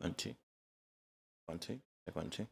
20. 20. 20.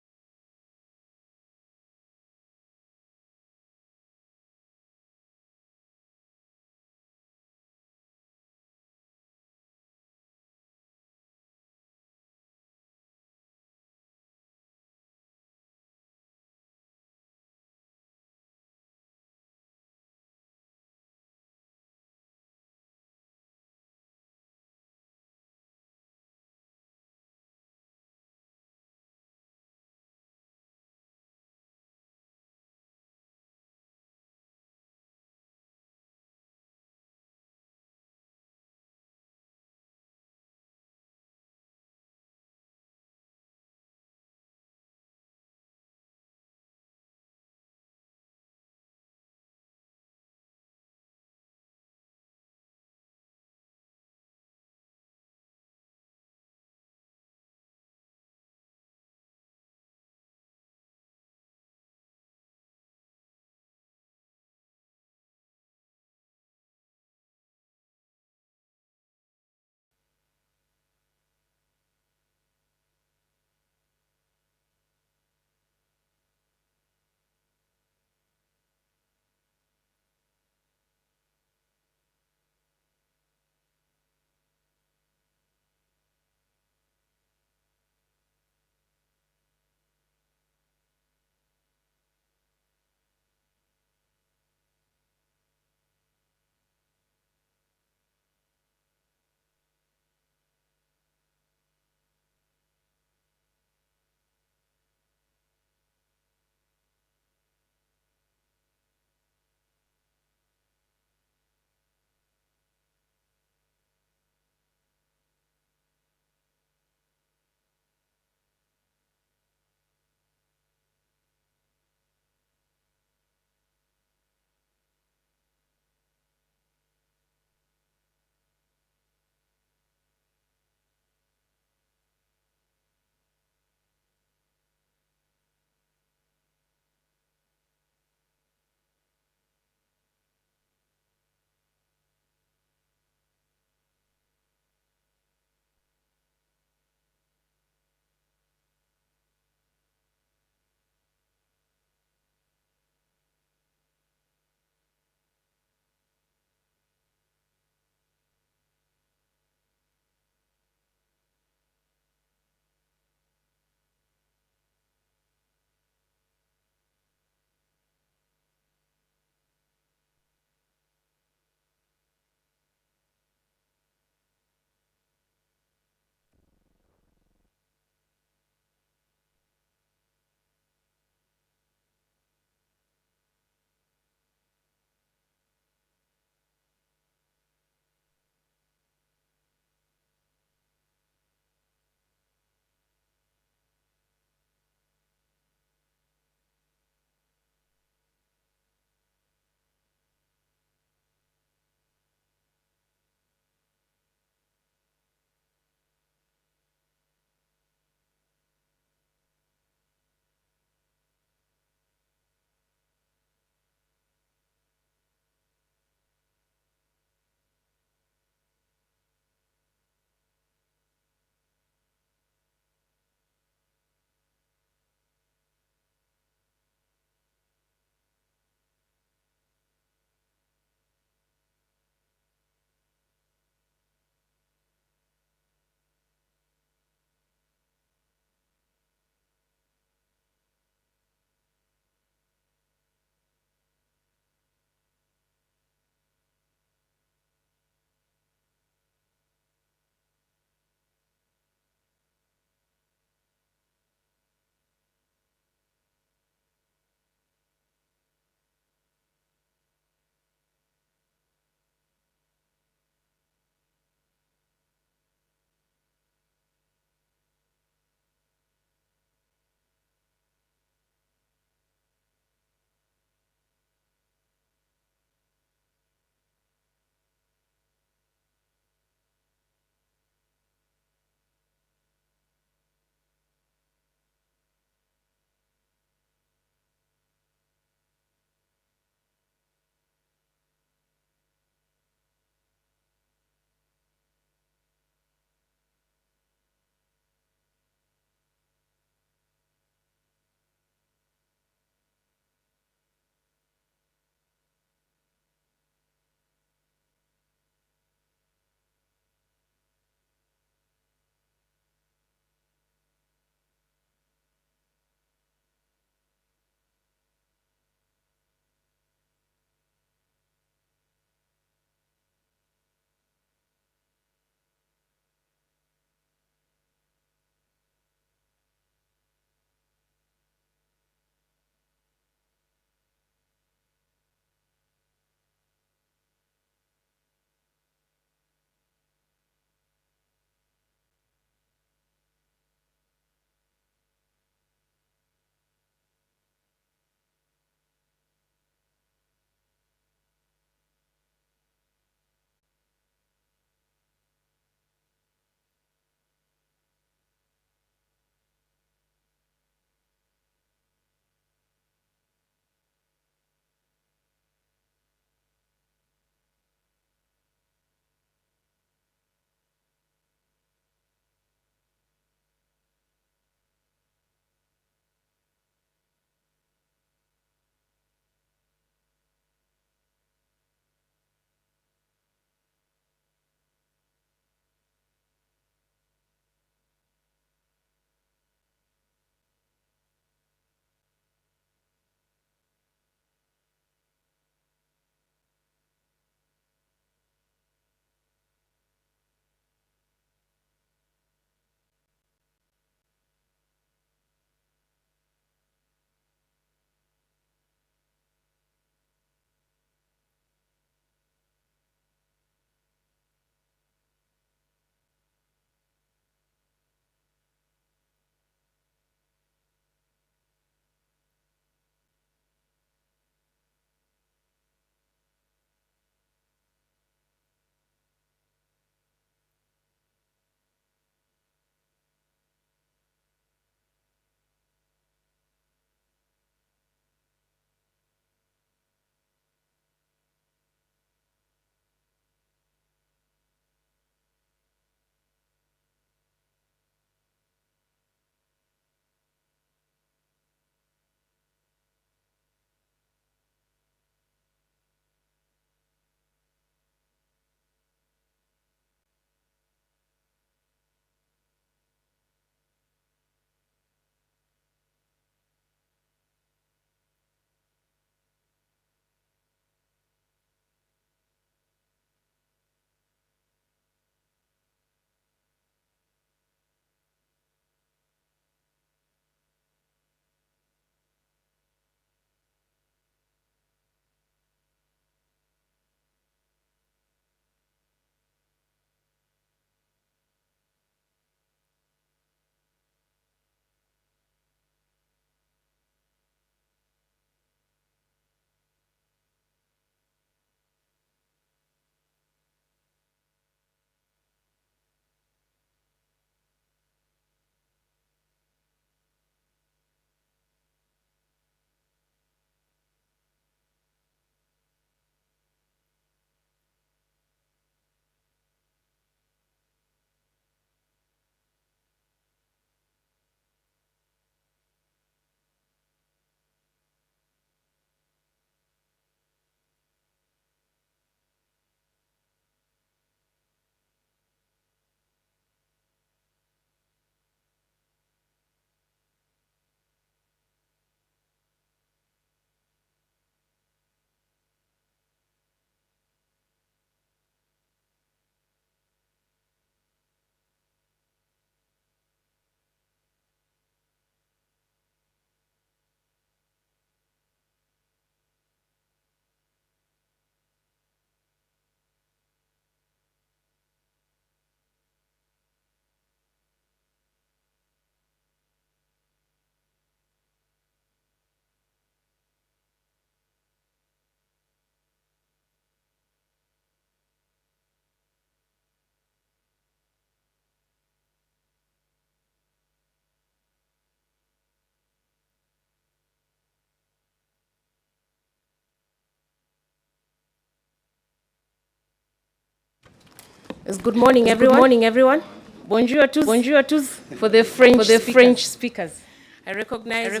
It's good morning, everyone. Good morning, everyone. Bonjour à tous. Bonjour à tous for the French speakers. I recognize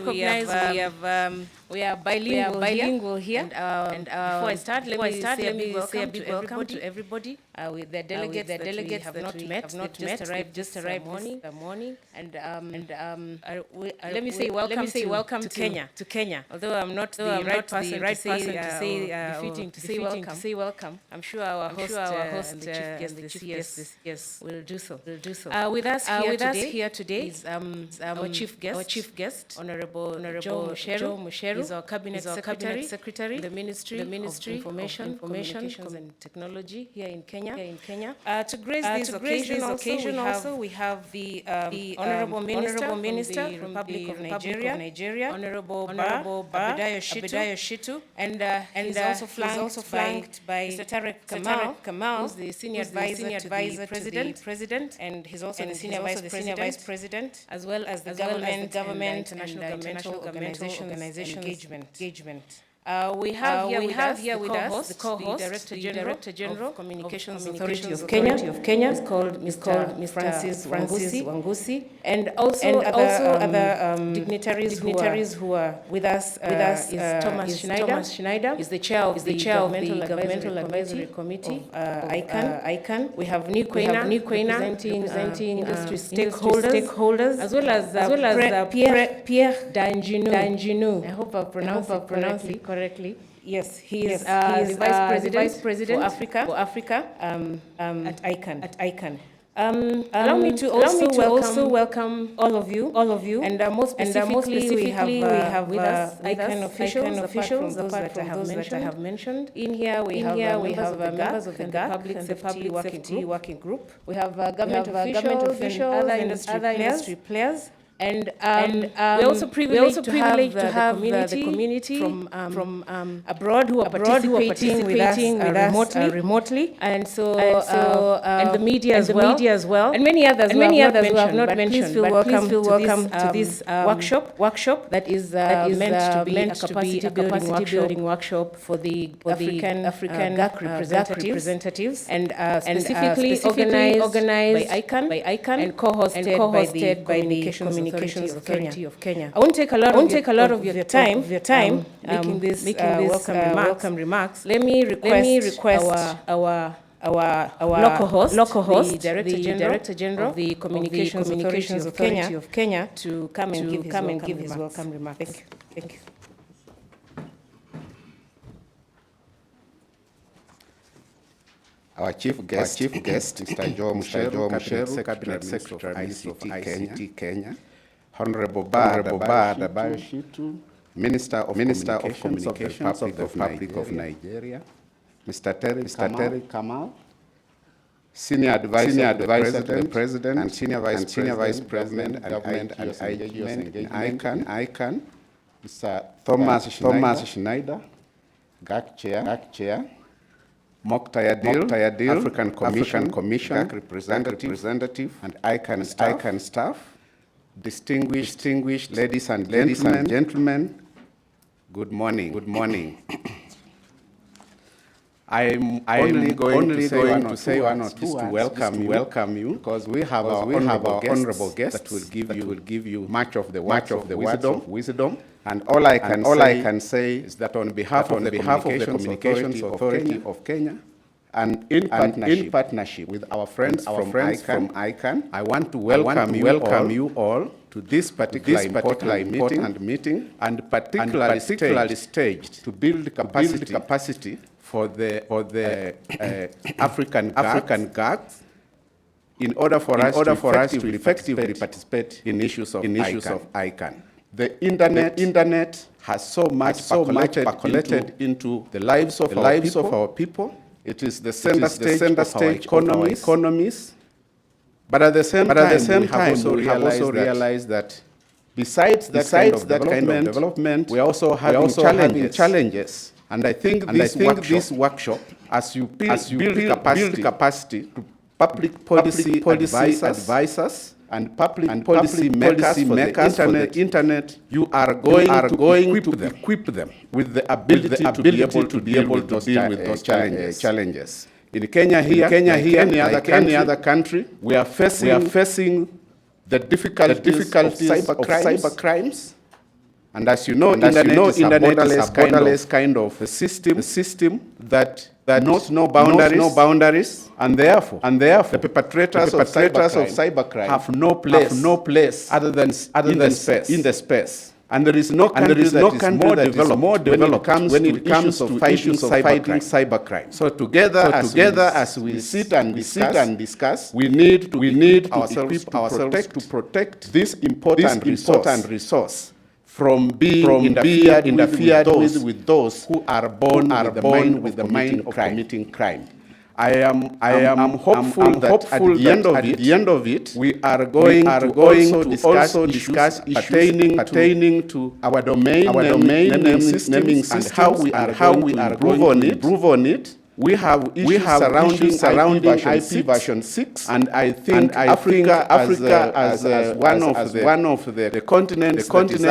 we are bilingual here. And before I start, let me say a big welcome to everybody. With the delegates that we have not met, just arrived this morning. And let me say welcome to Kenya. Although I'm not the right person to say welcome. I'm sure our host and the chief guest will do so. With us here today is our chief guest, Honorable Joe Musheru. He's our cabinet secretary in the Ministry of Information, Communications and Technology here in Kenya. To grace this occasion, we have the Honorable Minister from the Republic of Nigeria, Honorable Abedayo Shitu, and he's also flanked by Mr. Tarek Kamal, who's the senior advisor to the President, and he's also the senior vice president, as well as the government and international organizations engagement. We have here with us the co-host, the Director General of Communications Authority of Kenya. Is called Mr. Francis Wangusi, and also other dignitaries who are with us. Is Thomas Schneider. Is the chair of the Governmental Advisory Committee of ICANN. We have Nikwena representing industry stakeholders, as well as Pierre Danjinu. I hope I pronounced it correctly. Yes, he is the Vice President for Africa at ICANN. Allow me to also welcome all of you, and more specifically, we have with us ICANN officials apart from those that I have mentioned. In here we have members of the GAC and the Public Safety Working Group. We have government officials and other industry players. And we're also privileged to have the community from abroad who are participating with us remotely, and the media as well, and many others who have not mentioned. Please feel welcome to this workshop that is meant to be a capacity building workshop for the African GAC representatives, and specifically organized by ICANN and co-hosted by the Communications Authority of Kenya. I won't take a lot of your time making this welcome remarks. Let me request our local host, the Director General of the Communications Authority of Kenya, to come and give his welcome remarks. Thank you. Our chief guest, Mr. Joe Musheru, Cabinet Secretary of ICT Kenya, Honorable Abedayo Shitu, Minister of Communications of the Republic of Nigeria, Mr. Tarek Kamal, Senior Advisor to the President and Senior Vice President and Government and Engagement in ICANN, Mr. Thomas Schneider, GAC Chair, Mokhtar Yadil, African Commission representative, and ICANN staff, distinguished ladies and gentlemen, good morning. I'm only going to say one or two to welcome you, because we have our honorable guests that will give you much of the wisdom. And all I can say is that on behalf of the Communications Authority of Kenya, and in partnership with our friends from ICANN, I want to welcome you all to this particular important meeting, and particularly staged to build capacity for the African GAC, in order for us to effectively participate in issues of ICANN. The internet has so much percolated into the lives of our people. It is the center stage of our economies. But at the same time, we have also realized that besides that kind of development, we are also having challenges. And I think this workshop, as you build capacity to public policy advisors and public policy makers for the internet, you are going to equip them with the ability to be able to deal with those challenges. In Kenya here, any other country, we are facing the difficulties of cyber crimes. And as you know, internet is a borderless kind of a system that knows no boundaries, and therefore the perpetrators of cybercrime have no place other than in the space. And there is no country that is more developed when it comes to fighting cybercrime. So together as we sit and discuss, we need to equip ourselves to protect this important resource from being interfered with those who are born with the mind of committing crime. I am hopeful that at the end of it, we are going to discuss issues pertaining to our domain naming systems and how we are going to improve on it. We have issues surrounding IP version 6, and I think Africa as one of the continents that is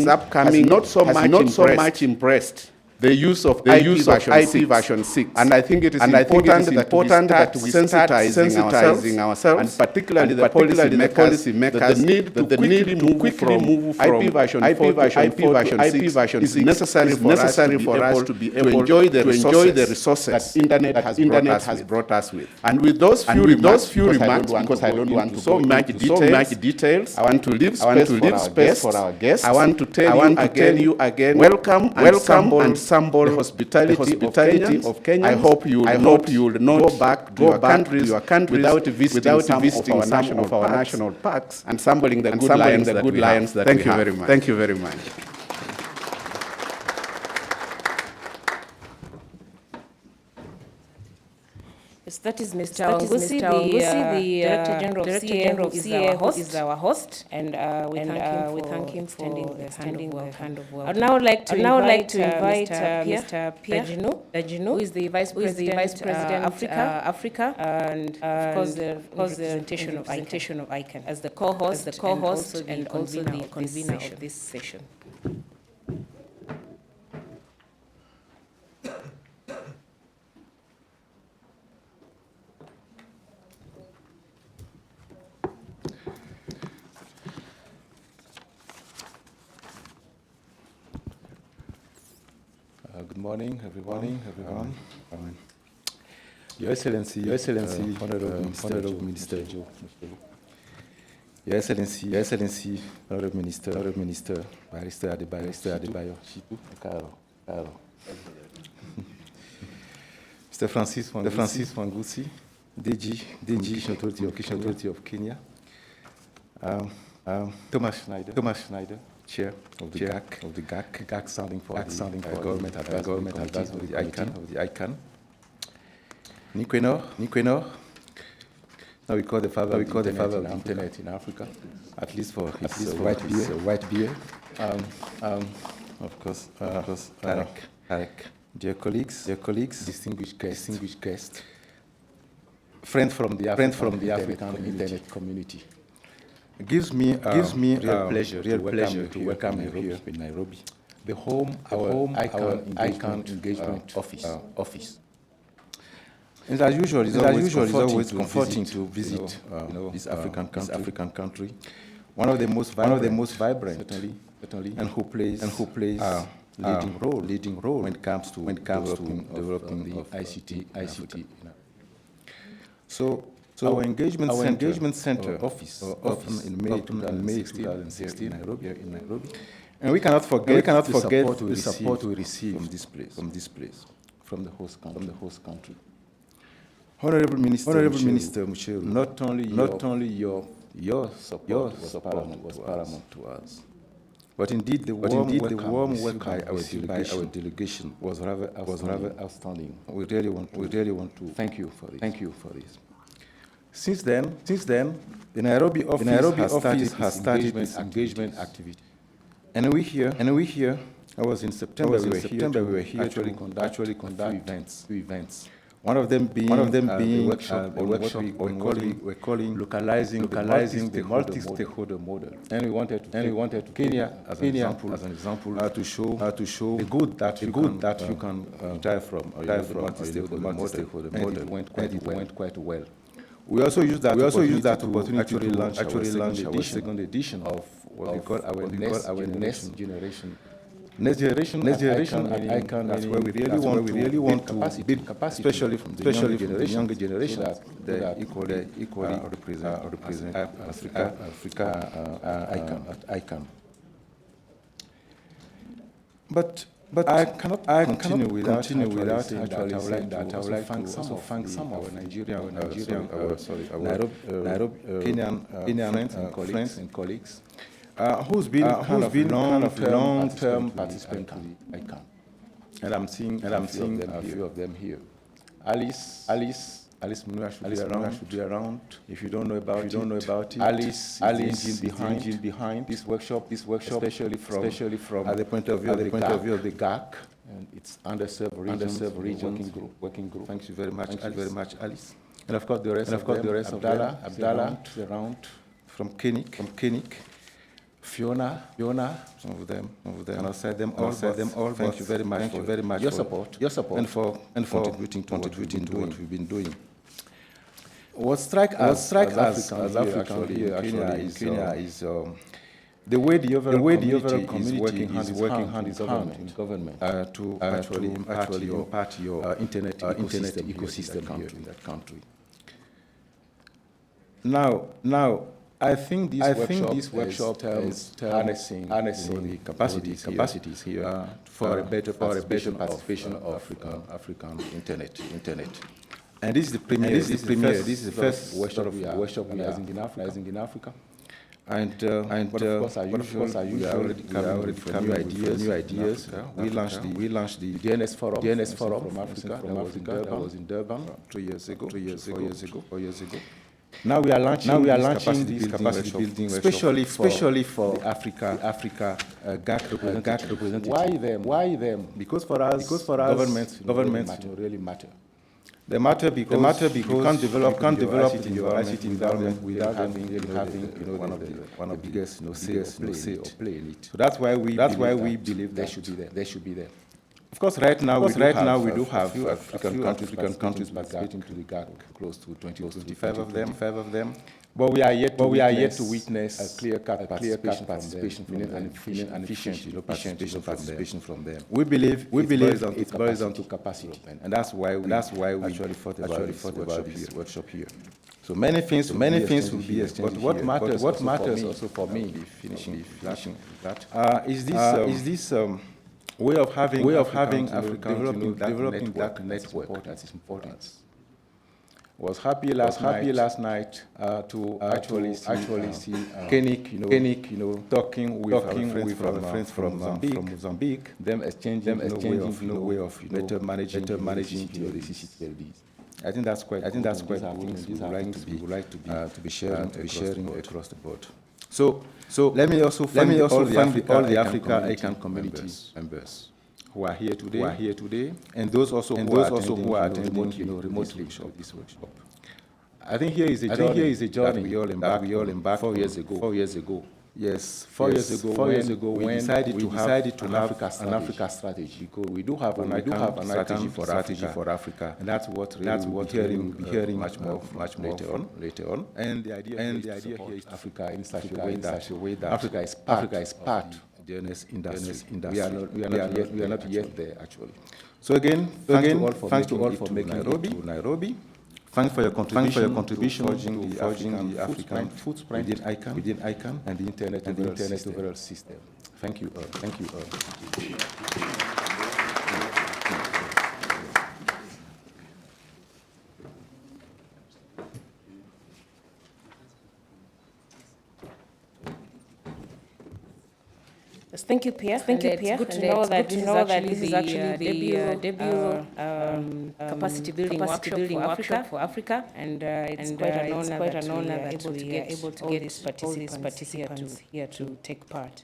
upcoming has not so much impressed the use of IP version 6. And I think it is important that we start sensitizing ourselves, and particularly the policy makers, the need to quickly move from IP version 4 to IP version 6 is necessary for us to be able to enjoy the resources that internet has brought us with. And with those few remarks, because I don't want to so much details, I want to leave space for our guests. I want to tell you again, welcome and sample the hospitality of Kenya. I hope you will not go back to your countries without visiting some of our national parks and sampling the good lions that we have. Thank you very much. Thank you very much. Yes, that is Mr. Wangusi, the Director General of CA, who is our host, and we thank him for extending the hand of welcome. I'd now like to invite Mr. Pierre Dajinu, who is the Vice President Africa, and of course the representation of ICANN as the co-host and also the convener of this session. Good morning, everyone. Your Excellency, Honorable Minister, Your Excellency, Honorable Minister, Barrister Adebayo Shitu, Caro. Mr. Francis Wangusi, DG Authority of Kenya, Thomas Schneider, Chair of the GAC, standing for Government Advice of the ICANN. Niquenor. Now we call the father of the internet in Africa, at least for his white beard. Of course, Tarek. Dear colleagues, distinguished guests, friends from the African internet community. It gives me real pleasure to welcome you here in Nairobi, our ICANN engagement office. And as usual, it's always comforting to visit this African country, one of the most vibrant, certainly, and who plays leading role when it comes to developing the ICT. So our engagement center office in May 2016 in Nairobi, and we cannot forget the support we receive from this place, from the host country. Honorable Minister Mucheru, not only your support was paramount to us, but indeed the warm welcome by our delegation was rather outstanding. We really want to thank you for this. Since then, the Nairobi office has started its engagement activity, and we here. I was in September. We were here actually conduct two events. One of them being a workshop on what we're calling localizing the multi-stakeholder model. And we wanted to Kenya as an example to show the good that you can derive from the multi-stakeholder model. And it went quite well. We also use that opportunity to launch our second edition of what we call our next generation. Next generation at ICANN, that's where we really want to build capacity, especially from the younger generation, so that they equally represent Africa at ICANN. But I cannot continue without saying that I would like to also thank some of our Nigerian, Nairobi, Kenyan friends and colleagues who's been long-term participant to the ICANN. And I'm seeing a few of them here. Alice Munua should be around. If you don't know about it, Alice is the engine behind this workshop, especially from at the point of view of the GAC and its underserved region working group. Thank you very much, Alice. And of course the rest of them, Abdallah around from Kenik. Fiona, some of them, and I'll say them all. Thank you very much for your support, and for contributing to what we've been doing. What strikes us as Africans here in Kenya is the way the overall community is working hand in government to actually impart your internet ecosystem here in that country. Now. I think this workshop is harnessing the capacities here for a better participation of African internet. And this is the premiere. This is the first workshop we are organizing in Africa. But of course, we are already coming with new ideas. We launched the DNS forum from Africa. That was in Durban 4 years ago. Now we are launching this capacity building especially for the Africa GAC representatives. Why them? Because for us, governments really matter. They matter because you can't develop the environment without having one of the biggest say or play in it. So that's why we believe they should be there. Of course, right now we do have African countries participating to the GAC, close to 25 of them. But we are yet to witness a clear-cut participation from them, and efficient participation from them. We believe it boils down to capacity, and that's why we actually thought about this workshop here. So many things will be exchanged. But what matters also for me, finishing that, is this. Way of having African developing that network that is important. Was happy last night to actually see Kenik, talking with our friends from Mozambique, them exchanging way of better managing the CCTLDs. I think that's quite things we would like to be sharing across the board. So let me also thank all the Africa ICANN community members who are here today, and those also who are attending remotely this workshop. I think here is a journey that we all embarked 4 years ago. Yes, 4 years ago when we decided to have an Africa strategy, because we do have an strategy for Africa, and that's what we'll be hearing much more later on. And the idea here is Africa in such a way that Africa is part of the DNS industry. We are not yet there actually. So again, thanks to all for making it to Nairobi. Thanks for your contribution to forging the African footprint within ICANN and the internet overall system. Thank you. Thank you, Pierre. Thank you, Pierre. Good to know that this is actually the debut capacity building workshop for Africa, and it's quite an honor that we are able to get all these participants here to take part.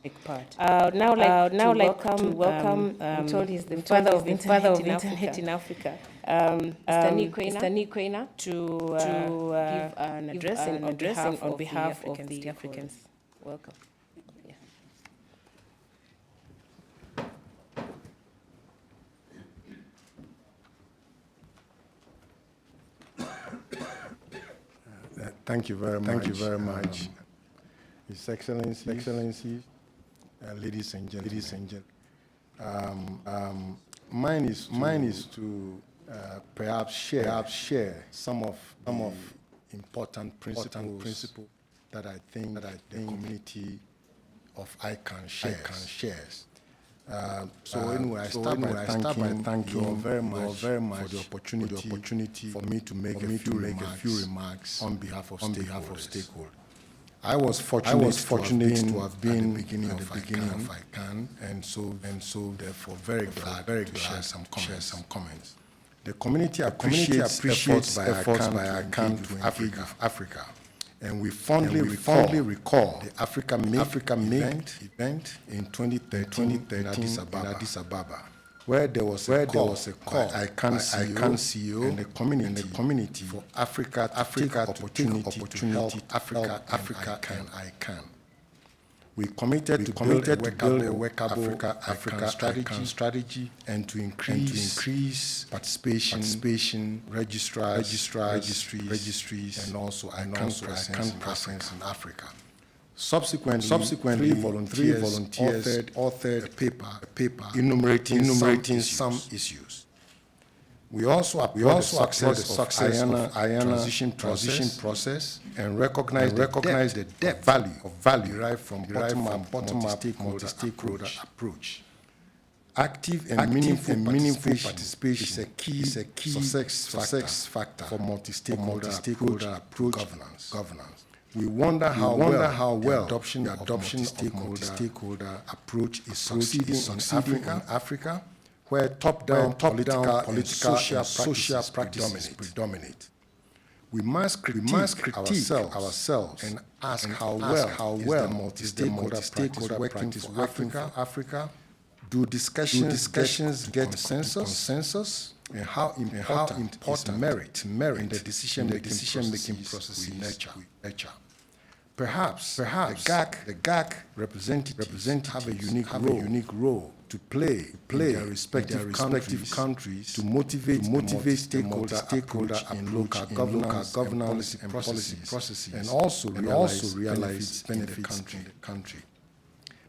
Now, welcome. I'm told he's the father of internet in Africa. Mr. Nikwena to give an address on behalf of the Africans. Welcome. Thank you very much. His Excellencies, ladies and gentlemen. Mine is to perhaps share some of important principles that I think the community of ICANN shares. Anyway, I start by thanking you very much for the opportunity for me to make a few remarks on behalf of stakeholders. I was fortunate to have been at the beginning of ICANN, and so therefore very glad to share some comments. The community appreciates efforts by ICANN to engage Africa. And we fondly recall the Africa Make event in 2013 in Addis Ababa, where there was a call ICANN CEO and the community for Africa to take opportunity to help Africa and ICANN. We committed to build a workable Africa strategy and to increase participation, registries, and also ICANN presence in Africa. Subsequently, volunteers authored a paper enumerating some issues. We also applaud the success of ICANN transition process and recognize the depth of value derived from bottom-up multi-stakeholder approach. Active and meaningful participation is a key success factor for multi-stakeholder approach governance. We wonder how well the adoption of multi-stakeholder approach is succeeding in Africa, where top-down political and social practices predominate. We must critique ourselves and ask how well the multi-stakeholder practice for Africa. Do discussions get consensus? And how important is merit in the decision-making process we nurture? Perhaps the GAC representatives have a unique role to play in their respective countries to motivate stakeholder approach in local governance and policy processes, and also realize benefits in the country.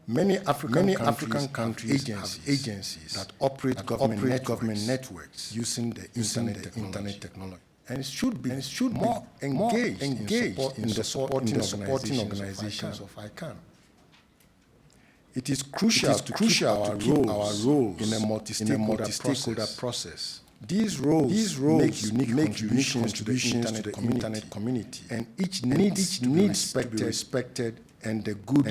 Many African countries have agencies that operate government networks using the internet technology, and should be more engaged in the supporting organizations of ICANN. It is crucial to keep our roles in a multi-stakeholder process. These roles make unique contributions to the internet community, and each needs to be respected and the good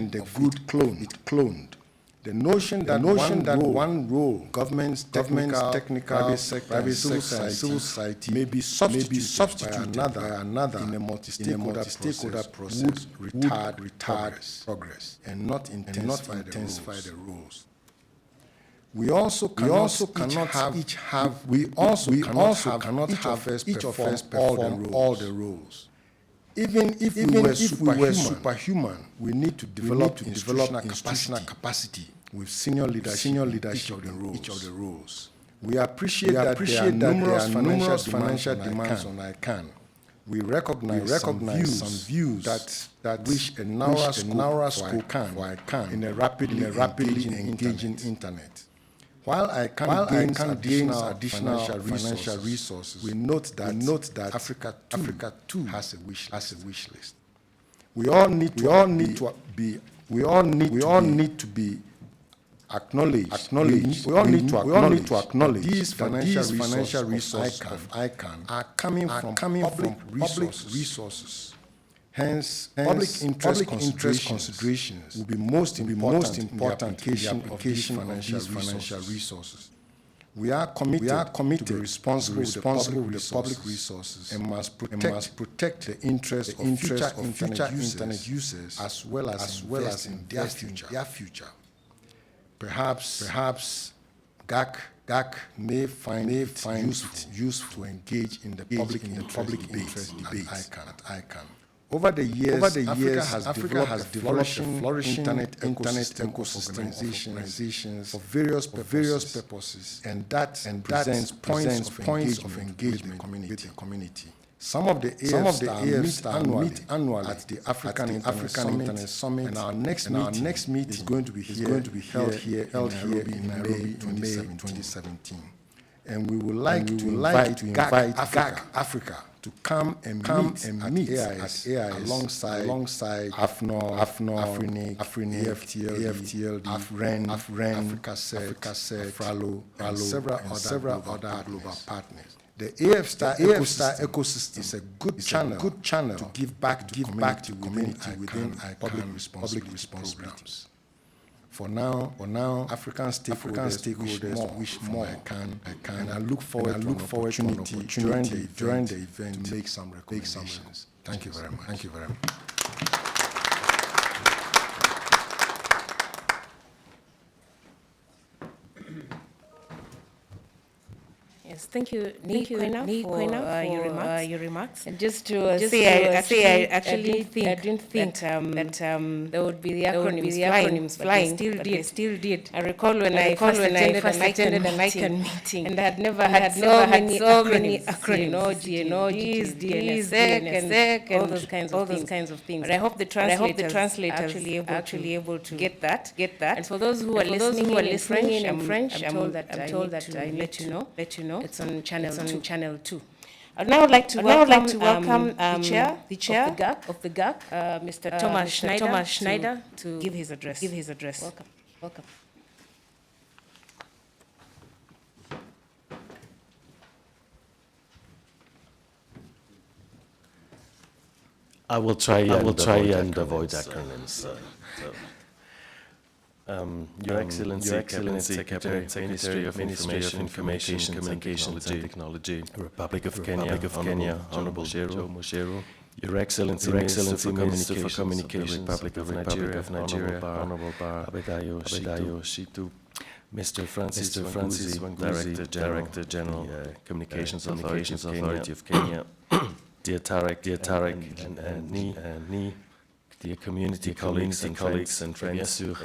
cloned. The notion that one role, governments, technical, private sector, civil society may be substituted by another in a multi-stakeholder process would retard progress and not intensify the roles. We also cannot have each of us perform all the roles. Even if we were superhuman, we need to develop institutional capacity with senior leadership each of the roles. We appreciate that there are numerous financial demands on ICANN. We recognize some views that wish a narrower scope for ICANN in a rapidly engaging internet. While ICANN gains additional financial resources, we note that Africa too has a wish list. We all need to acknowledge these financial resources of ICANN are coming from public resources. Hence, public interest considerations will be most important in the application of these financial resources. We are committed to be responsible with the public resources and must protect the interests of future internet users as well as in their future. Perhaps GAC may find it useful to engage in the public interest debate at ICANN. Over the years, Africa has developed a flourishing internet ecosystem of organizations for various purposes, and that presents points of engagement with the community. Some of the AFs meet annually at the African Internet Summit, and our next meeting is going to be held here in Nairobi in May 2017. And we would like to invite GAC Africa to come and meet at AIS alongside AFNOR, Afrinic, AFTLD, AFREN, AfricaSec, Fralo, and several other global partners. The AFStar ecosystem is a good channel to give back to community within public response programs. For now, African stakeholders wish more. And I look forward to an opportunity during the event to make some recommendations. Thank you very much. Yes, thank you, for your remarks. And just to say, I actually didn't think that there would be the acronyms flying, but they still did. I recall when I first attended an ICANN meeting, and I had never had so many acronyms, GNOs, DNSSEC, and all those kinds of things. But I hope the translators actually able to get that. And for those who are listening in French, I'm told that I let you know. It's on channel 2. I'd now like to welcome the chair of the GAC, Mr. Thomas Schneider, to give his address. Welcome. I will try and avoid acronyms. Your Excellency, Cabinet Secretary, Ministry of Information and Technology, Republic of Kenya, Honorable Joe Mucheru, Your Excellency, Minister for Communications, Republic of Nigeria, Honorable Bar Abedayo Shitu, Mr. Francis Wanguzi, Director General, Communications Authority of Kenya, Dear Tarek, and Ni, dear community colleagues and friends, bien sûr,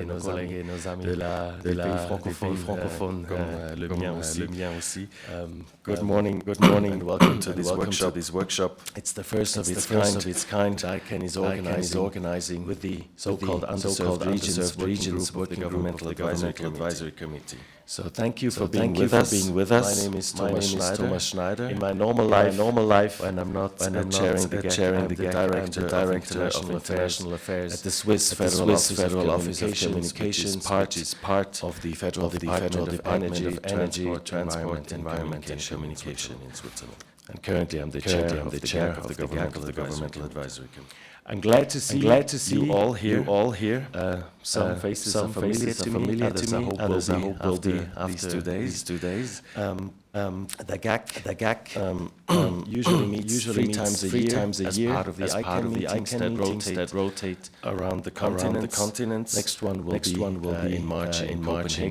nos amis de la francophone, comme le mien aussi. Good morning, and welcome to this workshop. It's the first of its kind. ICANN is organizing with the so-called underserved regions working governmental advisory committee. So thank you for being with us. My name is Thomas Schneider. In my normal life, when I'm not chairing the GAC, I'm the director of international affairs at the Swiss Federal Office of Communications, part of the Federal Department of Energy, Transport, Environment and Communication in Switzerland. And currently, I'm the chair of the GAC of the Governmental Advisory Committee. I'm glad to see you all here. Some faces are familiar to me, others I hope will be after these 2 days. The GAC usually meets three times a year as part of the ICANN meetings that rotate around the continents. Next one will be in March in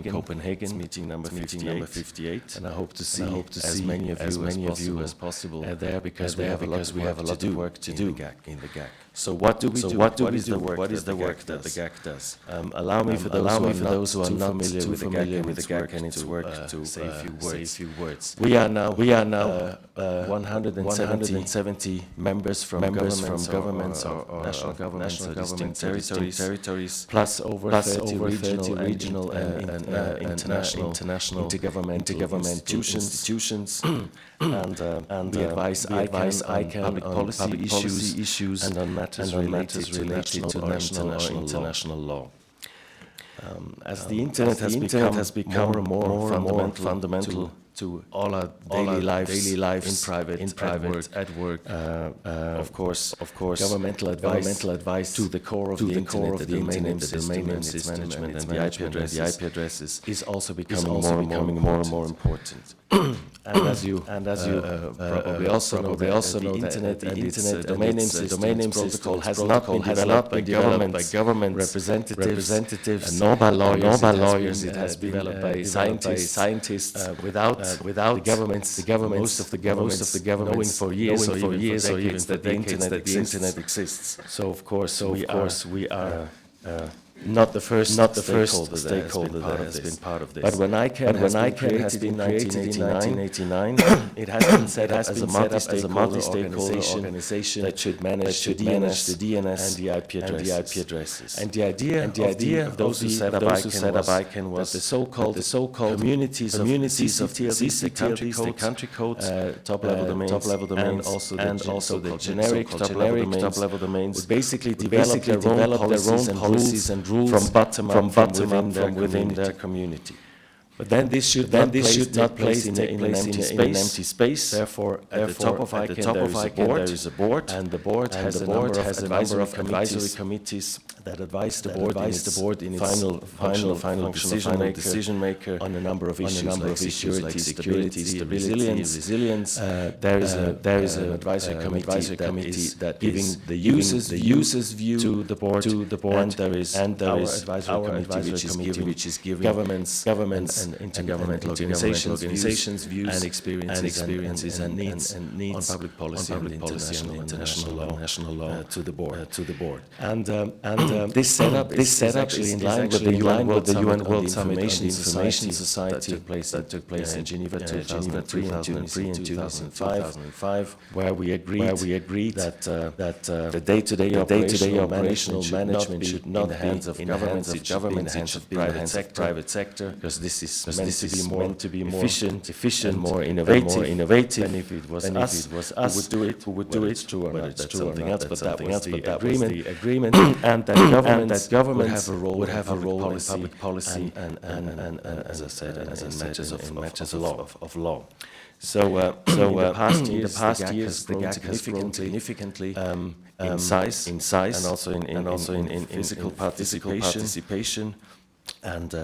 Copenhagen. It's meeting number 58. And I hope to see as many of you as possible there because we have a lot of work to do in the GAC. So what do we do? What is the work that the GAC does? Allow me for those who are not familiar with the GAC and its work to say a few words. We are now 170 members from governments or national governments or distinct territories, plus over 30 regional and international intergovernmental institutions. And we advise ICANN on public policy issues and on matters related to international law. As the internet has become more and more fundamental all our daily lives in private, at work. Of course, governmental advice to the core of the internet, the domain names, its management, and the IP addresses is also becoming more and more important. And as you probably also know, the internet and its domain names protocol has not been developed by government representatives nor by lawyers. It has been developed by scientists without the governments, most of the governments knowing for years or decades that the internet exists. So of course we are not the first stakeholder that has been part of this. But when ICANN has been created in 1989, it has been set up as a multi-stakeholder organization that should manage the DNS and the IP addresses. And the idea of those who set up ICANN was that the so-called communities of CTLDs, the country codes, top-level domains, and also the generic top-level domains would basically develop their own policies and rules from bottom up within their community. But then this should not take place in an empty space. Therefore, at the top of ICANN there is a board, and the board has a number of advisory committees that advise the board in its final decision maker on a number of issues like security, resilience. There is an advisory committee that giving the users view to the board, and there is our advisory committee which is giving governments and intergovernmental organizations views and experiences and needs on public policy and international law to the board. And this setup is actually in line with the UN World Summit on the Information Society that took place in Geneva 2003 and 2005, where we agreed that the day-to-day operational management should not be in the hands of governments, it should be in the hands of private sector, because this is meant to be more efficient and more innovative. And if it was us who would do it, it's true or not, that's something else, but that was the agreement, and that government would have a role in public policy and as I said, in matters of law. So in the past years, the GAC has grown significantly in size, and also in physical participation. And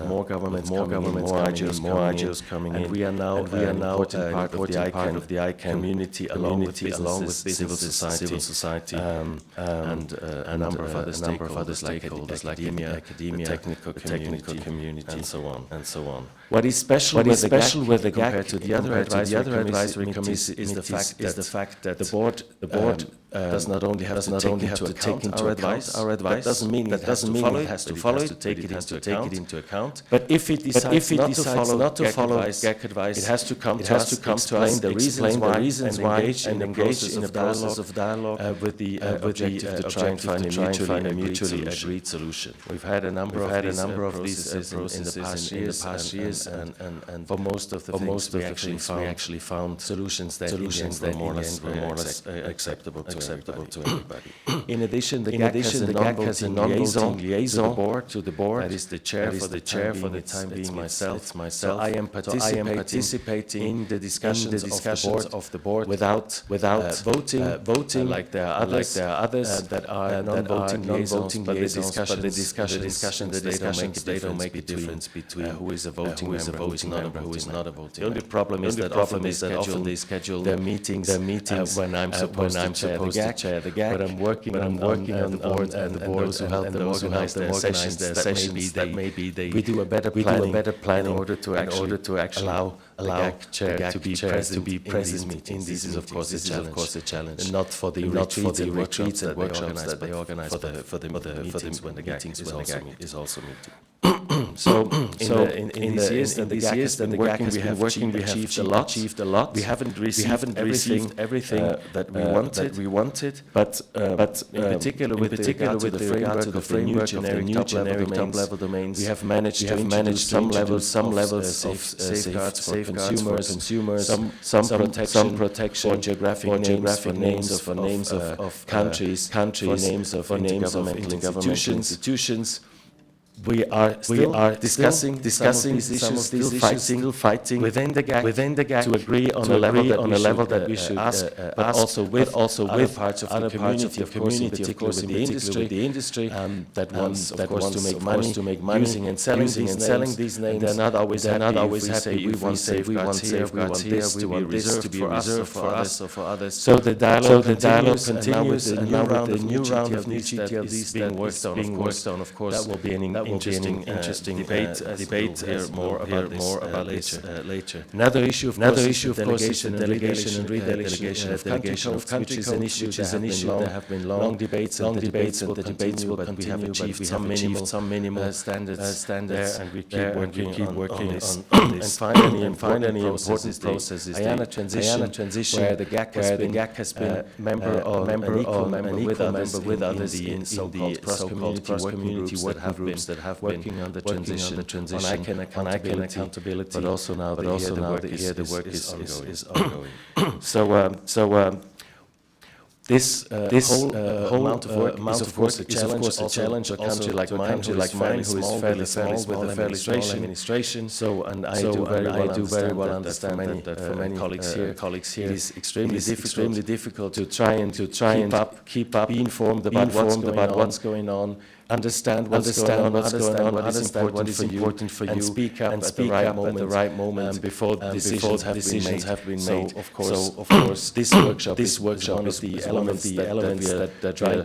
more governments, more IGOs coming in. And we are now an important part of the ICANN community, along with civil society, and a number of other stakeholders like academia, the technical community, and so on. What is special with the GAC compared to the other advisory committees is the fact that the board does not only have to take into account our advice. That doesn't mean it has to follow it, take it into account. But if it decides not to follow GAC advice, it has to come to us, explain the reasons why, and engage in a process of dialogue with the objective to try and find a mutually agreed solution. We've had a number of these processes in the past years, and for most of the things we actually found solutions that were more or less acceptable to everybody. In addition, the GAC has a non-voting liaison to the board. That is the chair for the time being myself. So I am participating in the discussions of the board without voting. Like there are others that are non-voting liaisons, but the discussions they don't make a difference between who is a voting member, who is not a voting member. The only problem is that often they schedule their meetings when I'm supposed to chair the GAC, but I'm working on the board, and those who help them organize their sessions, that maybe we do a better plan in order to actually allow the GAC chair to be present in these. This is of course a challenge, and not for the retreats and workshops that they organize, for the meetings when the GAC is also meeting. So in these years that the GAC has been working, we have achieved a lot. We haven't received everything that we wanted, but in particular with regard to the framework of the new generic top-level domains, we have managed some levels of safeguards for consumers, some protection for geographic names, for names of countries, for names of intergovernmental institutions. we are discussing these issues, still fighting within the GAC to agree on a level that we should ask, but also with other parts of the community, of course, in particular with the industry that wants, of course, to make money using and selling these names. They're not always happy if we say we want safeguards here, we want this to be reserved for us or for others. So the dialogue continues, and now with the new round of new GTLDs being worked on, of course, that will be an interesting debate here more about later. Another issue, of course, is the delegation and redelegation of country codes, which is an issue there have been long debates, and the debates will continue, but we have achieved some minimal standards there, and we keep working on this. And finally, important process is the IANA transition, where the GAC has been an equal member with others in so-called cross-community working groups that have been working on the transition on ICANN accountability, but also now here the work is ongoing. This whole amount of work is of course a challenge. A country like mine, who is fairly small with a fairly small administration. So, I do very well understand that for many colleagues here, it is extremely difficult to try and keep up, be informed about what's going on. Understand what's going on, what is important for you, and speak up at the right moment before decisions have been made. So, of course, this workshop is one of the elements that trying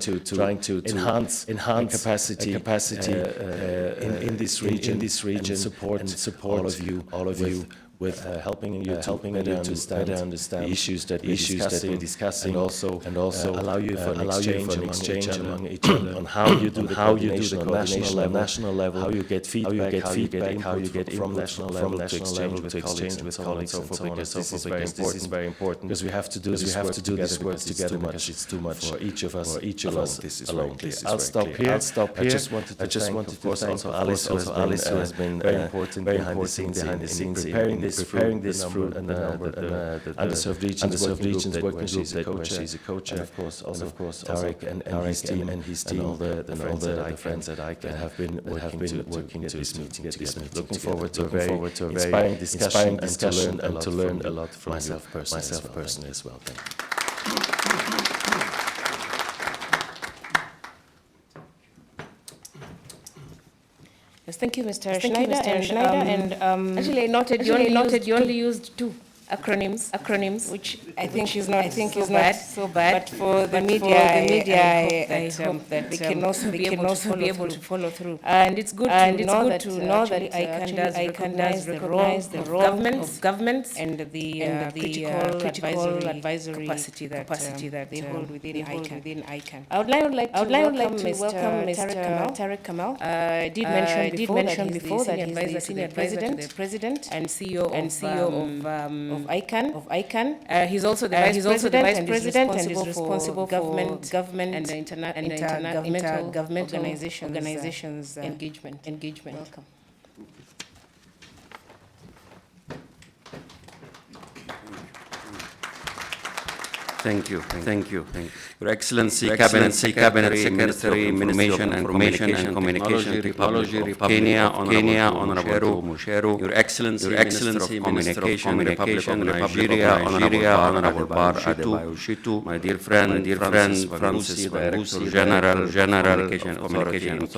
to enhance capacity in this region, and support all of you with helping you to better understand the issues that we're discussing, and also allow you for an exchange among each other on how you do the coordination on national level, how you get feedback, how you get from national level to exchange with colleagues, and so on. This is very important because we have to do this work together because it's too much for each of us alone. I'll stop here. I just wanted to thank, of course, also Alice, who has been very important behind the scenes in preparing this through the underserved regions working group that she's a co-chair, and of course Tarek and his team, and all the friends that ICANN have been working to this meeting. Looking forward to a very inspiring discussion and to learn a lot from myself personally as well. Thank you. Yes, thank you, Mr. Schneider. Actually, I noted you only used two acronyms, which I think is not so bad. But for the media, I hope that they can also be able to follow through. And it's good to know that ICANN does recognize the role of governments and the critical advisory capacity that they hold within ICANN. I would like to welcome Mr. Tarek Kamal. I did mention before that he's the senior advisor to the president and CEO of ICANN. He's also the vice president and is responsible for government and intergovernmental organizations engagement. Welcome. Thank you. Your Excellency, Cabinet Secretary, Minister of Information and Communication, Republic of Kenya, Honorable Musheru, Your Excellency, Minister of Communication, Nigeria, Honorable Bar Shitu, my dear friend, Francis, Director General, Communication of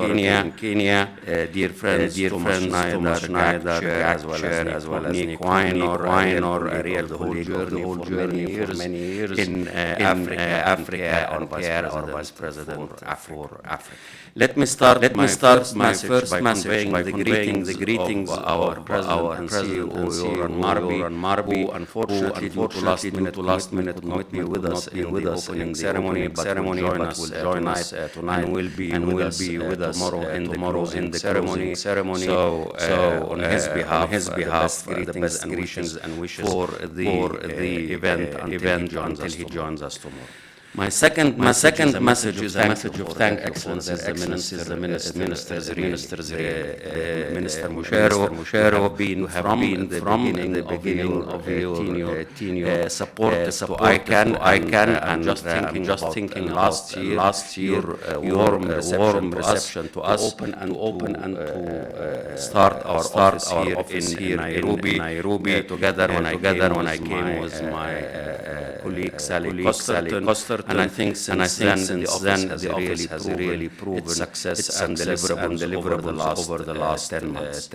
Kenya, dear friend, Thomas Schneider, as well as Nick Wynor, a real journey for many years in Africa and Pierre, our Vice President for Africa. Let me start my first message by conveying the greetings of our President and CEO, Yoran Marby, who unfortunately due to last minute could not be with us in the opening ceremony, but will join us tonight and will be with us tomorrow in the ceremony. So on his behalf, the best greetings and wishes for the event until he joins us tomorrow. My second message is a message of thank you for the Excellencies, the ministers, Minister Mushero, have been from the beginning of your tenure, supportive to ICANN, and just thinking last year, warm reception to us, open and to start our office here in Nairobi. Together when I came with my colleague Sally Costerton. And I think since then the office has really proven its success and deliverables over the last 10 months.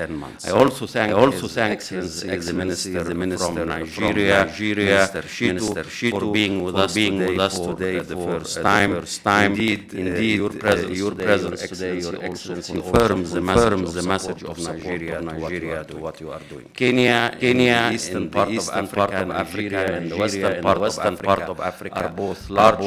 I also thank the Minister from Nigeria, Minister Shitu, for being with us today for the first time. Indeed, your presence today, Your Excellency, confirms the message of Nigeria to what you are doing. Kenya, the eastern part of Africa, and the western part of Africa are both large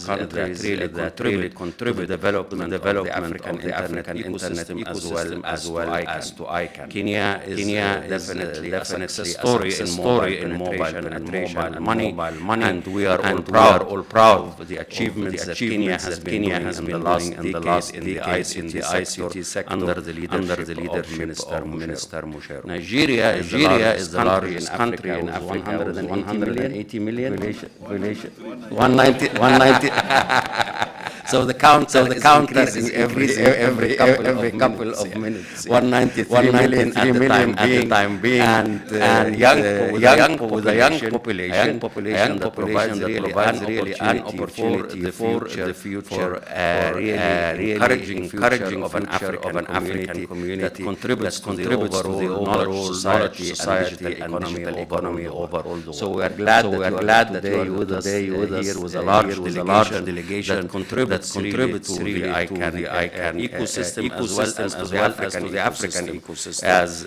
countries that really contribute to the development of the African internet ecosystem as well as to ICANN. Kenya is definitely a success story in mobile penetration and mobile money, and we are all proud of the achievements that Kenya has been doing in the last decades in the ICT sector under the leadership of Minister Mushero. Nigeria is the largest country in Africa with 180 million population. 190. So the count is every couple of minutes. 193 million at the time being, and young population that provides really an opportunity for the future, really encouraging of an African community that contributes to the overall knowledge society and digital economy overall. So we are glad that you are with us here with a large delegation that contributes really to the ICANN ecosystem as well as to the African ecosystem, as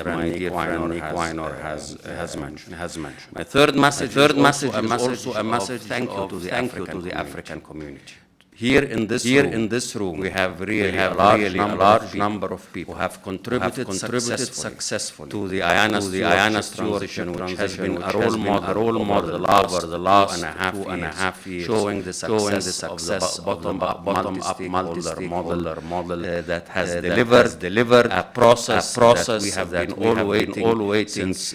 my dear friend Nick Weiner has mentioned. My third message is also a message thank you to the African community. Here in this room, we have a large number of people who have contributed successfully to the IANA transition, which has been a role model over the last 2.5 years, showing the success of the bottom-up multi-stakeholder model that has delivered a process that we have been all waiting since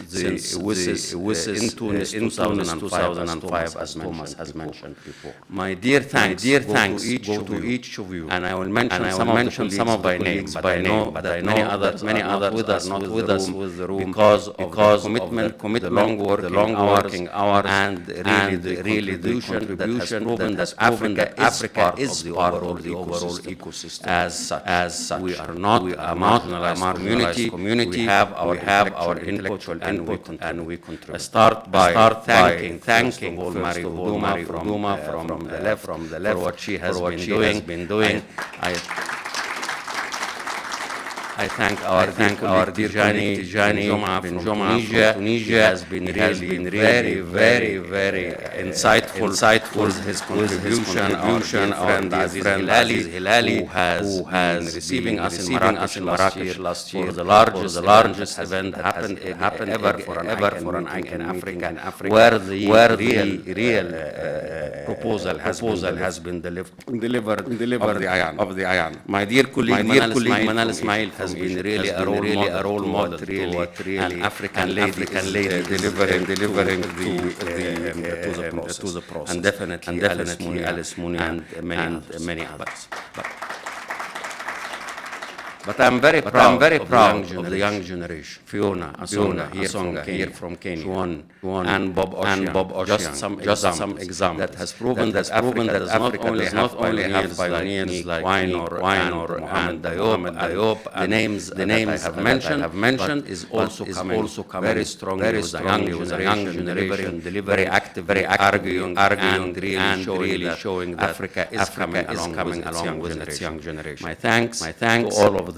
WSIS in Tunis 2005, as Thomas has mentioned before. My dear thanks go to each of you, and I will mention some of by name, but I know that many others are not with us with the room because of the commitment, the long working hours, and really the contribution that Africa is part of the overall ecosystem. As such, we are not a marginalized community. We have our intellectual input, and we contribute. I start by thanking Mary Huduma from the left for what she has been doing. I thank our dear Tijani from Tunisia. Has been really very insightful with his contribution. Our friend Aziz Hilali, who has been receiving us in Marrakesh last year for the largest event that happened ever for an ICANN Africa, where the real proposal has been delivered of the IANA. My dear colleague Manal Ismail has been really a role model to an African lady delivering to the process, and definitely Alice Mooney and many others. But I'm very proud of the young generation. Fiona, Asonga here from Kenya, Juan, and Bob Ocean. Just some examples that has proven that Africa does not only have pioneers like Weiner and Diop. The names that I have mentioned is also coming very strongly with the young generation, very active, very arguing, and really showing that Africa is coming along with its young generation. My thanks to all of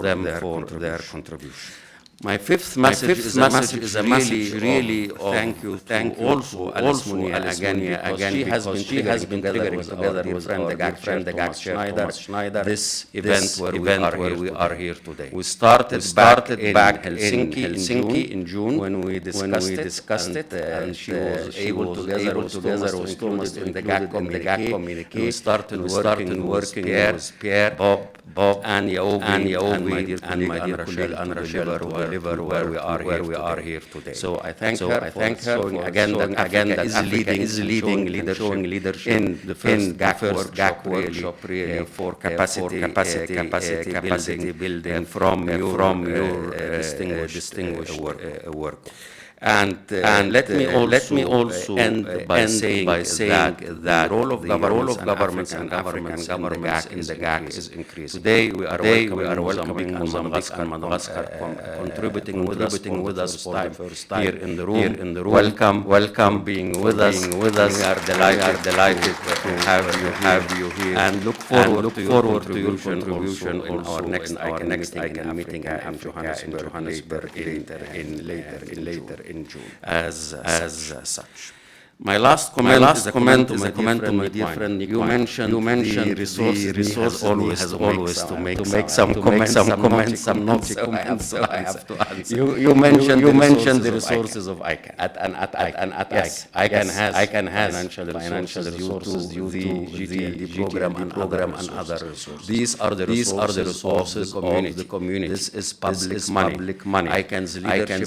them for their contribution. My fifth message is a message really of thank you also Alice Munia again because she has been together with our dear friend, the GAC chair, Thomas Schneider, this event where we are here today. We started back in Helsinki in June when we discussed it, and she was able together with Thomas in the GAC communique. We started working with Pierre, Bob, and Yaobi, and my dear colleague Anna deliver where we are here today. So I thank her for showing again that Africa is leading leadership in the first GAC workshop really for capacity building from your distinguished work. And let me also end by saying that the role of governments and African governments in the GAC is increasing. Today we are welcoming Mozambique and Madagascar contributing with us for the first time here in the room. Welcome being with us. We are delighted to have you here and look forward to your contribution in our next ICANN meeting in Johannesburg later in June as such. My last comment is a comment to my dear friend Nick. You mentioned the resource has always to make some comments, some naughty comments. So I have to answer. You mentioned the resources of ICANN. Yes, ICANN has financial resources due to the GTLD program and other resources. These are the resources of the community. This is public money. ICANN's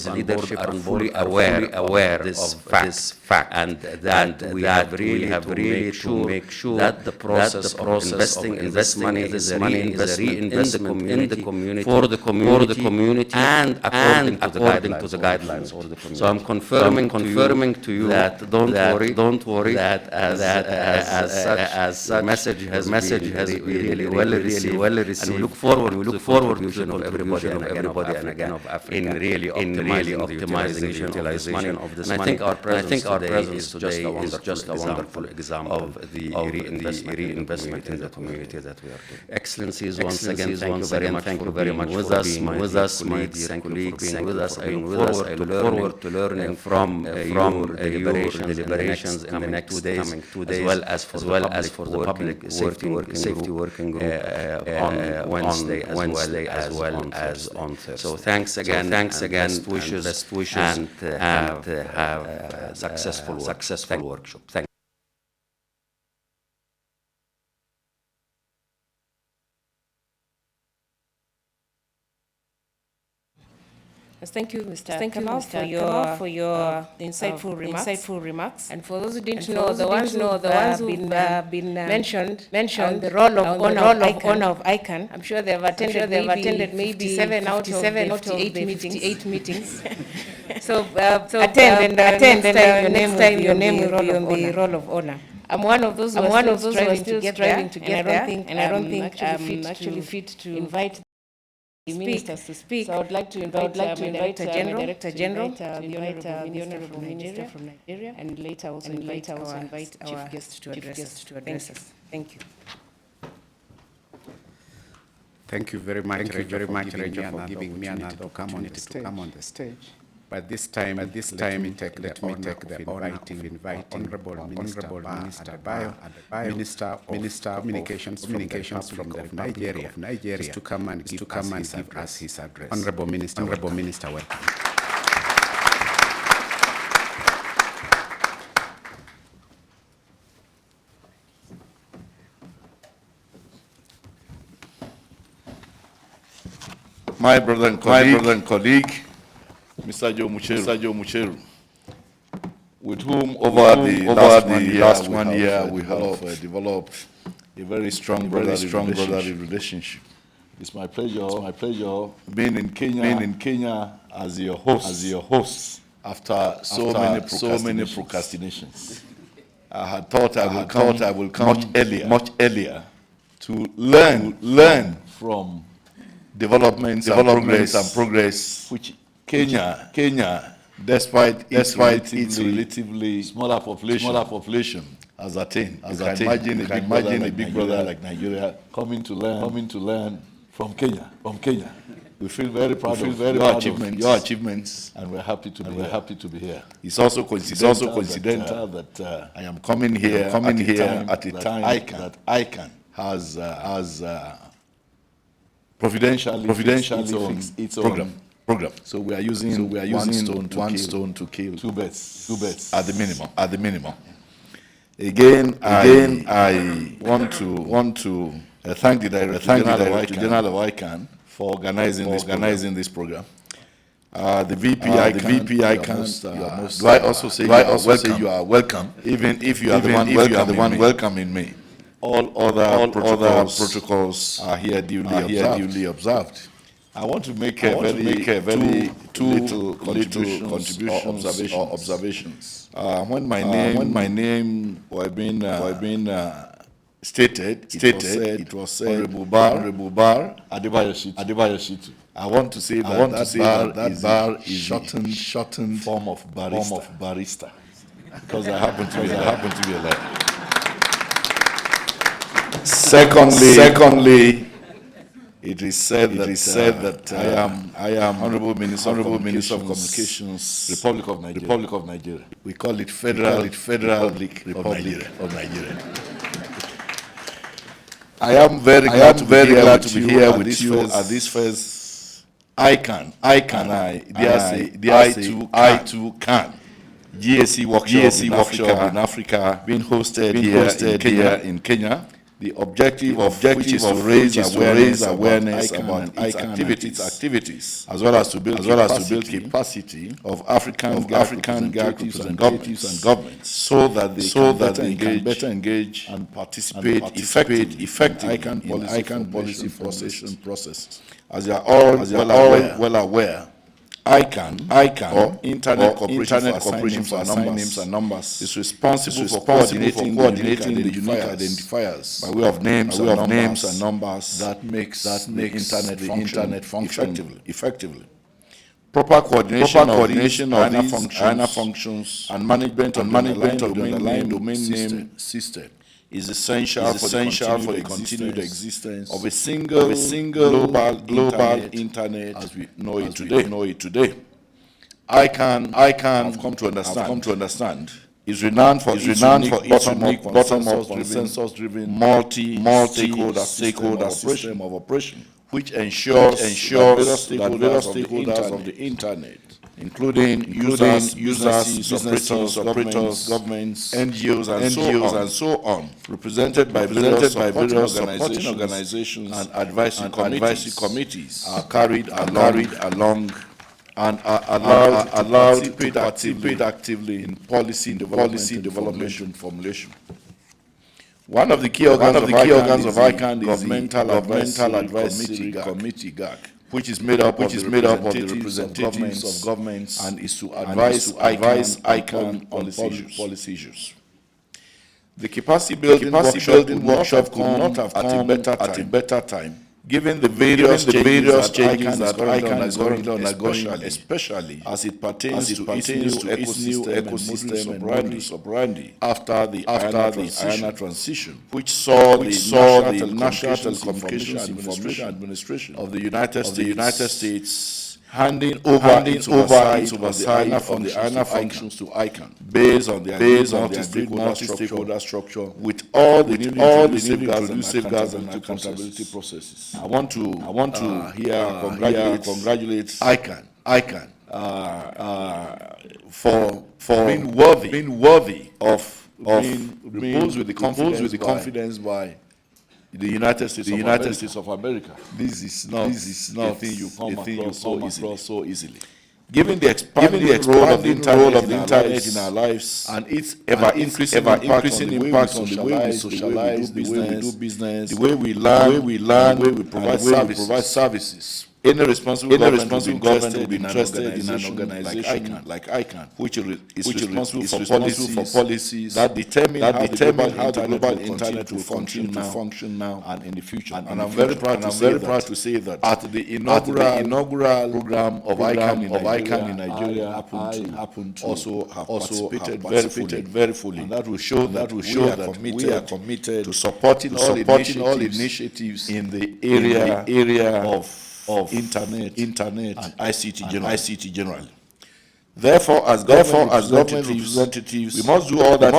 leadership are fully aware of this fact. And that we have really to make sure that the process of investing this money is a reinvestment in the community for the community and according to the guidelines of the community. So I'm confirming to you that don't worry that as such message has been really well received, and we look forward to the contribution of everybody and again of Africa in really optimizing the utilization of this money. I think our presence today is just a wonderful example of the reinvestment in the community that we are doing. Excellencies, once again, thank you very much for being with us, my dear colleagues, being with us. I look forward to learning from your deliberations in the next coming 2 days, as well as for the public safety working group on Wednesday as well as on Thursday. So thanks again, best wishes, and have a successful workshop. Thank you. Thank you, Mr. Kamal, for your insightful remarks. And for those who didn't know, the ones who've been mentioned the role of honor of ICANN. I'm sure they've attended maybe 57 out of 58 meetings. So attend and next time your name will be on the roll of honor. I'm one of those who are still striving to get there, and I don't think I'm actually fit to invite ministers to speak. So I would like to invite Director General, the Honorable Minister from Nigeria, and later also invite our chief guest to address us. Thank you. Thank you very much, Regia, for giving me another opportunity to come on the stage. But this time, let me take the honor of inviting Honorable Minister Bayo, Minister of Communications from Nigeria, just to come and give us his address. Honorable Minister, welcome. My brother and colleague, Mr. Joe Mucheru, with whom over the last 1 year we have developed a very strong brotherly relationship. It's my pleasure being in Kenya as your host after so many procrastinations. I had thought I will come much earlier to learn from developments and progress which Kenya, despite its relatively smaller population, has attained. Imagine a big brother like Nigeria coming to learn from Kenya. We feel very proud of your achievements, and we're happy to be here. It's also coincidental that I am coming here at the time that ICANN has providentially fixed its own program. So we are using one stone to kill two birds at the minimum. Again, I want to thank the Director General of ICANN for organizing this program. The VP ICANN, do I also say you are welcome, even if you are the one welcoming me. All other protocols are here duly observed. I want to make two little contributions or observations. When my name were being stated, it was said Honorable Bar Adebayo Shitu. I want to say that bar is shortened form of barista, because I happen to be a lawyer. Secondly, it is said that I am Honorable Minister of Communications, Republic of Nigeria. We call it Federal Republic of Nigeria. I am very glad to be here with you at this first ICANN GAC Workshop in Africa, being hosted here in Kenya. The objective which is to raise awareness about its activities, as well as to build capacity of African GAC representatives and governments, so that they can better engage and participate effectively in ICANN policy formulation process. As you are all well aware, ICANN, or Internet Corporation for Assigning Names and Numbers, is responsible for coordinating the unique identifiers by way of names and numbers that makes the Internet function effectively. Proper coordination of these functions and management of the underlying domain name system is essential for the continued existence of a single global internet as we know it today. ICANN, I've come to understand, is renowned for its bottom-up, consensus-driven, multi-stakeholder system of operation, which ensures that various stakeholders of the internet, including users, operators, governments, NGOs, and so on, represented by various supporting organizations and advisory committees, are carried along and are allowed to participate actively in policy development and formulation. One of the key organs of ICANN is the Governmental Advisory Committee GAC, which is made up of the representatives of governments and is to advise ICANN on policy issues. The capacity building workshop could not have come at a better time, given the various changes that ICANN is undergoing, especially as it pertains to its new ecosystem and modus operandi after the IANA transition, which saw the National Telecommunications Administration of the United States handing over its oversight of the IANA functions to ICANN, based on the multi-stakeholder structure with all the new safeguards and accountability processes. I want to congratulate ICANN for being worthy of being reposed with the confidence by the United States of America. This is not a thing you come across so easily. Given the expanding role of the internet in our lives and its ever-increasing impact on the way we socialize, the way we do business, the way we learn, the way we provide services. Any responsible government will be interested in an organization like ICANN, which is responsible for policies that determine how the global internet will function now and in the future. And I'm very proud to say that at the inaugural program of ICANN in Nigeria, happened to also have participated very fully. And that will show that we are committed to supporting all initiatives in the area of internet and ICT generally. Therefore, as government representatives, we must do all that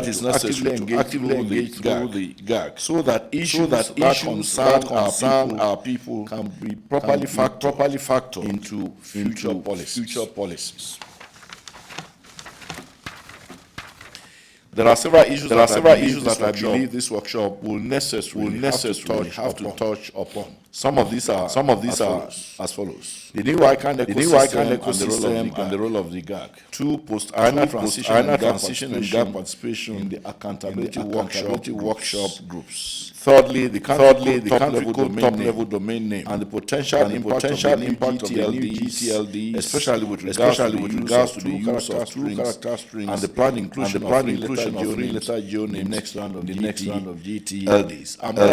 is necessary to actively engage through the GAC, so that issues that concern our people can be properly factored into future policies. There are several issues that I believe this workshop will necessarily have to touch upon. Some of these are as follows. The new ICANN ecosystem and the role of the GAC. 2. Post-INA transition and GAC participation in the accountability workshop groups. Thirdly, the country top-level domain name and the potential impact of the new GTLD, especially with regards to the use of true character strings and the planned inclusion of three-letter geo in the next round of GTLDs. I'm not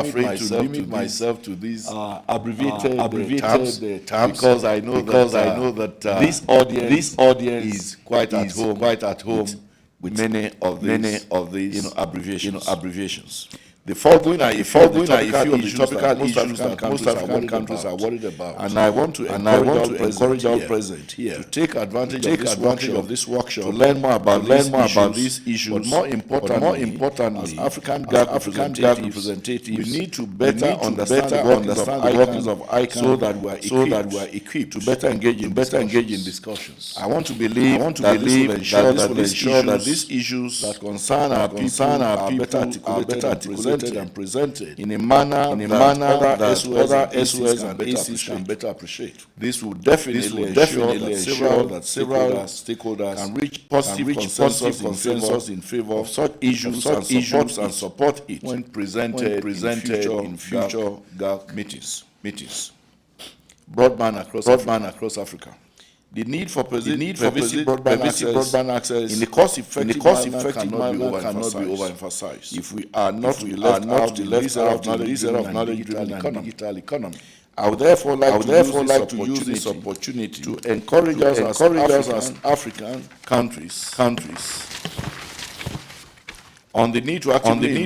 afraid to limit myself to these abbreviated terms because I know that this audience is quite at home with many of these abbreviations. The following are a few of the topical issues that most African countries are worried about, and I want to encourage all present here to take advantage of this workshop to learn more about these issues. But more importantly, as African GAC representatives, we need to better understand the workings of ICANN so that we are equipped to better engage in discussions. I want to believe that this will ensure that these issues that concern our people are better articulated and presented in a manner that other SOS and ACs can better appreciate. This will definitely ensure that several stakeholders can reach positive consensus in favor of such issues and support it when presented in future GAC meetings. Broadband across Africa. The need for pervasive broadband access in a cost-effective manner cannot be overemphasized. If we are not to be left out of the knowledge-driven and digital economy. I would therefore like to use this opportunity to encourage us as African countries on the need to actively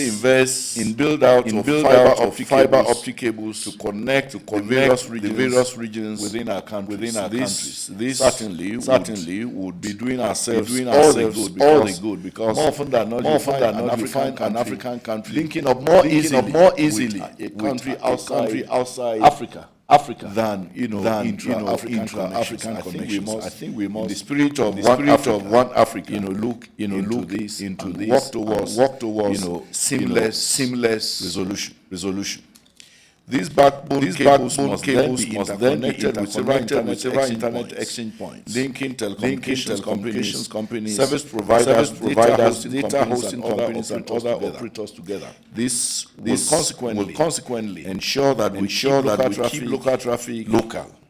invest in build out of fiber optic cables to connect the various regions within our countries. This certainly would be doing ourselves all the good because more often than not you find an African country linking up more easily with a country outside Africa than intra-African connections. I think we must, in the spirit of one Africa, look into this and work towards seamless resolution. These backbone cables must then be interconnected with several internet exchange points, linking telecommunications companies, service providers, data hosting companies, and other operators together. This will consequently ensure that we keep local traffic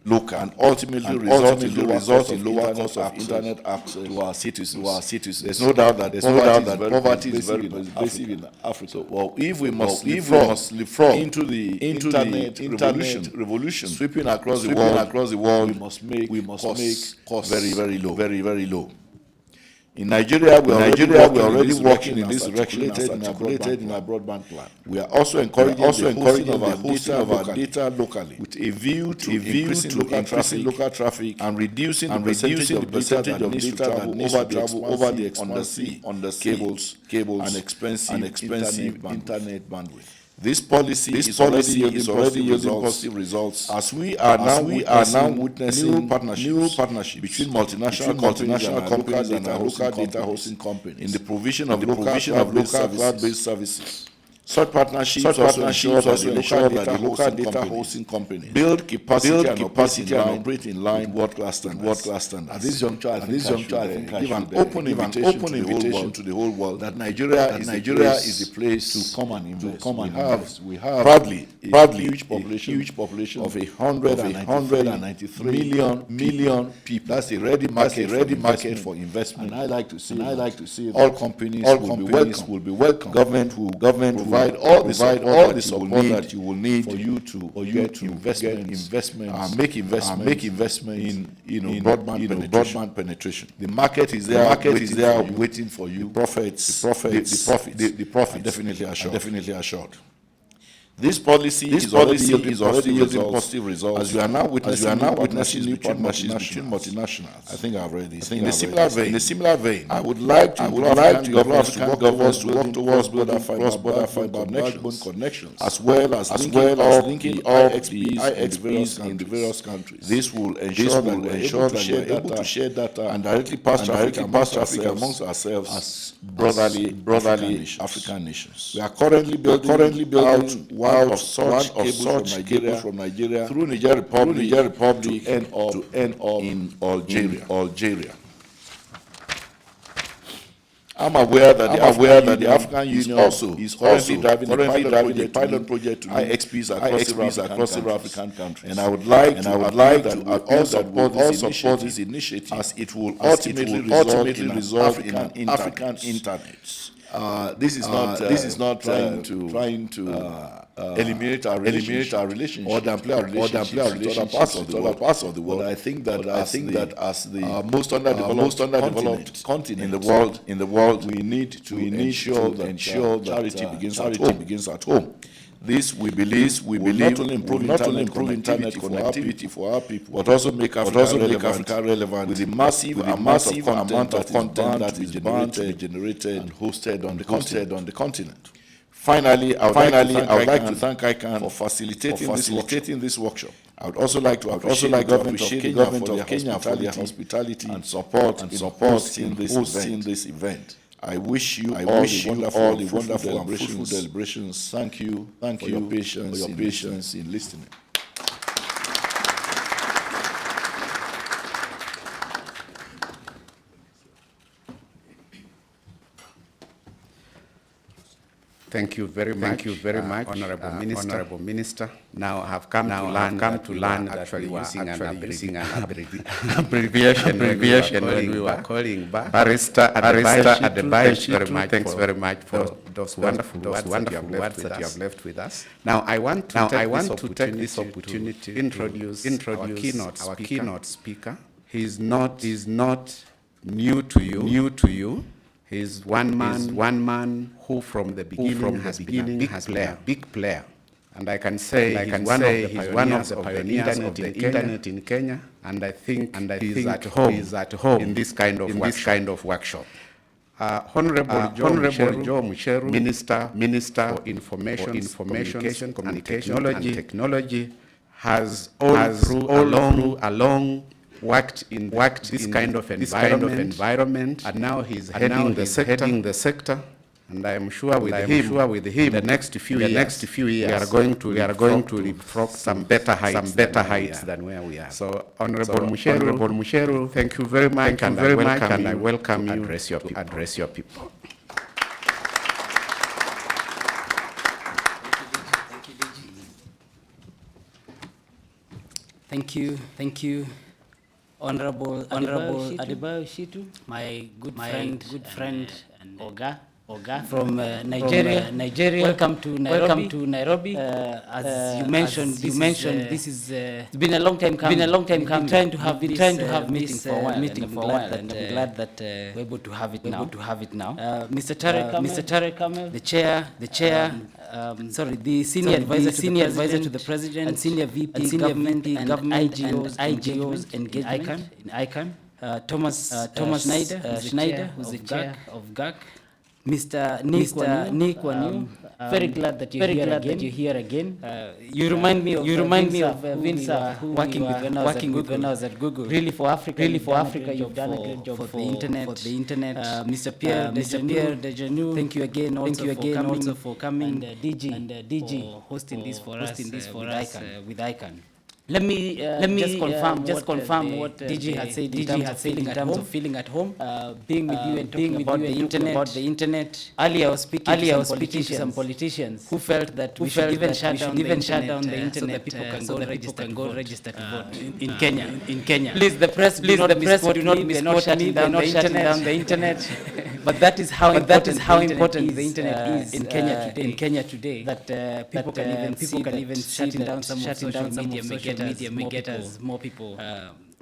local, and ultimately result in lower cost of internet access to our citizens. There's no doubt that poverty is very pervasive in Africa. So, well, if we must leapfrog into the internet revolution, sweeping across the world, we must make costs very low. In Nigeria, we are already working in this direction articulated in our broadband plan. We are also encouraging the hosting of our data locally with a view to increasing local traffic and reducing the percentage of data that needs to travel over the undersea cables and expensive internet bandwidth. This policy is already yielding positive results as we are now witnessing new partnership between multinational companies and local data hosting companies in the provision of local cloud-based services. Such partnerships also ensure that the local data hosting company build capacity and operate in line with world-class standards. At this juncture, I think I give an open invitation to the whole world that Nigeria is the place to come and invest. We have proudly a huge population of 193 million people. That's a ready market for investment. And I like to see all companies will be welcome. Government will provide all the support that you will need for you to investment and make investment in broadband penetration. The market is there waiting for you. The profit definitely assured. This policy is already yielding positive results, as you are now witnessing new partnerships between multinationals. I think I've read this. In a similar vein, I would like to develop African governments to work towards cross-border fiber backbone connections, as well as linking up the IXPs in the various countries. This will ensure that we are able to share data and directly pass traffic amongst ourselves as brotherly African nations. We are currently building out one of such cables from Nigeria through Niger Republic to end up in Algeria. I'm aware that the African Union is currently driving a pilot project to IXPs across several African countries. And I would like to all support this initiative, as it will ultimately result in an African internet. This is not trying to eliminate our relationship or downplay our relationship with other parts of the world. But I think that as the most underdeveloped continent in the world, we need to ensure that charity begins at home. This, we believe, will not only improve internet connectivity for our people, but also make Africa relevant with the massive amount of content that is generated and hosted on the continent. Finally, I would like to thank ICANN for facilitating this workshop. I would also like to appreciate the government of Kenya for their hospitality and support in this event. I wish you all the wonderful and fruitful celebrations. Thank you for your patience in listening. Thank you very much, Honorable Minister. Now I have come to learn that we were using an abbreviation when we were calling back. Barrister Adebayo, thanks very much for those wonderful words that you have left with us. Now I want to take this opportunity to introduce our keynote speaker. He is not new to you. He's one man who from the beginning has been a big player. And I can say he's one of the pioneers of the internet in Kenya, and I think he's at home in this kind of workshop. Honorable Joe Musheru, Minister for Information, Communication and Technology, has all along worked in this kind of environment, and now he's heading the sector. And I am sure with him, the next few years, we are going to leapfrog some better heights than where we are. So, Honorable Musheru, thank you very much, and I welcome you to address your people. Thank you. Honorable Adebayo Shitu, my good friend and Oga from Nigeria. Welcome to Nairobi. As you mentioned, this is it's been a long time coming. Been trying to have meeting for a while, and I'm glad that we're able to have it now. Mr. Tarek Kamel, the chair. The senior advisor to the president, and senior VP government and IGOs engagement in ICANN. Thomas Schneider, who's the chair of GAC. Mr. Nick Wanyu, very glad that you're here again. You remind me of Vince, working with when I was at Google. Really for Africa, you've done a great job for the internet. Mr. Pierre Dejanu, thank you again also for coming, and DG for hosting this for us with ICANN. Let me just confirm what DG had said in terms of feeling at home, being with you and talking about the internet. Earlier I was speaking to some politicians who felt that we should even shut down the internet so that people can go register to vote in Kenya. Please, the press do not misquote me. They're not shutting down the internet. But that is how important the internet is in Kenya today. That people can even shutting down some social media may get us more people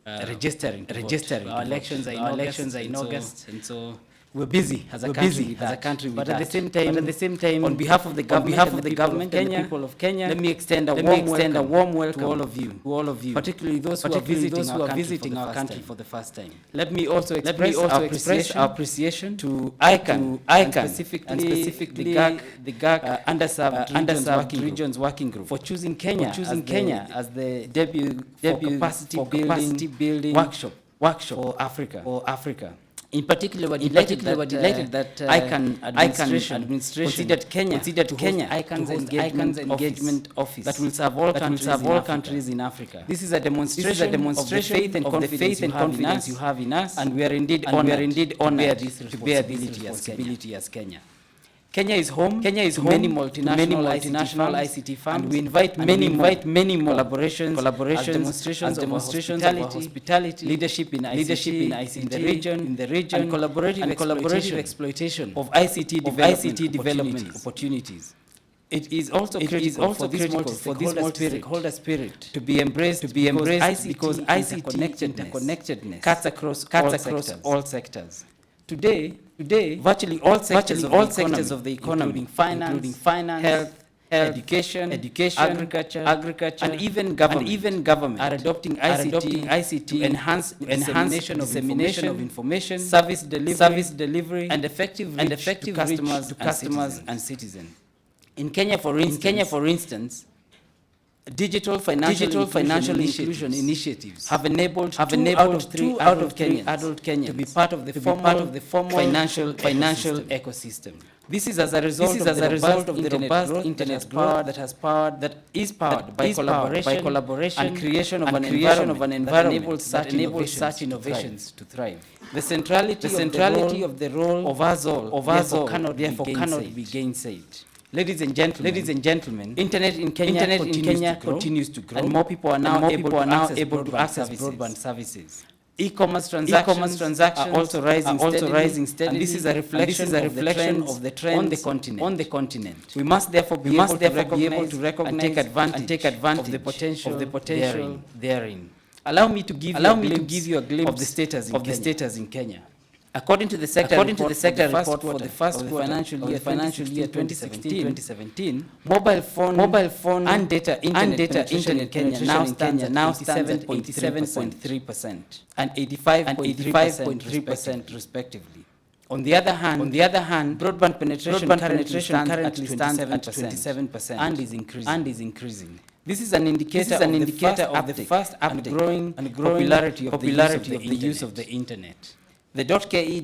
registering. Our elections are in August, and so we're busy as a country, but at the same time, on behalf of the government and the people of Kenya, let me extend a warm welcome to all of you, particularly those who are visiting our country for the first time. Let me also express our appreciation to ICANN, and specifically the GAC underserved regions working group for choosing Kenya as the debut capacity building workshop for Africa. In particular, we're delighted that ICANN administration considered Kenya ICANN's engagement office that will serve all countries in Africa. This is a demonstration of the faith and confidence you have in us, and we are indeed honored to bear this responsibility as Kenya. Kenya is home to many multinational ICT firms, and we invite many more collaborations as demonstrations of hospitality, leadership in ICT in the region, and collaborative exploitation of ICT development opportunities. It is also critical for this multi-stakeholder spirit to be embraced because ICT connectedness cuts across all sectors. Today, virtually all sectors of the economy, including finance, health, education, agriculture, and even government, are adopting ICT to enhance dissemination of information, service delivery, and effective reach to customers and citizens. In Kenya, for instance, digital financial inclusion initiatives have enabled 2 out of 3 adult Kenyans to be part of the formal financial ecosystem. This is as a result of the robust internet growth that is powered by collaboration and creation of an environment that enables such innovations to thrive. The centrality of the role of us all cannot be gainsaid. Ladies and gentlemen, internet in Kenya continues to grow, and more people are now able to access broadband services. E-commerce transactions are also rising steadily, and this is a reflection of the trend on the continent. We must therefore be able to recognize and take advantage of the potential therein. Allow me to give you a glimpse of the status in Kenya. According to the sector report for the first financial year 2016, mobile phone and data internet in Kenya now stands at 87.3% and 85.3% respectively. On the other hand, broadband penetration currently stands at 27% and is increasing. This is an indicator of the fast and growing popularity of the use of the internet. The .ke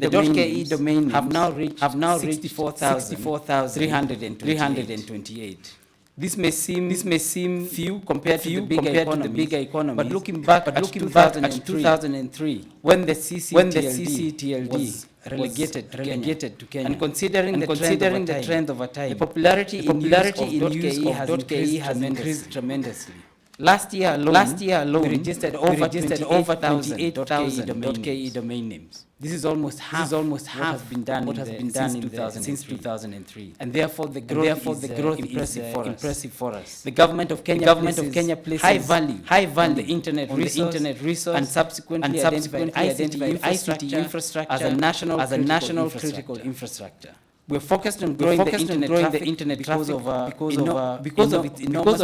domain have now reached 64,328. This may seem few compared to the bigger economy, but looking back at 2003, when the CCTLD was relegated to Kenya, and considering the trend over time, the popularity in use of .ke has increased tremendously. Last year alone, we registered over 28,000 .ke domain names. This is almost half what has been done since 2003. And therefore, the growth is impressive for us. The government of Kenya places high value on the internet resource and subsequently identified ICT infrastructure as a national critical infrastructure. We're focused on growing the internet traffic because of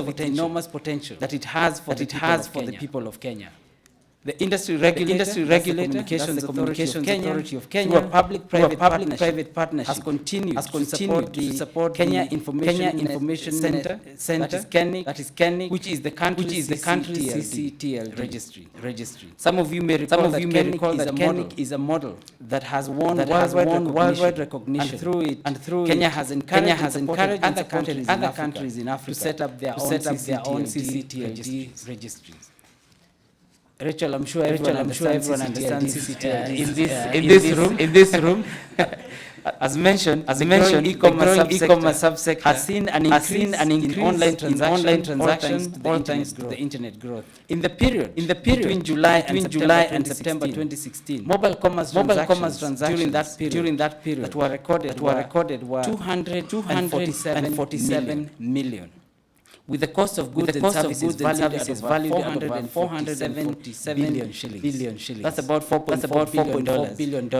its enormous potential that it has for the people of Kenya. The industry regulator, the Communications Authority of Kenya, through a public-private partnership, has continued to support Kenya Information Center, that is KENIC, which is the country's CCTL registry. Some of you may recall that KENIC is a model that has won worldwide recognition, and through it, Kenya has encouraged other countries in Africa to set up their own CCTL registries. Rachel, I'm sure everyone understands CCTL. In this room, as mentioned, e-commerce subsector has seen an increase in online transactions, all thanks to the internet growth. In the period between July and September 2016, mobile commerce transactions during that period that were recorded were 247 million. with the cost of goods and services valued at over 447 billion shillings. That's about $4.4 billion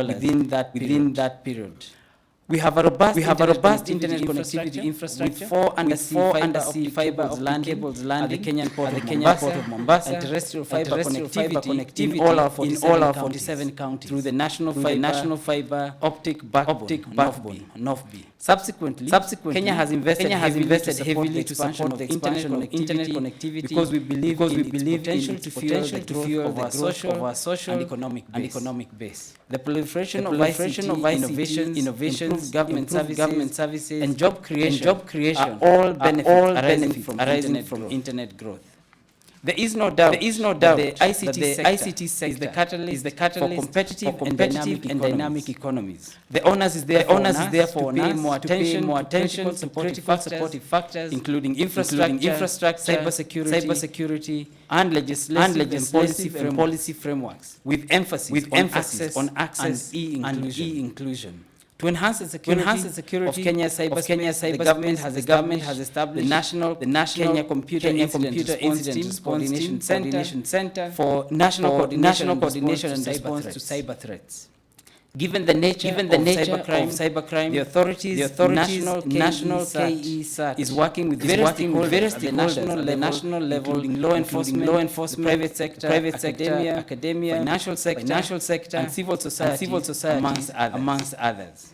within that period. We have a robust internet connectivity infrastructure with 4 undersea fiber optic cables landing at the Kenyan port of Mombasa, and terrestrial fiber connectivity in all our 47 counties through the national fiber optic backbone, NOFB. Subsequently, Kenya has invested heavily to support the expansion of internet connectivity because we believe in its potential to fuel the growth of our social and economic base. The proliferation of ICT, innovations, government services, and job creation are all benefits arising from internet growth. There is no doubt that the ICT sector is the catalyst for competitive and dynamic economies. The onus is there for us to pay more attention to critical supportive factors, including infrastructure, cybersecurity, and legislative and policy frameworks, with emphasis on access and e-inclusion. To enhance the security of Kenya's cyberspace, the government has established the National Computer Incident Coordination Center for national coordination and response to cyber threats. Given the nature of cybercrime, the authorities National KE is working with various stakeholders at the national level, including law enforcement, private sector, academia, financial sector, and civil society, amongst others.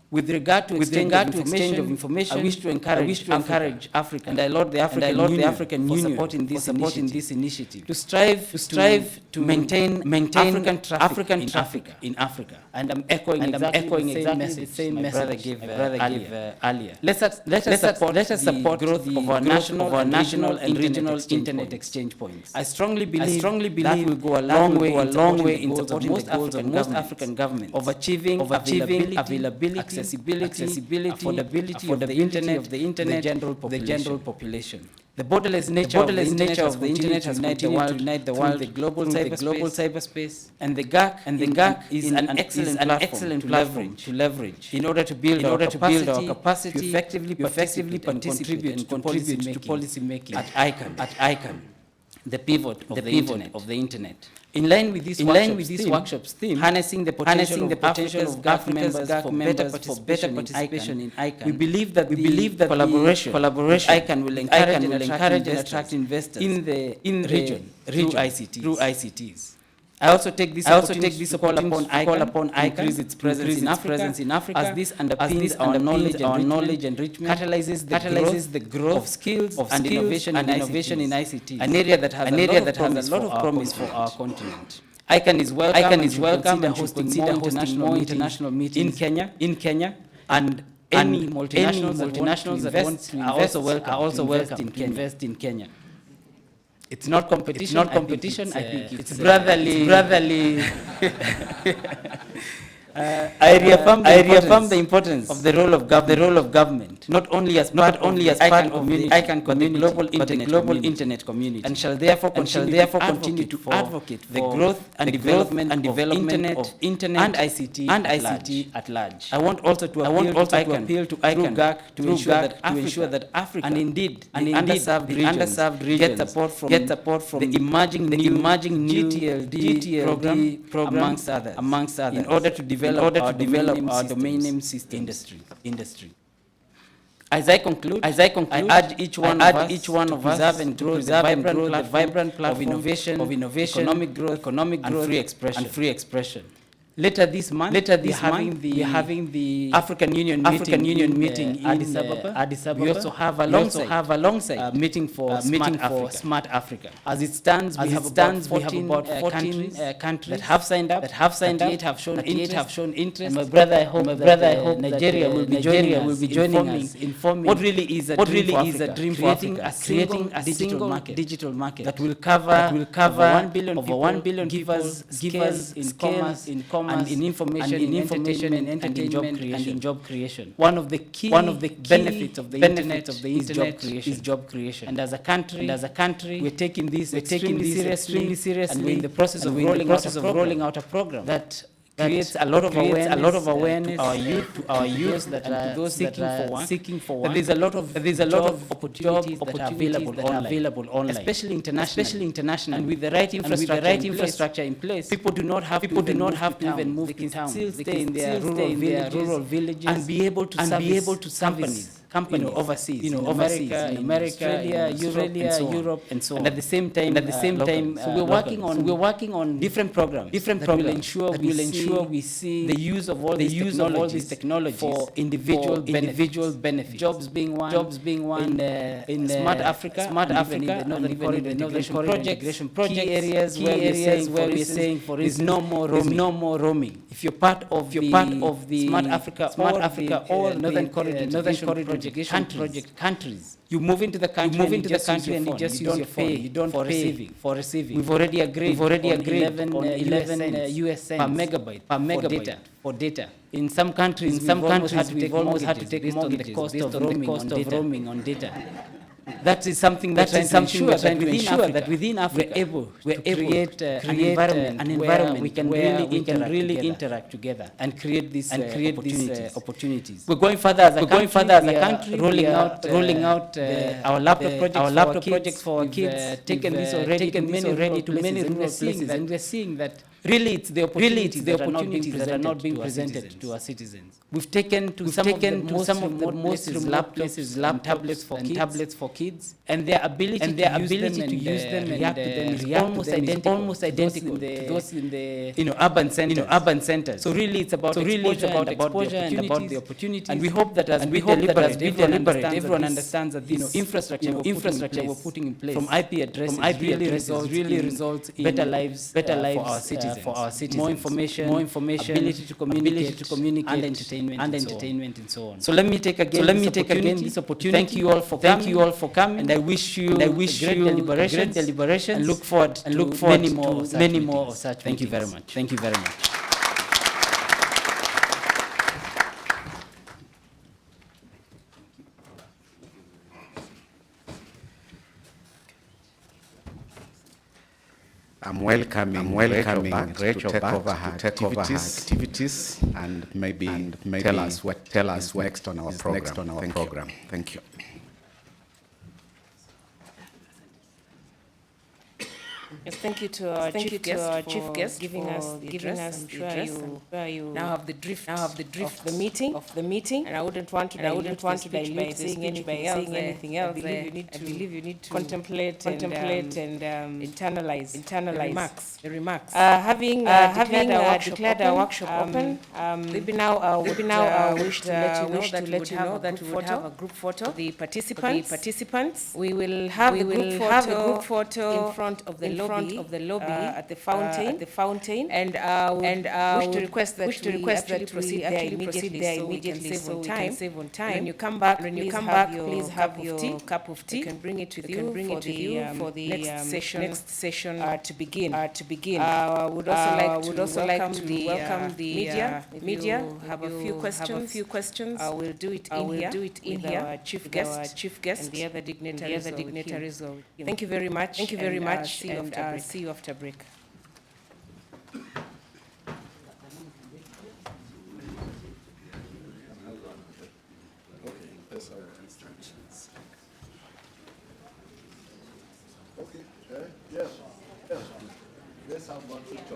With regard to exchange of information, I wish to encourage Africa, and I laud the African Union for supporting this initiative, to strive to maintain African traffic in Africa. And I'm echoing exactly the same message my brother gave earlier. Let us support growth of our national and regional internet exchange points. I strongly believe that will go a long way in supporting the goals of most African governments of achieving availability, accessibility, affordability of the internet, the general population. The borderless nature of the internet has united the world through the global cyberspace, and the GAC is an excellent platform to leverage in order to build our capacity to effectively participate and contribute to policy making at ICANN, the pivot of the internet. In line with this workshop's theme, harnessing the potential of Africa's GAC members for better participation in ICANN, we believe that collaboration ICANN will encourage and attract investors in the region through ICTs. I also take this opportunity to call upon ICANN to increase its presence in Africa, as this underpins our knowledge enrichment, catalyzes the growth of skills and innovation in ICT, an area that has a lot of promise for our continent. ICANN is welcome and hosting more international meetings in Kenya, and any multinationals that want to invest are also welcome to invest in Kenya. It's not competition. I think it's brotherly. I reaffirm the importance of the role of government, not only as part of the ICANN community, but the global internet community, and shall therefore continue to advocate the growth and development of internet and ICT at large. I want also to appeal to ICANN GAC to ensure that Africa, and indeed the underserved regions, get support from the emerging new GTLD program, amongst others, in order to develop our domain name system industry. As I conclude, I urge each one of us to preserve and grow the vibrant platform of innovation, economic growth, and free expression. Later this month, we are having the African Union meeting in Addis Ababa. We also have alongside meeting for Smart Africa. As it stands, we have about 14 countries that have signed up, 38 have shown interest. And my brother, I hope Nigeria will be joining us, informing what really is a dream for Africa, creating a digital market that will cover over 1 billion givers in commerce, and in information and entertainment and in job creation. One of the key benefits of the internet is job creation. And as a country, we're taking this extremely serious, and we're in the process of rolling out a program that creates a lot of awareness to our youth that are seeking for work. There's a lot of opportunities that are available online, especially international. And with the right infrastructure in place, people do not have to even move to town. They can still stay in their rural villages and be able to service companies overseas, in America, Australia, Europe, and so on. And at the same time, so we're working on different programs that will ensure we see the use of all these technologies for individual benefits. Jobs being one in Smart Africa, and in the Northern Corridor Integration Project, key areas where we're saying, for instance, there's no more roaming. If you're part of the Smart Africa or Northern Corridor Integration Project countries, you move into the country and you just use your phone. You don't pay for receiving. We've already agreed on 11 US cents per megabyte for data. In some countries, we've almost had to take mortgages based on the cost of roaming on data. That is something that we're trying to ensure that within Africa we're able to create an environment where we can really interact together and create these opportunities. We're going further as a country, rolling out our laptop projects for our kids. Taken this already to many rural places, and we're seeing that really it's the opportunities that are not being presented to our citizens. We've taken to some of the most remote places laptops and tablets for kids, and their ability to use them and react to them is almost identical to those in the urban centers. So really it's about exposure and about the opportunities. And we hope that as we deliberate, everyone understands that this infrastructure we're putting in place from IP addresses really results in better lives for our citizens. More information, ability to communicate, and entertainment and so on. So let me take again this opportunity. Thank you all for coming, and I wish you great deliberations, and look forward to many more of such. Thank you very much. I'm welcoming Rachel back to take over her activities and maybe tell us what's next on our program. Thank you. Yes, thank you to our chief guest giving us the address. I'm sure you now have the drift of the meeting. And I wouldn't want to dilute by saying anything else. I believe you need to contemplate and internalize the remarks. Having declared our workshop open, we now wish to let you know that we would have a group photo. The participants. We will have a group photo in front of the lobby at the fountain, and wish to request that we proceed there immediately so we can save on time. When you come back, please have your cup of tea. You can bring it with you for the next session to begin. Would also like to welcome the media. Have a few questions. We'll do it in here. Our chief guest and the other dignitaries. Thank you very much. See you after break. Let's have one picture.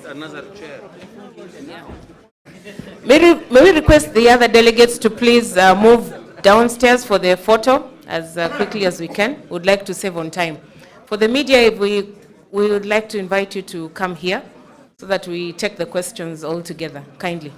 Another chair. May we request the other delegates to please move downstairs for their photo as quickly as we can. We'd like to save on time. For the media, if we would like to invite you to come here so that we take the questions all together, kindly.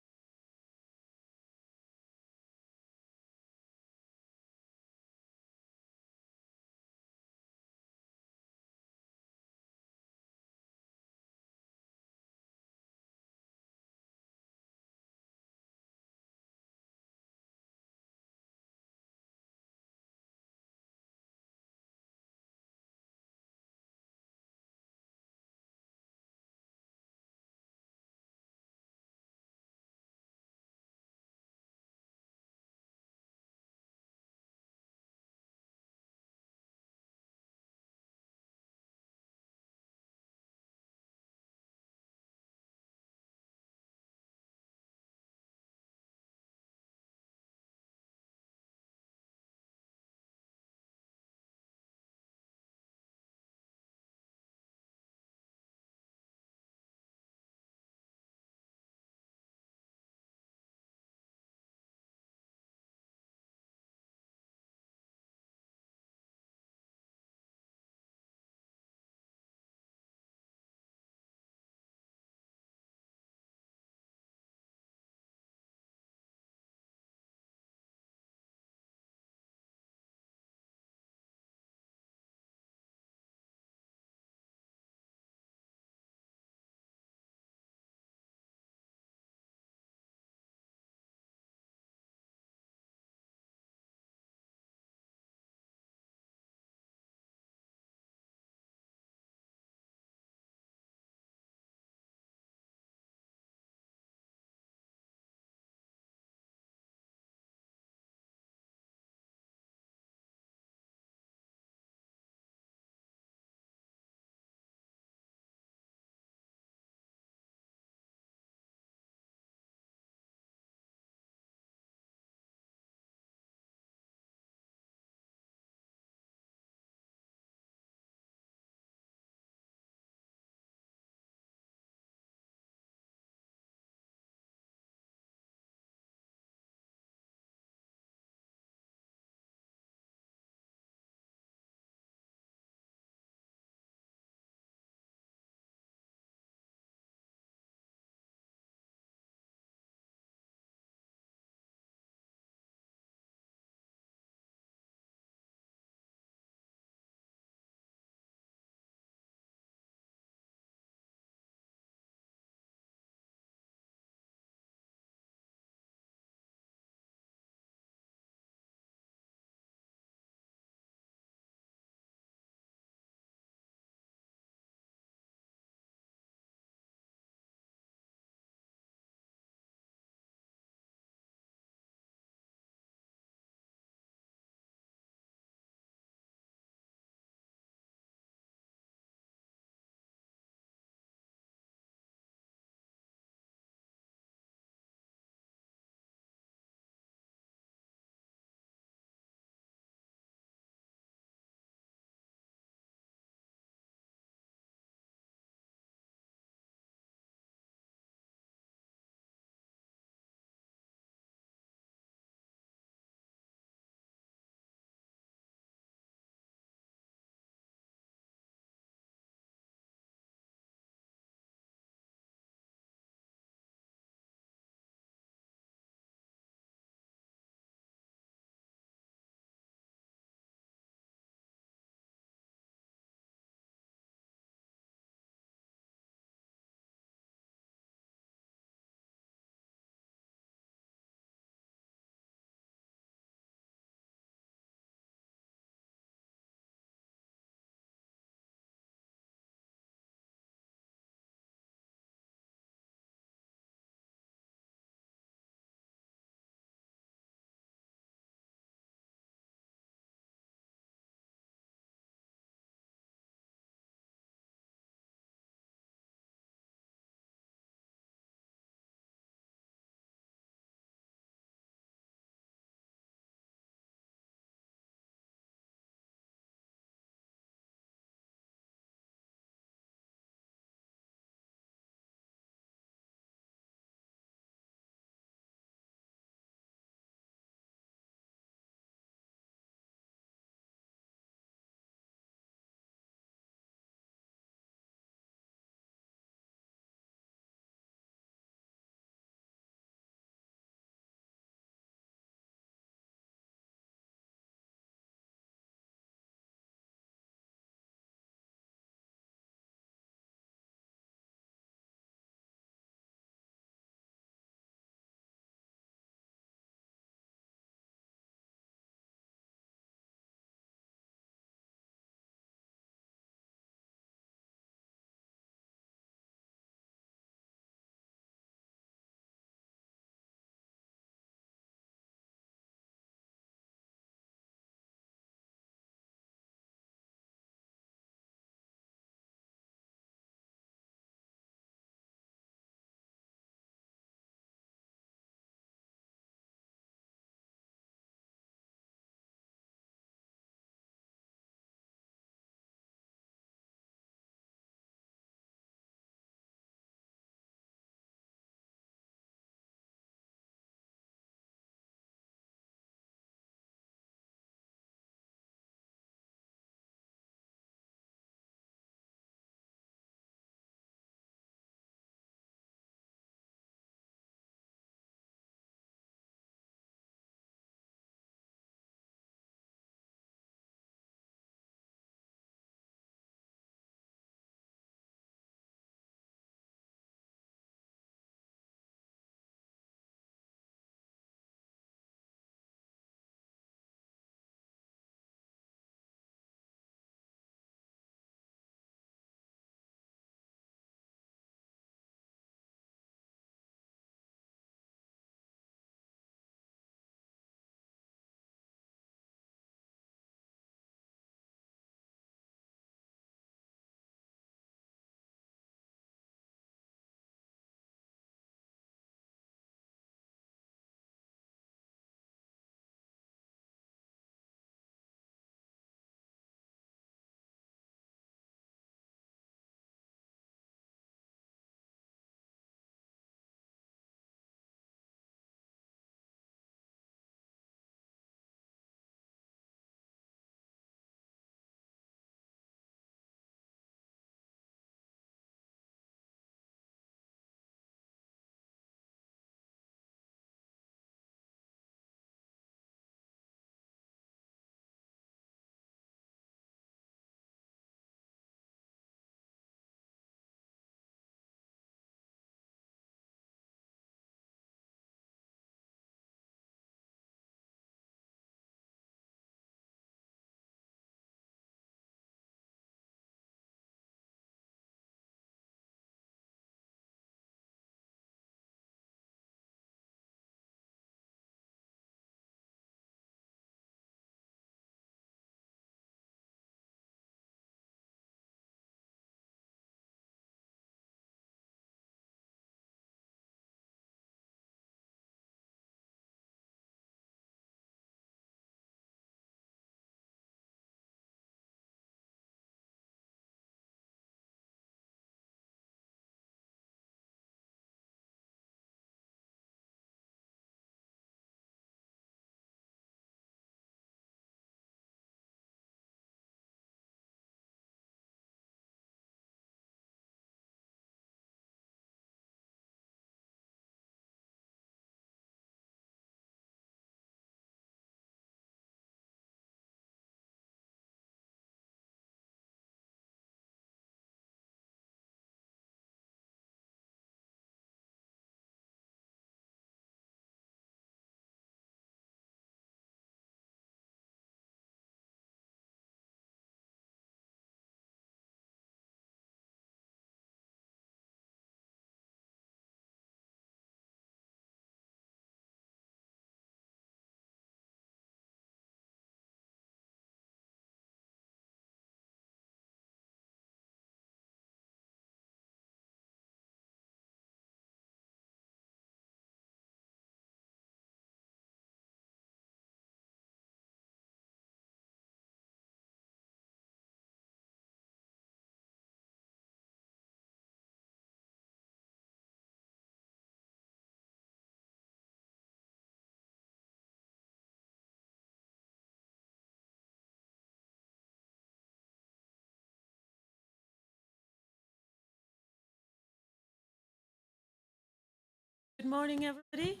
Good morning, everybody.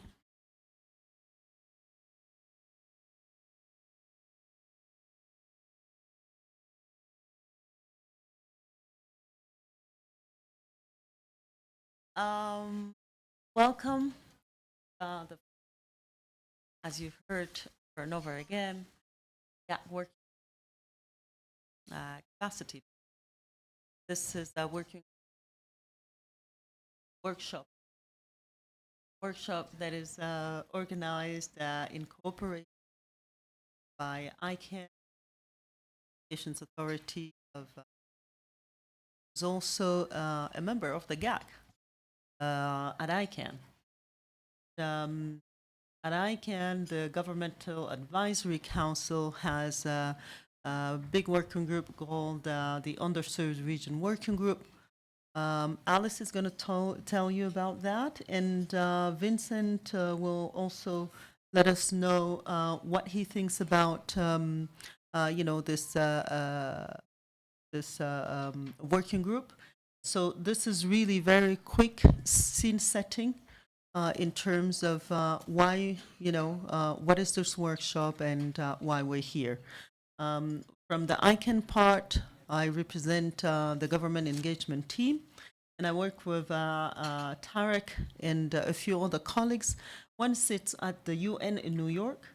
Welcome. As you've heard over and over again, GAC capacity. This is a workshop that is organized in cooperation by ICANN, Nations Authority of, is also a member of the GAC at ICANN. At ICANN, the Governmental Advisory Council has a big working group called the Underserved Region Working Group. Alice is going to tell you about that, and Vincent will also let us know what he thinks about this working group. So this is really very quick scene setting in terms of why, what is this workshop and why we're here. From the ICANN part, I represent the government engagement team, and I work with Tarek and a few other colleagues. One sits at the UN in New York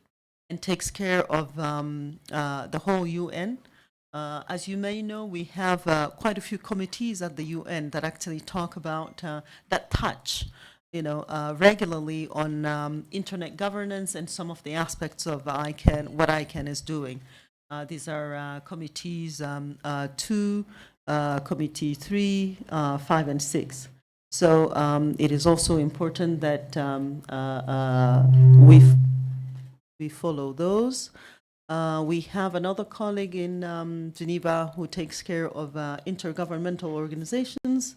and takes care of the whole UN. As you may know, we have quite a few committees at the UN that actually talk about, that touch, regularly on internet governance and some of the aspects of ICANN, what ICANN is doing. These are committees 2, committee 3, 5, and 6. So it is also important that we follow those. We have another colleague in Geneva who takes care of intergovernmental organizations,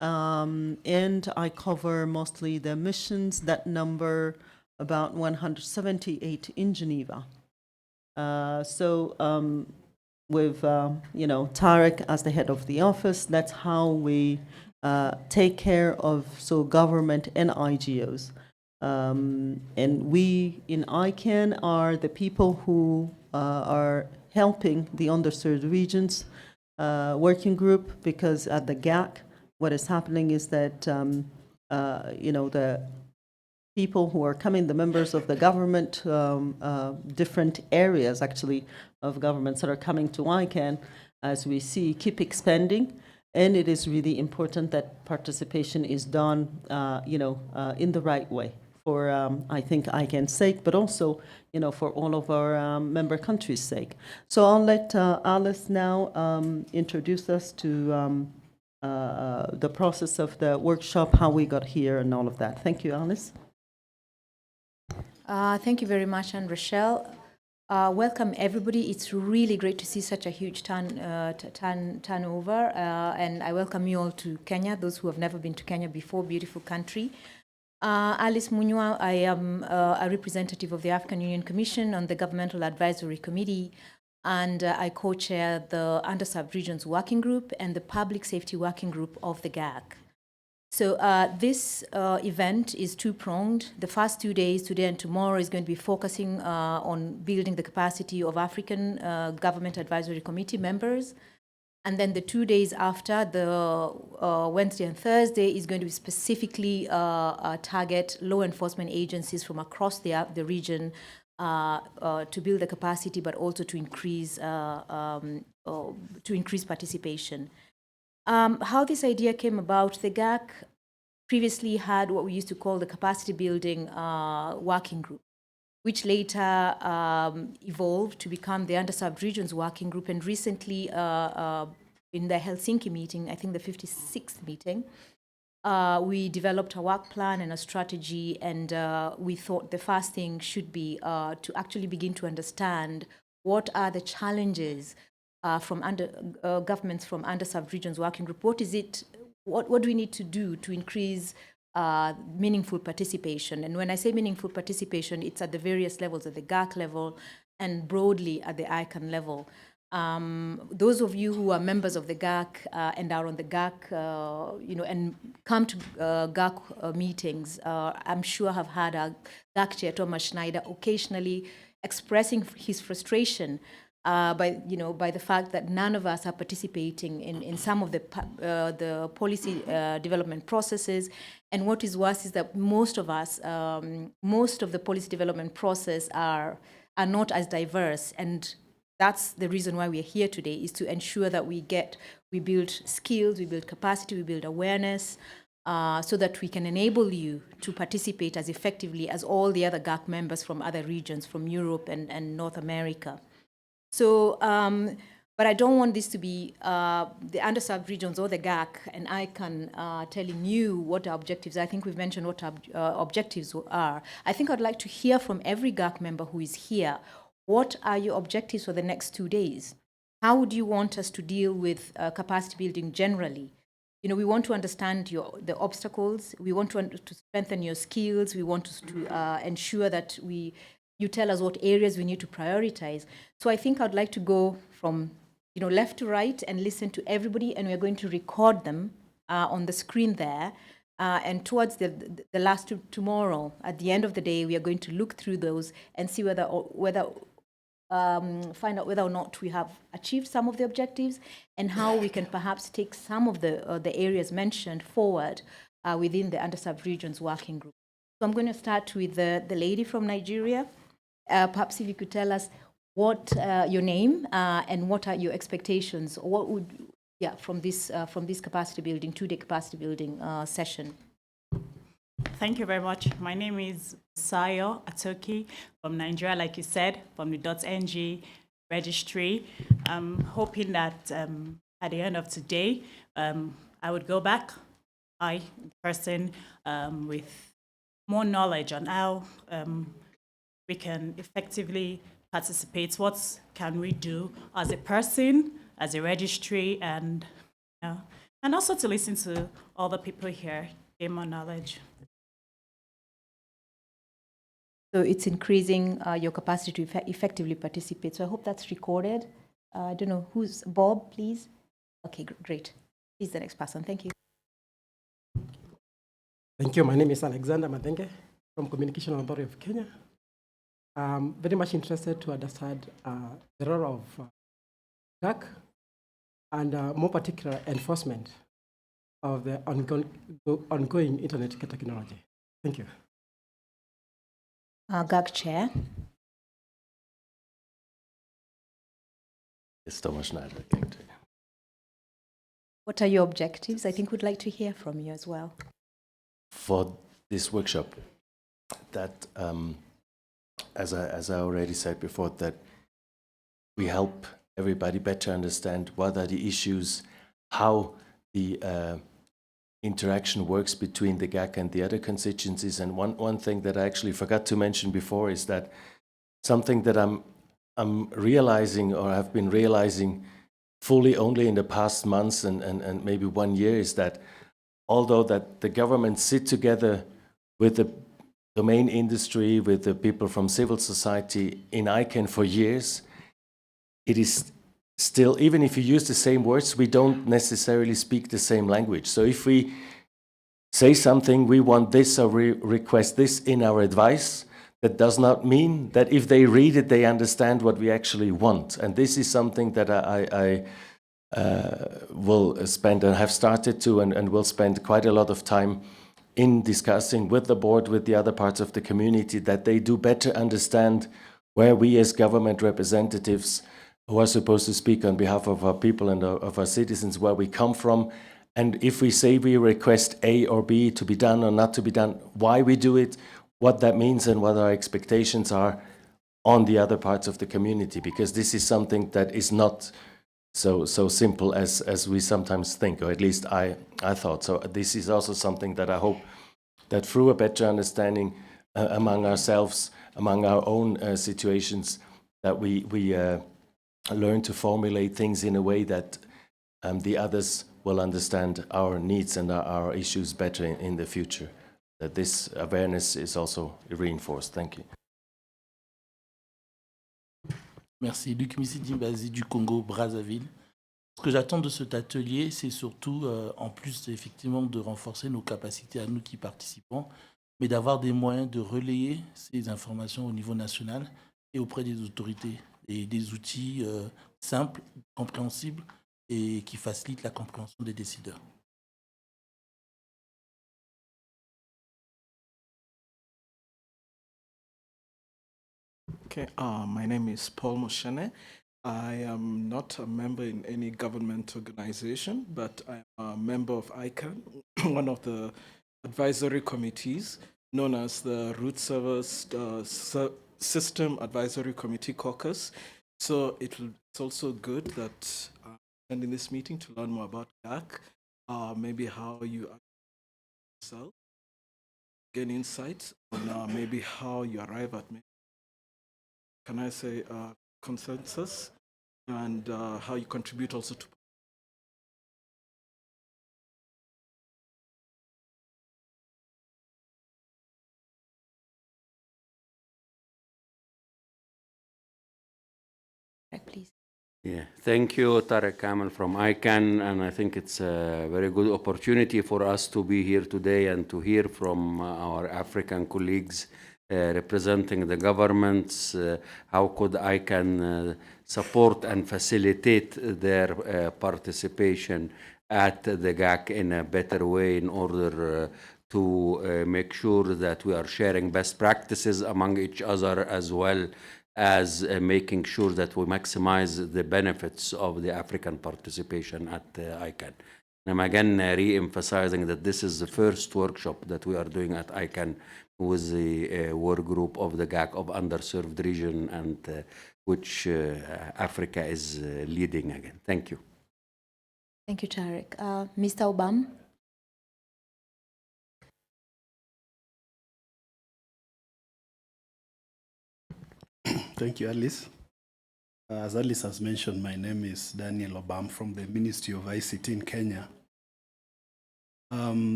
and I cover mostly the missions that number about 178 in Geneva. With Tarek as the head of the office, that's how we take care of government and IGOs. And we in ICANN are the people who are helping the underserved regions working group, because at the GAC, what is happening is that the people who are coming, the members of the government, different areas actually of governments that are coming to ICANN, as we see, keep expanding. And it is really important that participation is done, in the right way for, I think, ICANN's sake, but also, for all of our member countries' sake. So I'll let Alice now introduce us to the process of the workshop, how we got here, and all of that. Thank you, Alice. Thank you very much, Anne Rochelle. Welcome, everybody. It's really great to see such a huge turnover, and I welcome you all to Kenya, those who have never been to Kenya before, beautiful country. Alice Munywa, I am a representative of the African Union Commission on the Governmental Advisory Committee, and I co-chair the Underserved Regions Working Group and the Public Safety Working Group of the GAC. So this event is two-pronged. The first 2 days, today and tomorrow, is going to be focusing on building the capacity of African Government Advisory Committee members. And then the 2 days after, the Wednesday and Thursday, is going to be specifically target law enforcement agencies from across the region to build the capacity, but also to increase participation. How this idea came about, the GAC previously had what we used to call the capacity building working group, which later evolved to become the Underserved Regions Working Group. And recently, in the Helsinki meeting, I think the 56th meeting, we developed a work plan and a strategy, and we thought the first thing should be to actually begin to understand what are the challenges from governments from Underserved Regions Working Group. What is it? What do we need to do to increase meaningful participation? And when I say meaningful participation, it's at the various levels, at the GAC level and broadly at the ICANN level. Those of you who are members of the GAC and are on the GAC, and come to GAC meetings, I'm sure have had our GAC chair, Thomas Schneider, occasionally expressing his frustration by the fact that none of us are participating in some of the policy development processes. And what is worse is that most of us, most of the policy development process are not as diverse, and that's the reason why we're here today, is to ensure that we build skills, we build capacity, we build awareness, so that we can enable you to participate as effectively as all the other GAC members from other regions, from Europe and North America. So, but I don't want this to be the underserved regions or the GAC and ICANN telling you what our objectives are. I think we've mentioned what our objectives are. I think I'd like to hear from every GAC member who is here. What are your objectives for the next 2 days? How would you want us to deal with capacity building generally? We want to understand the obstacles. We want to strengthen your skills. We want to ensure that you tell us what areas we need to prioritize. So I think I'd like to go from left to right and listen to everybody, and we're going to record them on the screen there. And towards the last tomorrow, at the end of the day, we are going to look through those and see find out whether or not we have achieved some of the objectives, and how we can perhaps take some of the areas mentioned forward within the underserved regions working group. So I'm going to start with the lady from Nigeria. Perhaps if you could tell us what your name and what are your expectations, from this capacity building, 2-day capacity building session. Thank you very much. My name is Sayo Atoki from Nigeria, like you said, from the .ng registry. I'm hoping that at the end of today, I would go back, person, with more knowledge on how we can effectively participate. What can we do as a person, as a registry, and also to listen to all the people here, gain more knowledge. So it's increasing your capacity to effectively participate. So I hope that's recorded. I don't know, who's Bob, please? Okay, great. He's the next person. Thank you. Thank you. My name is Alexander Madenge from Communication Authority of Kenya. I'm very much interested to understand the role of GAC and more particular enforcement of the ongoing internet technology. Thank you. GAC Chair. It's Thomas Schneider. What are your objectives? I think we'd like to hear from you as well. For this workshop, that, as I already said before, that we help everybody better understand what are the issues, how the interaction works between the GAC and the other constituencies. And one thing that I actually forgot to mention before is that something that I'm realizing, or have been realizing fully only in the past months and maybe 1 year, is that although that the government sit together with the domain industry, with the people from civil society in ICANN for years, it is still, even if you use the same words, we don't necessarily speak the same language. So if we say something, we want this or request this in our advice, that does not mean that if they read it, they understand what we actually want. And this is something that I will spend and have started to and will spend quite a lot of time in discussing with the board, with the other parts of the community, that they do better understand where we as government representatives who are supposed to speak on behalf of our people and of our citizens, where we come from. And if we say we request A or B to be done or not to be done, why we do it, what that means, and what our expectations are on the other parts of the community, because this is something that is not so simple as we sometimes think, or at least I thought. So this is also something that I hope that through a better understanding among ourselves, among our own situations, that we learn to formulate things in a way that the others will understand our needs and our issues better in the future. That this awareness is also reinforced. Thank you. Merci. Luc Missidi Mbazi du Congo-Brazzaville. Ce que j'attends de cet atelier, c'est surtout, en plus effectivement de renforcer nos capacités à nous qui participons, mais d'avoir des moyens de relayer ces informations au niveau national et auprès des autorités, et des outils simples, compréhensibles et qui facilitent la compréhension des décideurs. Okay, my name is Paul Moshene. I am not a member in any government organization, but I'm a member of ICANN, one of the advisory committees known as the Root Service System Advisory Committee Caucus. So it's also good that I'm attending this meeting to learn more about GAC, maybe how you yourself gain insights on maybe how you arrive at, can I say, consensus, and how you contribute also to. Please. Yeah, thank you, Tarek Kamel from ICANN, and I think it's a very good opportunity for us to be here today and to hear from our African colleagues representing the governments. How could ICANN support and facilitate their participation at the GAC in a better way in order to make sure that we are sharing best practices among each other, as well as making sure that we maximize the benefits of the African participation at ICANN. I'm again re-emphasizing that this is the first workshop that we are doing at ICANN with the work group of the GAC of underserved region, and which Africa is leading again. Thank you. Thank you, Tarek. Mr. Obam. Thank you, Alice. As Alice has mentioned, my name is Daniel Obam from the Ministry of ICT in Kenya.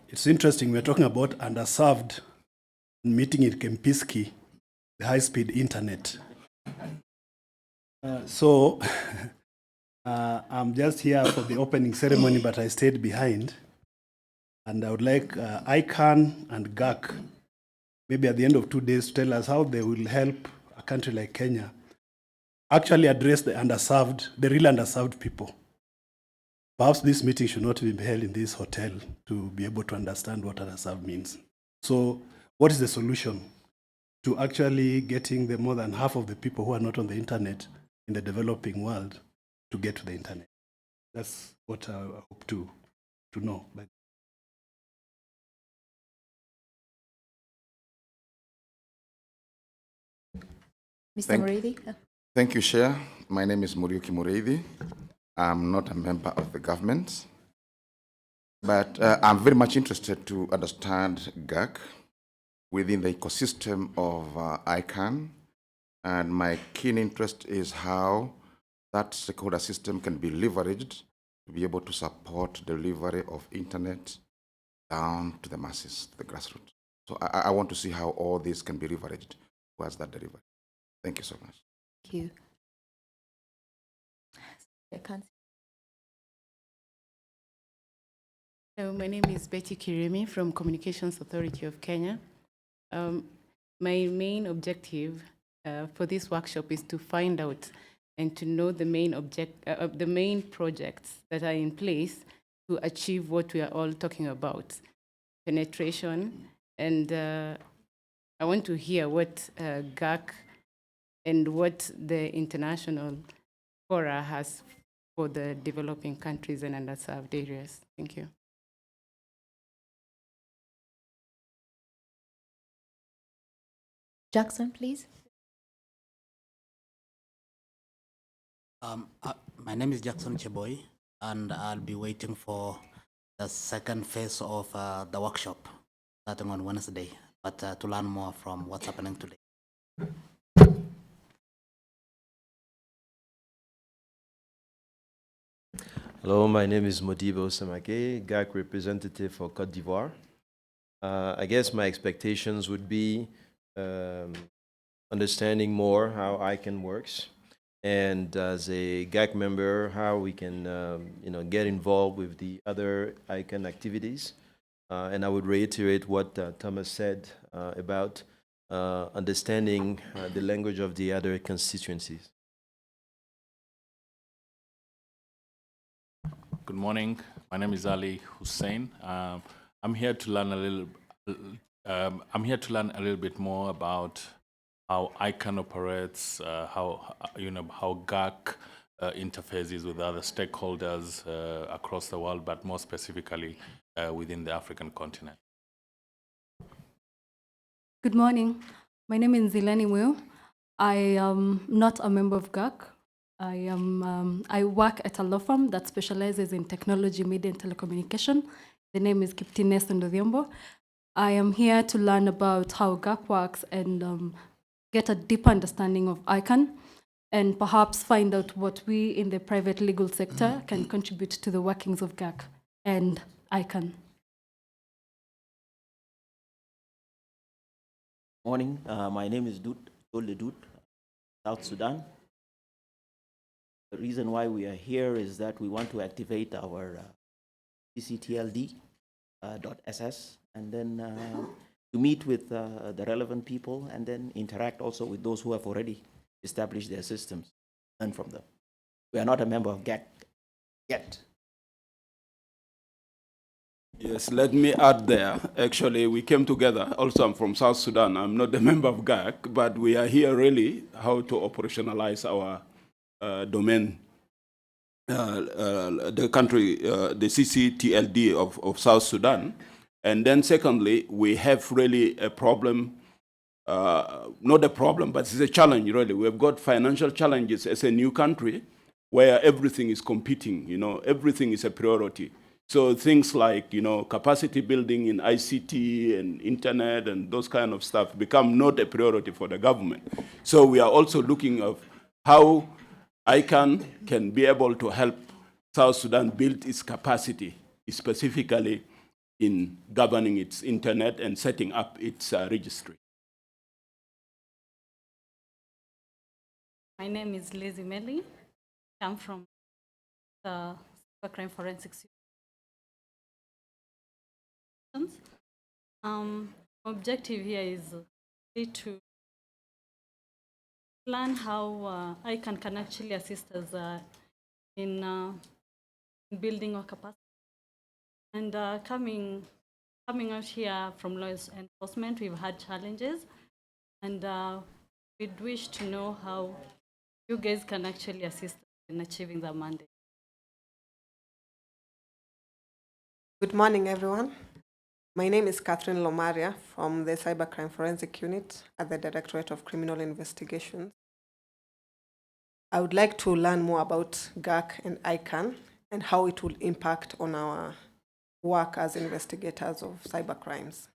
It's interesting, we're talking about underserved, meeting in Kempiski, the high-speed internet. I'm just here for the opening ceremony, but I stayed behind. And I would like ICANN and GAC, maybe at the end of 2 days, to tell us how they will help a country like Kenya actually address the underserved, the really underserved people. Perhaps this meeting should not be held in this hotel to be able to understand what underserved means. So what is the solution to actually getting the more than half of the people who are not on the internet in the developing world to get to the internet? That's what I hope to know. Mr. Mureithi. Thank you, Chair. My name is Muriuki Mureithi. I'm not a member of the government, but I'm very much interested to understand GAC within the ecosystem of ICANN, and my keen interest is how that stakeholder system can be leveraged to be able to support delivery of internet down to the masses, to the grassroots. So I want to see how all this can be leveraged towards that delivery. Thank you so much. Thank you. Hello, my name is Betty Kirimi from Communications Authority of Kenya. My main objective for this workshop is to find out and to know the main projects that are in place to achieve what we are all talking about, penetration. And I want to hear what GAC and what the international fora has for the developing countries and underserved areas. Thank you. Jackson, please. My name is Jackson Cheboy, and I'll be waiting for the second phase of the workshop starting on Wednesday, but to learn more from what's happening today. Hello, my name is Modibo Samake, GAC representative for Côte d'Ivoire. I guess my expectations would be understanding more how ICANN works, and as a GAC member, how we can get involved with the other ICANN activities. And I would reiterate what Thomas said about understanding the language of the other constituencies. Good morning. My name is Ali Hussein. I'm here to learn a little. A little bit more about how ICANN operates, how GAC interfaces with other stakeholders across the world, but more specifically within the African continent. Good morning. My name is Zilani Will. I am not a member of GAC. I work at a law firm that specializes in technology, media, and telecommunication. The name is Kiptines Ndodhiombo. I am here to learn about how GAC works and get a deeper understanding of ICANN, and perhaps find out what we in the private legal sector can contribute to the workings of GAC and ICANN. Morning. My name is Dole Dut, South Sudan. The reason why we are here is that we want to activate our ccTLD.ss and then to meet with the relevant people and then interact also with those who have already established their systems, learn from them. We are not a member of GAC yet. Yes, let me add there. Actually, we came together. Also, I'm from South Sudan. I'm not a member of GAC, but we are here really how to operationalize our domain, the country, the ccTLD of South Sudan. And then secondly, we have really a problem, not a problem, but it's a challenge really. We've got financial challenges as a new country where everything is competing, everything is a priority. So things like, capacity building in ICT and internet and those kind of stuff become not a priority for the government. So we are also looking at how ICANN can be able to help South Sudan build its capacity, specifically in governing its internet and setting up its registry. My name is Lizzie Melly. I'm from the Cybercrime Forensics. Objective here is to plan how ICANN can actually assist us in building our capacity. And coming out here from law enforcement, we've had challenges, and we'd wish to know how you guys can actually assist in achieving the mandate. Good morning, everyone. My name is Catherine Lomaria from the Cybercrime Forensic Unit at the Directorate of Criminal Investigations. I would like to learn more about GAC and ICANN and how it will impact on our work as investigators of cybercrimes.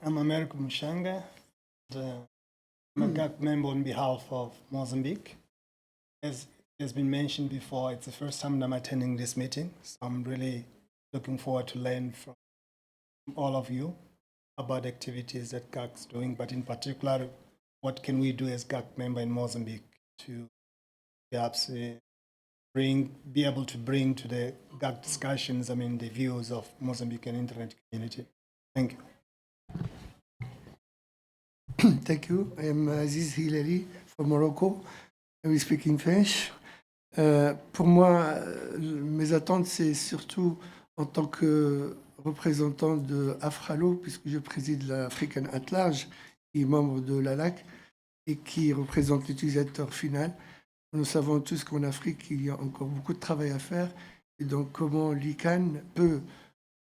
I'm Americo Mushanga. I'm a GAC member on behalf of Mozambique. As has been mentioned before, it's the first time I'm attending this meeting, so I'm really looking forward to learn from all of you about activities that GAC is doing, but in particular, what can we do as GAC member in Mozambique to perhaps be able to bring to the GAC discussions, the views of Mozambican internet community. Thank you. Thank you. I am Aziz Hilali from Morocco. I will speak in French. Pour moi, mes attentes, c'est surtout en tant que représentant de Afralo, puisque je préside l'African at Large, qui est membre de l'ALAC et qui représente l'utilisateur final. Nous savons tous qu'en Afrique, il y a encore beaucoup de travail à faire. Et donc, comment l'ICANN peut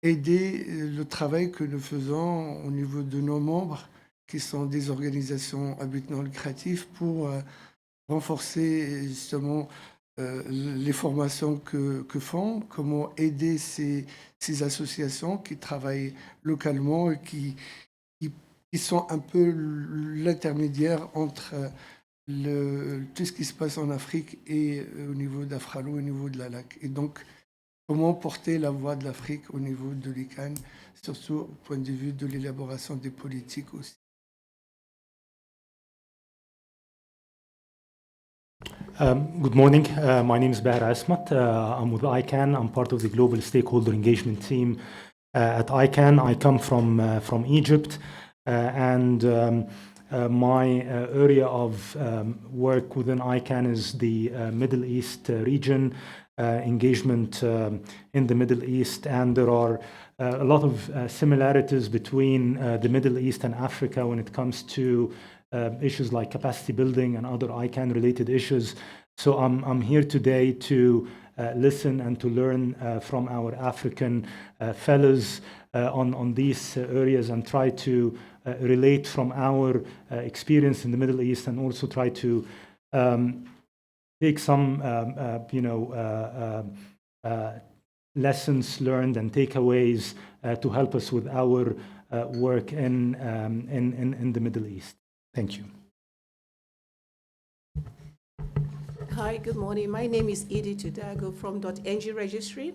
aider le travail que nous faisons au niveau de nos membres, qui sont des organisations à but non lucratif, pour renforcer justement les formations que font, comment aider ces associations qui travaillent localement et qui sont un peu l'intermédiaire entre tout ce qui se passe en Afrique et au niveau d'Afralo, au niveau de la LAC. Et donc, comment porter la voix de l'Afrique au niveau de l'ICANN surtout au point de vue de l'élaboration des politiques aussi. Good morning. My name is Bahar Asmat. I'm with ICANN. I'm part of the global stakeholder engagement team at ICANN. I come from Egypt, and my area of work within ICANN is the Middle East region, engagement in the Middle East, and there are a lot of similarities between the Middle East and Africa when it comes to issues like capacity building and other ICANN-related issues. So I'm here today to listen and to learn from our African fellows on these areas and try to relate from our experience in the Middle East, and also try to take some, lessons learned and takeaways to help us with our work in the Middle East. Thank you. Hi, good morning. My name is Edie Tudago from .ng Registry.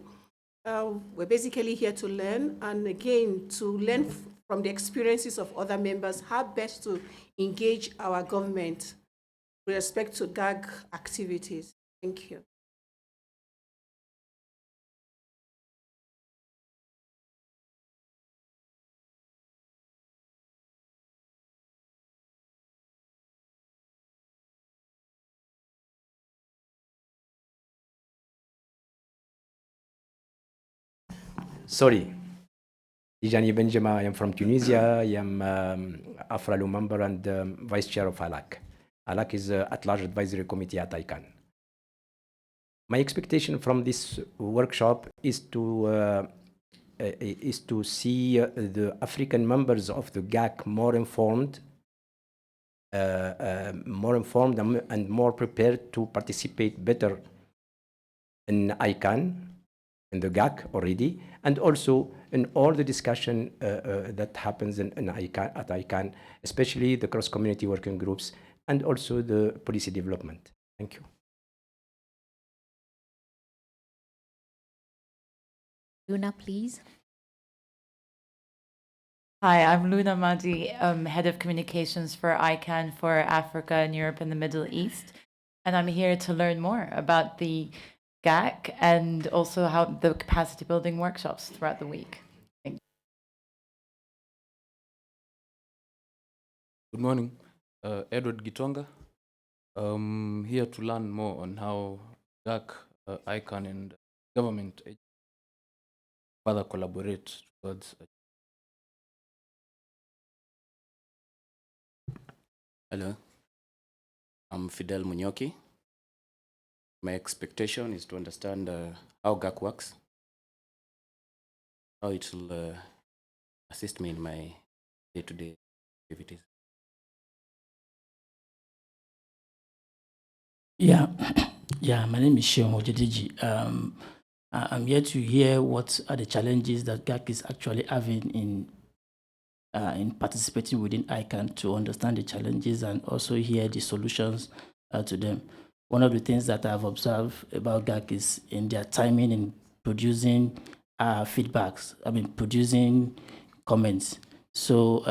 We're basically here to learn, and again, to learn from the experiences of other members, how best to engage our government with respect to GAC activities. Thank you. Sorry, Tijani Benjamin. I am from Tunisia. I am AFRALO member and vice chair of ALAC. ALAC is at-large advisory committee at ICANN. My expectation from this workshop is to see the African members of the GAC more informed and more prepared to participate better in ICANN, in the GAC already, and also in all the discussion that happens at ICANN, especially the cross-community working groups and also the policy development. Thank you. Luna, please. Hi, I'm Luna Madi, Head of Communications for ICANN for Africa and Europe and the Middle East. And I'm here to learn more about the GAC and also how the capacity building workshops throughout the week. Thank you. Good morning, Edward Gitonga. Here to learn more on how GAC, ICANN and government further collaborate towards. Hello, I'm Fidel Munyoki. My expectation is to understand how GAC works, how it will assist me in my day-to-day activities. Yeah, my name is Sheon Ojediji. I'm here to hear what are the challenges that GAC is actually having in participating within ICANN, to understand the challenges and also hear the solutions to them. One of the things that I've observed about GAC is in their timing in producing feedbacks, producing comments. So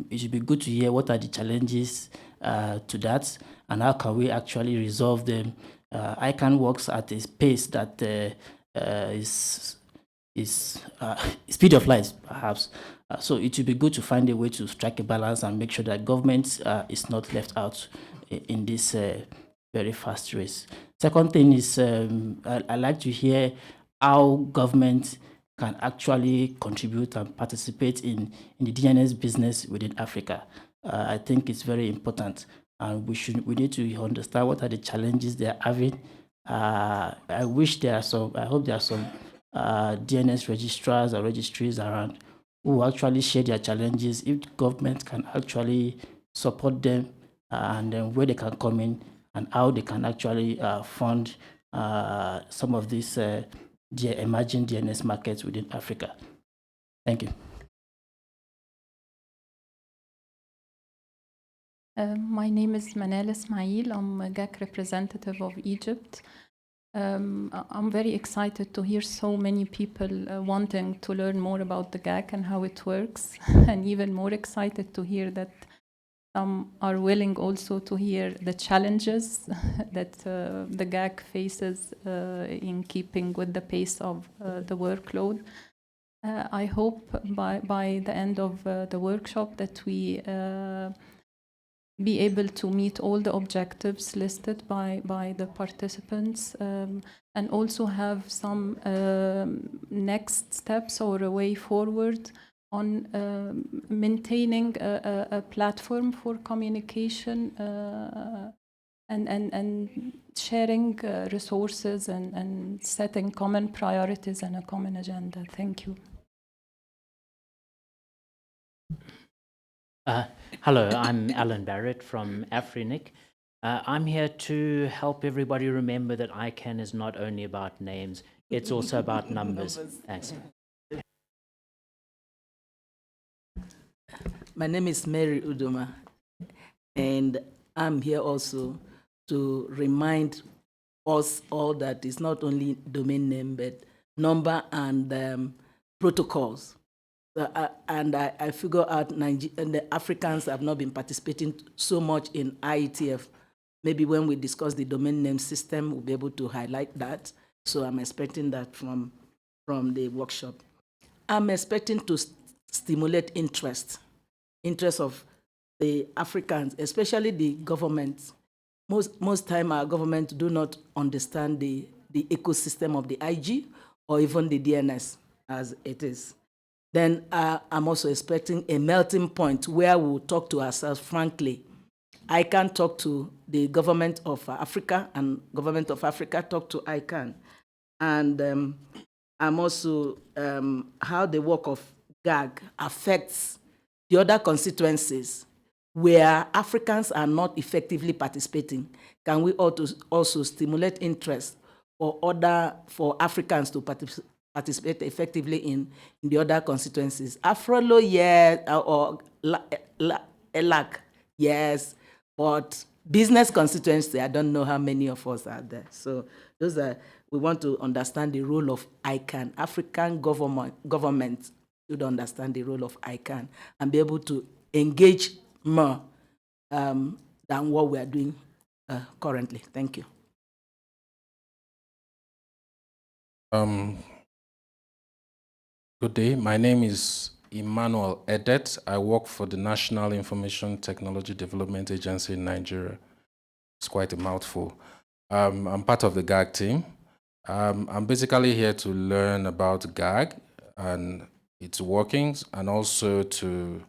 it should be good to hear what are the challenges to that and how can we actually resolve them. ICANN works at a pace that is speed of light, perhaps. So it would be good to find a way to strike a balance and make sure that government is not left out in this very fast race. Second thing is I like to hear how government can actually contribute and participate in the DNS business within Africa. I think it's very important, and we need to understand what are the challenges they are having. I hope there are some DNS registrars or registries around who actually share their challenges. If the government can actually support them and then where they can come in and how they can actually fund some of these emerging DNS markets within Africa. Thank you. My name is Manal Ismail. I'm a GAC representative of Egypt. I'm very excited to hear so many people wanting to learn more about the GAC and how it works, and even more excited to hear that some are willing also to hear the challenges that the GAC faces in keeping with the pace of the workload. I hope by the end of the workshop that we be able to meet all the objectives listed by the participants, and also have some next steps or a way forward on maintaining a platform for communication and sharing resources and setting common priorities and a common agenda. Thank you. Hello, I'm Alan Barrett from Afrinic. I'm here to help everybody remember that ICANN is not only about names, it's also about numbers. Thanks. My name is Mary Udoma, and I'm here also to remind us all that it's not only domain name, but number and protocols. And I figure out the Africans have not been participating so much in IETF. Maybe when we discuss the domain name system, we'll be able to highlight that. So I'm expecting that from the workshop. I'm expecting to stimulate interest of the Africans, especially the governments. Most time our governments do not understand the ecosystem of the IG or even the DNS as it is. Then I'm also expecting a melting point where we'll talk to ourselves frankly. I can talk to the government of Africa, and government of Africa talk to ICANN. And I'm also how the work of GAG affects the other constituencies where Africans are not effectively participating. Can we also stimulate interest for Africans to participate effectively in the other constituencies? Afrolo, yes, or ELAC, yes, but business constituency, I don't know how many of us are there. So those are, we want to understand the role of ICANN. African government should understand the role of ICANN and be able to engage more than what we are doing currently. Thank you. Good day. My name is Emmanuel Edet. I work for the National Information Technology Development Agency in Nigeria. It's quite a mouthful. I'm part of the GAG team. I'm basically here to learn about GAG and its workings, and also to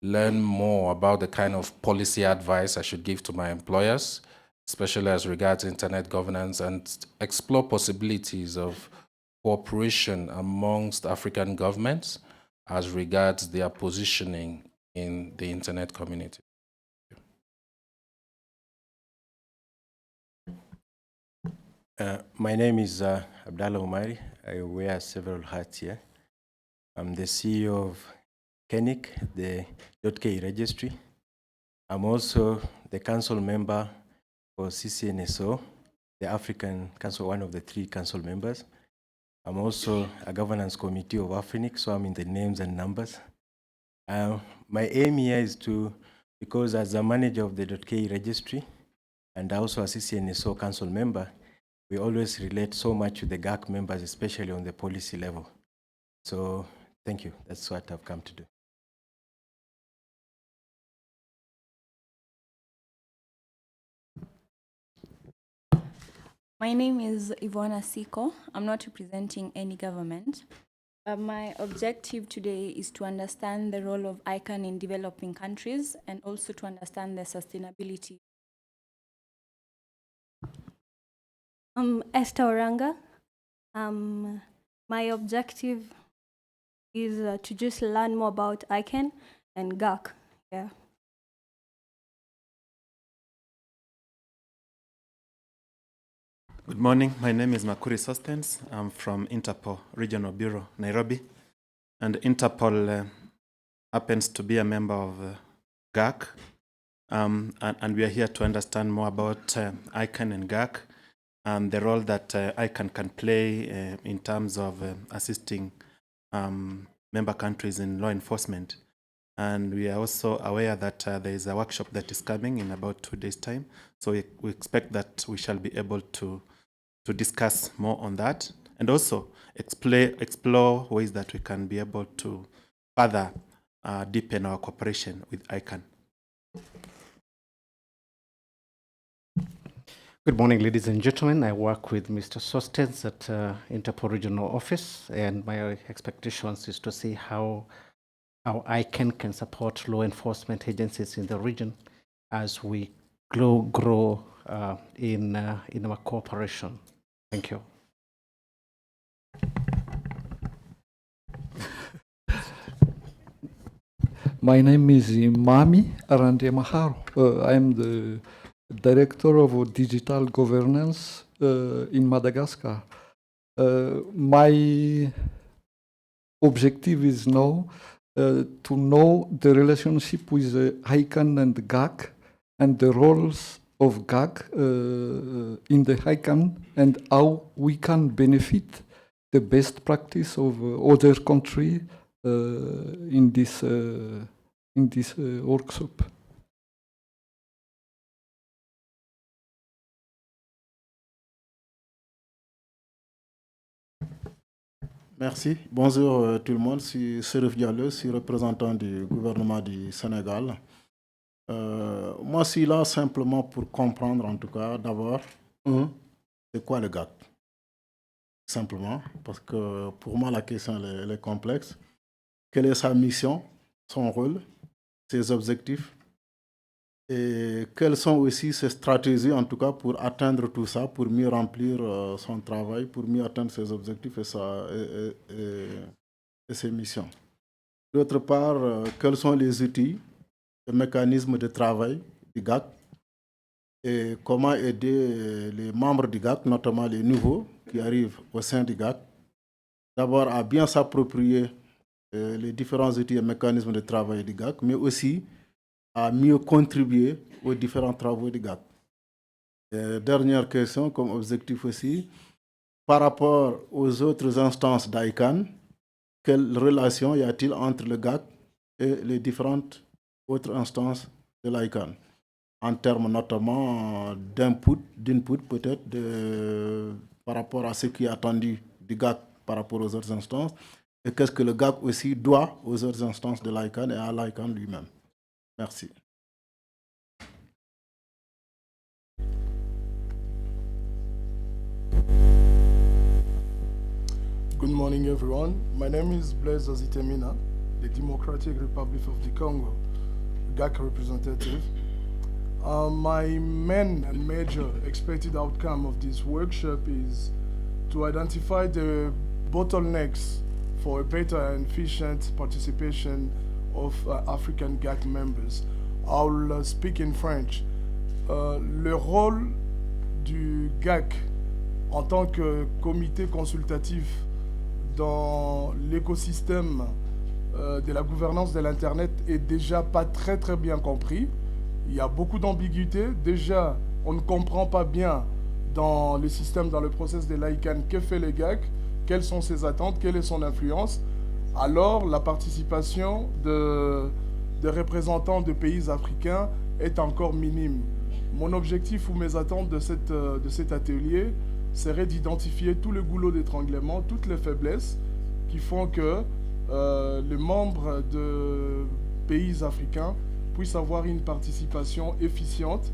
learn more about the kind of policy advice I should give to my employers, especially as regards internet governance, and explore possibilities of cooperation amongst African governments as regards their positioning in the internet community. My name is Abdallah Umari. I wear several hats here. I'm the CEO of CANIC, the .ke registry. I'm also the council member for CCNSO, the African Council, one of the 3 council members. I'm also a governance committee of Afrinic, so I'm in the names and numbers. My aim here is to, because as a manager of the .ke registry and also a CCNSO council member, we always relate so much to the GAC members, especially on the policy level. So thank you. That's what I've come to do. My name is Ivona Siko. I'm not representing any government. My objective today is to understand the role of ICANN in developing countries and also to understand the sustainability. I'm Esther Oranga. My objective is to just learn more about ICANN and GAC. Yeah. Good morning. My name is Makuri Sostens. I'm from Interpol Regional Bureau, Nairobi. And Interpol happens to be a member of GAC. And we are here to understand more about ICANN and GAC and the role that ICANN can play in terms of assisting member countries in law enforcement. And we are also aware that there is a workshop that is coming in about 2 days' time. So we expect that we shall be able to discuss more on that, and also explore ways that we can be able to further deepen our cooperation with ICANN. Good morning, ladies and gentlemen. I work with Mr. Sostens at Interpol Regional Office, and my expectations is to see how ICANN can support law enforcement agencies in the region as we grow in our cooperation. Thank you. My name is Mami Arande Maharo. I am the Director of Digital Governance in Madagascar. My objective is now to know the relationship with ICANN and GAC and the roles of GAC in the ICANN and how we can benefit the best practice of other countries in this workshop. Merci. Bonjour tout le monde. Je suis Serif Diallo, je suis représentant du gouvernement du Sénégal. Moi, je suis là simplement pour comprendre, en tout cas, d'abord, c'est quoi le GAC? Simplement, parce que pour moi, la question elle est complexe. Quelle est sa mission, son rôle, ses objectifs? Et quelles sont aussi ses stratégies, en tout cas, pour atteindre tout ça, pour mieux remplir son travail, pour mieux atteindre ses objectifs et ses missions. D'autre part, quels sont les outils, les mécanismes de travail du GAC et comment aider les membres du GAC, notamment les nouveaux qui arrivent au sein du GAC, d'abord à bien s'approprier les différents outils et mécanismes de travail du GAC, mais aussi à mieux contribuer aux différents travaux du GAC. Et dernière question comme objectif aussi, par rapport aux autres instances d'ICANN, quelle relation y a-t-il entre le GAC et les différentes autres instances de l'ICANN, en termes notamment d'input peut-être par rapport à ce qui est attendu du GAC par rapport aux autres instances, et qu'est-ce que le GAC aussi doit aux autres instances de l'ICANN et à l'ICANN lui-même. Merci. Good morning, everyone. My name is Blaise Azitemina, the Democratic Republic of the Congo, GAC representative. My main and major expected outcome of this workshop is to identify the bottlenecks for a better and efficient participation of African GAC members. I'll speak in French. Le rôle du GAC en tant que comité consultatif dans l'écosystème de la gouvernance de l'Internet est déjà pas très bien compris. Il y a beaucoup d'ambiguïté. Déjà, on ne comprend pas bien dans le système, dans le process de l'ICANN, que fait le GAC, quelles sont ses attentes, quelle est son influence. Alors, la participation de représentants de pays africains est encore minime. Mon objectif ou mes attentes de cet atelier serait d'identifier tout le goulot d'étranglement, toutes les faiblesses qui font que les membres de pays africains puissent avoir une participation efficiente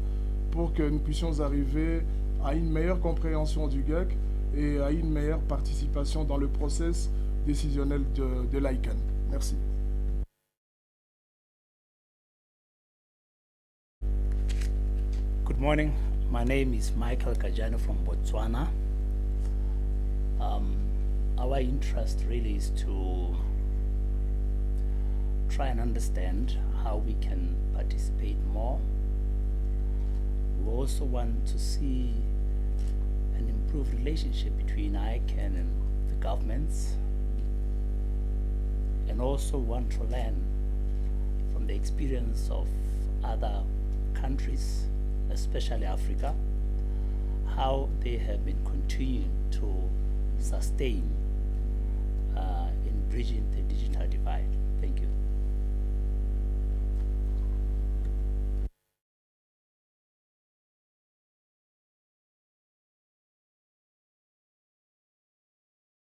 pour que nous puissions arriver à une meilleure compréhension du GAC et à une meilleure participation dans le process décisionnel de l'ICANN. Merci. Good morning. My name is Michael Kajano from Botswana. Our interest really is to try and understand how we can participate more. We also want to see an improved relationship between ICANN and the governments, and also want to learn from the experience of other countries, especially Africa, how they have been continuing to sustain in bridging the digital divide. Thank you.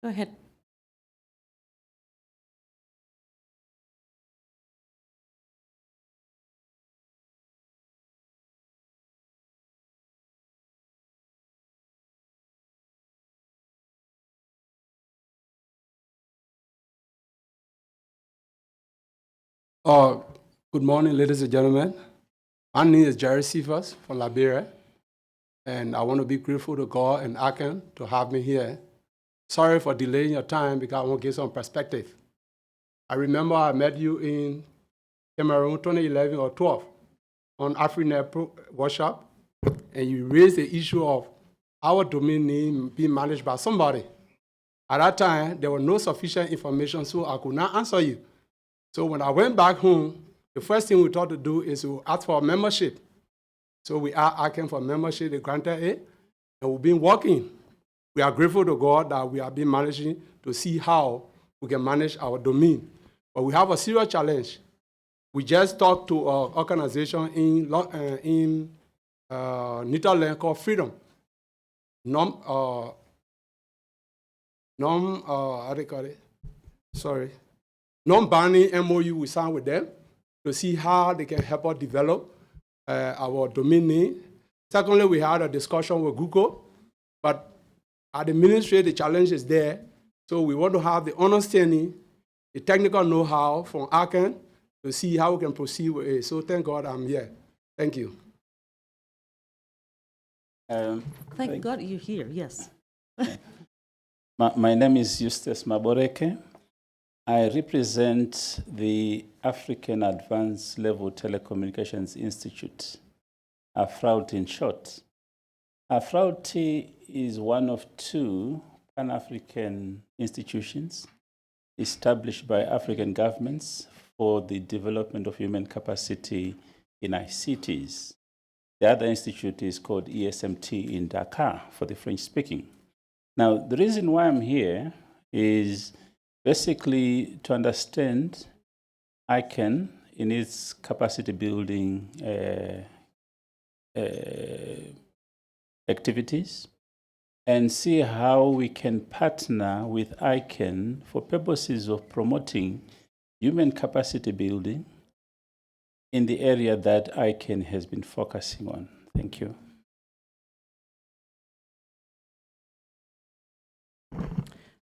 Go ahead. Good morning, ladies and gentlemen. My name is Jerry Cephas from Liberia, and I want to be grateful to God and ICANN to have me here. Sorry for delaying your time because I want to give some perspective. I remember I met you in Cameroon 2011 or 12 on AfriNet Workshop, and you raised the issue of our domain name being managed by somebody. At that time, there was no sufficient information, so I could not answer you. So when I went back home, the first thing we thought to do is to ask for a membership. So we are asking for membership, they granted it, and we've been working. We are grateful to God that we have been managing to see how we can manage our domain. But we have a serious challenge. We just talked to an organization in Netherlands called Freedom. How do you call it? Sorry. Non-binding MOU we signed with them to see how they can help us develop our domain name. Secondly, we had a discussion with Google, but at the ministry, the challenge is there. So we want to have the understanding, the technical know-how from ICANN to see how we can proceed with it. So thank God I'm here. Thank you. Thank God you're here, yes. My name is Eustace Maboreke. I represent the African Advanced Level Telecommunications Institute, AFRAUT in short. AFRAUT is one of two Pan-African institutions established by African governments for the development of human capacity in ICTs. The other institute is called ESMT in Dakar for the French speaking. Now, the reason why I'm here is basically to understand ICANN in its capacity building activities and see how we can partner with ICANN for purposes of promoting human capacity building in the area that ICANN has been focusing on. Thank you.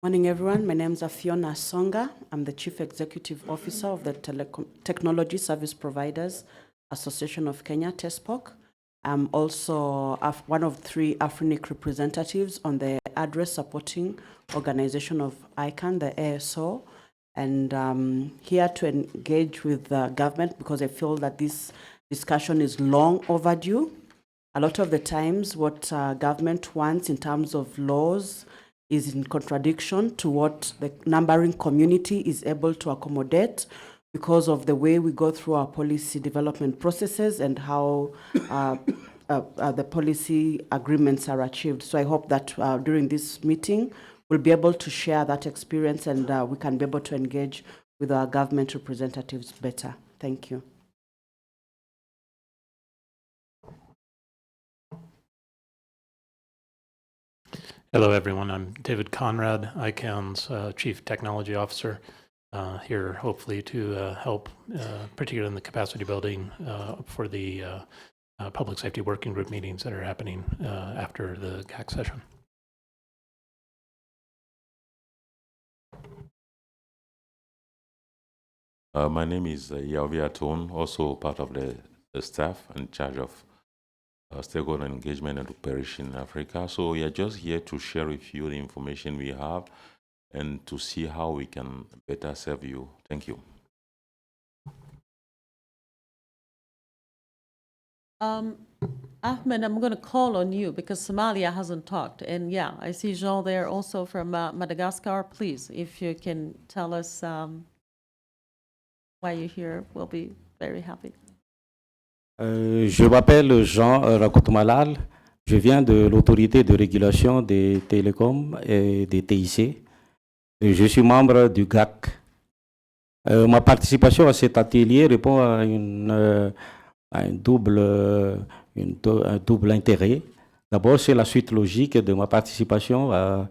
Morning, everyone. My name is Fiona Songa. I'm the Chief Executive Officer of the Technology Service Providers Association of Kenya, TESPOC. I'm also one of 3 AFRINIC representatives on the address supporting organization of ICANN, the ASO, and here to engage with the government because I feel that this discussion is long overdue. A lot of the times what government wants in terms of laws is in contradiction to what the numbering community is able to accommodate because of the way we go through our policy development processes and how the policy agreements are achieved. So I hope that during this meeting, we'll be able to share that experience and we can be able to engage with our government representatives better. Thank you. Hello, everyone. I'm David Conrad, ICANN's Chief Technology Officer, here hopefully to help, particularly in the capacity building for the public safety working group meetings that are happening after the GAC session. My name is Yavia Tone, also part of the staff in charge of stakeholder engagement and operation in Africa. So we are just here to share with you the information we have and to see how we can better serve you. Thank you. Ahmed, I'm going to call on you because Somalia hasn't talked. And yeah, I see Jean there also from Madagascar. Please, if you can tell us why you're here, we'll be very happy. Je m'appelle Jean Rakoutumalal. Je viens de l'autorité de régulation des télécoms et des TIC. Et je suis membre du GAC. Ma participation à cet atelier répond à un double intérêt. D'abord, c'est la suite logique de ma participation à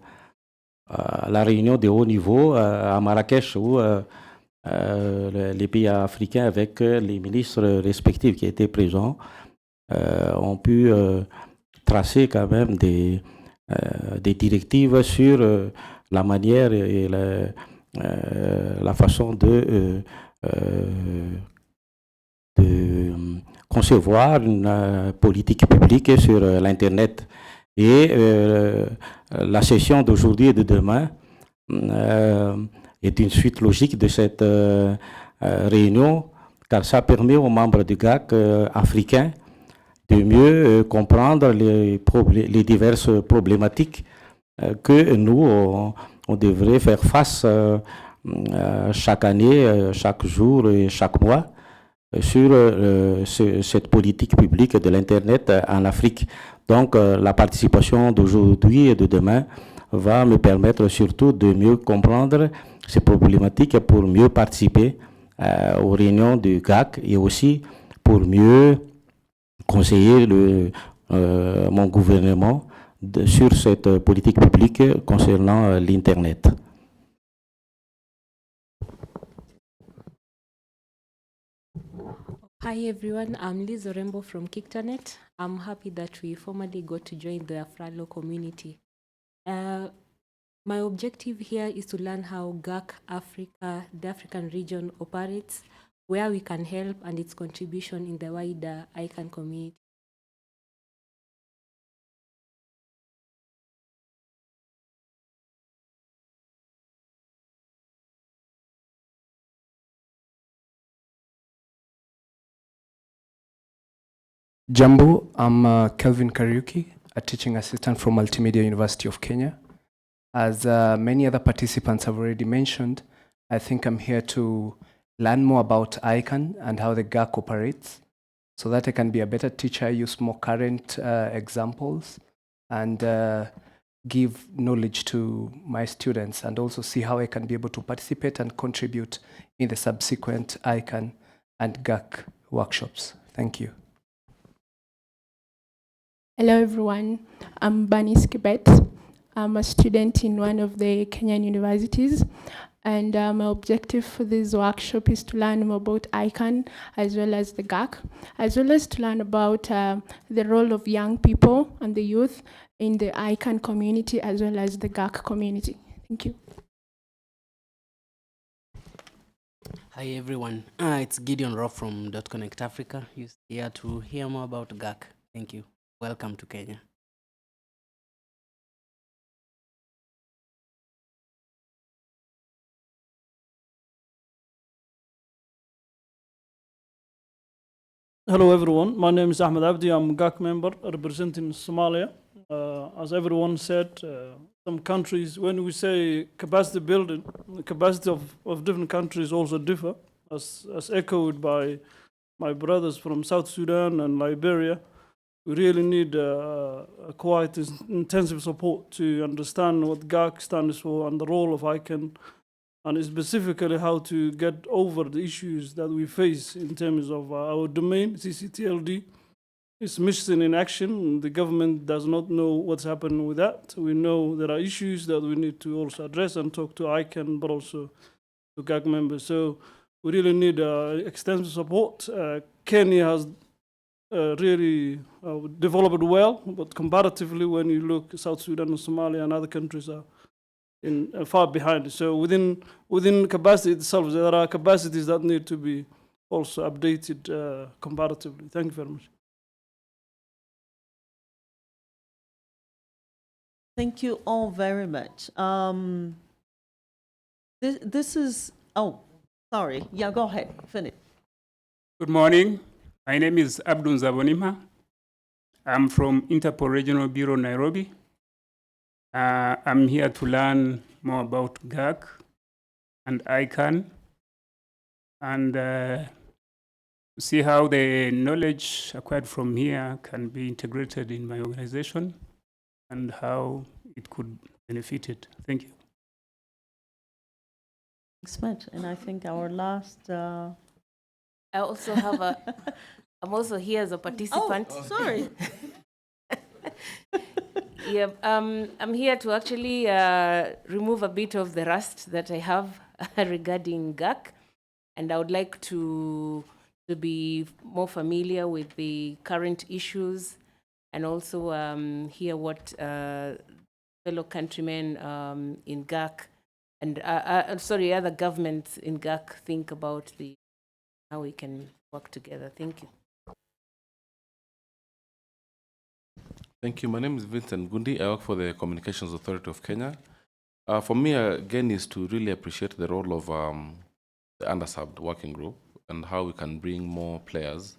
la réunion de haut niveau à Marrakech, où les pays africains, avec les ministres respectifs qui étaient présents, ont pu tracer quand même des directives sur la manière et la façon de concevoir une politique publique sur l'Internet. Et la session d'aujourd'hui et de demain est une suite logique de cette réunion, car ça permet aux membres du GAC africains de mieux comprendre les diverses problématiques que nous, on devrait faire face chaque année, chaque jour et chaque mois sur cette politique publique de l'Internet en Afrique. Donc, la participation d'aujourd'hui et de demain va me permettre surtout de mieux comprendre ces problématiques pour mieux participer aux réunions du GAC et aussi pour mieux conseiller mon gouvernement sur cette politique publique concernant l'Internet. Hi everyone, I'm Liz Orembo from Kiktanet. I'm happy that we formally got to join the Afralo community. My objective here is to learn how GAC Africa, the African region, operates, where we can help, and its contribution in the wider ICANN community. Jambo, I'm Kelvin Kariuki, a teaching assistant from Multimedia University of Kenya. As many other participants have already mentioned, I think I'm here to learn more about ICANN and how the GAC operates, so that I can be a better teacher, use more current examples, and give knowledge to my students, and also see how I can be able to participate and contribute in the subsequent ICANN and GAC workshops. Thank you. Hello everyone, I'm Banis Kibet. I'm a student in one of the Kenyan universities, and my objective for this workshop is to learn more about ICANN as well as the GAC, as well as to learn about the role of young people and the youth in the ICANN community as well as the GAC community. Thank you. Hi everyone, it's Gideon Roth from .Connect Africa. You're here to hear more about GAC. Thank you. Welcome to Kenya. Hello everyone, my name is Ahmed Abdi. I'm a GAC member representing Somalia. As everyone said, some countries, when we say capacity building, the capacity of different countries also differ, as echoed by my brothers from South Sudan and Liberia. We really need quite intensive support to understand what GAC stands for and the role of ICANN, and specifically how to get over the issues that we face in terms of our domain, CCTLD. It's missing in action. The government does not know what's happening with that. We know there are issues that we need to also address and talk to ICANN, but also to GAC members. So we really need extensive support. Kenya has really developed well, but comparatively, when you look at South Sudan and Somalia and other countries are far behind. So within capacity itself, there are capacities that need to be also updated comparatively. Thank you very much. Thank you all very much. This is, oh, sorry. Yeah, go ahead, finish. Good morning. My name is Abdul Zabonima. I'm from Interpol Regional Bureau, Nairobi. I'm here to learn more about GAC and ICANN, and see how the knowledge acquired from here can be integrated in my organization and how it could benefit it. Thank you. Thanks much. And I think our last. I also have a. I'm also here as a participant. Oh, sorry. Yeah, I'm here to actually remove a bit of the rust that I have regarding GAC, and I would like to be more familiar with the current issues, and also hear what fellow countrymen in GAC and other governments in GAC think about how we can work together. Thank you. Thank you. My name is Vincent Gundi. I work for the Communications Authority of Kenya. For me, again, is to really appreciate the role of the underserved working group and how we can bring more players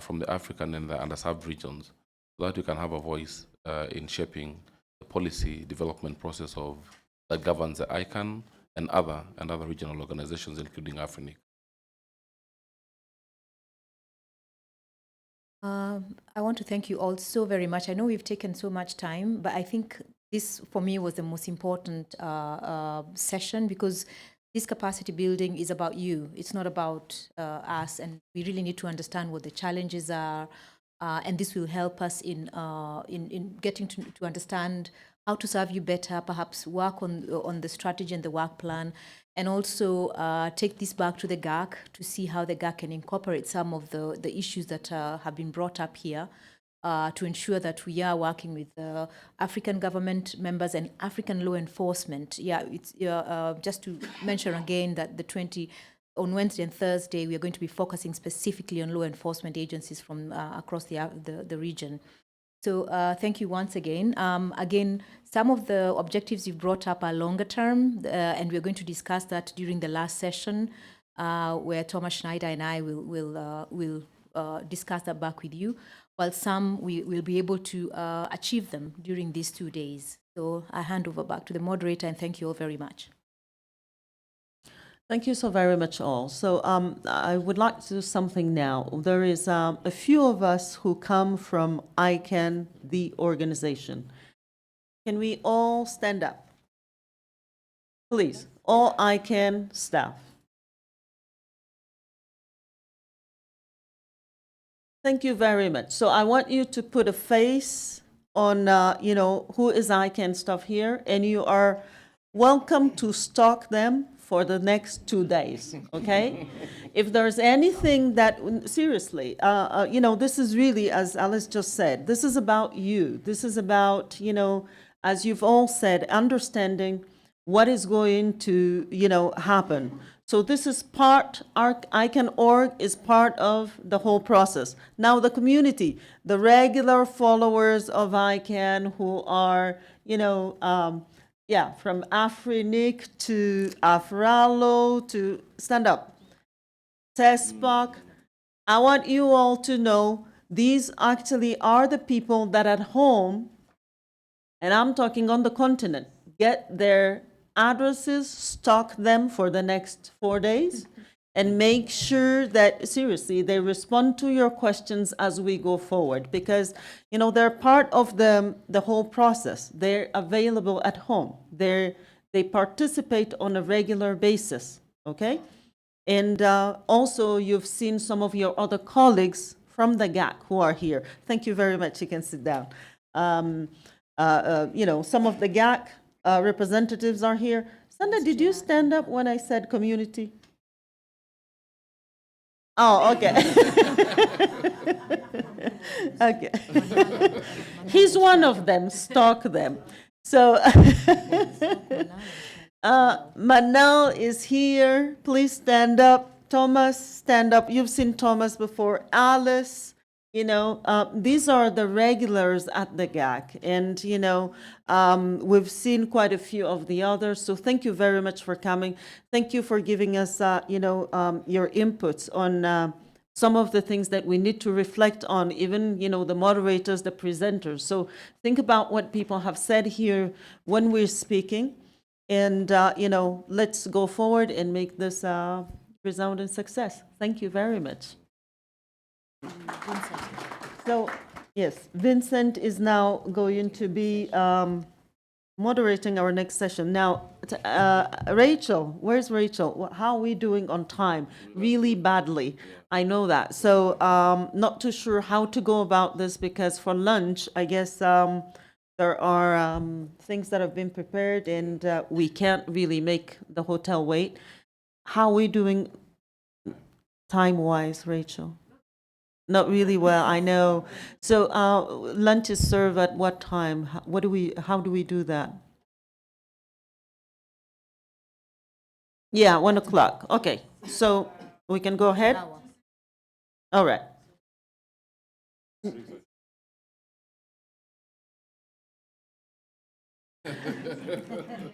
from the African and the underserved regions so that we can have a voice in shaping the policy development process that governs the ICANN and other regional organizations, including AFRINIC. I want to thank you all so very much. I know we've taken so much time, but I think this, for me, was the most important session because this capacity building is about you. It's not about us, and we really need to understand what the challenges are, and this will help us in getting to understand how to serve you better, perhaps work on the strategy and the work plan, and also take this back to the GAC to see how the GAC can incorporate some of the issues that have been brought up here to ensure that we are working with African government members and African law enforcement. Yeah, it's just to mention again that on Wednesday and Thursday, we are going to be focusing specifically on law enforcement agencies from across the region. So thank you once again. Again, some of the objectives you've brought up are longer term, and we're going to discuss that during the last session, where Thomas Schneider and I will discuss that back with you, while some we will be able to achieve them during these 2 days. So I hand over back to the moderator, and thank you all very much. Thank you so very much all. So I would like to do something now. There is a few of us who come from ICANN, the organization. Can we all stand up? Please, all ICANN staff. Thank you very much. So I want you to put a face on, who is ICANN staff here, and you are welcome to stalk them for the next 2 days, okay? If there's anything that, seriously, this is really, as Alice just said, this is about you. This is about, as you've all said, understanding what is going to, happen. So this is ICANN.org is part of the whole process. Now the community, the regular followers of ICANN who are, from AFRINIC to AFRALO to stand up, TESPOC. I want you all to know these actually are the people that at home, and I'm talking on the continent, get their addresses, stock them for the next 4 days, and make sure that, seriously, they respond to your questions as we go forward, because, they're part of the whole process. They're available at home. They participate on a regular basis, okay? And also, you've seen some of your other colleagues from the GAC who are here. Thank you very much. You can sit down. Some of the GAC representatives are here. Sandra, did you stand up when I said community? Oh, okay. Okay. He's one of them. Stalk them. So Manal is here. Please stand up. Thomas, stand up. You've seen Thomas before. Alice, these are the regulars at the GAC. And, we've seen quite a few of the others. So thank you very much for coming. Thank you for giving us, your inputs on some of the things that we need to reflect on, even, the moderators, the presenters. So think about what people have said here when we're speaking. And, let's go forward and make this a resounding success. Thank you very much. So, yes, Vincent is now going to be moderating our next session. Now, Rachel, where's Rachel? How are we doing on time? Really badly. I know that. So, not too sure how to go about this because for lunch, I guess there are things that have been prepared and we can't really make the hotel wait. How are we doing time-wise, Rachel? Not really well, I know. So lunch is served at what time? How do we do that? Yeah, 1 o'clock. Okay, so we can go ahead? All right.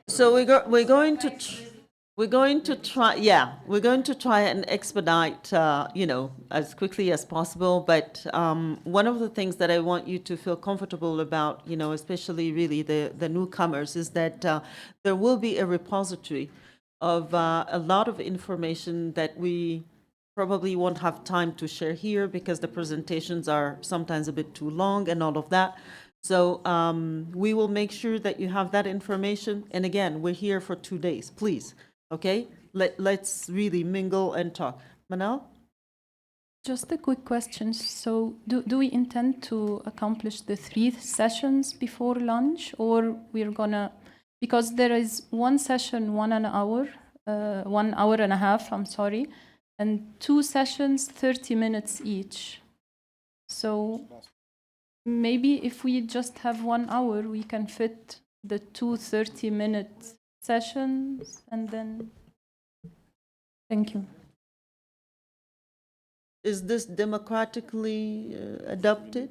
So we're going to try, yeah, we're going to try and expedite, as quickly as possible. But one of the things that I want you to feel comfortable about, especially really the newcomers, is that there will be a repository of a lot of information that we probably won't have time to share here because the presentations are sometimes a bit too long and all of that. So we will make sure that you have that information. And again, we're here for 2 days, please. Okay? Let's really mingle and talk. Manal? Just a quick question. So do we intend to accomplish the 3 sessions before lunch, or we're gonna, because there is one session, 1 hour, 1 hour and a half, I'm sorry, and 2 sessions, 30 minutes each. So maybe if we just have 1 hour, we can fit the 2 30-minute sessions and then, thank you. Is this democratically adopted?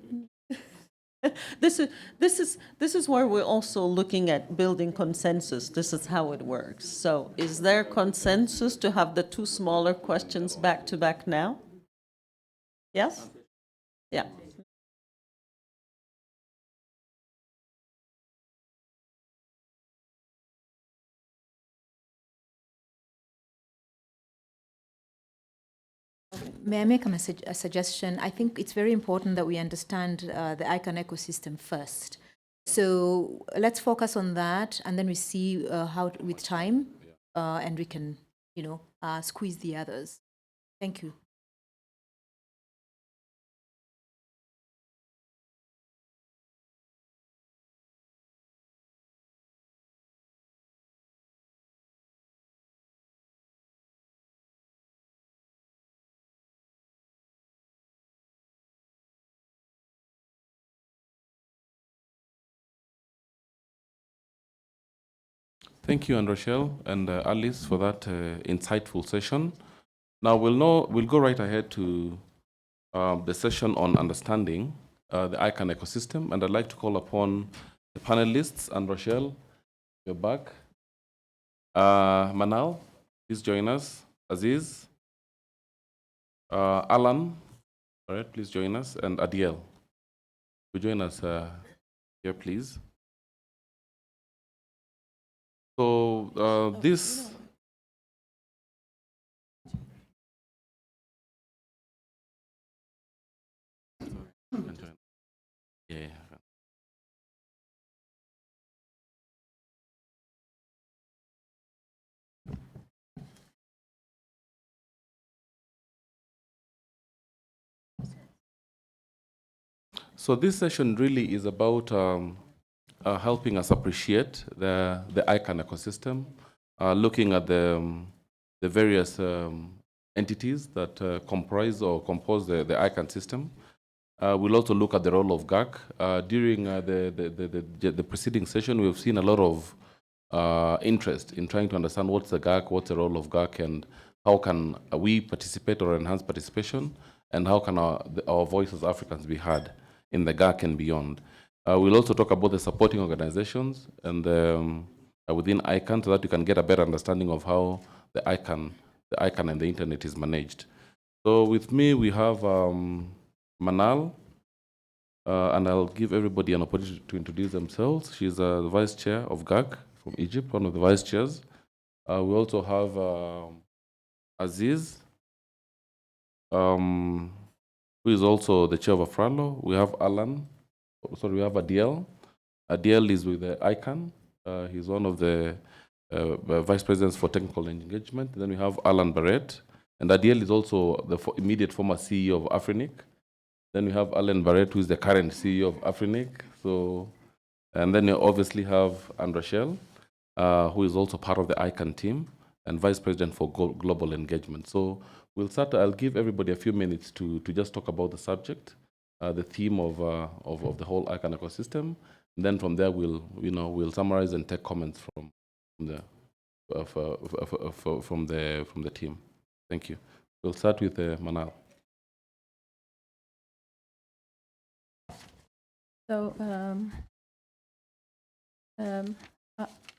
This is where we're also looking at building consensus. This is how it works. So is there consensus to have the 2 smaller questions back to back now? Yes? Yeah. May I make a suggestion? I think it's very important that we understand the ICANN ecosystem first. So let's focus on that, and then we see how, with time, and we can, squeeze the others. Thank you. Thank you, and Rochelle and Alice, for that insightful session. Now we'll go right ahead to the session on understanding the ICANN ecosystem, and I'd like to call upon the panelists. And Rochelle, you're back. Manal, please join us. Aziz, Alan, all right, please join us, and Adiel, you join us here, please. So this. Yeah. So this session really is about helping us appreciate the ICANN ecosystem, looking at the various entities that comprise or compose the ICANN system. We'll also look at the role of GAC. During the preceding session, we've seen a lot of interest in trying to understand what's the GAC, what's the role of GAC, and how can we participate or enhance participation, and how can our voice as Africans be heard in the GAC and beyond. We'll also talk about the supporting organizations and within ICANN, so that you can get a better understanding of how the ICANN and the internet is managed. So with me, we have Manal, and I'll give everybody an opportunity to introduce themselves. She's the vice chair of GAC from Egypt, one of the vice chairs. We also have Aziz. who is also the chair of Afralo. We have we have Adiel. Adiel is with the ICANN. He's one of the vice presidents for technical engagement. Then we have Alan Barrett. And Adiel is also the immediate former CEO of Afrinic. Then we have Alan Barrett, who is the current CEO of Afrinic. So, and then you obviously have Andrashel, who is also part of the ICANN team and vice president for global engagement. So we'll start. I'll give everybody a few minutes to just talk about the subject, the theme of the whole ICANN ecosystem. And then from there, we'll summarize and take comments from the team. Thank you. We'll start with Manal. So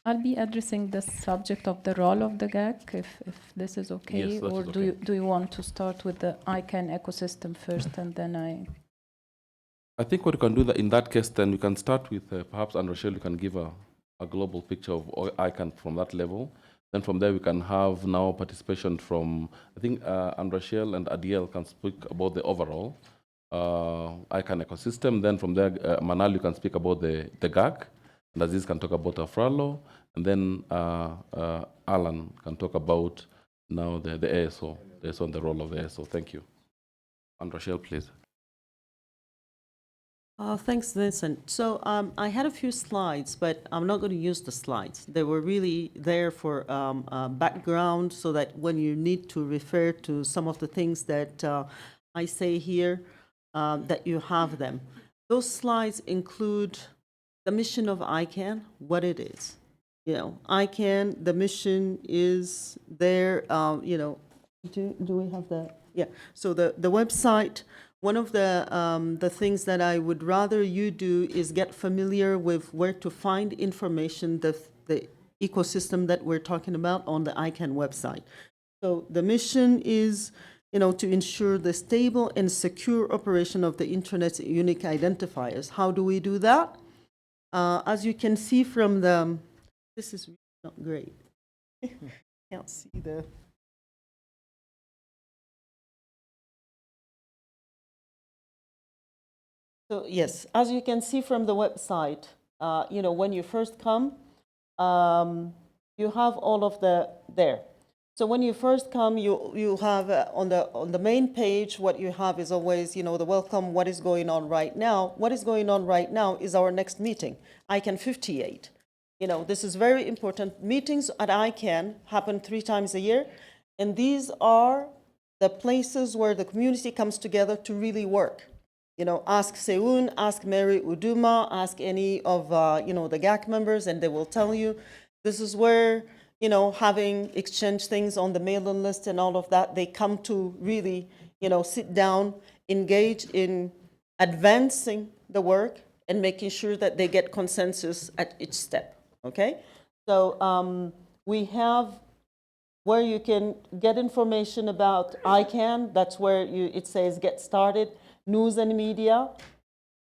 I'll be addressing the subject of the role of the GAC, if this is okay, Yes, that or is do you want to start with the ICANN ecosystem first, and then I think what you can do that in that case, then you can start with perhaps Andrashel. You can give a global picture of ICANN from that level. Then from there, we can have now participation from, I think Andrashel and Adiel can speak about the overall ICANN ecosystem. Then from there, Manal, you can speak about the GAC, and Aziz can talk about Afralo, and then Alan can talk about now the ASO, and the role of the ASO. Thank you. Andrashel, please. Thanks, Vincent. So I had a few slides, but I'm not going to use the slides. They were really there for background so that when you need to refer to some of the things that I say here, that you have them. Those slides include the mission of ICANN, what it is. ICANN, the mission is there, do we have that? Yeah, so the website. One of the things that I would rather you do is get familiar with where to find information, the ecosystem that we're talking about on the ICANN website. So the mission is, to ensure the stable and secure operation of the Internet's unique identifiers. How do we do that? As you can see from this is not great. Can't see the. So yes, as you can see from the website, when you first come, you have all of there. So when you first come, you have on the main page, what you have is always, the welcome, what is going on right now. What is going on right now is our next meeting, ICANN 58. This is very important. Meetings at ICANN happen 3 times a year, and these are the places where the community comes together to really work. Ask Seun, ask Mary Uduma, ask any of, the GAC members, and they will tell you. This is where, having exchanged things on the mailing list and all of that, they come to really, sit down, engage in advancing the work and making sure that they get consensus at each step, okay? So we have where you can get information about ICANN. That's where it says get started. News and media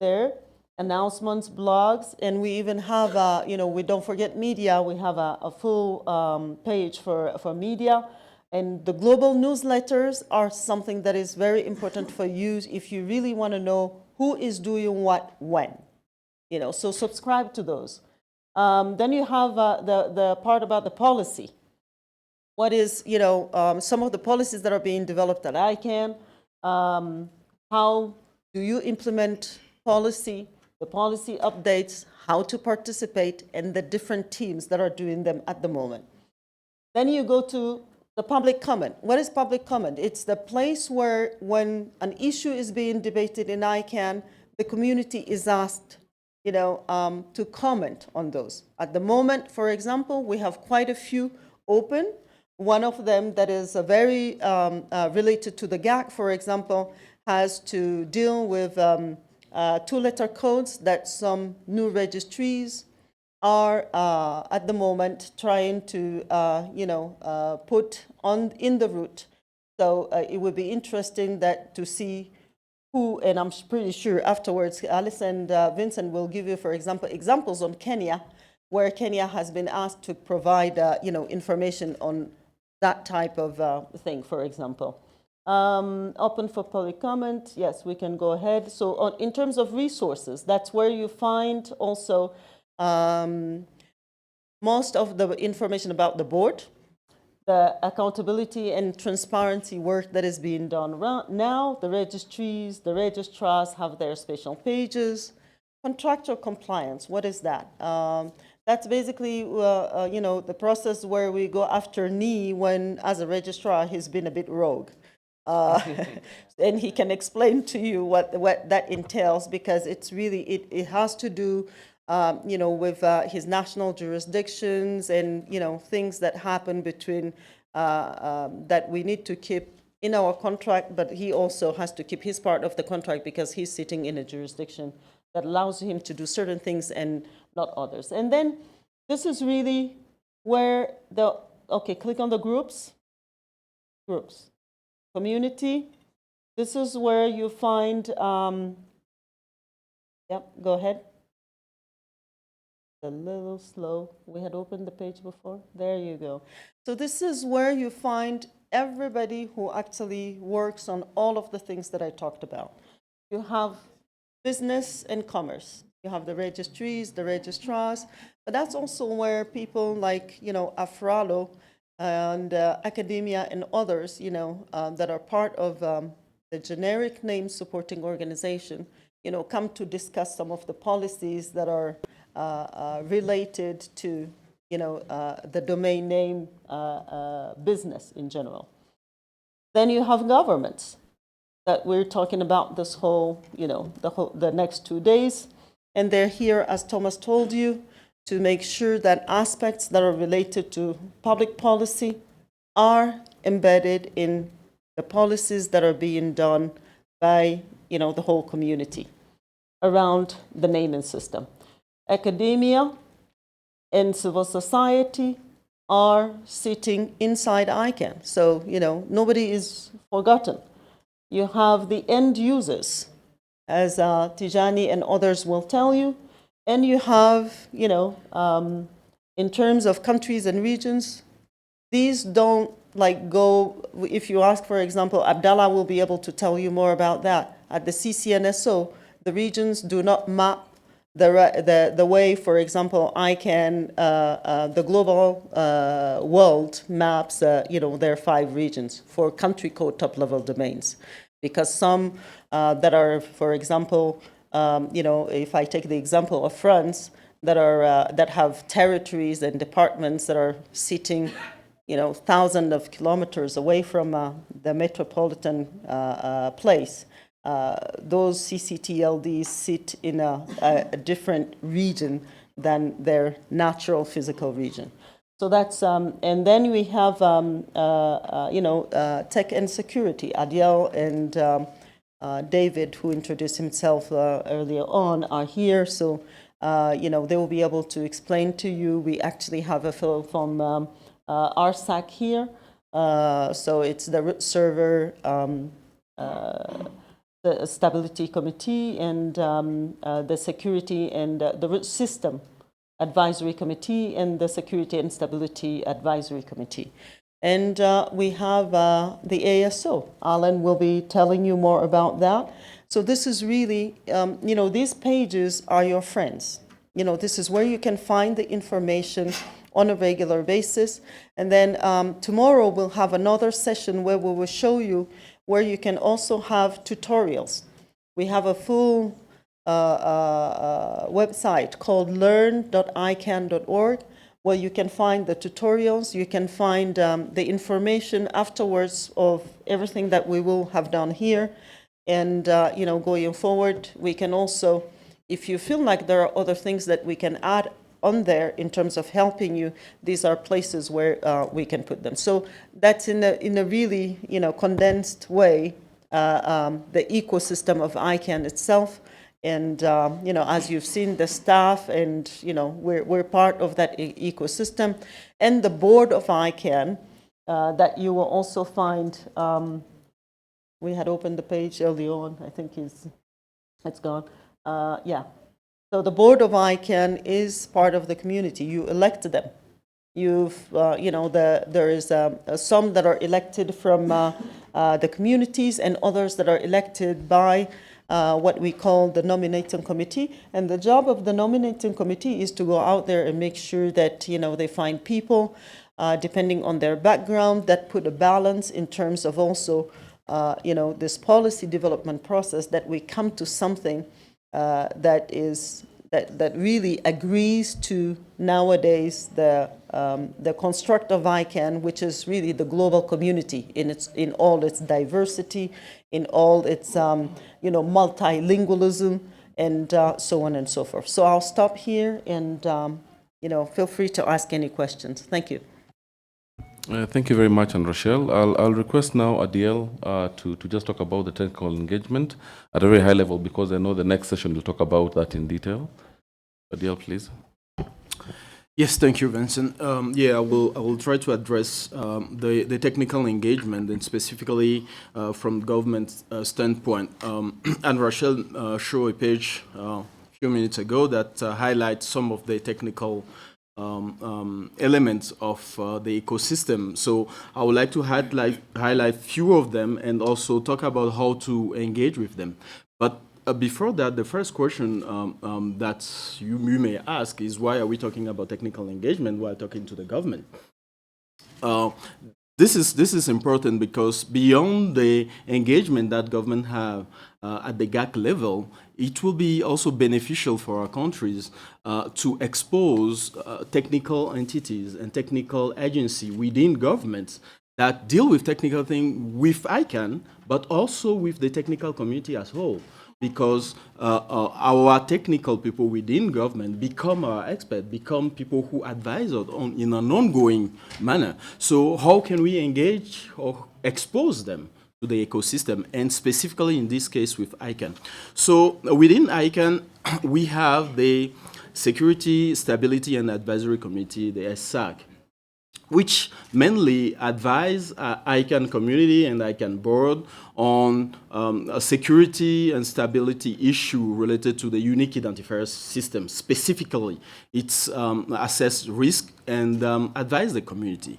there, announcements, blogs, and we even have, we don't forget media. We have a full page for media. And the global newsletters are something that is very important for you if you really want to know who is doing what when. So subscribe to those. Then you have the part about the policy. What is, some of the policies that are being developed at ICANN. How do you implement policy, the policy updates, how to participate, and the different teams that are doing them at the moment. Then you go to the public comment. What is public comment? It's the place where when an issue is being debated in ICANN, the community is asked, to comment on those. At the moment, for example, we have quite a few open. One of them that is very related to the GAC, for example, has to deal with 2-letter codes that some new registries are at the moment trying to put in the root. So it would be interesting to see who, and I'm pretty sure afterwards Alice and Vincent will give you, for example, examples on Kenya, where Kenya has been asked to provide information on that type of thing, for example. Open for public comment. Yes, we can go ahead. So in terms of resources, that's where you find also most of the information about the board, the accountability and transparency work that is being done now. The registries, the registrars have their special pages. Contractual compliance, what is that? That's basically, you know, the process where we go after NE when, as a registrar, he's been a bit rogue. And he can explain to you what that entails, because it's really, it has to do, you know, with his national jurisdictions and, you know, things that happen between, that we need to keep in our contract, but he also has to keep his part of the contract because he's sitting in a jurisdiction that allows him to do certain things and not others. And then this is really where the, okay, click on the groups, community. This is where you find, yep, go ahead. A little slow. We had opened the page before. There you go. So this is where you find everybody who actually works on all of the things that I talked about. You have business and commerce. You have the registries, the registrars, but that's also where people like, you know, Afralo and academia and others, you know, that are part of the generic name supporting organization, you know, come to discuss some of the policies that are related to, you know, the domain name business in general. Then you have governments that we're talking about this whole, you know, the next 2 days. And they're here, as Thomas told you, to make sure that aspects that are related to public policy are embedded in the policies that are being done by, you know, the whole community around the naming system. Academia and civil society are sitting inside ICANN. So, you know, nobody is forgotten. You have the end users, as Tijani and others will tell you, and you have, you know, in terms of countries and regions, these don't like go, if you ask, for example, Abdallah will be able to tell you more about that. At the CCNSO, the regions do not map the way, for example, ICANN, the global world maps, you know, their 5 regions for country code top-level domains. Because some that are, for example, you know, if I take the example of France, that are that have territories and departments that are sitting, you know, thousands of kilometers away from the metropolitan place. Those CCTLDs sit in a different region than their natural physical region. So that's, and then we have, you know, tech and security. Adiel and David, who introduced himself earlier on, are here. So, you know, they will be able to explain to you. We actually have a fellow from RSAC here. So it's the root server, the stability committee, and the security and the root system advisory committee, and the security and stability advisory committee. And we have the ASO. Alan will be telling you more about that. So this is really, you know, these pages are your friends. You know, this is where you can find the information on a regular basis. And then tomorrow we'll have another session where we will show you where you can also have tutorials. We have a full website called learn.icann.org, where you can find the tutorials, you can find the information afterwards of everything that we will have done here. And, you know, going forward, we can also, if you feel like there are other things that we can add on there in terms of helping you, these are places where we can put them. So that's in a really, you know, condensed way, the ecosystem of ICANN itself. And, you know, as you've seen, the staff and, you know, we're part of that ecosystem. And the board of ICANN that you will also find, we had opened the page early on, I think it's gone. Yeah. So the board of ICANN is part of the community. You elected them. there is some that are elected from the communities and others that are elected by what we call the nominating committee. And the job of the nominating committee is to go out there and make sure that, they find people, depending on their background, that put a balance in terms of also, this policy development process, that we come to something that really agrees to nowadays the construct of ICANN, which is really the global community in all its diversity, in all its multilingualism, and so on and so forth. So I'll stop here, and feel free to ask any questions. Thank you. Thank you very much, Anne Rochelle. I'll request now Adiel to just talk about the technical engagement at a very high level, because I know the next session will talk about that in detail. Adiel, please. Yes, thank you, Vincent. I will try to address the technical engagement, and specifically from government standpoint. Anne Rochelle showed a page a few minutes ago that highlights some of the technical elements of the ecosystem. So I would like to highlight few of them, and also talk about how to engage with them. But before that, the first question that you may ask is, why are we talking about technical engagement while talking to the government? This is important because beyond the engagement that government have at the GAC level, it will be also beneficial for our countries to expose technical entities and technical agencies within governments that deal with technical things with ICANN, but also with the technical community as whole. Because our technical people within government become our experts, become people who advise us in an ongoing manner. So how can we engage or expose them to the ecosystem, and specifically in this case with ICANN? So within ICANN, we have the Security, Stability and Advisory Committee, the SSAC, which mainly advise ICANN community and ICANN board on a security and stability issue related to the unique identifier system. Specifically, it's assess risk and advise the community.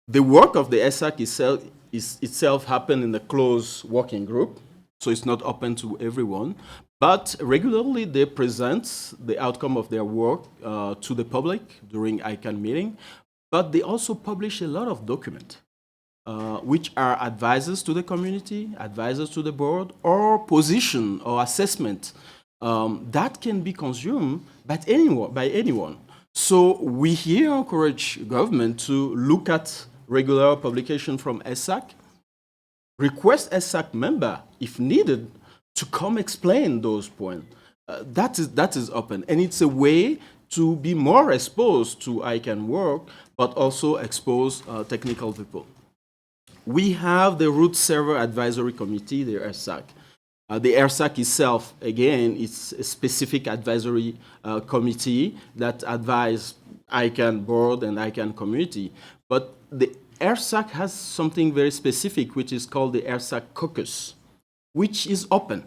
The work of the SSAC itself happen in the closed working group, so it's not open to everyone. But regularly, they present the outcome of their work to the public during ICANN meeting. But they also publish a lot of documents, which are advisors to the community, advisors to the board, or position or assessment that can be consumed by anyone. So we here encourage government to look at regular publication from SSAC, request SSAC member, if needed, to come explain those points. That is open, and it's a way to be more exposed to ICANN work, but also expose technical people. We have the Root Server Advisory Committee, the RSAC. The RSAC itself, again, is a specific advisory committee that advise ICANN board and ICANN community. But the RSAC has something very specific, which is called the RSAC Caucus, which is open.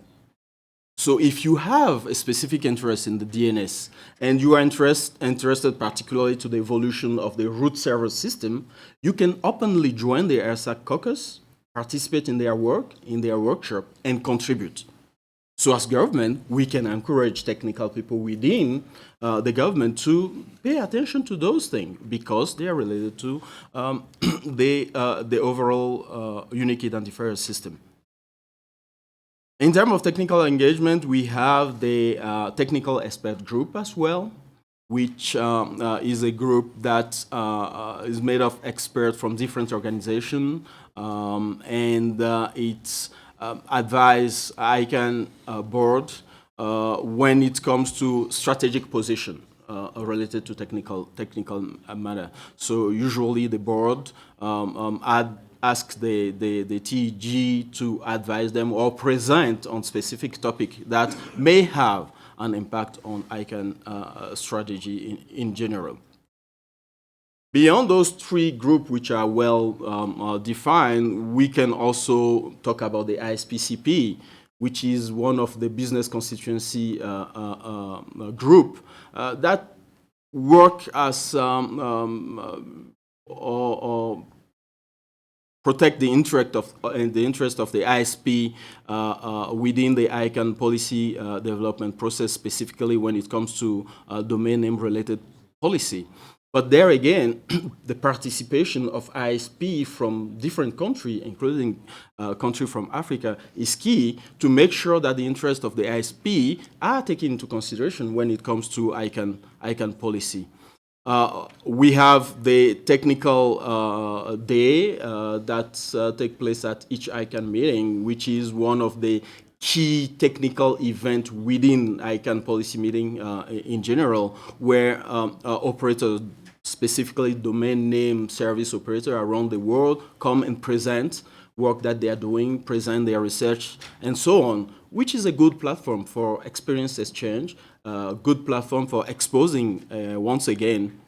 So if you have a specific interest in the DNS, and you are interested particularly to the evolution of the root server system, you can openly join the RSAC caucus, participate in their work, in their workshop, and contribute. So as government, we can encourage technical people within the government to pay attention to those things, because they are related to the overall unique identifier system. In terms of technical engagement, we have the technical expert group as well, which is a group that is made of experts from different organizations, and it's advise ICANN board when it comes to strategic position related to technical matter. So usually the board ask the TG to advise them or present on specific topic that may have an impact on ICANN strategy in general. Beyond those three groups, which are well defined, we can also talk about the ISPCP, which is one of the business constituency group that work as or protect the interest of the ISP within the ICANN policy development process, specifically when it comes to domain name related policy. But there again, the participation of ISP from different countries, including countries from Africa, is key to make sure that the interests of the ISP are taken into consideration when it comes to ICANN policy. We have the technical day that take place at each ICANN meeting, which is one of the key technical event within ICANN policy meeting in general, where operators, specifically domain name service operators around the world, come and present work that they are doing, present their research, and so on, which is a good platform for experience exchange, good platform for exposing, once again,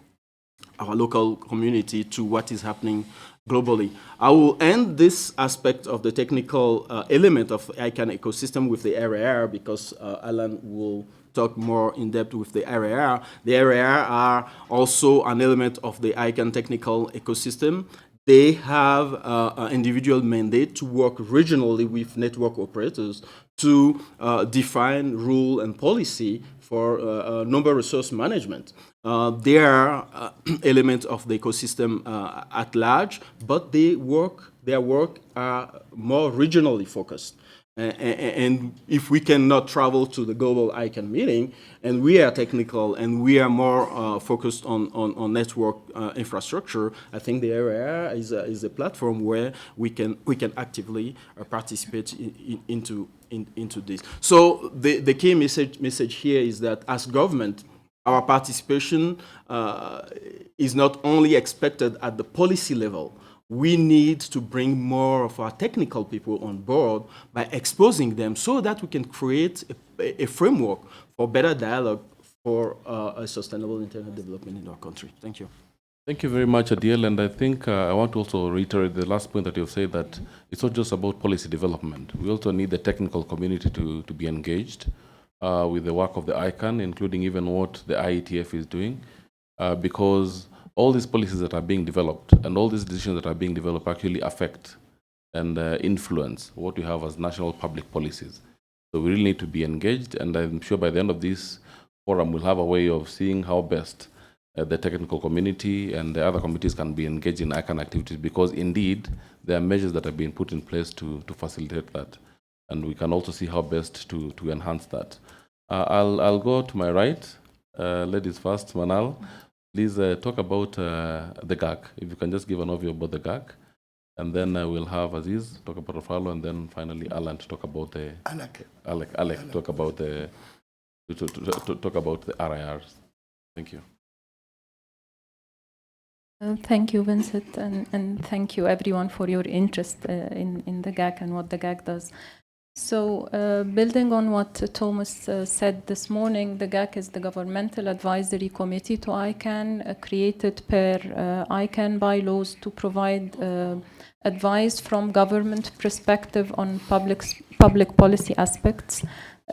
our local community to what is happening globally. I will end this aspect of the technical element of ICANN ecosystem with the RAR, because Alan will talk more in depth with the RAR. The RAR are also an element of the ICANN technical ecosystem. They have an individual mandate to work regionally with network operators to define rule and policy for number resource management. They are elements of the ecosystem at large, but their work are more regionally focused. And if we cannot travel to the global ICANN meeting, and we are technical and we are more focused on network infrastructure, I think the area is a platform where we can actively participate into this. So the key message here is that as government, our participation is not only expected at the policy level. We need to bring more of our technical people on board by exposing them so that we can create a framework for better dialogue for a sustainable internet development in our country. Thank you. Thank you very much, Adiel. And I think I want to also reiterate the last point that you've said, that it's not just about policy development. We also need the technical community to be engaged with the work of the ICANN, including even what the IETF is doing, because all these policies that are being developed and all these decisions that are being developed actually affect and influence what we have as national public policies. So we really need to be engaged, and I'm sure by the end of this forum we'll have a way of seeing how best the technical community and the other committees can be engaged in ICANN activities, because indeed there are measures that have been put in place to facilitate that. And we can also see how best to enhance that. I'll go to my right. Ladies first, Manal. Please talk about the GAC. If you can just give an overview about the GAC. And then we'll have Aziz talk about Rafalo, and then finally Alan to talk about the... Alec talk about the... To talk about the RIRs. Thank you. Thank you, Vincent, and thank you everyone for your interest in the GAC and what the GAC does. So building on what Thomas said this morning, the GAC is the Governmental Advisory Committee to ICANN, created per ICANN bylaws to provide advice from government perspective on public policy aspects.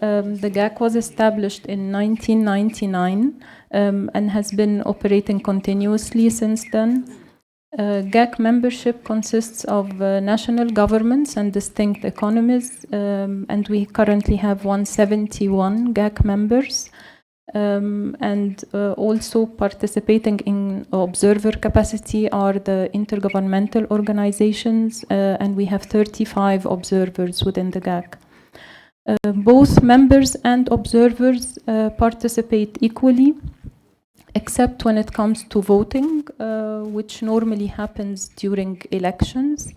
The GAC was established in 1999 and has been operating continuously since then. GAC membership consists of national governments and distinct economies, and we currently have 171 GAC members, and also participating in observer capacity are the intergovernmental organizations, and we have 35 observers within the GAC. Both members and observers participate equally, except when it comes to voting, which normally happens during elections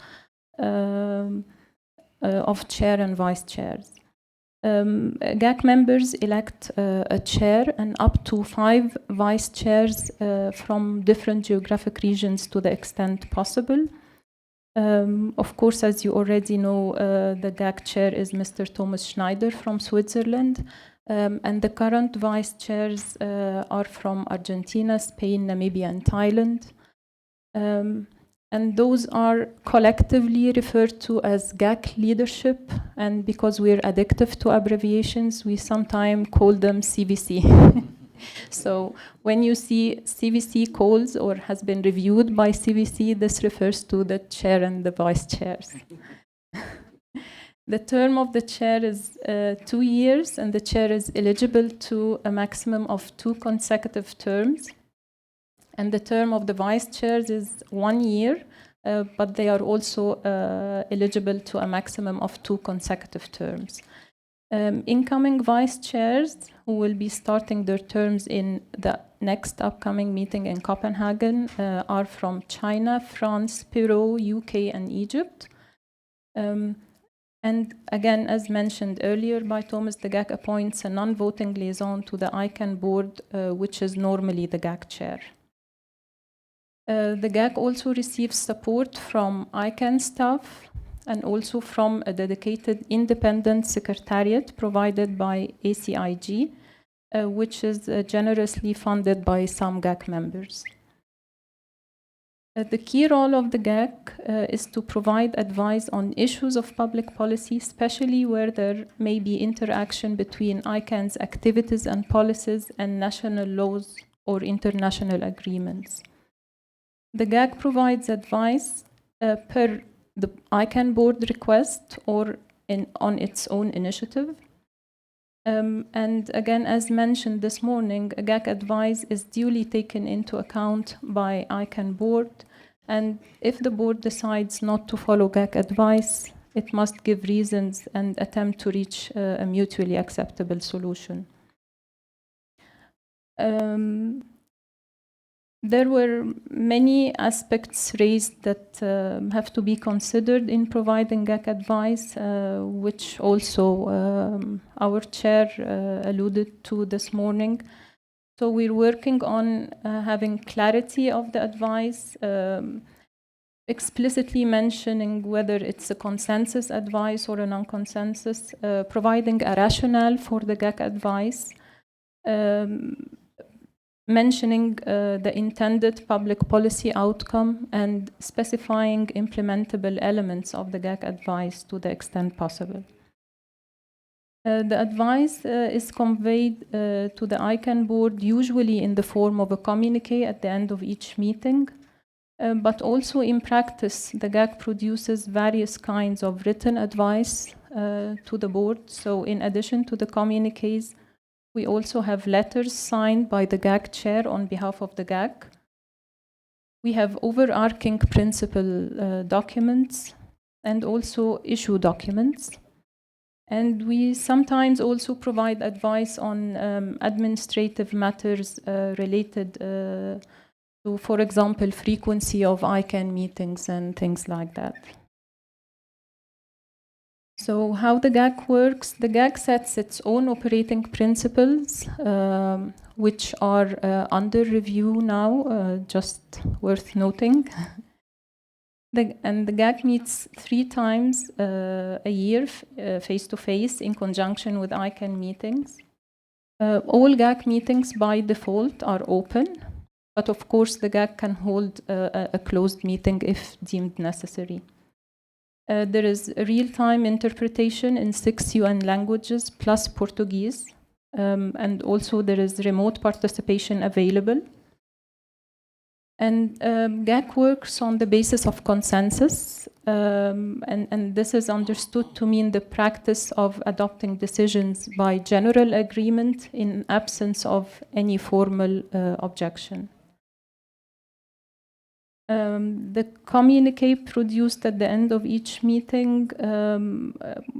of chair and vice chairs. GAC members elect a chair and up to 5 vice chairs from different geographic regions to the extent possible. Of course, as you already know, the GAC chair is Mr. Thomas Schneider from Switzerland. And the current vice chairs are from Argentina, Spain, Namibia, and Thailand. And those are collectively referred to as GAC leadership. And because we're addictive to abbreviations, we sometimes call them CVC. So when you see CVC calls or has been reviewed by CVC, this refers to the chair and the vice chairs. The term of the chair is 2 years, and the chair is eligible to a maximum of 2 consecutive terms. And the term of the vice chairs is 1 year, but they are also eligible to a maximum of 2 consecutive terms. Incoming vice chairs, who will be starting their terms in the next upcoming meeting in Copenhagen, are from China, France, Peru, UK, and Egypt. And again, as mentioned earlier by Thomas, the GAC appoints a non-voting liaison to the ICANN board, which is normally the GAC chair. The GAC also receives support from ICANN staff and also from a dedicated independent secretariat provided by ACIG, which is generously funded by some GAC members. The key role of the GAC is to provide advice on issues of public policy, especially where there may be interaction between ICANN's activities and policies and national laws or international agreements. The GAC provides advice per the ICANN board request or on its own initiative. And again, as mentioned this morning, a GAC advice is duly taken into account by ICANN board, and if the board decides not to follow GAC advice, it must give reasons and attempt to reach a mutually acceptable solution. There were many aspects raised that have to be considered in providing GAC advice, which also our chair alluded to this morning. So we're working on having clarity of the advice, explicitly mentioning whether it's a consensus advice or a non-consensus, providing a rationale for the GAC advice, mentioning the intended public policy outcome and specifying implementable elements of the GAC advice to the extent possible. The advice is conveyed to the ICANN board usually in the form of a communique at the end of each meeting, but also in practice, the GAC produces various kinds of written advice to the board. So in addition to the communiques, we also have letters signed by the GAC chair on behalf of the GAC. We have overarching principal documents and also issue documents. And we sometimes also provide advice on administrative matters related to, for example, frequency of ICANN meetings and things like that. So how the GAC works, the GAC sets its own operating principles, which are under review now, just worth noting. And the GAC meets 3 times a year, face-to-face, in conjunction with ICANN meetings. All GAC meetings by default are open, but of course the GAC can hold a closed meeting if deemed necessary. There is real-time interpretation in 6 UN languages plus Portuguese, and also there is remote participation available. And GAC works on the basis of consensus, and this is understood to mean the practice of adopting decisions by general agreement in absence of any formal objection. The communique produced at the end of each meeting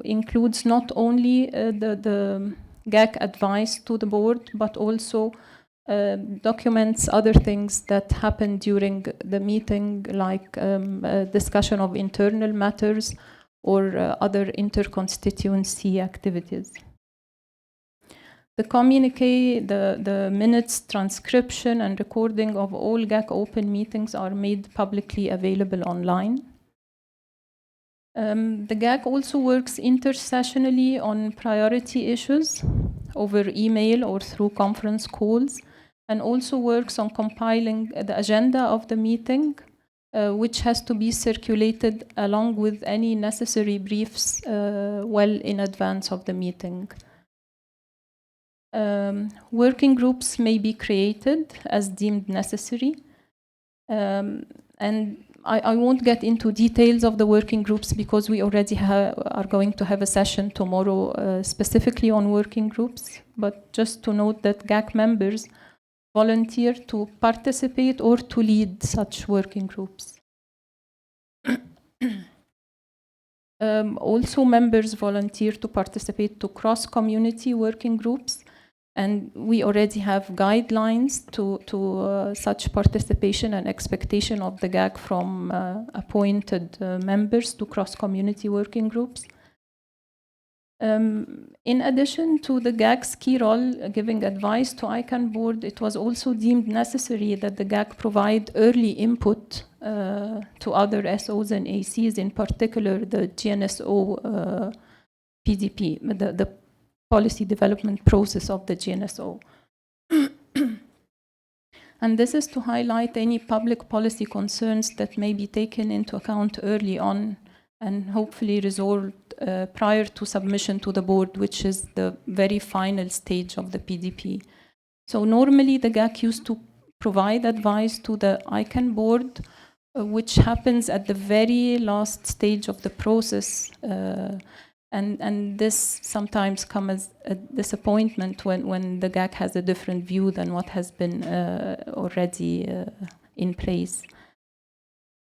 includes not only the GAC advice to the board, but also documents other things that happen during the meeting, like a discussion of internal matters or other interconstituency activities. The communique, the minutes, transcription, and recording of all GAC open meetings are made publicly available online. The GAC also works intersessionally on priority issues over email or through conference calls, and also works on compiling the agenda of the meeting, which has to be circulated along with any necessary briefs well in advance of the meeting. Working groups may be created as deemed necessary. And I won't get into details of the working groups because we already are going to have a session tomorrow specifically on working groups. But just to note that GAC members volunteer to participate or to lead such working groups. Also, members volunteer to participate to cross-community working groups, and we already have guidelines to such participation and expectation of the GAC from appointed members to cross-community working groups. In addition to the GAC's key role giving advice to ICANN board, it was also deemed necessary that the GAC provide early input to other SOs and ACs, in particular the GNSO PDP, the policy development process of the GNSO. And this is to highlight any public policy concerns that may be taken into account early on and hopefully resolved prior to submission to the board, which is the very final stage of the PDP. So normally the GAC used to provide advice to the ICANN board, which happens at the very last stage of the process. And this sometimes comes as a disappointment when the GAC has a different view than what has been already in place.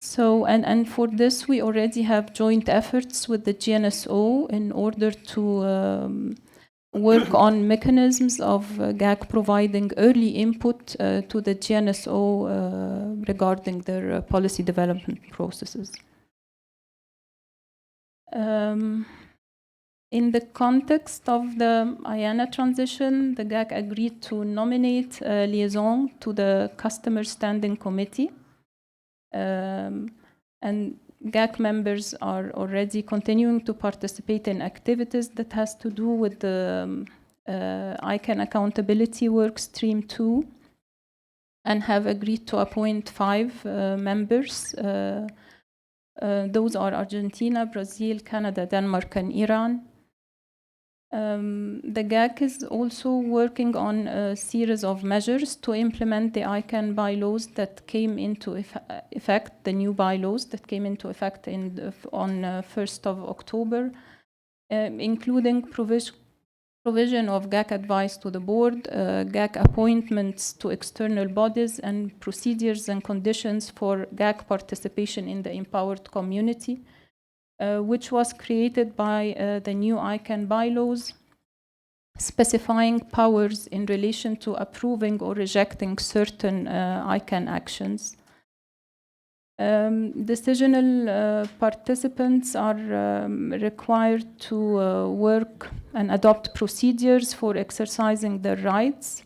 So, and for this, we already have joint efforts with the GNSO in order to work on mechanisms of GAC providing early input to the GNSO regarding their policy development processes. In the context of the IANA transition, the GAC agreed to nominate a liaison to the Customer Standing Committee. And GAC members are already continuing to participate in activities that has to do with the ICANN Accountability Work Stream 2 and have agreed to appoint 5 members. Those are Argentina, Brazil, Canada, Denmark, and Iran. The GAC is also working on a series of measures to implement the ICANN bylaws that came into effect, the new bylaws that came into effect on 1st of October, including provision of GAC advice to the board, GAC appointments to external bodies, and procedures and conditions for GAC participation in the empowered community, which was created by the new ICANN bylaws, specifying powers in relation to approving or rejecting certain ICANN actions. Decisional participants are required to work and adopt procedures for exercising their rights.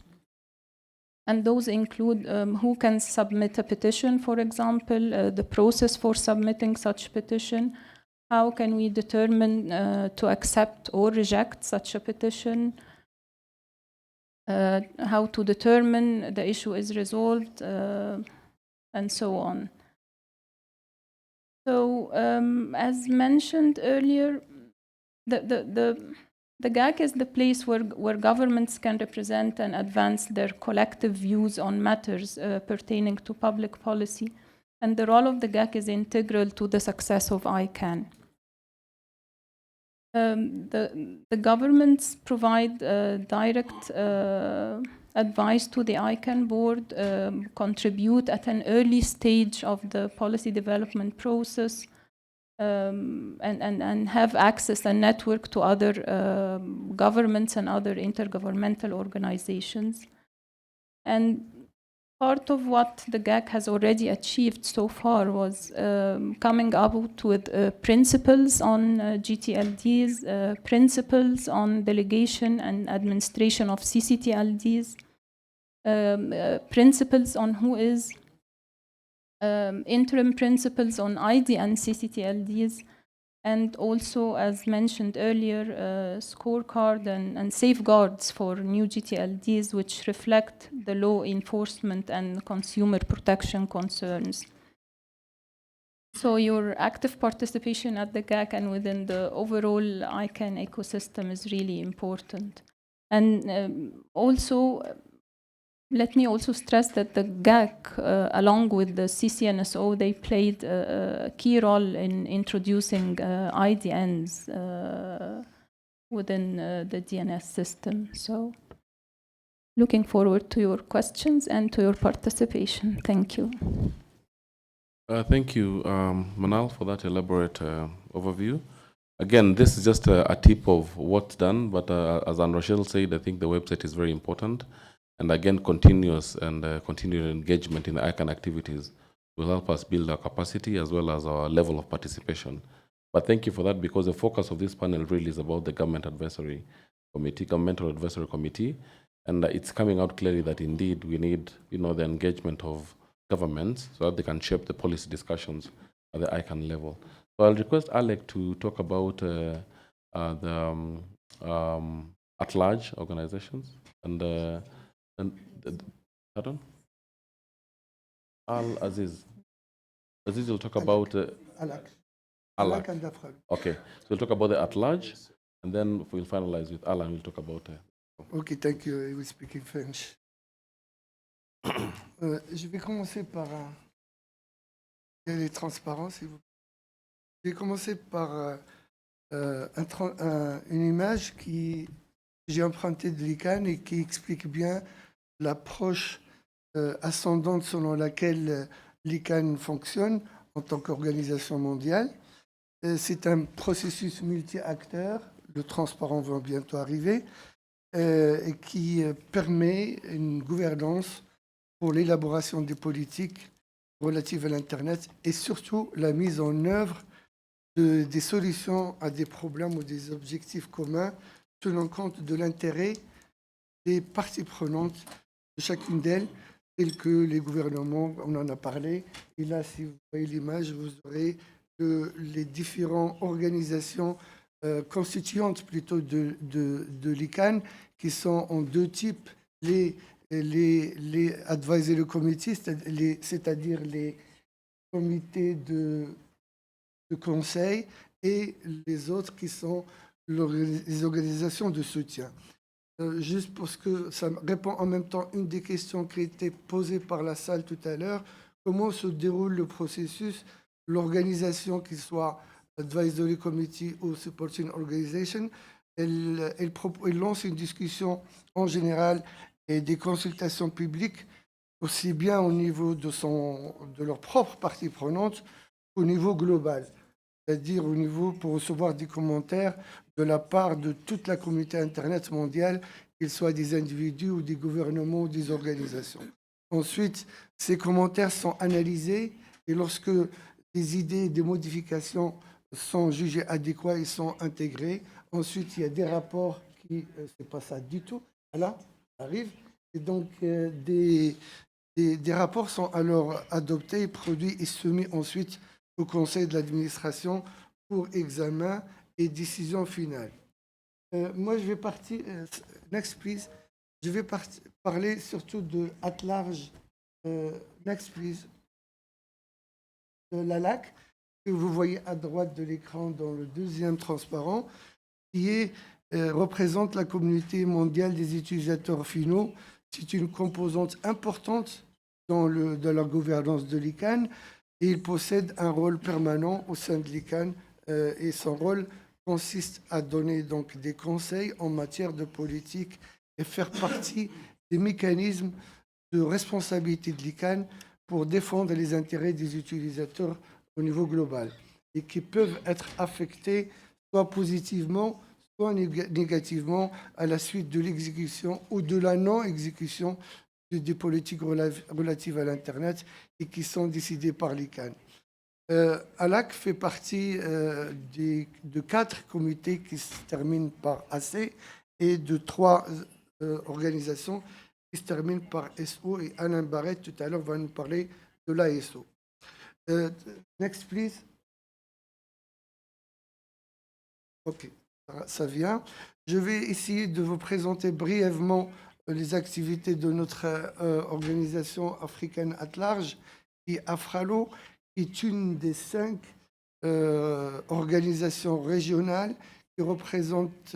And those include who can submit a petition, for example, the process for submitting such petition, how can we determine to accept or reject such a petition, how to determine the issue is resolved, and so on. So, as mentioned earlier, the GAC is the place where governments can represent and advance their collective views on matters pertaining to public policy, and the role of the GAC is integral to the success of ICANN. The governments provide direct advice to the ICANN board, contribute at an early stage of the policy development process, and have access and network to other governments and other intergovernmental organizations. And part of what the GAC has already achieved so far was coming up with principles on GTLDs, principles on delegation and administration of CCTLDs, principles on who is, interim principles on ID and CCTLDs, and also, as mentioned earlier, scorecard and safeguards for new GTLDs, which reflect the law enforcement and consumer protection concerns. So your active participation at the GAC and within the overall ICANN ecosystem is really important. And also, let me also stress that the GAC, along with the CCNSO, they played a key role in introducing IDNs within the DNS system. So, looking forward to your questions and to your participation. Thank you. Thank you, Manal, for that elaborate overview. Again, this is just a tip of what's done, but as Anne Rochelle said, I think the website is very important. And again, continuous and continued engagement in the ICANN activities will help us build our capacity as well as our level of participation. But thank you for that, because the focus of this panel really is about the Governmental Advisory Committee, and it's coming out clearly that indeed we need, the engagement of governments so that they can shape the policy discussions at the ICANN level. So I'll request Alec to talk about the at-large organizations and pardon? Aziz. Aziz will talk about Alak and Afra. Okay, so we'll talk about the at-large, and then we'll finalize with Alan. We'll talk about. Okay, thank you. I will speak in French. Je vais commencer par les transparences, s'il vous plaît. Je vais commencer par une image que j'ai empruntée de l'ICANN et qui explique bien l'approche ascendante selon laquelle l'ICANN fonctionne en tant qu'organisation mondiale. C'est un processus multi-acteurs, le transparent va bientôt arriver, et qui permet une gouvernance pour l'élaboration des politiques relatives à l'Internet et surtout la mise en œuvre des solutions à des problèmes ou des objectifs communs tenant compte de l'intérêt des parties prenantes de chacune d'elles, telles que les gouvernements, on en a parlé. Et là, si vous voyez l'image, vous aurez les différentes organisations constituantes plutôt de l'ICANN, qui sont en deux types, les advisory committees, c'est-à-dire les comités de conseil, et les autres qui sont les organisations de soutien. Juste parce que ça répond en même temps à une des questions qui a été posée par la salle tout à l'heure, comment se déroule le processus, l'organisation, qu'il soit Advisory Committee ou Supporting Organization, elle lance une discussion en général et des consultations publiques, aussi bien au niveau de leur propre partie prenante qu'au niveau global, c'est-à-dire au niveau pour recevoir des commentaires de la part de toute la communauté Internet mondiale, qu'ils soient des individus ou des gouvernements ou des organisations. Ensuite, ces commentaires sont analysés et lorsque des idées, des modifications sont jugées adéquates, ils sont intégrés. Ensuite, il y a des rapports qui, c'est pas ça du tout, là, arrive. Et donc, des rapports sont alors adoptés, produits et soumis ensuite au conseil de l'administration pour examen et décision finale. Moi, je vais partir, next please, je vais parler surtout de at large, next please, de la LAC, que vous voyez à droite de l'écran dans le deuxième transparent, qui représente la communauté mondiale des utilisateurs finaux. C'est une composante importante dans la gouvernance de l'ICANN et il possède un rôle permanent au sein de l'ICANN et son rôle consiste à donner donc des conseils en matière de politique et faire partie des mécanismes de responsabilité de l'ICANN pour défendre les intérêts des utilisateurs au niveau global et qui peuvent être affectés soit positivement, soit négativement à la suite de l'exécution ou de la non-exécution des politiques relatives à l'Internet et qui sont décidées par l'ICANN. ALAC fait partie de 4 comités qui se terminent par AC et de 3 organisations qui se terminent par SO, et Alain Barrette tout à l'heure va nous parler de l'ASO. Next please. Ok, ça vient. Je vais essayer de vous présenter brièvement les activités de notre organisation africaine at large, qui est AFRALO, qui est une des 5 organisations régionales qui représentent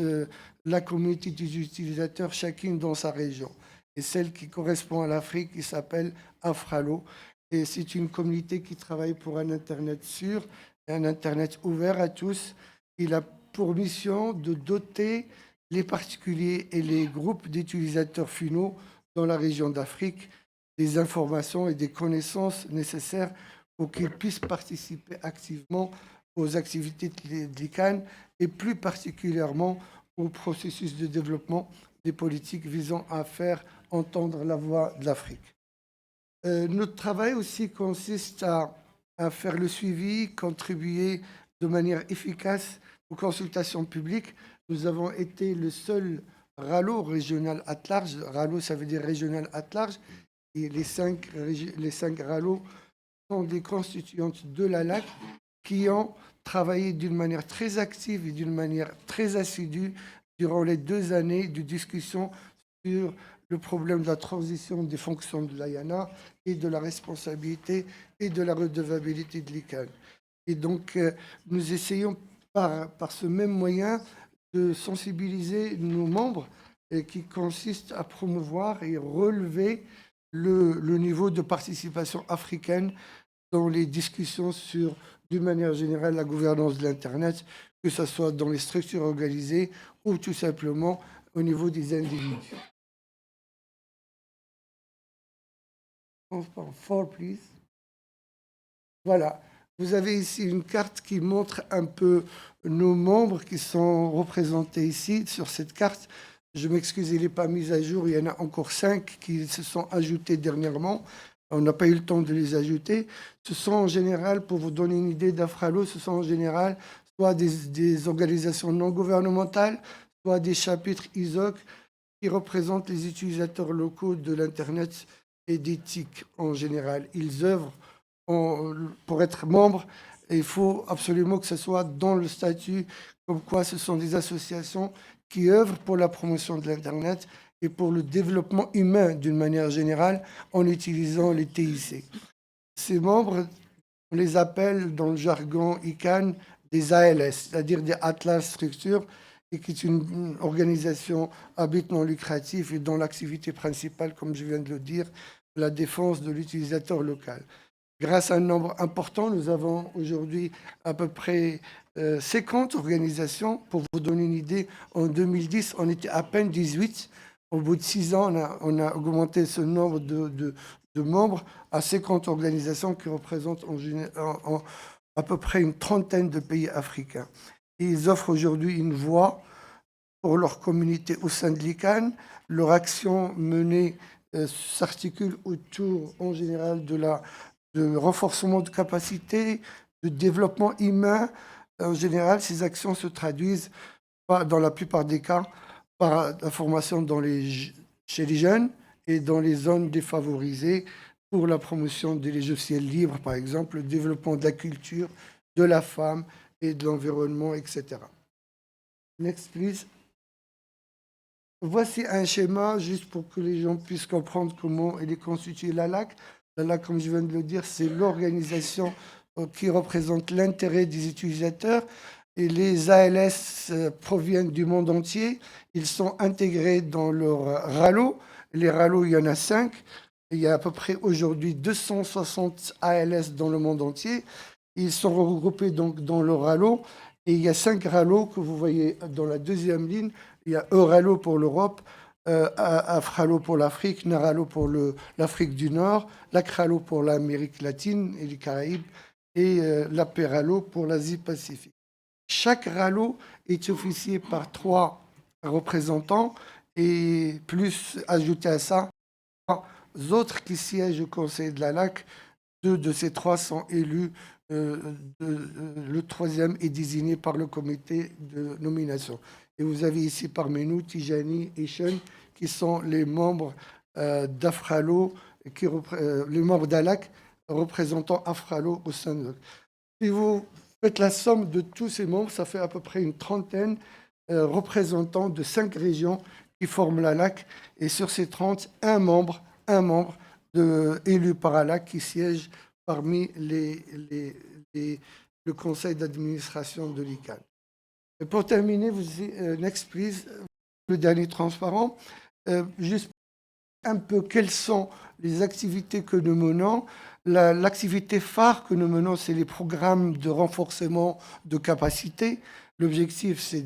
la communauté des utilisateurs, chacune dans sa région. Et celle qui correspond à l'Afrique, qui s'appelle Afralo. Et c'est une communauté qui travaille pour un Internet sûr, un Internet ouvert à tous. Il a pour mission de doter les particuliers et les groupes d'utilisateurs finaux dans la région d'Afrique des informations et des connaissances nécessaires pour qu'ils puissent participer activement aux activités de l'ICANN et plus particulièrement au processus de développement des politiques visant à faire entendre la voix de l'Afrique. Notre travail aussi consiste à faire le suivi, contribuer de manière efficace aux consultations publiques. Nous avons été le seul RALO régional at large. RALO, ça veut dire régional at large. Et les cinq RALO sont des constituantes de la LAC qui ont travaillé d'une manière très active et d'une manière très assidue durant les 2 années de discussion sur le problème de la transition des fonctions de l'IANA et de la responsabilité et de la redevabilité de l'ICANN. Et donc, nous essayons par ce même moyen de sensibiliser nos membres qui consiste à promouvoir et relever le niveau de participation africaine dans les discussions sur, d'une manière générale, la gouvernance de l'Internet, que ce soit dans les structures organisées ou tout simplement au niveau des individus. Please. Voilà. Vous avez ici une carte qui montre un peu nos membres qui sont représentés ici sur cette carte. Je m'excuse, elle n'est pas mise à jour. Il y en a encore 5 qui se sont ajoutés dernièrement. On n'a pas eu le temps de les ajouter. Ce sont en général, pour vous donner une idée d'Afralo, ce sont en général soit des organisations non gouvernementales, soit des chapitres ISOC qui représentent les utilisateurs locaux de l'Internet et d'éthique en général. Ils œuvrent pour être membres. Il faut absolument que ce soit dans le statut, comme quoi ce sont des associations qui œuvrent pour la promotion de l'Internet et pour le développement humain d'une manière générale en utilisant les TIC. Ces membres, on les appelle dans le jargon ICANN des ALS, c'est-à-dire des Atlas Structures, et qui est une organisation à but non lucratif et dont l'activité principale, comme je viens de le dire, la défense de l'utilisateur local. Grâce à un nombre important, nous avons aujourd'hui à peu près 50 organisations. Pour vous donner une idée, en 2010, on était à peine 18. Au bout de 6 ans, on a augmenté ce nombre de membres à 50 organisations qui représentent à peu près une trentaine de pays africains. Et ils offrent aujourd'hui une voix pour leur communauté au sein de l'ICANN. Leur action menée s'articule autour, en général, de renforcement de capacité, de développement humain. En général, ces actions se traduisent, dans la plupart des cas, par la formation chez les jeunes et dans les zones défavorisées pour la promotion des logiciels libres, par exemple, le développement de la culture, de la femme et de l'environnement, etc. Next, please. Voici un schéma, juste pour que les gens puissent comprendre comment elle est constituée, la LAC. La LAC, comme je viens de le dire, c'est l'organisation qui représente l'intérêt des utilisateurs. Et les ALS proviennent du monde entier. Ils sont intégrés dans leur RALO. Les RALO, il y en a 5. Il y a à peu près aujourd'hui 260 ALS dans le monde entier. Ils sont regroupés donc dans le RALO. Et il y a 5 RALO que vous voyez dans la deuxième ligne. Il y a Euralo pour l'Europe, Afralo pour l'Afrique, Naralo pour l'Afrique du Nord, l'Acralo pour l'Amérique latine et les Caraïbes, et l'Aperalo pour l'Asie-Pacifique. Chaque RALO est officié par 3 représentants et plus ajouté à ça, 3 autres qui siègent au Conseil de la LAC. 2 de ces 3 sont élus. Le 3e est désigné par le comité de nomination. Et vous avez ici parmi nous Tijani et Sean, qui sont les membres d'Afralo, les membres d'ALAC représentant Afralo au sein de l'ALAC. Si vous faites la somme de tous ces membres, ça fait à peu près une trentaine représentants de 5 régions qui forment l'ALAC. Et sur ces 30, un membre élu par ALAC qui siège parmi le conseil d'administration de l'ICANN. Et pour terminer, next please, le dernier transparent, juste un peu quelles sont les activités que nous menons. L'activité phare que nous menons, c'est les programmes de renforcement de capacité. L'objectif, c'est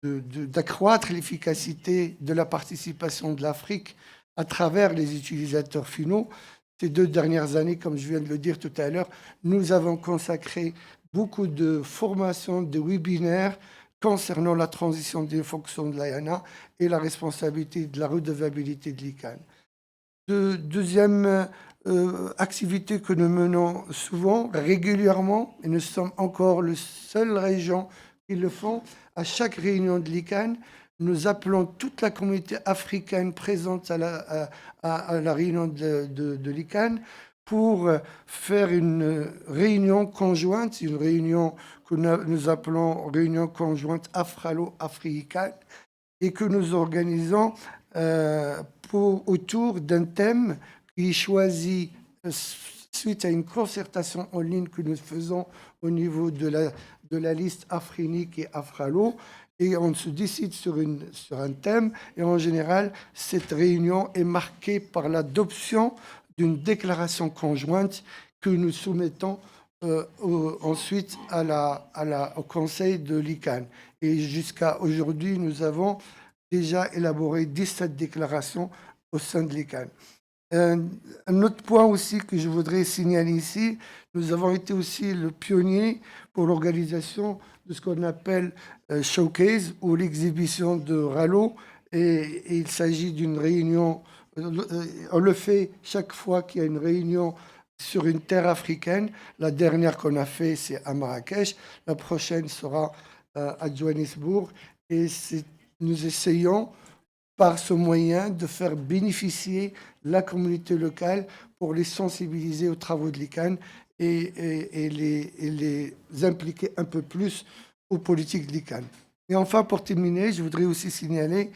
d'accroître l'efficacité de la participation de l'Afrique à travers les utilisateurs finaux. Ces 2 dernières années, comme je viens de le dire tout à l'heure, nous avons consacré beaucoup de formations, de webinaires concernant la transition des fonctions de l'IANA et la responsabilité de la redevabilité de l'ICANN. Deuxième activité que nous menons souvent, régulièrement, et nous sommes encore la seule région qui le font, à chaque réunion de l'ICANN, nous appelons toute la communauté africaine présente à la réunion de l'ICANN pour faire une réunion conjointe, une réunion que nous appelons réunion conjointe afralo-africaine, et que nous organisons autour d'un thème qui est choisi suite à une concertation en ligne que nous faisons au niveau de la liste Afrinique et Afralo. Et on se décide sur un thème. Et en général, cette réunion est marquée par l'adoption d'une déclaration conjointe que nous soumettons ensuite au Conseil de l'ICANN. Et jusqu'à aujourd'hui, nous avons déjà élaboré 17 déclarations au sein de l'ICANN. Un autre point aussi que je voudrais signaler ici, nous avons été aussi le pionnier pour l'organisation de ce qu'on appelle Showcase ou l'exhibition de Rallo. Et il s'agit d'une réunion, on le fait chaque fois qu'il y a une réunion sur une terre africaine. La dernière qu'on a fait, c'est à Marrakech. La prochaine sera à Johannesburg. Et nous essayons par ce moyen de faire bénéficier la communauté locale pour les sensibiliser aux travaux de l'ICANN et les impliquer un peu plus aux politiques de l'ICANN. Et enfin, pour terminer, je voudrais aussi signaler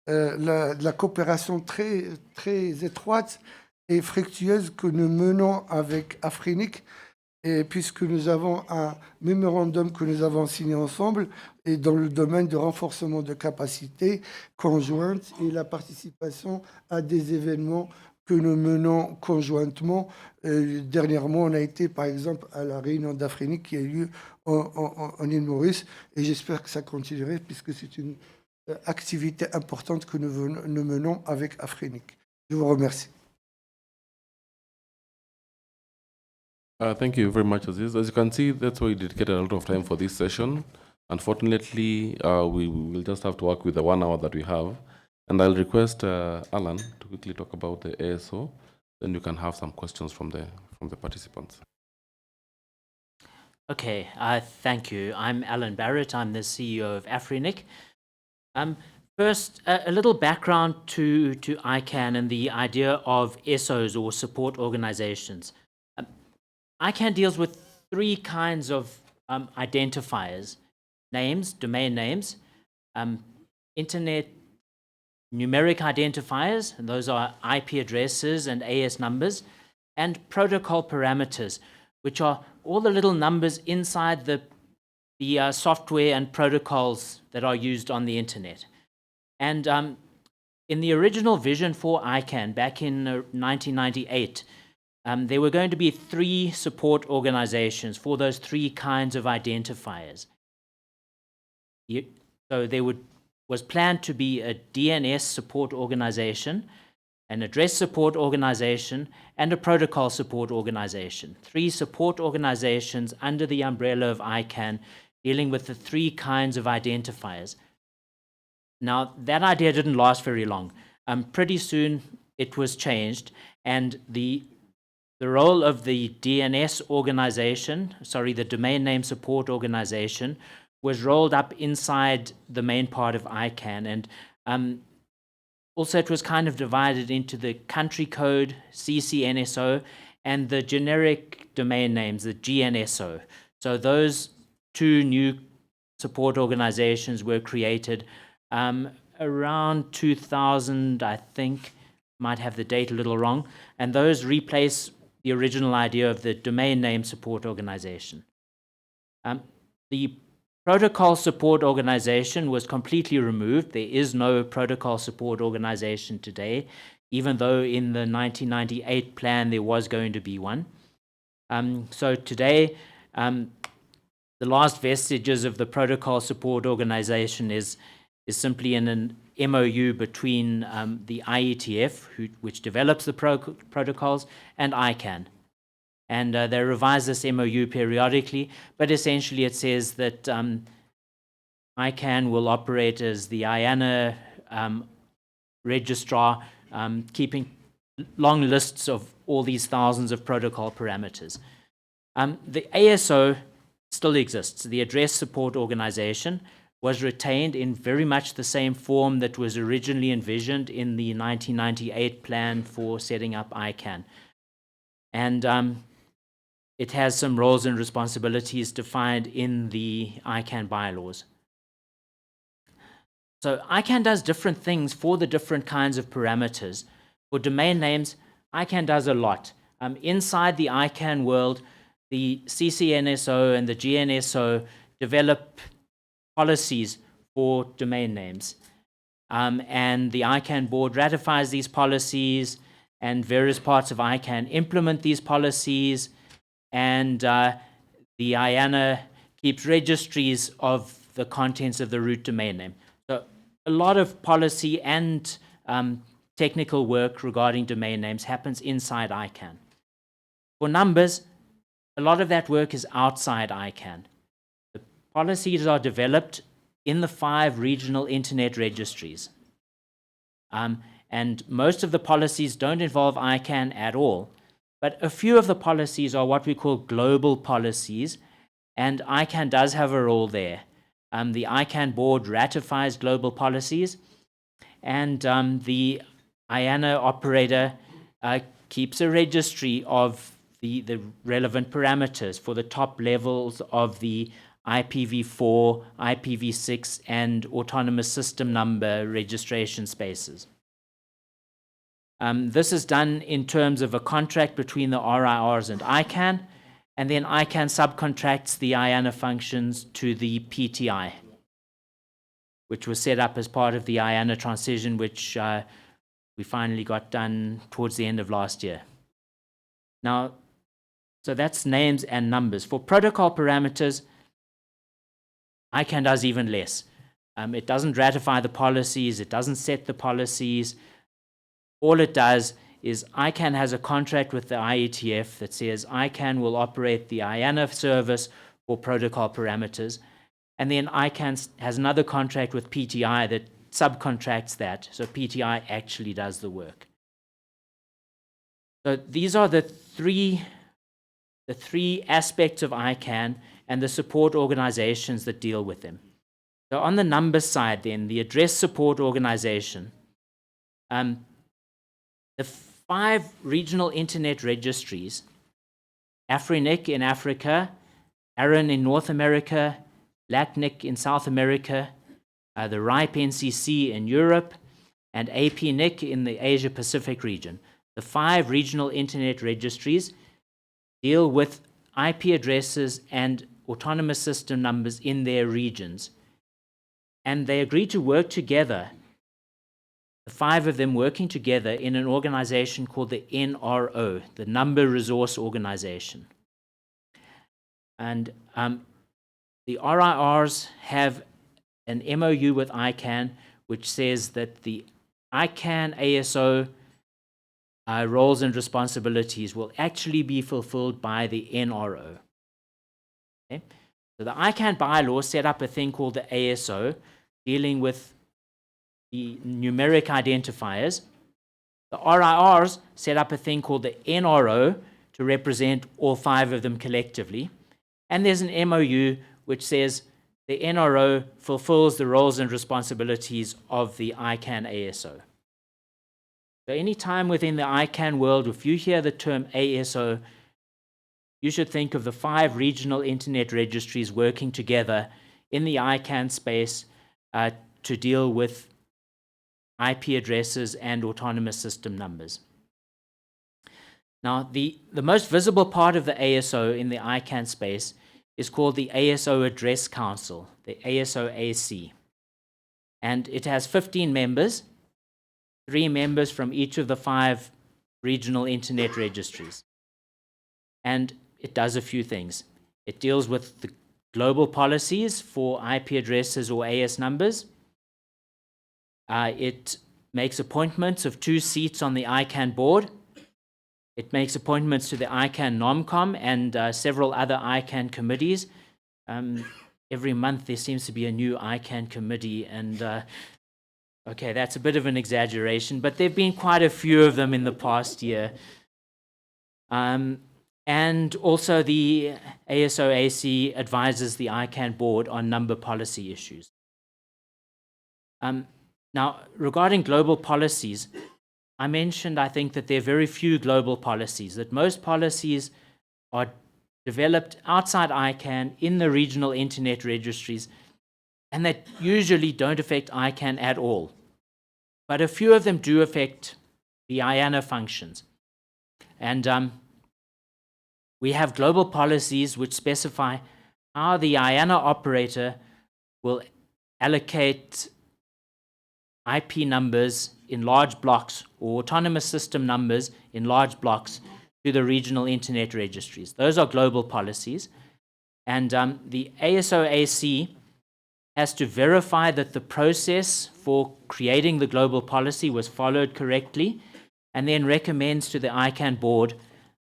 la coopération très, très étroite et fructueuse que nous menons avec Afrinic, et puisque nous avons un mémorandum que nous avons signé ensemble et dans le domaine de renforcement de capacités conjointes et la participation à des événements que nous menons conjointement. Dernièrement, on a été par exemple à la réunion d'Afrique qui a eu lieu en île Maurice, et j'espère que ça continuerait puisque c'est une activité importante que nous menons avec Afrinic. Je vous remercie. Thank you very much, Aziz. As you can see, that's why we dedicated a lot of time for this session. Unfortunately, we will just have to work with the 1 hour that we have. And I'll request Alan to quickly talk about the ASO. Then you can have some questions from the participants. Okay, thank you. I'm Alan Barrett. I'm the CEO of Afrinic. First, a little background to ICANN and the idea of SOs or support organizations. ICANN deals with 3 kinds of identifiers: names, domain names, internet numeric identifiers, and those are IP addresses and AS numbers, and protocol parameters, which are all the little numbers inside the software and protocols that are used on the internet. And in the original vision for ICANN back in 1998, there were going to be 3 support organizations for those 3 kinds of identifiers. So there was planned to be a DNS support organization, an address support organization, and a protocol support organization. 3 support organizations under the umbrella of ICANN dealing with the 3 kinds of identifiers. Now, that idea didn't last very long. Pretty soon it was changed, and the role of the DNS organization, the domain name support organization, was rolled up inside the main part of ICANN. And also it was kind of divided into the country code, CCNSO, and the generic domain names, the GNSO. So those 2 new support organizations were created around 2000, I think. Might have the date a little wrong. And those replace the original idea of the domain name support organization. The Protocol Support Organization was completely removed. There is no Protocol Support Organization today, even though in the 1998 plan there was going to be one. So today, the last vestiges of the Protocol Support Organization is simply in an MOU between the IETF, which develops the protocols, and ICANN. And they revise this MOU periodically, but essentially it says that ICANN will operate as the IANA registrar, keeping long lists of all these thousands of protocol parameters. The ASO still exists. The Address Support Organization was retained in very much the same form that was originally envisioned in the 1998 plan for setting up ICANN. And it has some roles and responsibilities defined in the ICANN bylaws. So ICANN does different things for the different kinds of parameters. For domain names, ICANN does a lot. Inside the ICANN world, the CCNSO and the GNSO develop policies for domain names. And the ICANN board ratifies these policies, and various parts of ICANN implement these policies, and the IANA keeps registries of the contents of the root domain name. So a lot of policy and technical work regarding domain names happens inside ICANN. For numbers, a lot of that work is outside ICANN. The policies are developed in the 5 regional internet registries. And most of the policies don't involve ICANN at all. But a few of the policies are what we call global policies, and ICANN does have a role there. The ICANN board ratifies global policies, and the IANA operator keeps a registry of the relevant parameters for the top levels of the IPv4, IPv6, and autonomous system number registration spaces. This is done in terms of a contract between the RIRs and ICANN, and then ICANN subcontracts the IANA functions to the PTI, which was set up as part of the IANA transition, which we finally got done towards the end of last year. Now, so that's names and numbers. For protocol parameters, ICANN does even less. It doesn't ratify the policies, it doesn't set the policies. All it does is ICANN has a contract with the IETF that says ICANN will operate the IANA service for protocol parameters, and then ICANN has another contract with PTI that subcontracts that, so PTI actually does the work. So these are the three aspects of ICANN and the support organizations that deal with them. So on the numbers side then, the Address Support Organization, the 5 regional internet registries, AfriNIC in Africa, ARIN in North America, LACNIC in South America, the RIPE NCC in Europe, and APNIC in the Asia Pacific region. The 5 regional internet registries deal with IP addresses and autonomous system numbers in their regions. And they agree to work together, the 5 of them working together in an organization called the NRO, the Number Resource Organization. And the RIRs have an MOU with ICANN, which says that the ICANN ASO roles and responsibilities will actually be fulfilled by the NRO. Okay? So the ICANN bylaws set up a thing called the ASO, dealing with the numeric identifiers. The RIRs set up a thing called the NRO to represent all 5 of them collectively. And there's an MOU which says the NRO fulfills the roles and responsibilities of the ICANN ASO. So any time within the ICANN world, if you hear the term ASO, you should think of the 5 regional internet registries working together in the ICANN space to deal with IP addresses and autonomous system numbers. Now, the most visible part of the ASO in the ICANN space is called the ASO Address Council, the ASO-AC. And it has 15 members, 3 members from each of the 5 regional internet registries. And it does a few things. It deals with the global policies for IP addresses or AS numbers. It makes appointments of 2 seats on the ICANN board. It makes appointments to the ICANN NOMCOM and several other ICANN committees. Every month there seems to be a new ICANN committee, and okay, that's a bit of an exaggeration, but there have been quite a few of them in the past year. And also the ASO-AC advises the ICANN board on number policy issues. Now, regarding global policies, I mentioned, I think, that there are very few global policies, that most policies are developed outside ICANN in the regional internet registries, and that usually don't affect ICANN at all. But a few of them do affect the IANA functions. And we have global policies which specify how the IANA operator will allocate IP numbers in large blocks or autonomous system numbers in large blocks to the regional internet registries. Those are global policies. And the ASO-AC has to verify that the process for creating the global policy was followed correctly, and then recommends to the ICANN board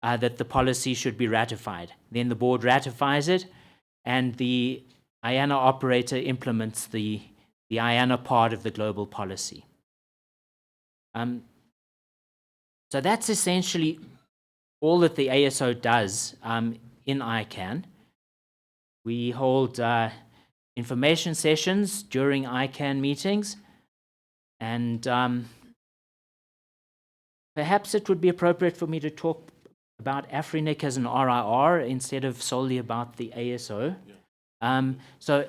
that the policy should be ratified. Then the board ratifies it, and the IANA operator implements the IANA part of the global policy. So that's essentially all that the ASO does in ICANN. We hold information sessions during ICANN meetings, and perhaps it would be appropriate for me to talk about AFRINIC as an RIR instead of solely about the ASO. Yeah. So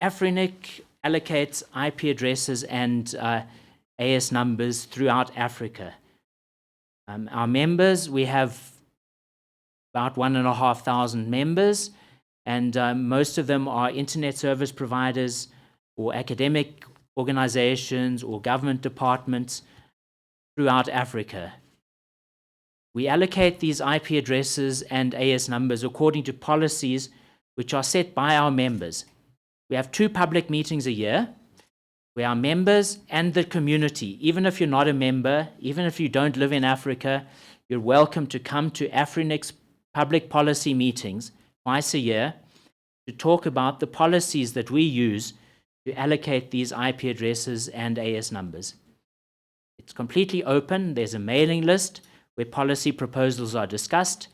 AFRINIC allocates IP addresses and AS numbers throughout Africa. Our members, we have about 1,500 members, and most of them are internet service providers or academic organizations or government departments throughout Africa. We allocate these IP addresses and AS numbers according to policies which are set by our members. We have 2 public meetings a year where our members and the community, even if you're not a member, even if you don't live in Africa, you're welcome to come to AFRINIC's public policy meetings twice a year to talk about the policies that we use to allocate these IP addresses and AS numbers. It's completely open. There's a mailing list where policy proposals are discussed.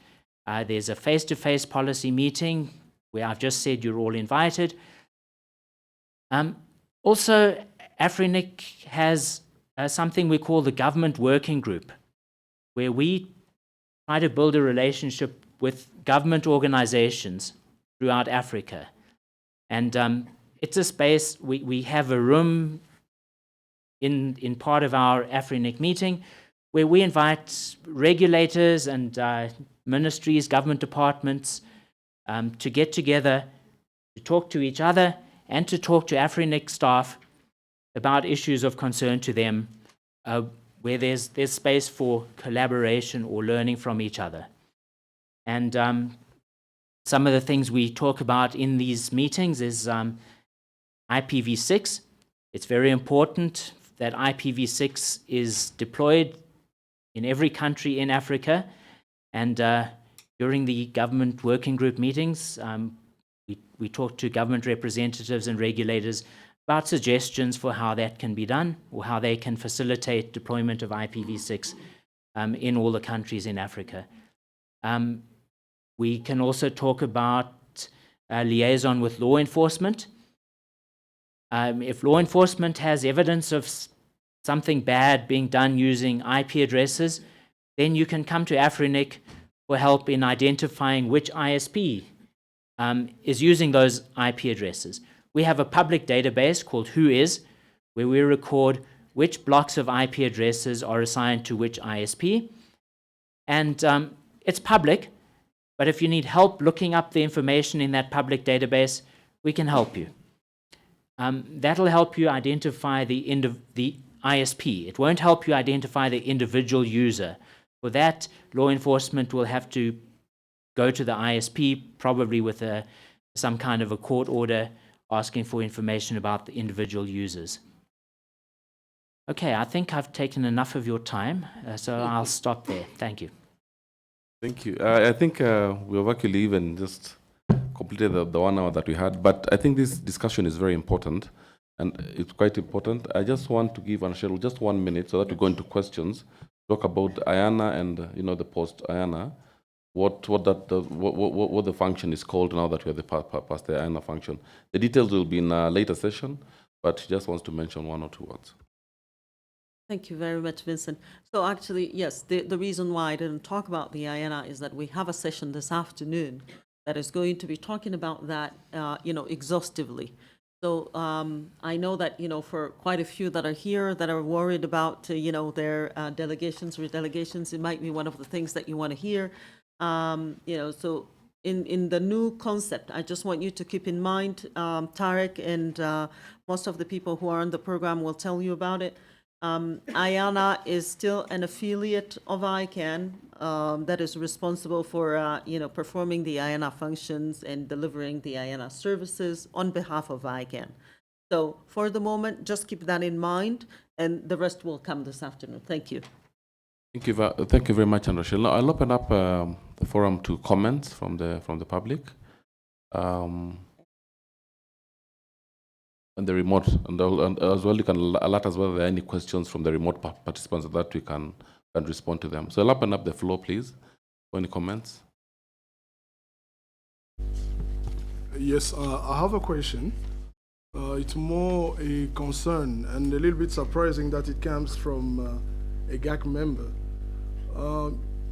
There's a face-to-face policy meeting where I've just said you're all invited. Also, AFRINIC has something we call the Government Working Group, where we try to build a relationship with government organizations throughout Africa. And it's a space, we have a room in part of our AFRINIC meeting where we invite regulators and ministries, government departments to get together, to talk to each other, and to talk to AFRINIC staff about issues of concern to them, where there's space for collaboration or learning from each other. And some of the things we talk about in these meetings is IPv6. It's very important that IPv6 is deployed in every country in Africa. And during the government working group meetings, we talk to government representatives and regulators about suggestions for how that can be done or how they can facilitate deployment of IPv6 in all the countries in Africa. We can also talk about liaison with law enforcement. If law enforcement has evidence of something bad being done using IP addresses, then you can come to AFRINIC for help in identifying which ISP is using those IP addresses. We have a public database called Whois, where we record which blocks of IP addresses are assigned to which ISP. And it's public, But if you need help looking up the information in that public database, we can help you. That'll help you identify the ISP. It won't help you identify the individual user. For that, law enforcement will have to go to the ISP, probably with some kind of a court order asking for information about the individual users. Okay, I think I've taken enough of your time, so I'll stop there. Thank you. Thank you. I think we have actually even just completed the 1 hour that we had, but I think this discussion is very important, and it's quite important. I just want to give Anshel just 1 minute so that we go into questions, talk about IANA and the post IANA, what the function is called now that we have past the IANA function. The details will be in a later session, but she just wants to mention 1 or 2 words. Thank you very much, Vincent. So actually, yes, the reason why I didn't talk about the IANA is that we have a session this afternoon that is going to be talking about that, exhaustively. So I know that, for quite a few that are here that are worried about, their delegations or delegations, it might be one of the things that you want to hear. So in the new concept, I just want you to keep in mind, Tarek and most of the people who are on the program will tell you about it. IANA is still an affiliate of ICANN that is responsible for, performing the IANA functions and delivering the IANA services on behalf of ICANN. So for the moment, just keep that in mind, and the rest will come this afternoon. Thank you. Thank you very much, Andoshel. Now I'll open up the forum to comments from the public. And the remote, and as well, you can alert as well if there are any questions from the remote participants so that we can respond to them. So I'll open up the floor, please, for any comments. Yes, I have a question. It's more a concern and a little bit surprising that it comes from a GAC member.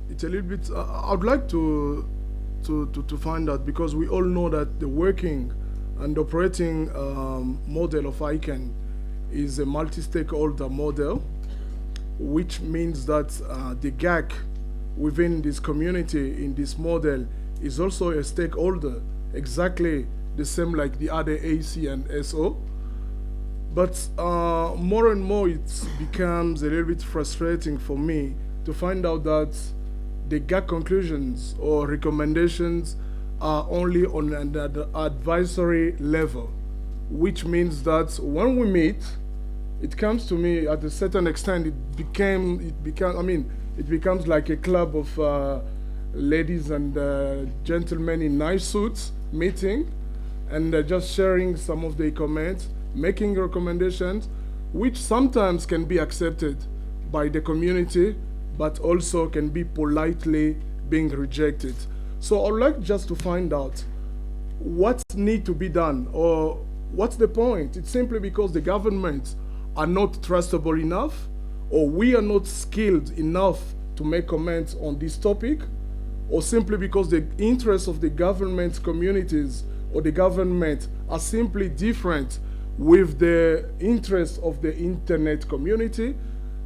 It's a little bit, I'd like to find out, because we all know that the working and operating model of ICANN is a multi-stakeholder model, which means that the GAC within this community in this model is also a stakeholder, exactly the same like the other AC and SO. But more and more it becomes a little bit frustrating for me to find out that the GAC conclusions or recommendations are only on an advisory level, which means that when we meet, it comes to me at a certain extent, it becomes like a club of ladies and gentlemen in nice suits meeting and just sharing some of the comments, making recommendations, which sometimes can be accepted by the community, but also can be politely being rejected. So I'd like just to find out what needs to be done, or what's the point? It's simply because the governments are not trustable enough, or we are not skilled enough to make comments on this topic, or simply because the interests of the government communities or the government are simply different with the interests of the internet community.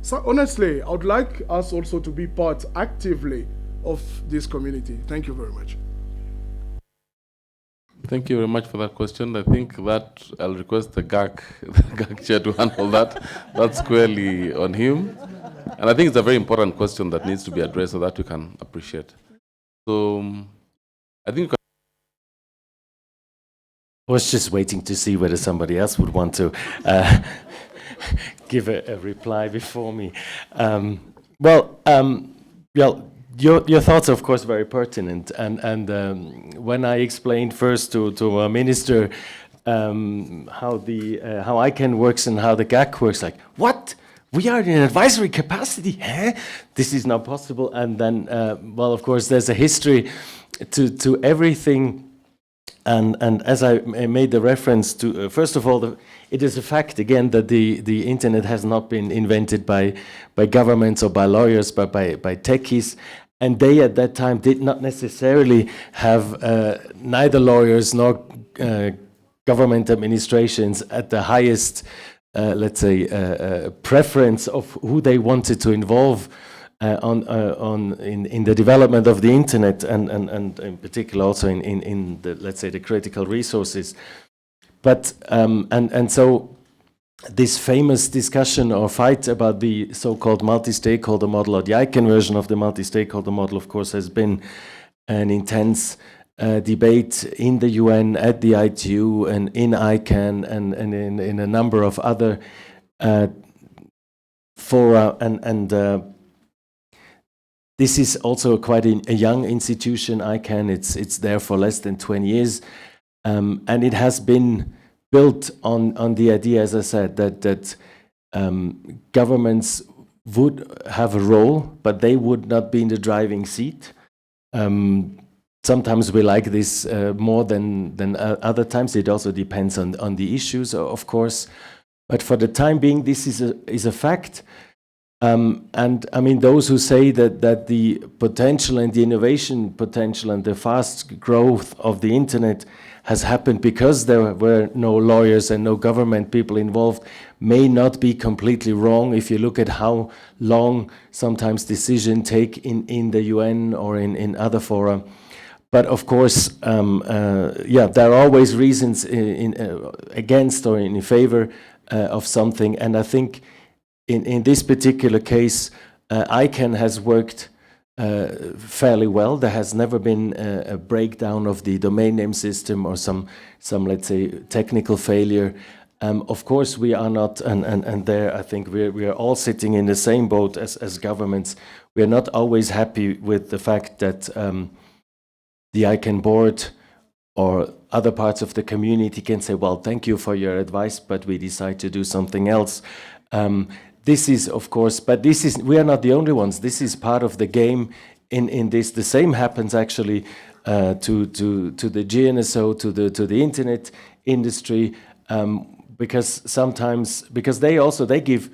So honestly, I would like us also to be part actively of this community. Thank you very much. Thank you very much for that question. I think that I'll request the GAC chair to handle that. That's squarely on him. And I think it's a very important question that needs to be addressed so that we can appreciate. So I think I was just waiting to see whether somebody else would want to give a reply before me. Your thoughts are of course very pertinent, and when I explained first to our minister how ICANN works and how the GAC works, like, what? We are in an advisory capacity? Huh? This is not possible. And then, of course, there's a history to everything. And as I made the reference to, first of all, it is a fact, again, that the internet has not been invented by governments or by lawyers, but by techies. And they, at that time, did not necessarily have neither lawyers nor government administrations at the highest, let's say, preference of who they wanted to involve in the development of the internet and in particular also in the, let's say, the critical resources. But and so this famous discussion or fight about the so-called multi-stakeholder model, or the ICANN version of the multi-stakeholder model, of course, has been an intense debate in the UN, at the ITU, and in ICANN, and in a number of other fora, and this is also quite a young institution, ICANN. It's there for less than 20 years, and it has been built on the idea, as I said, that governments would have a role, but they would not be in the driving seat. Sometimes we like this more than other times. It also depends on the issues, of course. But for the time being, this is a fact. And I mean, those who say that the potential and the innovation potential and the fast growth of the internet has happened because there were no lawyers and no government people involved may not be completely wrong if you look at how long sometimes decisions take in the UN or in other fora. But of course, yeah, there are always reasons against or in favor of something. And I think in this particular case, ICANN has worked fairly well. There has never been a breakdown of the domain name system or some let's say, technical failure. Of course, we are not, and there I think we are all sitting in the same boat as governments. We are not always happy with the fact that the ICANN board or other parts of the community can say, well, thank you for your advice, but we decide to do something else. This is, of course, but this is, we are not the only ones. This is part of the game in this. The same happens actually to the GNSO, to the internet industry, because sometimes, because they give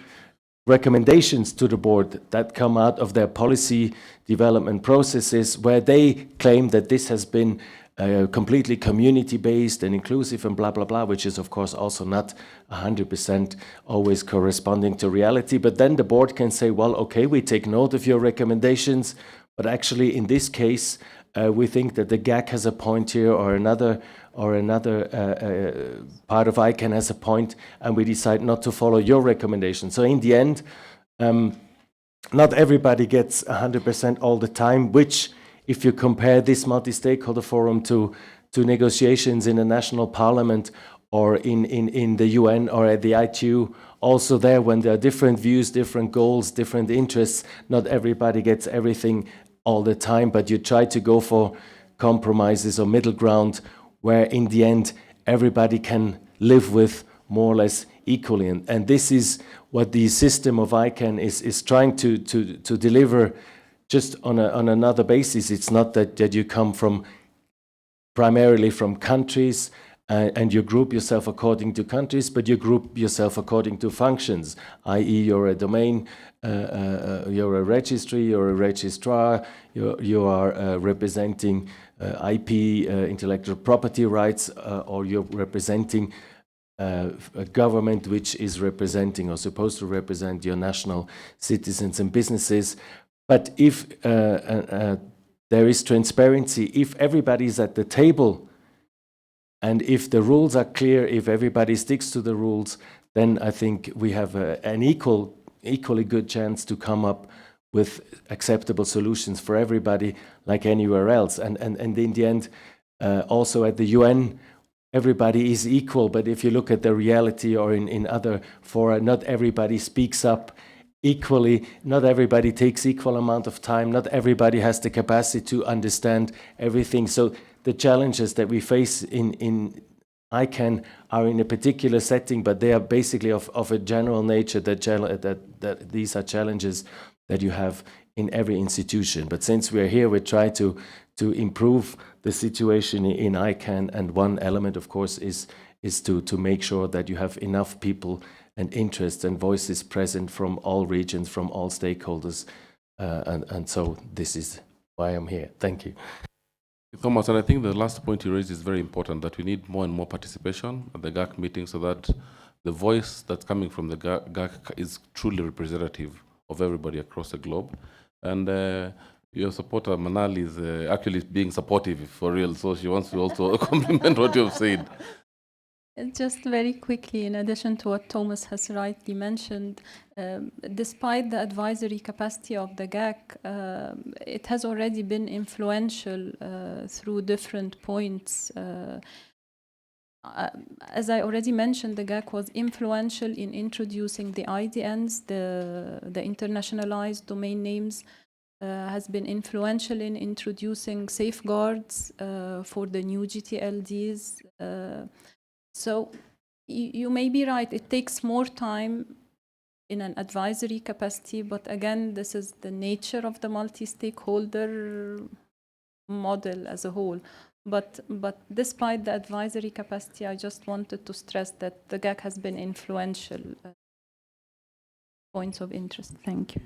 recommendations to the board that come out of their policy development processes, where they claim that this has been completely community-based and inclusive and blah, blah, blah, which is, of course, also not 100% always corresponding to reality. But then the board can say, well, okay, we take note of your recommendations, but actually in this case, we think that the GAC has a point here, or another part of ICANN has a point, and we decide not to follow your recommendation. So in the end, not everybody gets 100% all the time, which, if you compare this multi-stakeholder forum to negotiations in a national parliament or in the UN or at the ITU, also there, when there are different views, different goals, different interests, not everybody gets everything all the time, but you try to go for compromises or middle ground where in the end everybody can live with more or less equally. And this is what the system of ICANN is trying to deliver, just on another basis. It's not that you come from primarily from countries and you group yourself according to countries, but you group yourself according to functions, i.e. you're a domain, you're a registry, you're a registrar, you are representing IP, intellectual property rights, or you're representing a government which is representing or supposed to represent your national citizens and businesses. But if there is transparency, if everybody is at the table, and if the rules are clear, if everybody sticks to the rules, then I think we have an equally good chance to come up with acceptable solutions for everybody, like anywhere else. And in the end, also at the UN, everybody is equal. But if you look at the reality, or in other fora, not everybody speaks up equally, not everybody takes equal amount of time, not everybody has the capacity to understand everything. So the challenges that we face in ICANN are in a particular setting, but they are basically of a general nature, that these are challenges that you have in every institution. But since we're here, we try to improve the situation in ICANN, and one element, of course, is to make sure that you have enough people and interests and voices present from all regions, from all stakeholders. And so this is why I'm here. Thank you. Thomas, and I think the last point you raised is very important, that we need more and more participation at the GAC meeting, so that the voice that's coming from the GAC is truly representative of everybody across the globe. And your supporter, Manal, is actually being supportive for real. So she wants to also compliment what you've said. Just very quickly, in addition to what Thomas has rightly mentioned, despite the advisory capacity of the GAC, it has already been influential through different points. As I already mentioned, the GAC was influential in introducing the IDNs, the internationalized domain names, has been influential in introducing safeguards for the new GTLDs. So you may be right, it takes more time in an advisory capacity, but again, this is the nature of the multi-stakeholder model as a whole. But despite the advisory capacity, I just wanted to stress that the GAC has been influential points of interest. Thank you.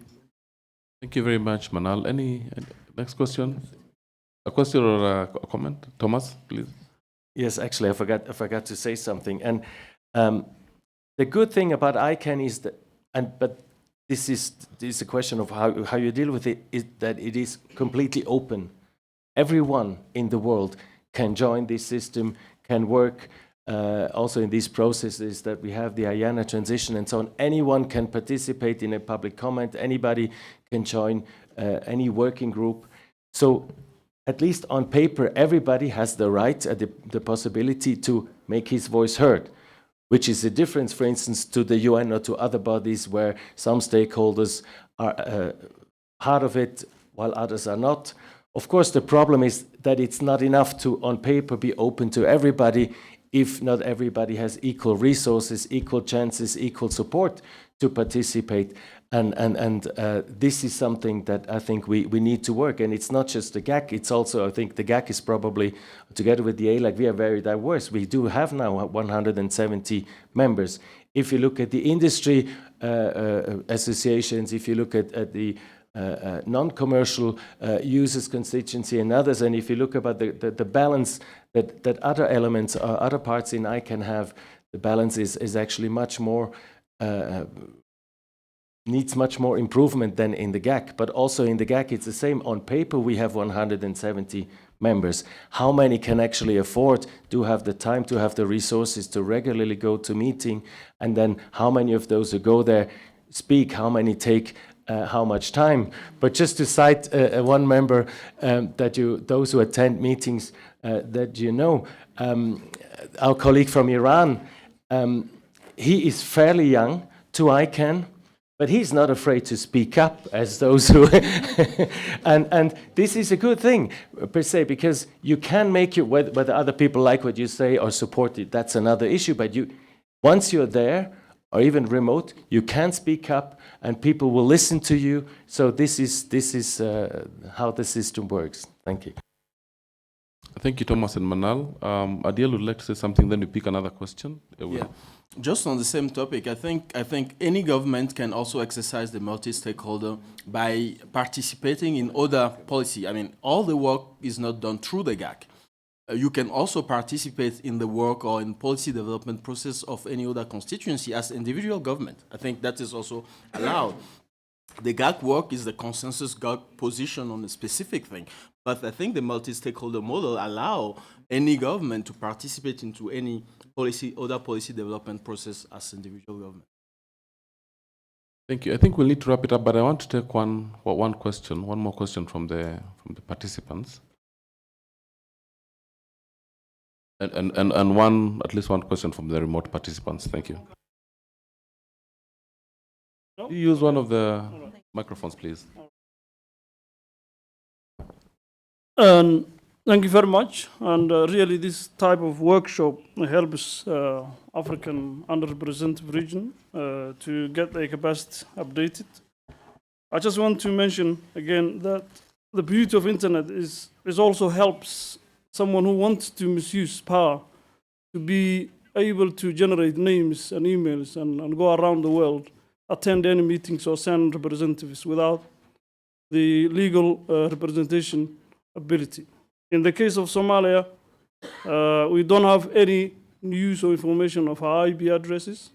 Thank you very much, Manal. Any next question? A question or a comment? Thomas, please. Yes, actually, I forgot to say something. And the good thing about ICANN is that, but this is a question of how you deal with it, is that it is completely open. Everyone in the world can join this system, can work also in these processes that we have, the IANA transition and so on. Anyone can participate in a public comment. Anybody can join any working group. So at least on paper, everybody has the right, the possibility to make his voice heard, which is a difference, for instance, to the UN or to other bodies where some stakeholders are part of it while others are not. Of course, the problem is that it's not enough to, on paper, be open to everybody if not everybody has equal resources, equal chances, equal support to participate. And this is something that I think we need to work. And it's not just the GAC, it's also, I think the GAC is probably, together with the ALAC, we are very diverse. We do have now 170 members. If you look at the industry associations, if you look at the non-commercial users constituency and others, and if you look about the balance that other elements or other parts in ICANN have, the balance is actually much more, needs much more improvement than in the GAC. But also in the GAC, it's the same. On paper, we have 170 members. How many can actually afford to have the time, to have the resources to regularly go to meeting? And then how many of those who go there speak? How many take how much time? But just to cite one member those who attend meetings that you know, our colleague from Iran, he is fairly young to ICANN, but he's not afraid to speak up as those who... and this is a good thing, per se, because you can make it, whether other people like what you say or support it, that's another issue, but once you're there, or even remote, you can speak up and people will listen to you. So this is how the system works. Thank you. Thank you, Thomas and Manal. Adil would like to say something, then we pick another question. Yeah. Just on the same topic, I think any government can also exercise the multi-stakeholder by participating in other policy. I mean, all the work is not done through the GAC. You can also participate in the work or in policy development process of any other constituency as individual government. I think that is also allowed. The GAC work is the consensus GAC position on a specific thing. But I think the multi-stakeholder model allow any government to participate into any other policy development process as individual government. Thank you. I think we'll need to wrap it up, but I want to take one more question from the participants. And at least one question from the remote participants. Thank you. You use one of the microphones, please. Thank you very much. And really, this type of workshop helps African underrepresented region to get their capacity updated. I just want to mention again that the beauty of internet is also helps someone who wants to misuse power to be able to generate names and emails and go around the world, attend any meetings or send representatives without the legal representation ability. In the case of Somalia, we don't have any news or information of our IP addresses.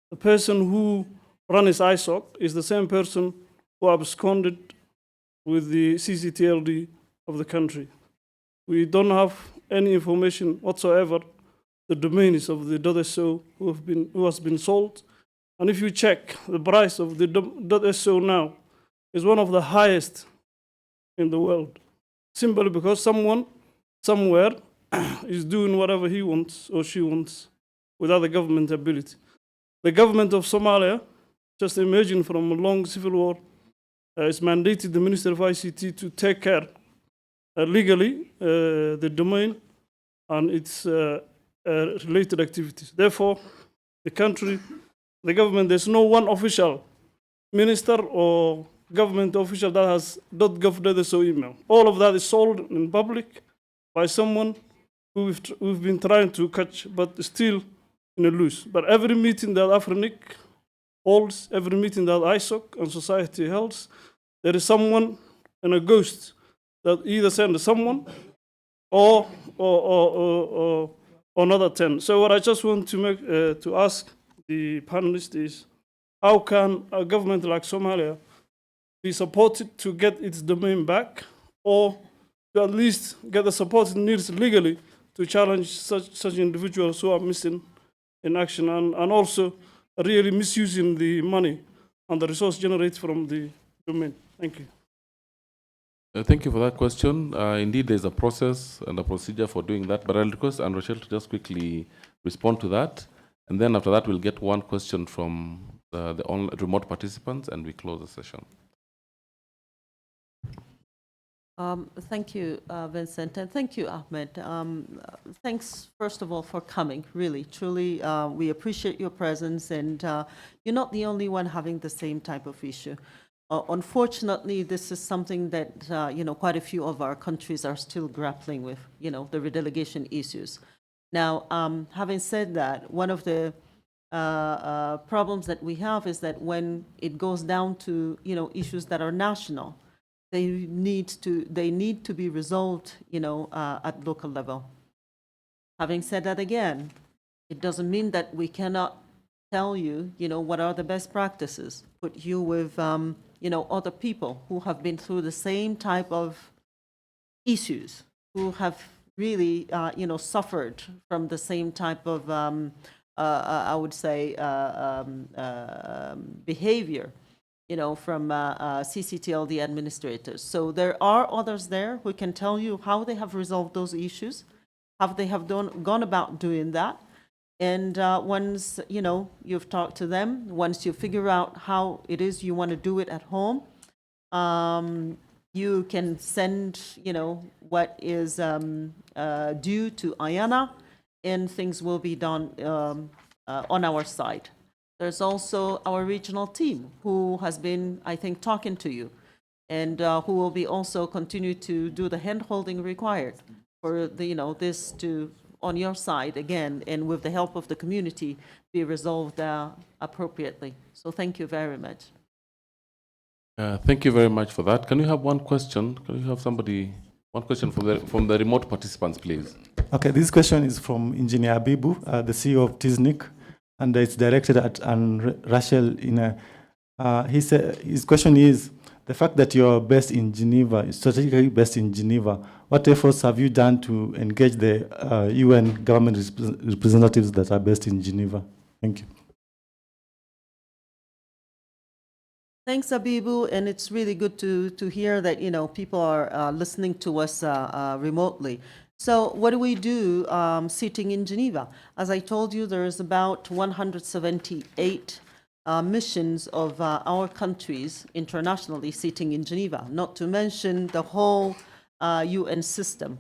The person who runs ISOC is the same person who absconded with the CCTLD of the country. We don't have any information whatsoever the domains of the .so who has been sold. And if you check the price of the .so now is one of the highest in the world, simply because someone somewhere is doing whatever he wants or she wants without the government ability. The government of Somalia, just emerging from a long civil war, has mandated the Minister of ICT to take care legally the domain and its related activities. Therefore, the country, the government, there's no one official minister or government official that has .gov.so email. All of that is sold in public by someone who we've been trying to catch, but still in a loose. But every meeting that Afrinic holds, every meeting that ISOC and society holds, there is someone and a ghost that either sends someone or another 10. So what I just want to make to ask the panelists is, how can a government like Somalia be supported to get its domain back, or to at least get the support it needs legally to challenge such individuals who are missing in action and also really misusing the money and the resource generated from the domain? Thank you. Thank you for that question. Indeed, there's a process and a procedure for doing that, but I'll request Anne Rochelle to just quickly respond to that. And then after that, we'll get one question from the remote participants and we close the session. Thank you, Vincent, and thank you, Ahmed. Thanks, first of all, for coming, really, truly. We appreciate your presence, and you're not the only one having the same type of issue. Unfortunately, this is something that, quite a few of our countries are still grappling with, the redelegation issues. Now, having said that, one of the problems that we have is that when it goes down to, issues that are national, they need to be resolved, at local level. Having said that, again, it doesn't mean that we cannot tell you, what are the best practices, put you with, other people who have been through the same type of issues, who have really, suffered from the same type of, I would say, behavior, from CCTLD administrators. So there are others there who can tell you how they have resolved those issues, how they have gone about doing that. And once, you've talked to them, once you figure out how it is you want to do it at home, you can send, what is due to IANA, and things will be done on our side. There's also our regional team who has been, I think, talking to you, and who will be also continue to do the hand-holding required for the, this to, on your side again, and with the help of the community, be resolved appropriately. So thank you very much. Thank you very much for that. Can you have one question? Can you have one question from the remote participants, please? Okay, this question is from Engineer Abibu, the CEO of TISNIC, and it's directed at Rachel. His question is, the fact that you're based in Geneva, strategically based in Geneva, what efforts have you done to engage the UN government representatives that are based in Geneva? Thank you. Thanks, Abibu, and it's really good to hear that, people are listening to us remotely. So what do we do sitting in Geneva? As I told you, there is about 178 missions of our countries internationally sitting in Geneva, not to mention the whole UN system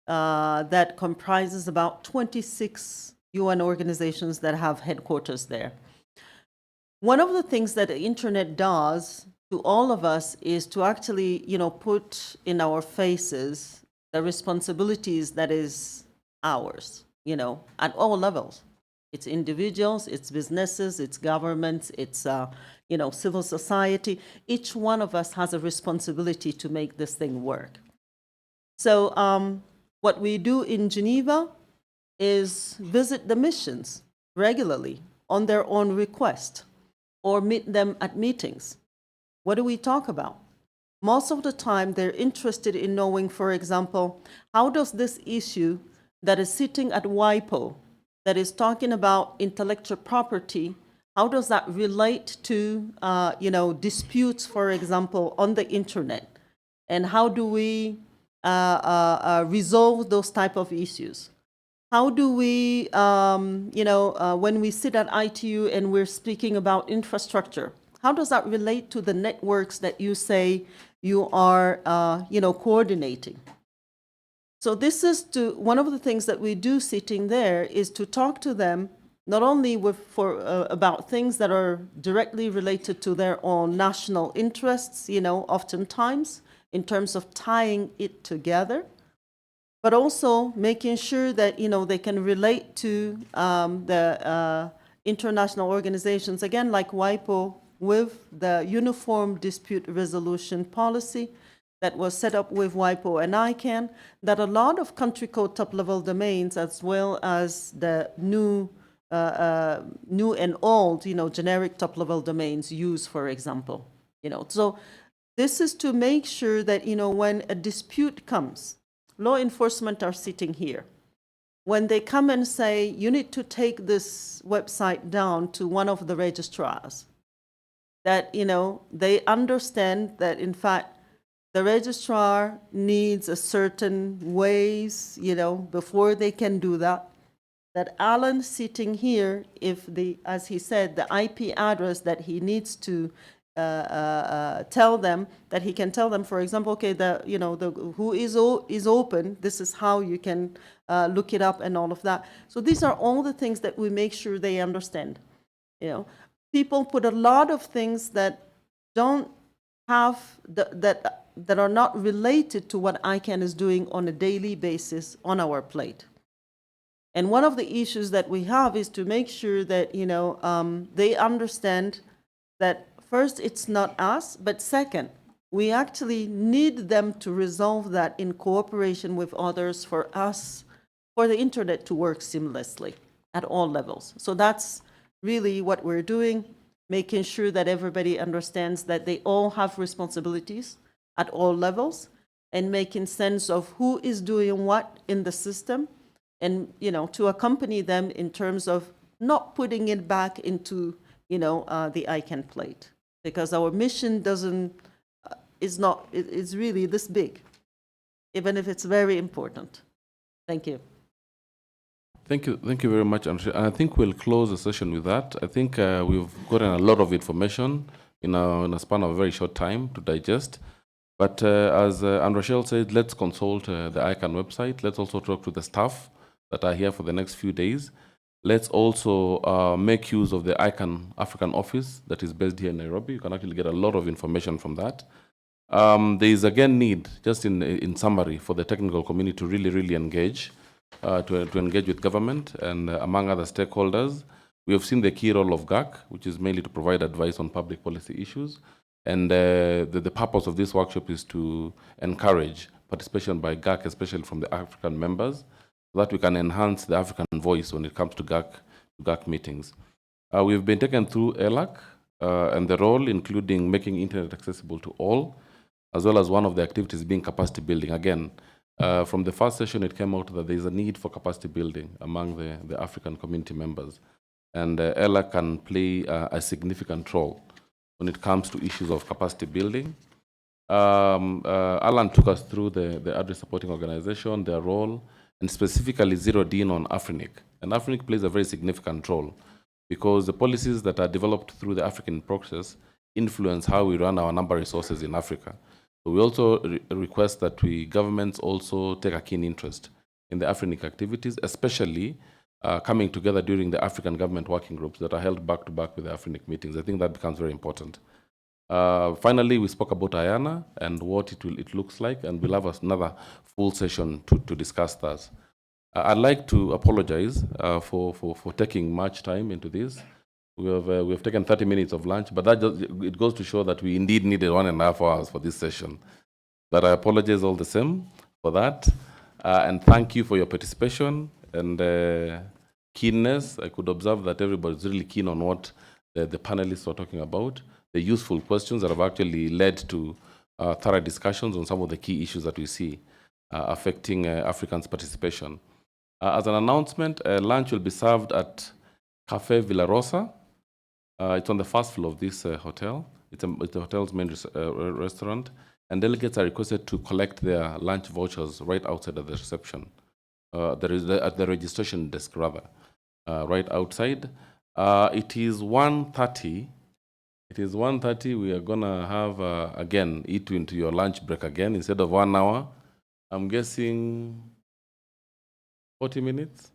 that comprises about 26 UN organizations that have headquarters there. One of the things that the internet does to all of us is to actually, put in our faces the responsibilities that is ours, at all levels. It's individuals, it's businesses, it's governments, it's, civil society. Each one of us has a responsibility to make this thing work. So what we do in Geneva is visit the missions regularly on their own request, or meet them at meetings. what do we talk about? Most of the time, they're interested in knowing, for example, how does this issue that is sitting at WIPO, that is talking about intellectual property, how does that relate to, disputes, for example, on the internet? And how do we resolve those type of issues? How do we, when we sit at ITU and we're speaking about infrastructure, how does that relate to the networks that you say you are, coordinating? So this is one of the things that we do sitting there is to talk to them, not only about things that are directly related to their own national interests, oftentimes in terms of tying it together, but also making sure that, they can relate to the international organizations, again, like WIPO, with the Uniform Dispute Resolution Policy that was set up with WIPO and ICANN, that a lot of country code top-level domains, as well as the new and old, generic top-level domains use, for example. So this is to make sure that, when a dispute comes, law enforcement are sitting here. When they come and say, you need to take this website down to one of the registrars, that, they understand that, in fact, the registrar needs a certain ways, before they can do that. That Alan sitting here, as he said, the IP address that he needs to tell them, that he can tell them, for example, okay, who is open, this is how you can look it up and all of that. So these are all the things that we make sure they understand. People put a lot of things that don't have, that are not related to what ICANN is doing on a daily basis on our plate. And one of the issues that we have is to make sure that, they understand that first, it's not us, but second, we actually need them to resolve that in cooperation with others for us, for the internet to work seamlessly at all levels. So that's really what we're doing, making sure that everybody understands that they all have responsibilities at all levels, and making sense of who is doing what in the system, and, to accompany them in terms of not putting it back into, the ICANN plate. Because our mission is really this big, even if it's very important. Thank you. Thank you very much, Andrea. And I think we'll close the session with that. I think we've gotten a lot of information in a span of a very short time to digest. But as Andrea said, let's consult the ICANN website. Let's also talk to the staff that are here for the next few days. Let's also make use of the ICANN African office that is based here in Nairobi. You can actually get a lot of information from that. There is again need, just in summary, for the technical community to really engage, to engage with government and among other stakeholders. We have seen the key role of GAC, which is mainly to provide advice on public policy issues. And the purpose of this workshop is to encourage participation by GAC, especially from the African members, so that we can enhance the African voice when it comes to GAC meetings. We've been taken through ELAC and the role, including making internet accessible to all, as well as one of the activities being capacity building. Again, from the first session, it came out that there is a need for capacity building among the African community members. And ELAC can play a significant role when it comes to issues of capacity building. Alan took us through the address supporting organization, their role, and specifically zeroed in on AFRINIC. And AFRINIC plays a very significant role because the policies that are developed through the African process influence how we run our number resources in Africa. So we also request that governments also take a keen interest in the AFRINIC activities, especially coming together during the African government working groups that are held back-to-back with the AFRINIC meetings. I think that becomes very important. Finally, we spoke about IANA and what it looks like, and we'll have another full session to discuss that. I'd like to apologize for taking much time into this. We have taken 30 minutes of lunch, but it goes to show that we indeed needed 1.5 hours for this session. But I apologize all the same for that, and thank you for your participation and keenness. I could observe that everybody's really keen on what the panelists were talking about, the useful questions that have actually led to thorough discussions on some of the key issues that we see affecting Africans' participation. As an announcement, lunch will be served at Cafe Villarosa. It's on the first floor of this hotel. It's the hotel's main restaurant. And delegates are requested to collect their lunch vouchers right outside of the reception. At the registration desk, rather, right outside. It is 1:30. It is 1:30. We are going to have, again, eat into your lunch break again instead of 1 hour. I'm guessing 40 minutes?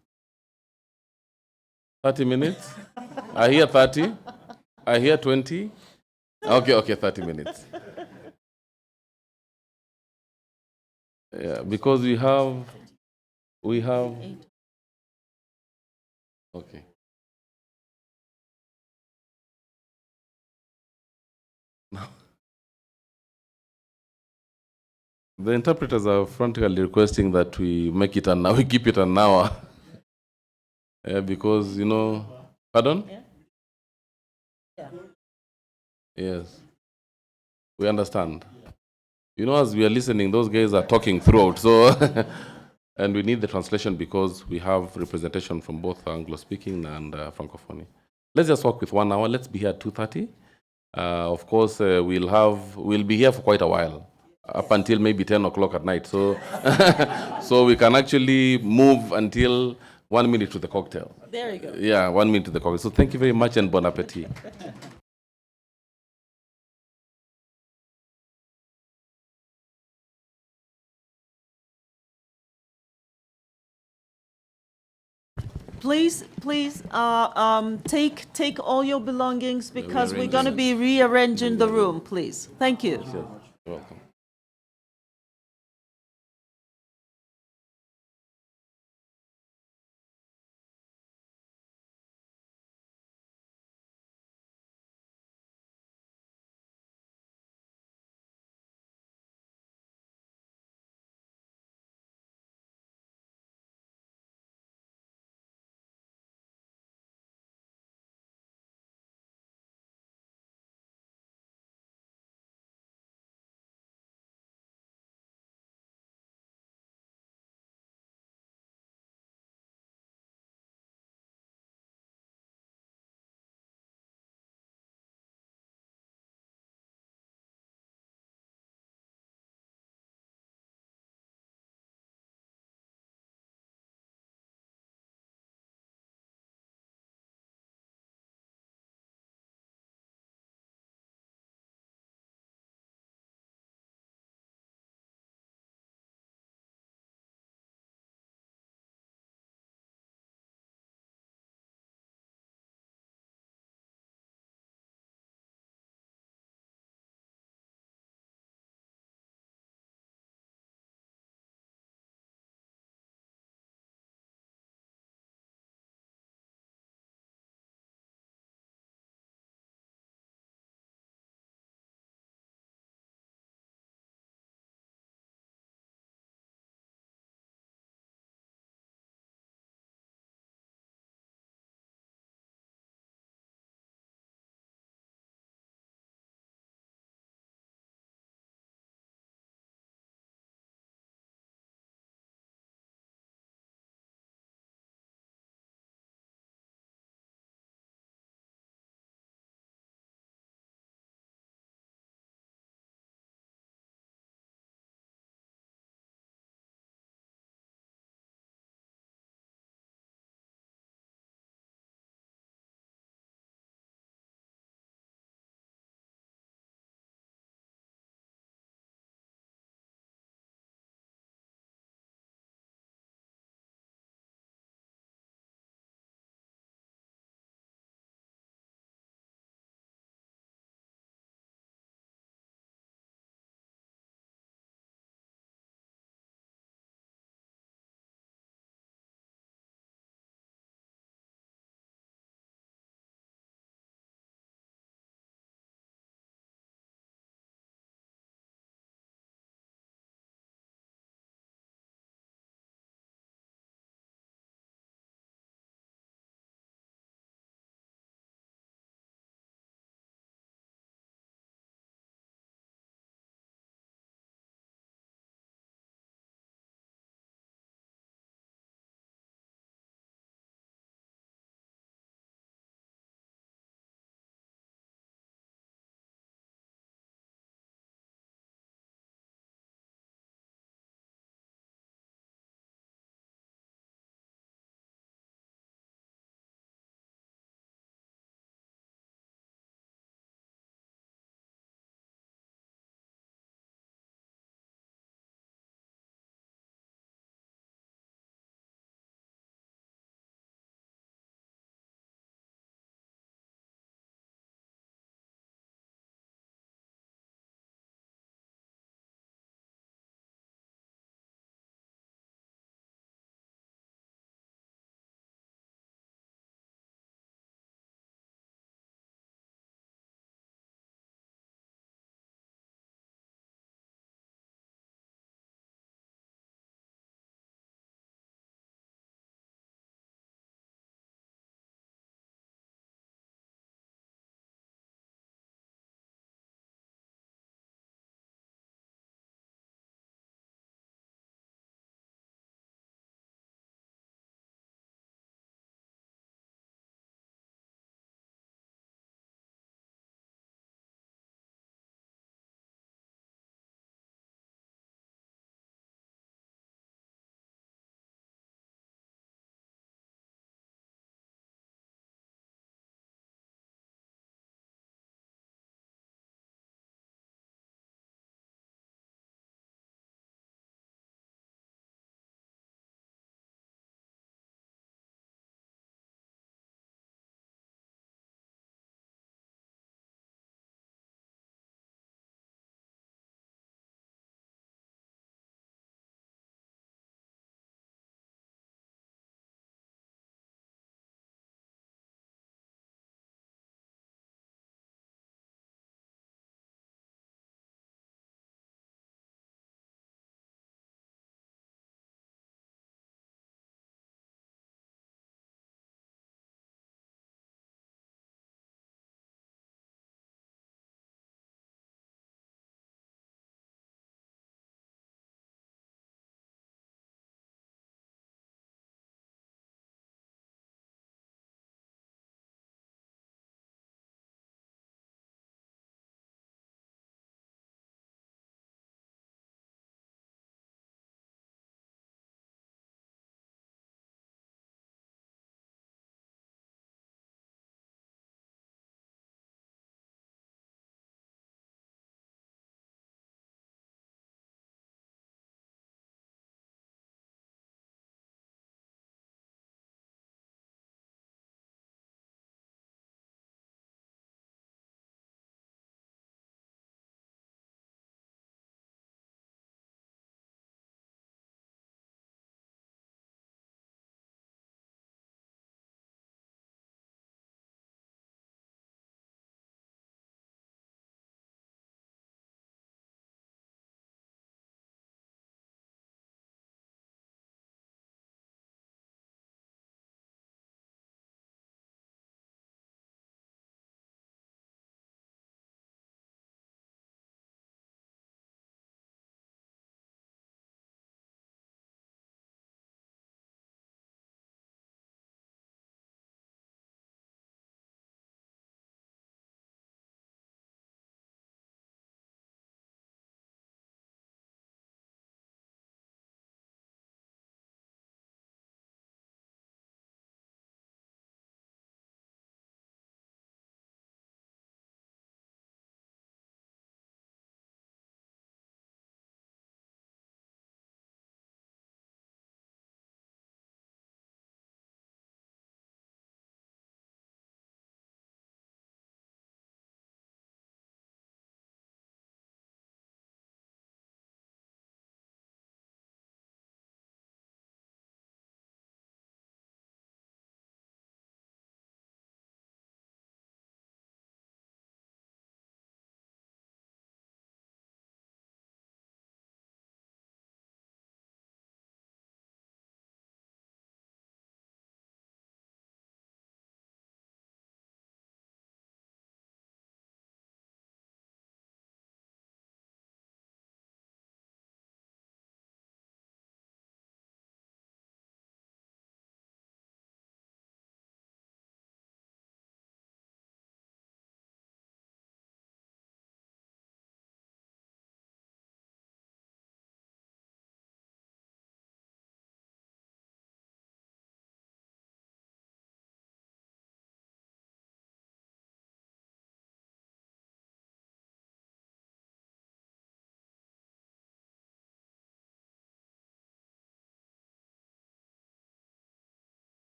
30 minutes? I hear 30. I hear 20. Okay, 30 minutes. Yeah, because we have, okay. The interpreters are frantically requesting that we make it an hour, we keep it an hour. Because, you know, pardon? Yeah. Yes. We understand. You know, as we are listening, those guys are talking throughout, so, and we need the translation because we have representation from both Anglo-speaking and Francophonie. Let's just work with 1 hour. Let's be here at 2:30. Of course, we'll be here for quite a while, up until maybe 10 o'clock at night. So, so we can actually move until 1 minute to the cocktail. There you go. Yeah, 1 minute to the cocktail. So thank you very much and bon appetit. Please, take all your belongings because we're going to be rearranging the room, please. Thank you. You're welcome.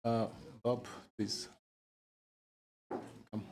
Bob, please. Come.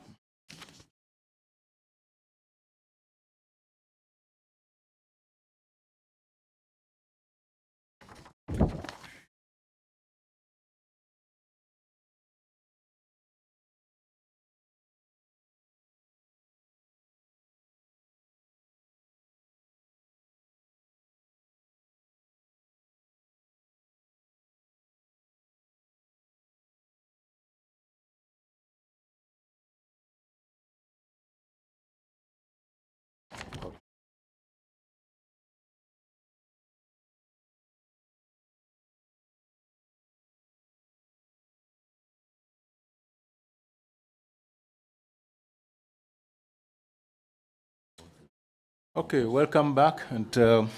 Okay, welcome back, and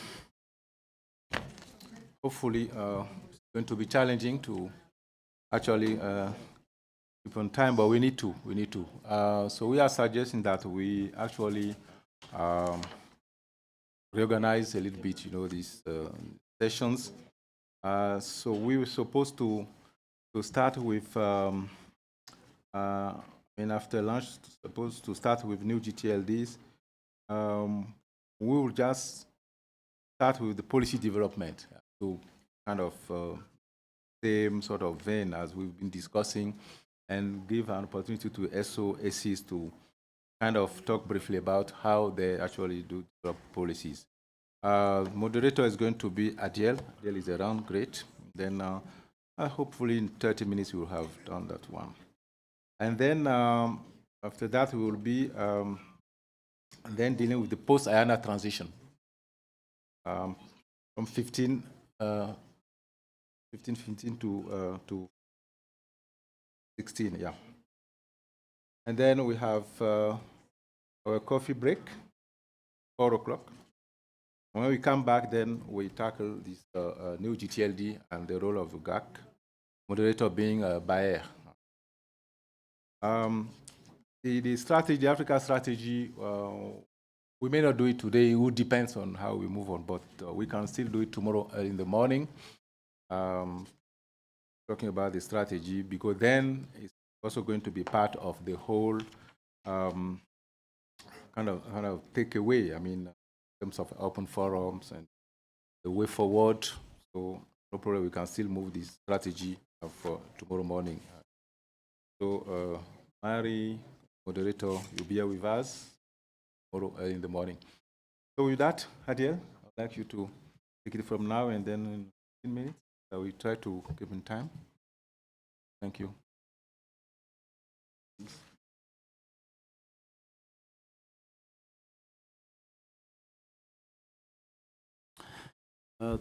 hopefully it's going to be challenging to actually keep on time, but we need to. So we are suggesting that we actually reorganize a little bit, these sessions. So we were supposed to start with, after lunch, supposed to start with new GTLDs. We will just start with the policy development to kind of same sort of vein as we've been discussing, and give an opportunity to SOSCs to kind of talk briefly about how they actually do develop policies. Moderator is going to be Adiel. Adiel is around, great. Then hopefully in 30 minutes we'll have done that one. And then after that we will be then dealing with the post-IANA transition from 15 to 16, yeah. And then we have our coffee break, 4 o'clock. When we come back, then we tackle this new GTLD and the role of the GAC, moderator being Bayer. The strategy, the Africa strategy, we may not do it today. It will depend on how we move on, but we can still do it tomorrow early in the morning, talking about the strategy, because then it's also going to be part of the whole kind of takeaway. In terms of open forums and the way forward. So no problem, we can still move this strategy for tomorrow morning. So Mary, moderator, you'll be here with us tomorrow early in the morning. So with that, Hadiel, I'd like you to take it from now and then in 15 minutes. We try to keep in time. Thank you.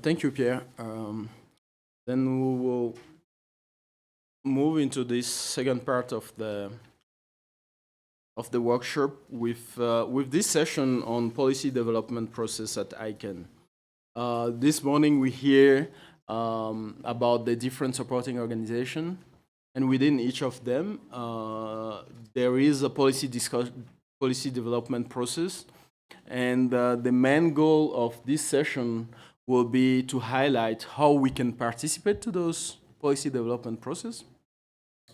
Thank you, Pierre. Then we will move into this second part of the workshop with this session on policy development process at ICANN. This morning we hear about the different supporting organizations, and within each of them there is a policy development process, and the main goal of this session will be to highlight how we can participate to those policy development process,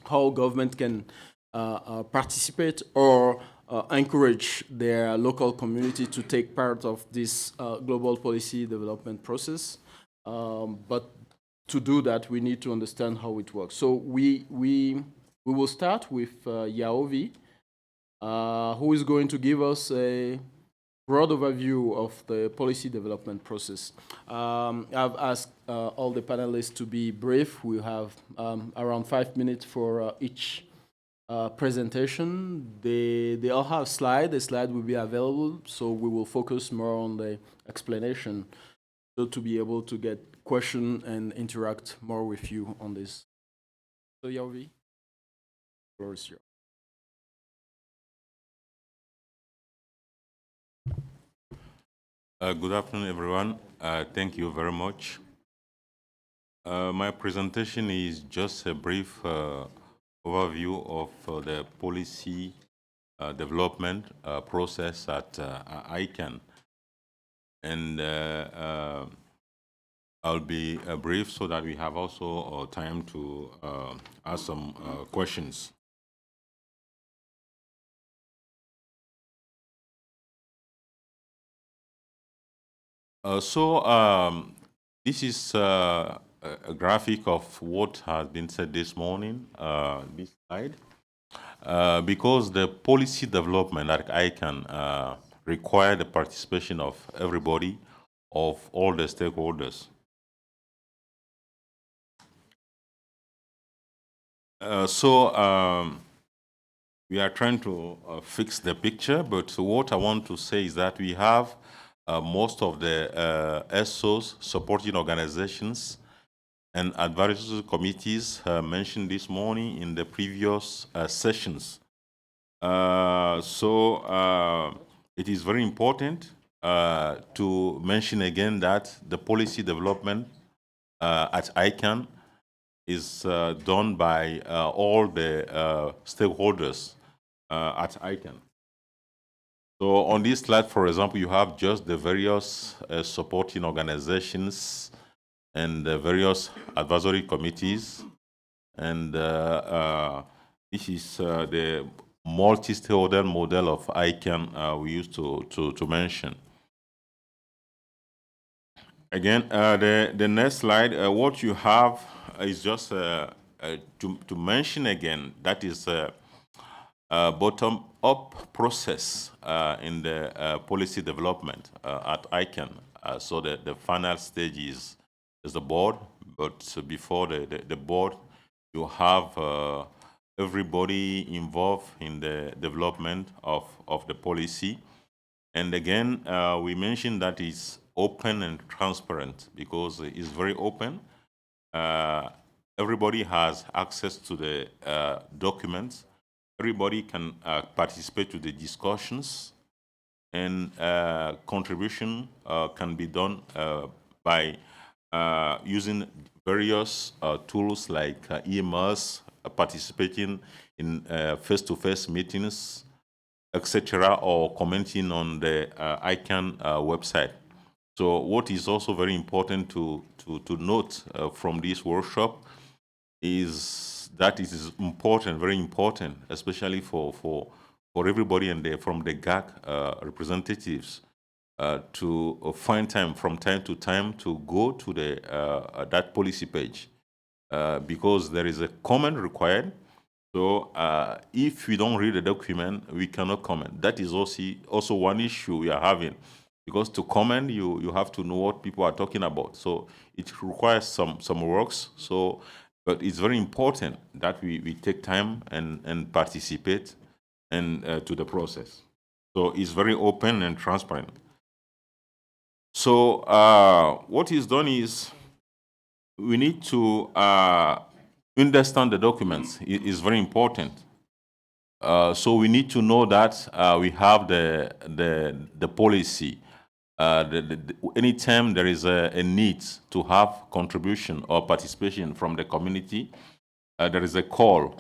how government can participate or encourage their local community to take part of this global policy development process. But to do that, we need to understand how it works. So we will start with Yaovi, who is going to give us a broad overview of the policy development process. I've asked all the panelists to be brief. We have around 5 minutes for each presentation. They all have slides. The slide will be available, so we will focus more on the explanation, so to be able to get questions and interact more with you on this. So Yaovi, the floor is yours. Good afternoon, everyone. Thank you very much. My presentation is just a brief overview of the policy development process at ICANN. And I'll be brief so that we have also time to ask some questions. This is a graphic of what has been said this morning, this slide. Because the policy development at ICANN require the participation of everybody, of all the stakeholders. We are trying to fix the picture, but what I want to say is that we have most of the SOs, supporting organizations, and advisory committees mentioned this morning in the previous sessions. It is very important to mention again that the policy development at ICANN is done by all the stakeholders at ICANN. So on this slide, for example, you have just the various supporting organizations and the various advisory committees. And this is the multi-stakeholder model of ICANN we used to mention. Again, the next slide, what you have is just to mention again, that is a bottom-up process in the policy development at ICANN. So the final stage is the board, but before the board, you have everybody involved in the development of the policy. And again, we mentioned that it's open and transparent because it's very open. Everybody has access to the documents. Everybody can participate to the discussions, and contribution can be done by using various tools like emails, participating in face-to-face meetings, etc., or commenting on the ICANN website. So what is also very important to note from this workshop is that it is important, very important, especially for everybody and from the GAC representatives to find time from time to time to go to the that policy page because there is a comment required. So if we don't read the document, we cannot comment. That is also one issue we are having, because to comment, you have to know what people are talking about. So it requires some works. So, but it's very important that we take time and participate and to the process. So it's very open and transparent. So what is done is we need to understand the documents. It is very important. So we need to know that we have the policy. Anytime there is a need to have contribution or participation from the community, there is a call.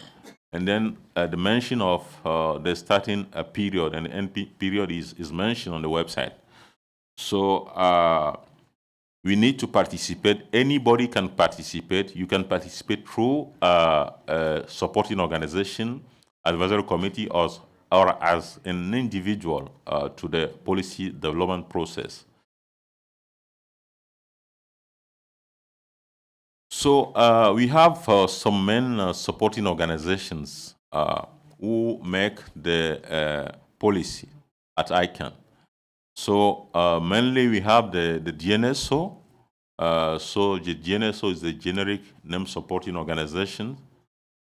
And then the mention of the starting period and the end period is mentioned on the website. So we need to participate. Anybody can participate. You can participate through a supporting organization, advisory committee, or as an individual to the policy development process. So we have some main supporting organizations who make the policy at ICANN. So mainly we have the GNSO. So the GNSO is the generic name supporting organization.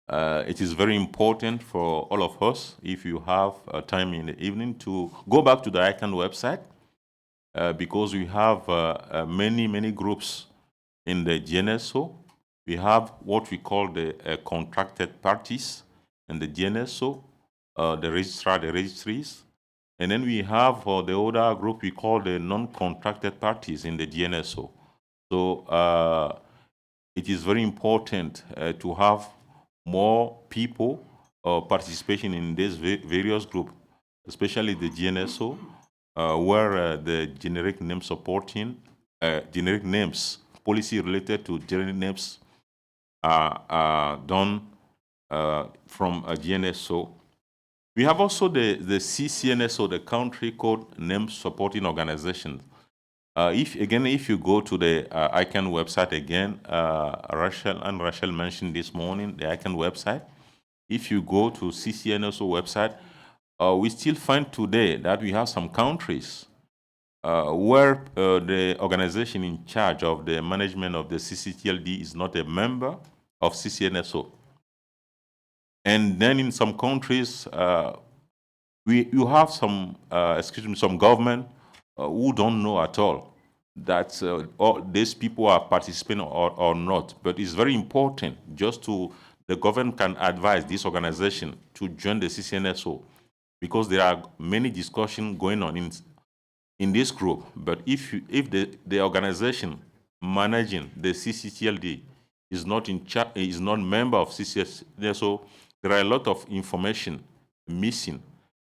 It is very important for all of us, if you have time in the evening, to go back to the ICANN website because we have many groups in the GNSO. We have what we call the contracted parties in the GNSO, the registrar, the registries. And then we have the other group we call the non-contracted parties in the GNSO. So it is very important to have more people participation in these various groups, especially the GNSO, where the generic name supporting, generic names policy related to names are done from a GNSO. We have also the CCNSO, the Country Code Name Supporting Organization. If you go to the ICANN website again, Rachel mentioned this morning, the ICANN website. If you go to CCNSO website, we still find today that we have some countries where the organization in charge of the management of the CCTLD is not a member of CCNSO. And then in some countries, you have some, some government who don't know at all that all these people are participating or not. But it's very important just to, the government can advise this organization to join the CCNSO, because there are many discussions going on in this group. But if the organization managing the CCTLD is not is not member of CCNSO, there are a lot of information missing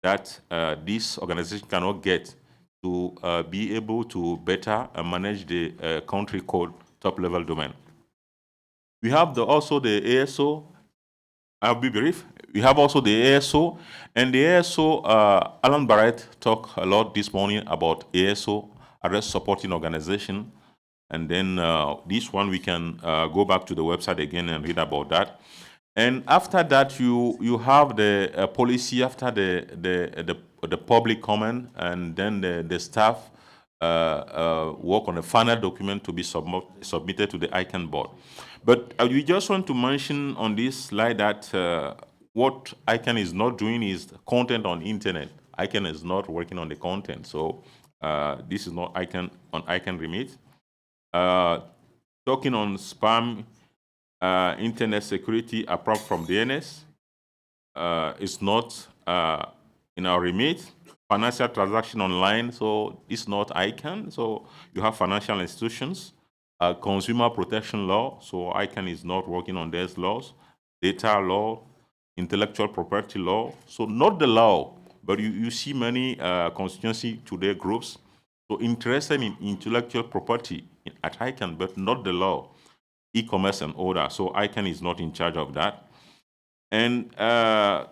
that this organization cannot get to be able to better manage the country code top-level domain. We have also the ASO. I'll be brief. We have also the ASO, and the ASO, Alan Barrett talked a lot this morning about ASO, Arrest Supporting Organization, and then this one we can go back to the website again and read about that. And after that, you have the policy after the public comment, and then the staff work on a final document to be submitted to the ICANN board. But we just want to mention on this slide that what ICANN is not doing is content on internet. ICANN is not working on the content, so this is not ICANN on ICANN remit. Talking on spam, internet security apart from DNS is not in our remit. Financial transaction online, so it's not ICANN. So you have financial institutions. Consumer protection law, so ICANN is not working on those laws. Data law, intellectual property law, so not the law, but you see many constituency today groups so interested in intellectual property at ICANN, but not the law, e-commerce and order. So ICANN is not in charge of that. And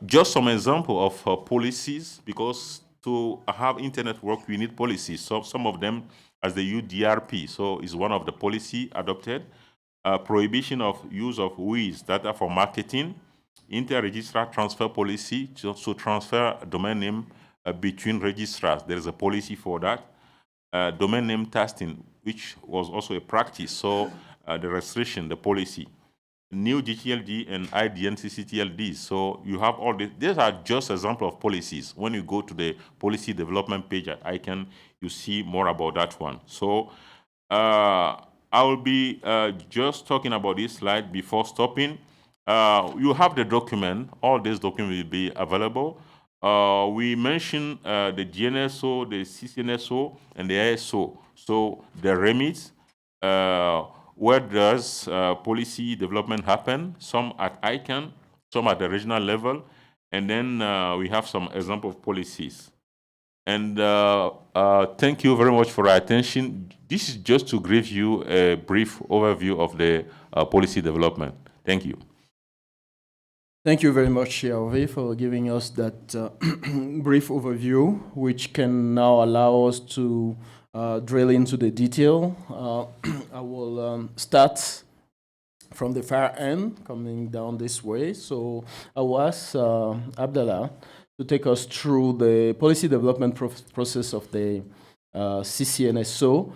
just some example of policies, because to have internet work, we need policies. So some of them as the UDRP, so is one of the policy adopted. Prohibition of use of WIS data for marketing, inter-registrar transfer policy, to transfer domain name between registrars. There is a policy for that. Domain name testing, which was also a practice, so the restriction, the policy. New GTLD and IDN CCTLD. So you have all this. These are just examples of policies. When you go to the policy development page at ICANN, you see more about that one. So I will be just talking about this slide before stopping. You have the document. All these documents will be available. We mentioned the GNSO, the CCNSO, and the ASO. So the remits. Where does policy development happen? Some at ICANN, some at the regional level, and then we have some example of policies. And thank you very much for your attention. This is just to give you a brief overview of the policy development. Thank you. Thank you very much, Hervé, for giving us that brief overview, which can now allow us to drill into the detail. I will start from the far end, coming down this way. So I will ask Abdallah to take us through the policy development process of the CCNSO.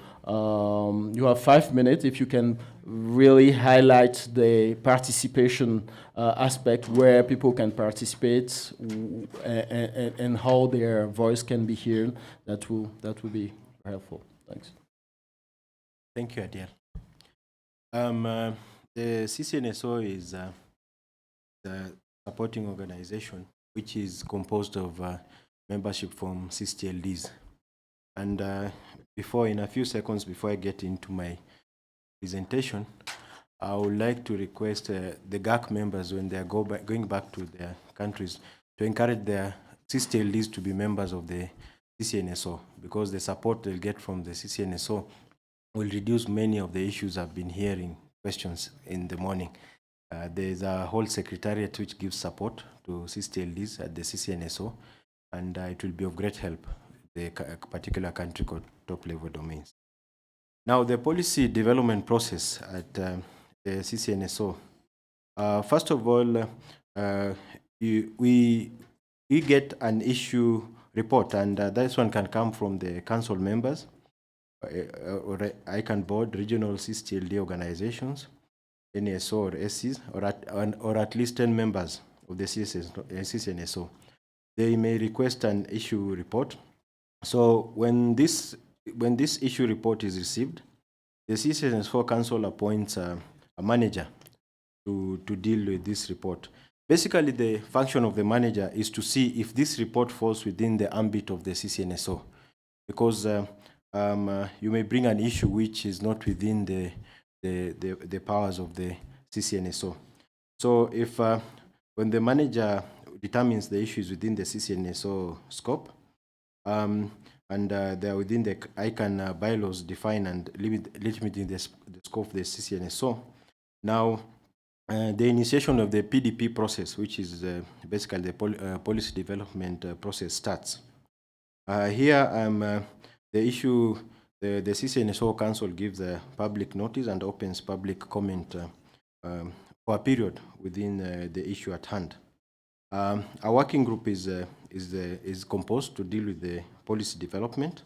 You have 5 minutes. If you can really highlight the participation aspect, where people can participate and how their voice can be heard, that will be helpful. Thanks. Thank you, Adiel. The CCNSO is the supporting organization which is composed of membership from CCTLDs. And in a few seconds before I get into my presentation, I would like to request the GAC members, when they are going back to their countries, to encourage their CCTLDs to be members of the CCNSO, because the support they'll get from the CCNSO will reduce many of the issues I've been hearing questions in the morning. There's a whole secretariat which gives support to CCTLDs at the CCNSO, and it will be of great help, the particular country top level domains. Now, the policy development process at the CCNSO. First of all, we get an issue report, and this one can come from the council members, or ICANN board, regional CCTLD organizations, NSO or SCs, or at least 10 members of the CCNSO. They may request an issue report. So when this issue report is received, the CCNSO Council appoints a manager to deal with this report. Basically, the function of the manager is to see if this report falls within the ambit of the CCNSO, because you may bring an issue which is not within the powers of the CCNSO. So if when the manager determines the issue is within the CCNSO scope, and they are within the ICANN bylaws define and limiting the scope of the CCNSO, now the initiation of the PDP process, which is basically the policy development process, starts. Here, the issue, the CCNSO Council gives a public notice and opens public comment for a period within the issue at hand. A working group is composed to deal with the policy development,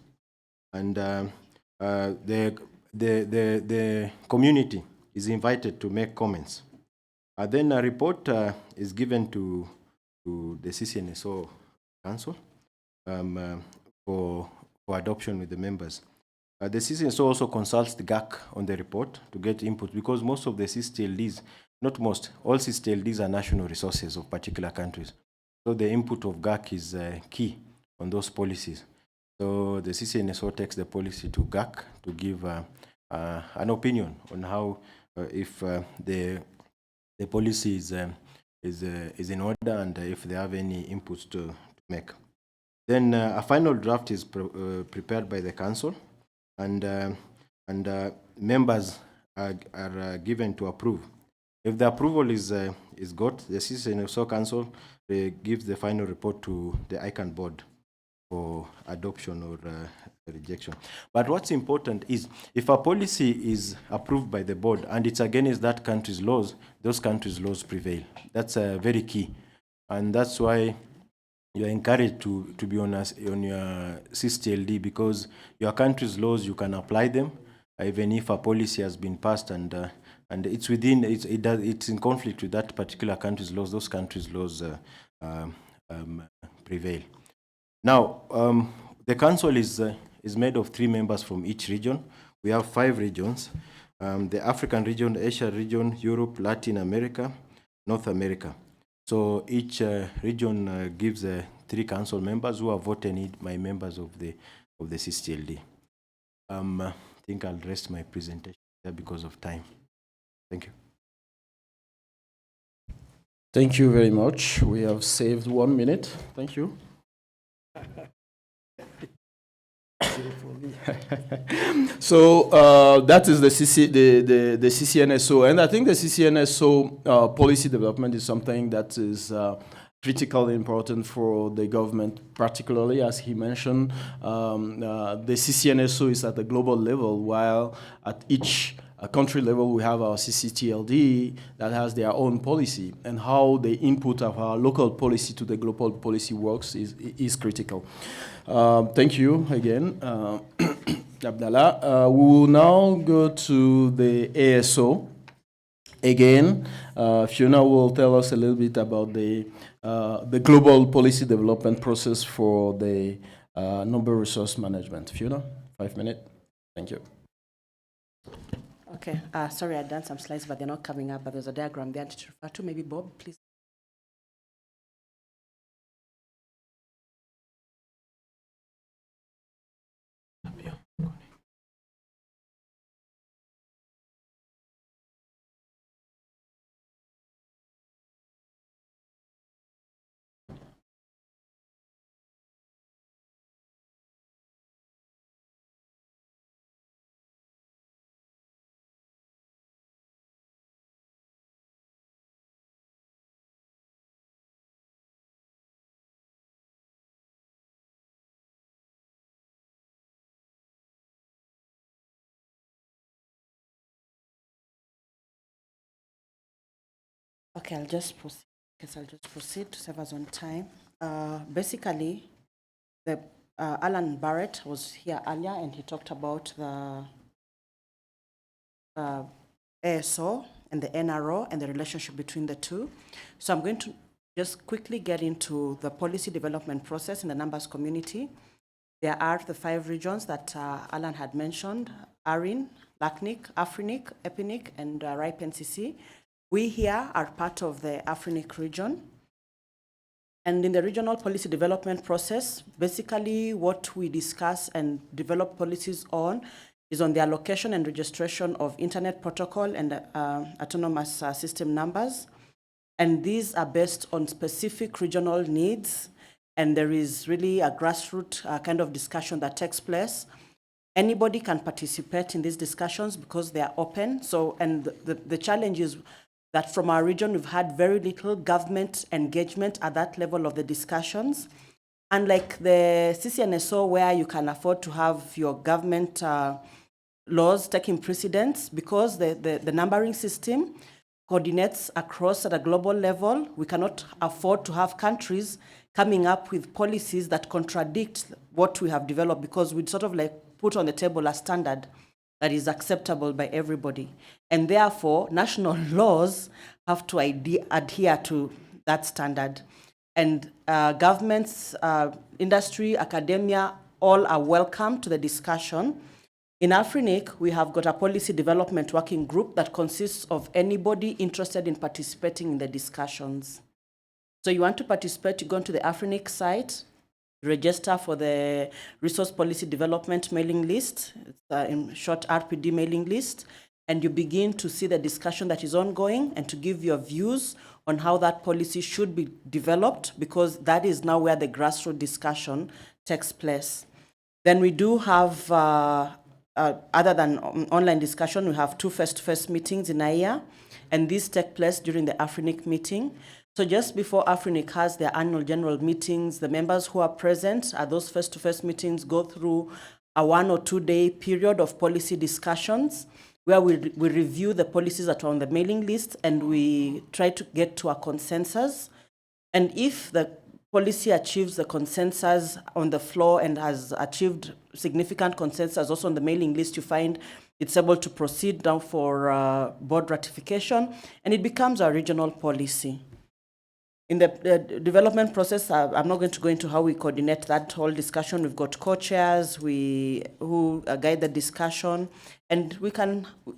and the community is invited to make comments. Then a report is given to the CCNSO Council for adoption with the members. The CCNSO also consults the GAC on the report to get input, because most of the CCTLDs, not most, all CCTLDs are national resources of particular countries. So the input of GAC is key on those policies. So the CCNSO takes the policy to GAC to give an opinion on how, if the policy is in order, and if they have any inputs to make. Then a final draft is prepared by the council, and members are given to approve. If the approval is got, the CCNSO Council gives the final report to the ICANN board for adoption or rejection. But what's important is, if a policy is approved by the board and it's against that country's laws, those countries' laws prevail. That's very key, and that's why you're encouraged to be on your CCTLD, because your country's laws, you can apply them, even if a policy has been passed and it's within, it's in conflict with that particular country's laws, those countries' laws prevail. Now, the council is made of 3 members from each region. We have 5 regions: the African region, Asia region, Europe, Latin America, North America. So each region gives 3 council members who are voted by members of the CCTLD. I think I'll rest my presentation there because of time. Thank you. Thank you very much. We have saved 1 minute. Thank you. So that is the CCNSO, and I think the CCNSO policy development is something that is critically important for the government, particularly, as he mentioned. The CCNSO is at the global level, while at each country level we have our CCTLD that has their own policy, and how the input of our local policy to the global policy works is critical. Thank you again, Abdallah. We will now go to the ASO. Again, Fiona will tell us a little bit about the global policy development process for the number resource management. Fiona, 5 minutes. Thank you. Okay, sorry, I've done some slides, but they're not coming up, but there's a diagram there to refer to. Maybe Bob, please. Okay, I'll just proceed. I'll just proceed to save us on time. Basically, the Alan Barrett was here earlier, and he talked about the ASO and the NRO and the relationship between the two. So I'm going to just quickly get into the policy development process in the numbers community. There are the 5 regions that Alan had mentioned: ARIN, LACNIC, AFRINIC, EPINIC, and RIPE NCC. We here are part of the AFRINIC region. And in the regional policy development process, basically what we discuss and develop policies on is on the allocation and registration of internet protocol and autonomous system numbers. And these are based on specific regional needs. And there is really a grassroots kind of discussion that takes place. Anybody can participate in these discussions because they are open. So, and the challenge is that from our region, we've had very little government engagement at that level of the discussions. Unlike the CCNSO, where you can afford to have your government laws taking precedence, because the numbering system coordinates across at a global level, we cannot afford to have countries coming up with policies that contradict what we have developed, because we'd sort of like put on the table a standard that is acceptable by everybody. And therefore, national laws have to adhere to that standard. And governments, industry, academia, all are welcome to the discussion. In AFRINIC, we have got a policy development working group that consists of anybody interested in participating in the discussions. So you want to participate, you go to the AFRINIC site, register for the Resource Policy Development mailing list, it's in short RPD mailing list, and you begin to see the discussion that is ongoing and to give your views on how that policy should be developed, because that is now where the grassroots discussion takes place. Then we do have, other than online discussion, we have 2 face-to-face meetings in a year, and these take place during the AFRINIC meeting. So just before AFRINIC has their annual general meetings, the members who are present at those face-to-face meetings go through a 1 or 2 day period of policy discussions where we review the policies that are on the mailing list and we try to get to a consensus. And if the policy achieves the consensus on the floor and has achieved significant consensus also on the mailing list, you find it's able to proceed down for board ratification, and it becomes a regional policy. In the development process, I'm not going to go into how we coordinate that whole discussion. We've got co-chairs who guide the discussion, and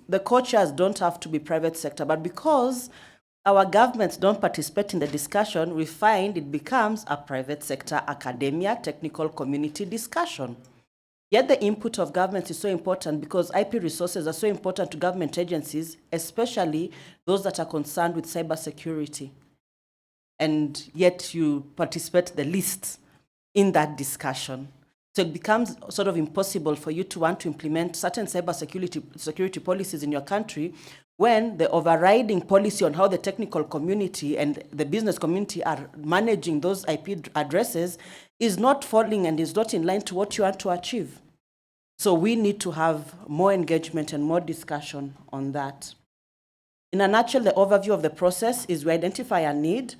the co-chairs don't have to be private sector, but because our governments don't participate in the discussion, we find it becomes a private sector, academia, technical community discussion. Yet the input of governments is so important because IP resources are so important to government agencies, especially those that are concerned with cybersecurity. And yet you participate the least in that discussion. So it becomes sort of impossible for you to want to implement certain cybersecurity policies in your country when the overriding policy on how the technical community and the business community are managing those IP addresses is not falling and is not in line to what you want to achieve. So we need to have more engagement and more discussion on that. In a nutshell, the overview of the process is we identify a need,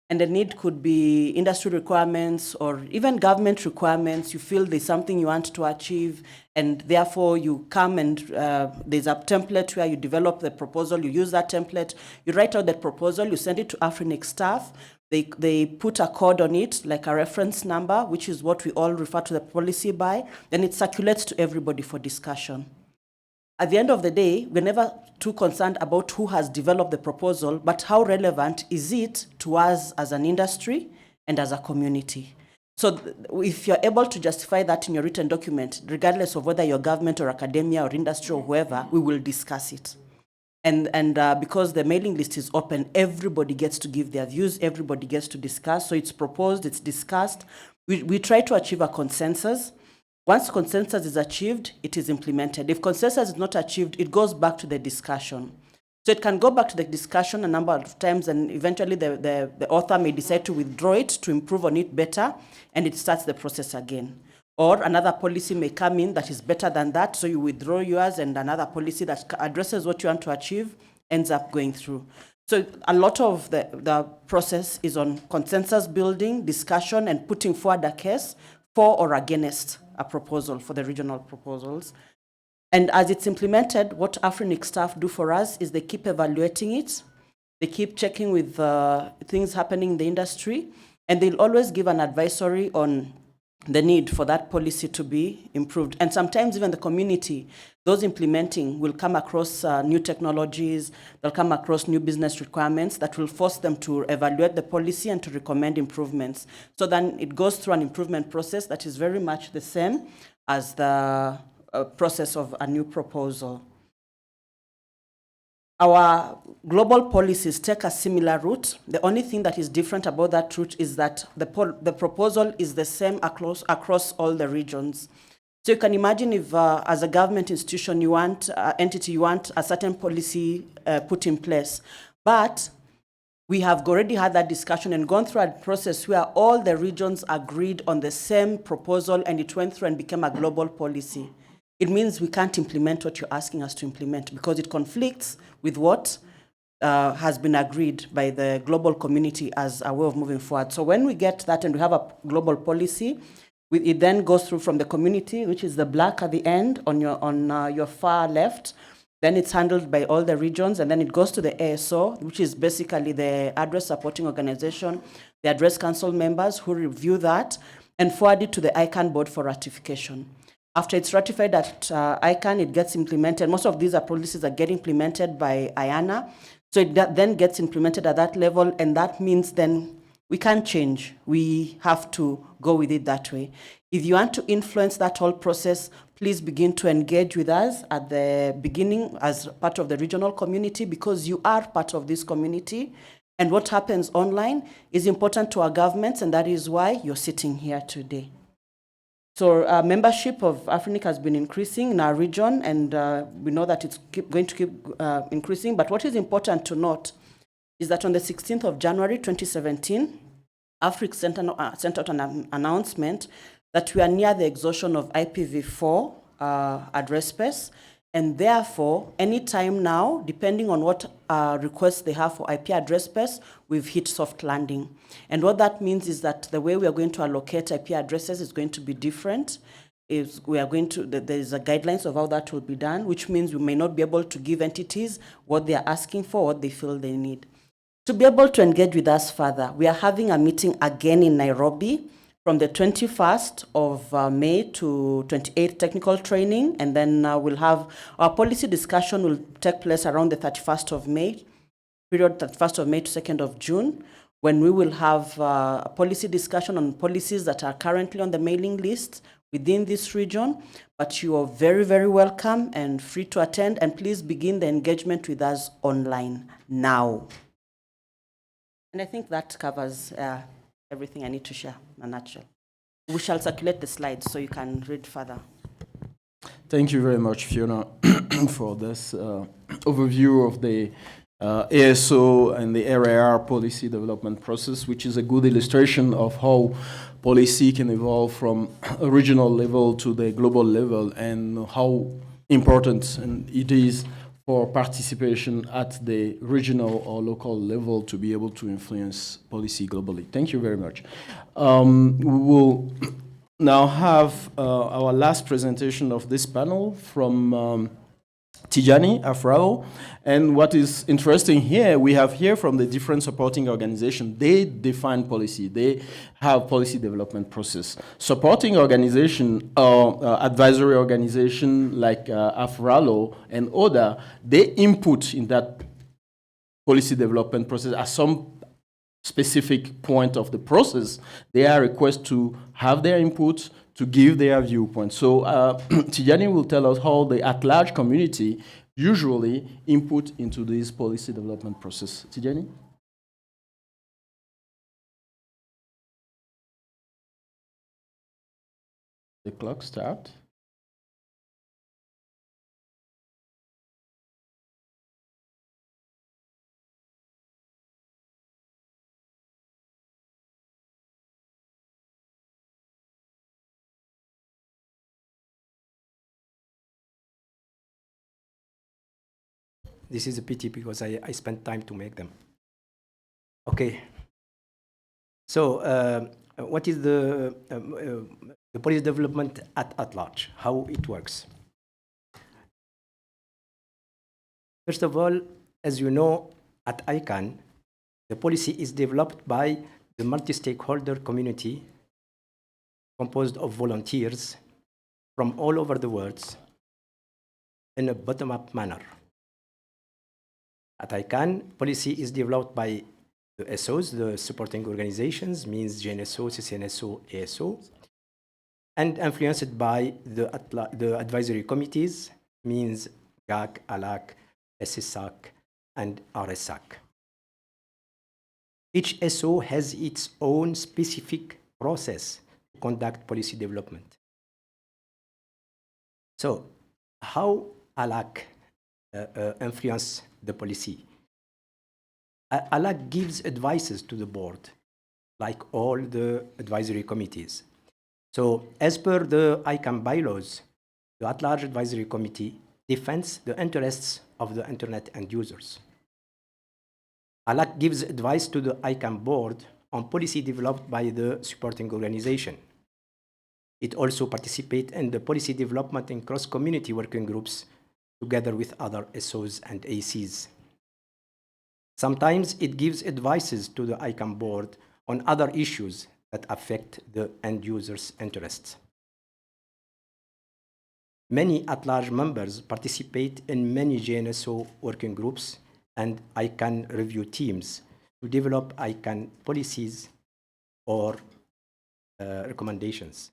and the need could be industry requirements or even government requirements. You feel there's something you want to achieve, and therefore you come and there's a template where you develop the proposal, you use that template, you write out that proposal, you send it to AFRINIC staff, they put a code on it, like a reference number, which is what we all refer to the policy by, then it circulates to everybody for discussion. At the end of the day, we're never too concerned about who has developed the proposal, but how relevant is it to us as an industry and as a community. So if you're able to justify that in your written document, regardless of whether you're government or academia or industry or whoever, we will discuss it. And because the mailing list is open, everybody gets to give their views, everybody gets to discuss. So it's proposed, it's discussed. We try to achieve a consensus. Once consensus is achieved, it is implemented. If consensus is not achieved, it goes back to the discussion. So it can go back to the discussion a number of times, and eventually the author may decide to withdraw it to improve on it better, and it starts the process again. Or another policy may come in that is better than that, so you withdraw yours, and another policy that addresses what you want to achieve ends up going through. So a lot of the process is on consensus building, discussion, and putting forward a case for or against a proposal for the regional proposals. And as it's implemented, what Afrinic staff do for us is they keep evaluating it. They keep checking with things happening in the industry, and they'll always give an advisory on the need for that policy to be improved. And sometimes even the community, those implementing, will come across new technologies, they'll come across new business requirements that will force them to evaluate the policy and to recommend improvements. So then it goes through an improvement process that is very much the same as the process of a new proposal. Our global policies take a similar route. The only thing that is different about that route is that the proposal is the same across all the regions. So you can imagine if, as a government institution, you want entity, you want a certain policy put in place, but we have already had that discussion and gone through a process where all the regions agreed on the same proposal, and it went through and became a global policy. It means we can't implement what you're asking us to implement because it conflicts with what has been agreed by the global community as a way of moving forward. So when we get that and we have a global policy, it then goes through from the community, which is the black at the end on your far left. Then it's handled by all the regions, and then it goes to the ASO, which is basically the Address Supporting Organization, the Address Council members who review that and forward it to the ICANN board for ratification. After it's ratified at ICANN, it gets implemented. Most of these policies are getting implemented by IANA. So it then gets implemented at that level, and that means then we can't change. We have to go with it that way. If you want to influence that whole process, please begin to engage with us at the beginning as part of the regional community, because you are part of this community. And what happens online is important to our governments, and that is why you're sitting here today. So membership of Afrinic has been increasing in our region, and we know that it's going to keep increasing. But what is important to note is that on the 16th of January 2017, Afric sent out an announcement that we are near the exhaustion of IPv4 address space, and therefore, any time now, depending on what requests they have for IP address space, we've hit soft landing. And what that means is that the way we are going to allocate IP addresses is going to be different. There is a guidelines of how that will be done, which means we may not be able to give entities what they are asking for, what they feel they need. To be able to engage with us further, we are having a meeting again in Nairobi from the 21st of May to 28th technical training, and then we'll have our policy discussion will take place around the 31st of May, period 31st of May to 2nd of June, when we will have a policy discussion on policies that are currently on the mailing list within this region. But you are very, very welcome and free to attend, and please begin the engagement with us online now. And I think that covers everything I need to share in a nutshell. We shall circulate the slides so you can read further. Thank you very much, Fiona, for this overview of the ASO and the RAR policy development process, which is a good illustration of how policy can evolve from a regional level to the global level, and how important it is for participation at the regional or local level to be able to influence policy globally. Thank you very much. We will now have our last presentation of this panel from Tijani Afrao. And what is interesting here, we have here from the different supporting organizations, they define policy, they have policy development process. Supporting organization, advisory organization like Afralo and ODA, they input in that policy development process at some specific point of the process. They are requested to have their input, to give their viewpoint. So Tijani will tell us how the at-large community usually input into this policy development process. Tijani? The clock start. This is a pity because I spent time to make them. Okay. So what is the policy development at large? How it works? First of all, as you know, at ICANN, the policy is developed by the multi-stakeholder community composed of volunteers from all over the world in a bottom-up manner. At ICANN, policy is developed by the SOs, the supporting organizations, means GNSO, CCNSO, ASO, and influenced by the advisory committees, means GAC, ALAC, SSAC, and RSAC. Each SO has its own specific process to conduct policy development. So, how ALAC influence the policy? ALAC gives advices to the board, like all the advisory committees. So, as per the ICANN bylaws, the at-large advisory committee defends the interests of the internet end users. ALAC gives advice to the ICANN board on policy developed by the supporting organization. It also participates in the policy development in cross-community working groups together with other SOs and ACs. Sometimes it gives advices to the ICANN board on other issues that affect the end users' interests. Many at-large members participate in many GNSO working groups and ICANN review teams to develop ICANN policies or recommendations.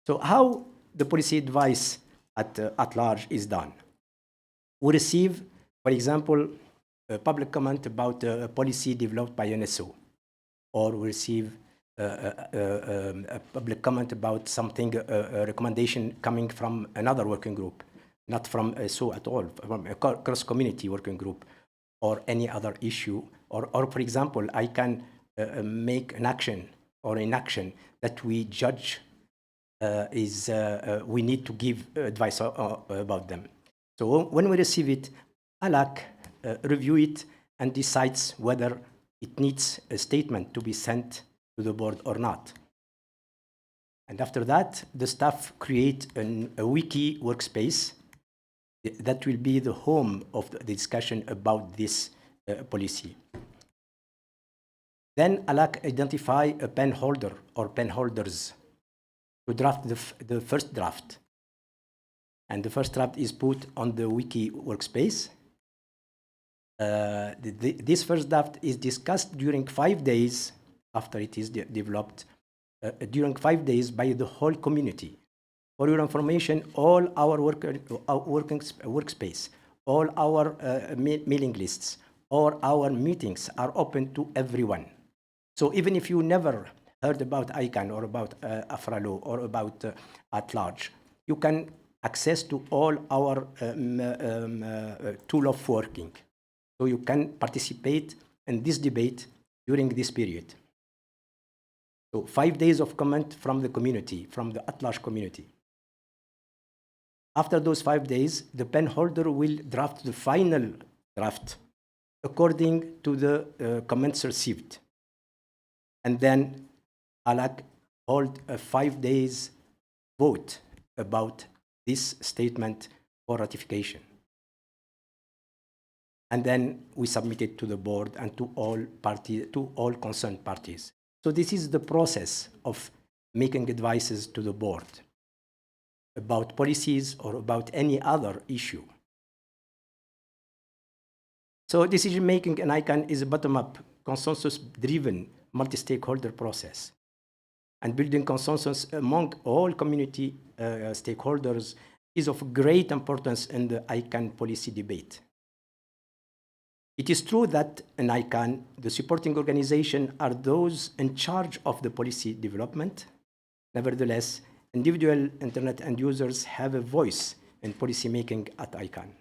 So how the policy advice at large is done? We receive, for example, a public comment about a policy developed by an SO, or we receive a public comment about something, a recommendation coming from another working group, not from a SO at all, from a cross-community working group, or any other issue, or for example, I can make an action or inaction that we judge we need to give advice about them. So when we receive it, ALAC review it and decides whether it needs a statement to be sent to the board or not. And after that, the staff create a wiki workspace that will be the home of the discussion about this policy. Then ALAC identify a pen holder or pen holders to draft the first draft. And the first draft is put on the wiki workspace. This first draft is discussed during 5 days after it is developed, during 5 days by the whole community. For your information, all our workspace, all our mailing lists, all our meetings are open to everyone. So even if you never heard about ICANN or about AFRALO or about at large, you can access to all our tool of working. So you can participate in this debate during this period. So 5 days of comment from the community, from the at-large community. After those 5 days, the pen holder will draft the final draft according to the comments received. And then ALAC hold a 5 days vote about this statement for ratification. And then we submit it to the board and to all concerned parties. So this is the process of making advices to the board about policies or about any other issue. So decision-making in ICANN is a bottom-up, consensus-driven, multi-stakeholder process. And building consensus among all community stakeholders is of great importance in the ICANN policy debate. It is true that in ICANN, the supporting organizations are those in charge of the policy development. Nevertheless, individual internet end users have a voice in policymaking at ICANN.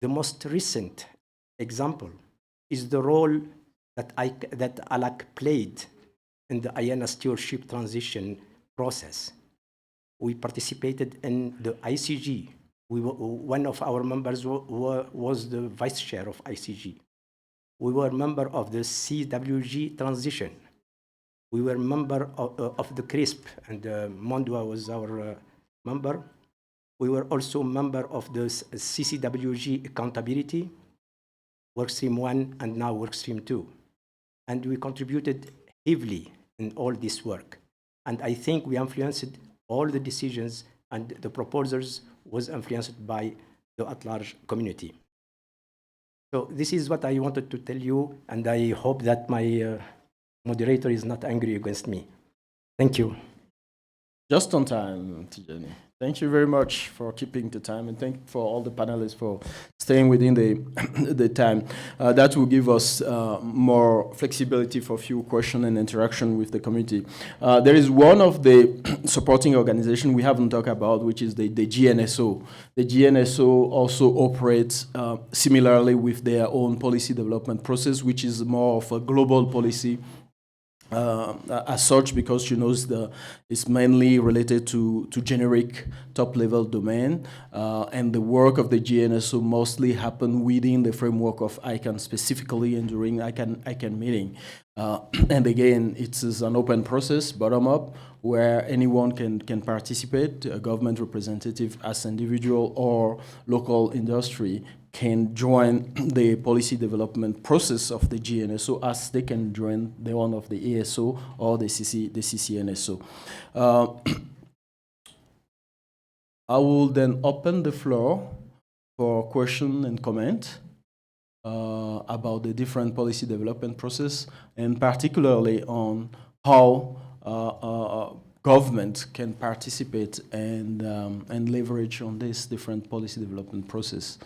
The most recent example is the role that ALAC played in the IANA stewardship transition process. We participated in the ICG one of our members was the vice chair of ICG. We were member of the CWG transition. We were member of the CRISP, and Mondua was our member. We were also member of the CCWG accountability, Workstream 1 and now Workstream 2. And we contributed heavily in all this work. And I think we influenced all the decisions, and the proposals was influenced by the at-large community. So this is what I wanted to tell you, and I hope that my moderator is not angry against me. Thank you. Just on time, Tijani. Thank you very much for keeping the time, and thank you for all the panelists for staying within the time. That will give us more flexibility for few questions and interaction with the community. There is one of the supporting organizations we haven't talked about, which is the GNSO. The GNSO also operates similarly with their own policy development process, which is more of a global policy as such, because it's mainly related to generic top-level domain, and the work of the GNSO mostly happen within the framework of ICANN specifically and during ICANN meeting. And again, it's an open process, bottom-up, where anyone can participate, a government representative as individual or local industry can join the policy development process of the GNSO as they can join the one of the ASO or the CCNSO. I will then open the floor for question and comment about the different policy development process, and particularly on how government can participate and leverage on this different policy development process.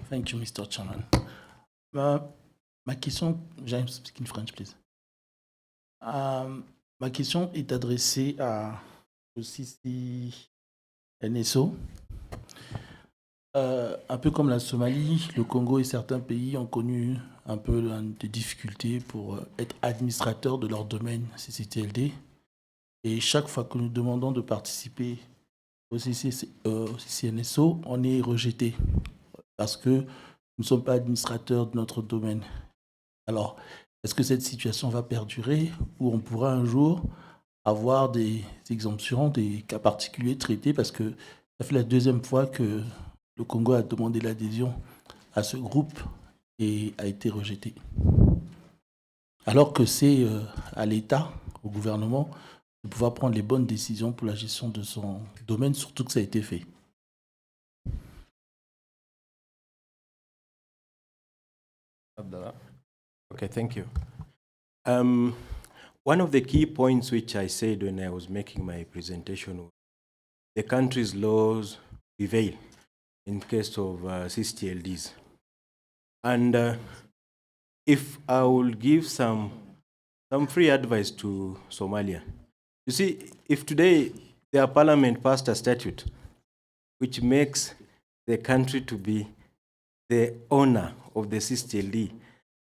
Thank you, Mr. Chairman. Ma question, j'aime speak in French, please. Ma question est adressée au CCNSO. Un peu comme la Somalie, le Congo et certains pays ont connu un peu des difficultés pour être administrateurs de leur domaine CCTLD. Et chaque fois que nous demandons de participer au CCNSO, on est rejeté, parce que nous ne sommes pas administrateurs de notre domaine. Alors, est-ce que cette situation va perdurer, ou on pourra un jour avoir des exemptions, des cas particuliers traités, parce que ça fait la deuxième fois que le Congo a demandé l'adhésion à ce groupe et a été rejeté. Alors que c'est à l'État, au gouvernement, de pouvoir prendre les bonnes décisions pour la gestion de son domaine, surtout que ça a été fait. Okay, thank you. One of the key points which I said when I was making my presentation was the country's laws prevail in case of CCTLDs. And if I will give some free advice to Somalia, you see, if today their parliament passed a statute which makes the country to be the owner of the CCTLD,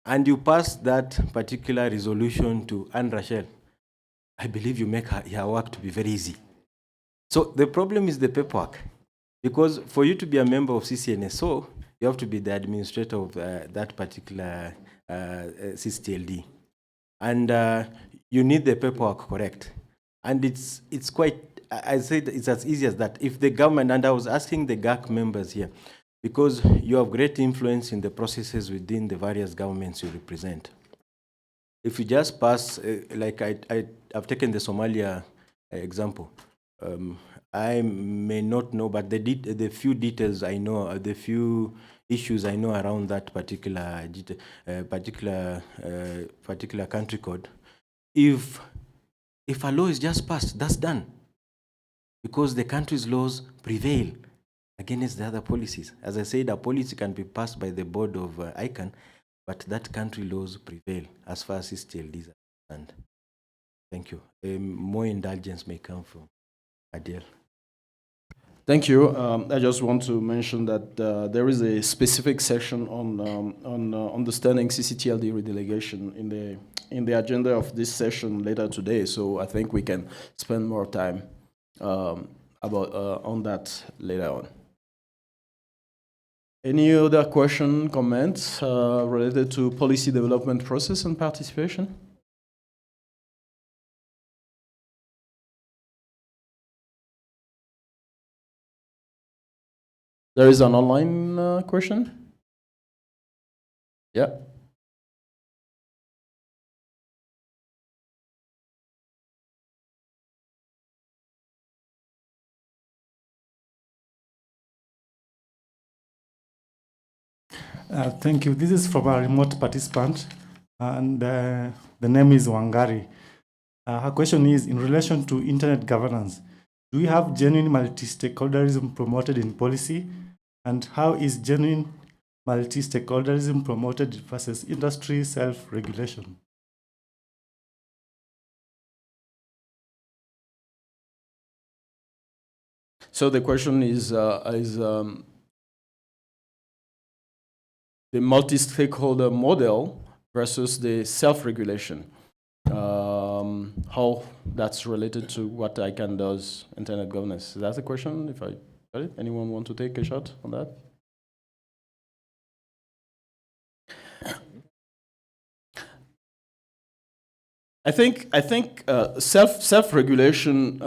and you pass that particular resolution to Anne Rachel, I believe you make her work to be very easy. So the problem is the paperwork, because for you to be a member of CCNSO, you have to be the administrator of that particular CCTLD. And you need the paperwork correct. And it's quite, I said it's as easy as that. If the government, and I was asking the GAC members here, because you have great influence in the processes within the various governments you represent. If you just pass, like I've taken the Somalia example, I may not know, but the few details I know, the few issues I know around that particular country code, if a law is just passed, that's done, because the country's laws prevail against the other policies. As I said, a policy can be passed by the board of ICANN, but that country laws prevail as far as CCTLDs are concerned. Thank you. More indulgence may come from Adele. Thank you. I just want to mention that there is a specific section on understanding CCTLD redelegation in the in the agenda of this session later today, so I think we can spend more time on that later on. Any other question, comments related to policy development process and participation? There is an online question. Yeah. Thank you. This is from a remote participant, and the name is Wangari. Her question is, in relation to internet governance, do we have genuine multi-stakeholderism promoted in policy? And how is genuine multi-stakeholderism promoted versus industry self-regulation? So the question is the multi-stakeholder model versus the self-regulation. How that's related to what ICANN does, internet governance. Is that the question? If I got it, anyone want to take a shot on that? I think self-regulation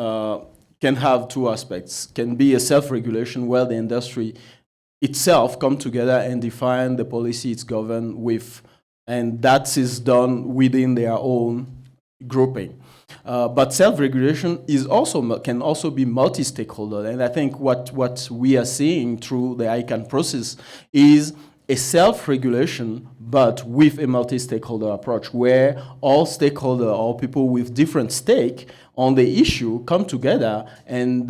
can have two aspects. Can be a self-regulation where the industry itself come together and define the policy it's governed with, and that is done within their own grouping. But self-regulation can also be multi-stakeholder, and I think what we are seeing through the ICANN process is a self-regulation, but with a multi-stakeholder approach, where all stakeholders, all people with different stake on the issue come together and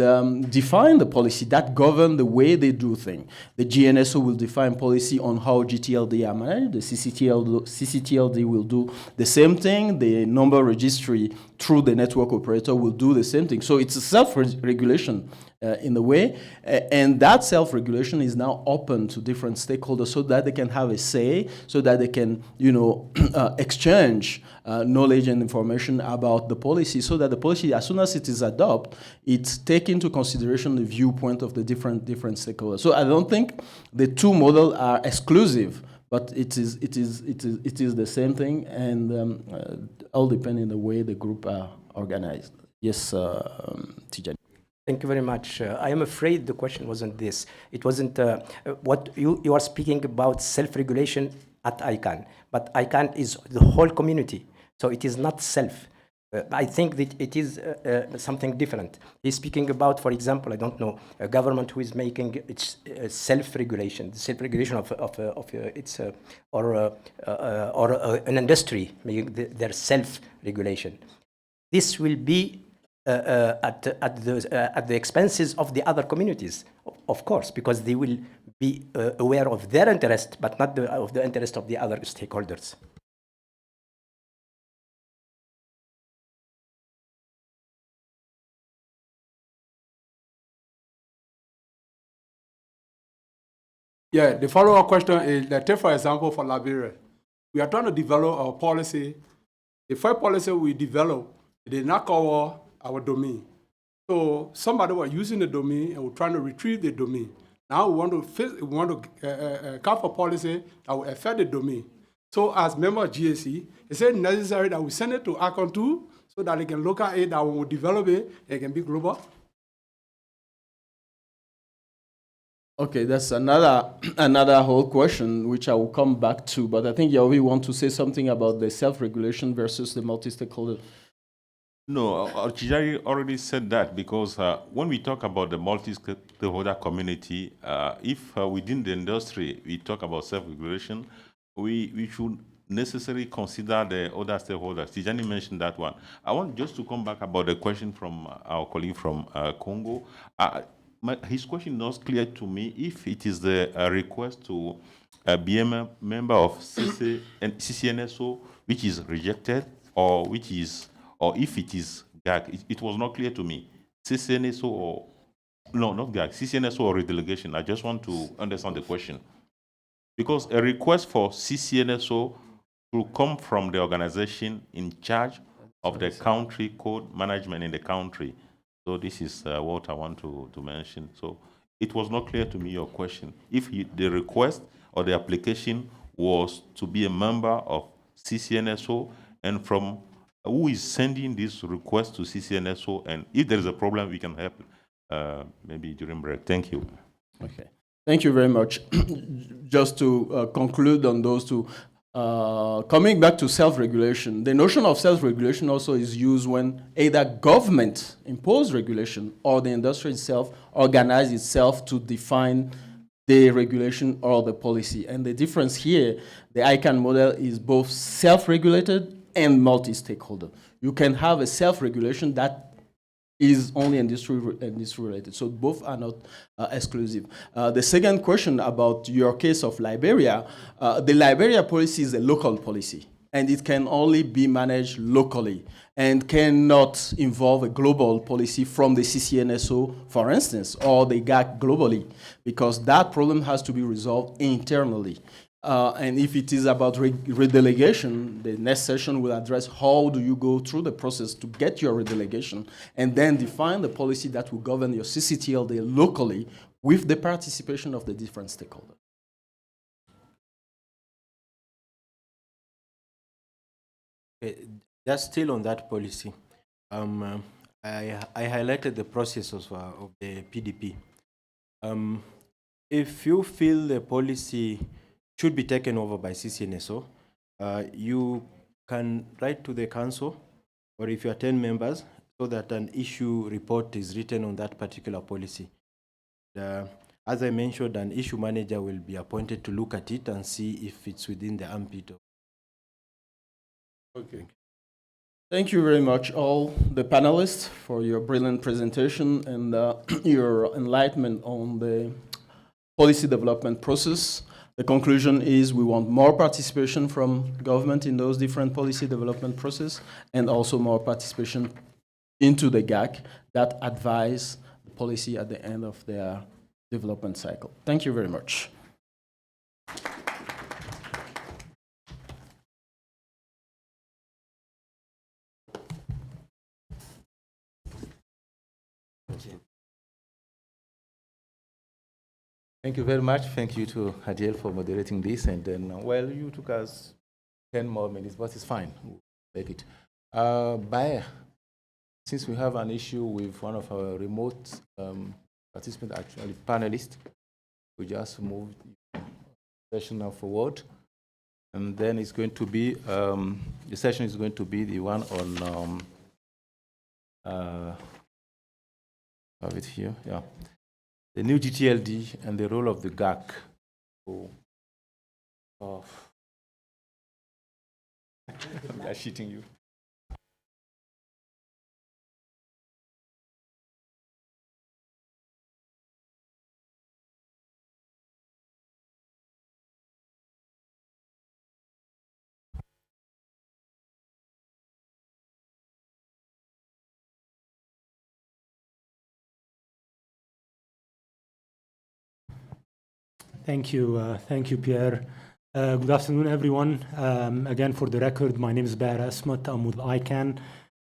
define the policy that govern the way they do things. The GNSO will define policy on how GTLD are managed. The CCTLD will do the same thing. The number registry through the network operator will do the same thing. So it's a self-regulation in a way, and that self-regulation is now open to different stakeholders so that they can have a say, so that they can, exchange knowledge and information about the policy, so that the policy, as soon as it is adopted, it take into consideration the viewpoint of the different stakeholders. So I don't think the two models are exclusive, but it is the same thing, and all depending on the way the group are organized. Yes, Tijani. Thank you very much. I am afraid the question wasn't this. It wasn't what you are speaking about self-regulation at ICANN, but ICANN is the whole community, so it is not self. I think that it is something different. He's speaking about, for example, I don't know, a government who is making its self-regulation, the self-regulation of its or an industry making their self-regulation. This will be at the expenses of the other communities, of course, because they will be aware of their interest, but not of the interest of the other stakeholders. Yeah, the follow-up question is, let's take for example for Liberia. We are trying to develop our policy. The first policy we develop, it did not cover our domain. So somebody was using the domain and we're trying to retrieve the domain. Now we want to come for policy that will affect the domain. So as member of GAC, it's necessary that we send it to ICANN 2 so that they can look at it, that when we develop it, it can be global. Okay, that's another whole question which I will come back to, but I think Yaovi want to say something about the self-regulation versus the multi-stakeholder. No, Chijari already said that, because when we talk about the multi-stakeholder community, if within the industry we talk about self-regulation, we should necessarily consider the other stakeholders. Tijani mentioned that one. I want just to come back about the question from our colleague from Congo. His question is not clear to me if it is the request to be a member of CCNSO which is rejected, or which is, or if it is GAC. It was not clear to me. CCNSO or, no, not GAC, CCNSO or redelegation. I just want to understand the question. Because a request for CCNSO should come from the organization in charge of the country code management in the country. So this is what I want to mention. So it was not clear to me your question. If the request or the application was to be a member of CCNSO, and from who is sending this request to CCNSO, and if there is a problem, we can help maybe during break. Thank you. Okay. Thank you very much. Just to conclude on those two, coming back to self-regulation, the notion of self-regulation also is used when either government impose regulation or the industry itself organize itself to define the regulation or the policy. And the difference here, the ICANN model is both self-regulated and multi-stakeholder. You can have a self-regulation that is only industry related. So both are not exclusive. The second question about your case of Liberia, the Liberia policy is a local policy, and it can only be managed locally and cannot involve a global policy from the CCNSO, for instance, or the GAC globally, because that problem has to be resolved internally. And if it is about redelegation, the next session will address how do you go through the process to get your redelegation and then define the policy that will govern your CCTLD locally with the participation of the different stakeholders. Okay, just still on that policy, I highlighted the process of the PDP. If you feel the policy should be taken over by CCNSO, you can write to the council, or if you are 10 members, so that an issue report is written on that particular policy. As I mentioned, an issue manager will be appointed to look at it and see if it's within the ambit of. Okay. Thank you very much, all the panelists, for your brilliant presentation and your enlightenment on the policy development process. The conclusion is we want more participation from government in those different policy development process, and also more participation into the GAC that advise the policy at the end of their development cycle. Thank you very much. Thank you very much. Thank you to Hadiel for moderating this. And then, well, you took us 10 more minutes, but it's fine. We'll take it. Bayer, since we have an issue with one of our remote participants, actually panelists, we just moved the session now forward. And then it's going to be, the session is going to be the one on, have it here, yeah. The new GTLD and the role of the GAC. Oh. I'm cheating you. Thank you, Pierre. Good afternoon, everyone. Again, for the record, my name is Baher Asmat. I'm with ICANN,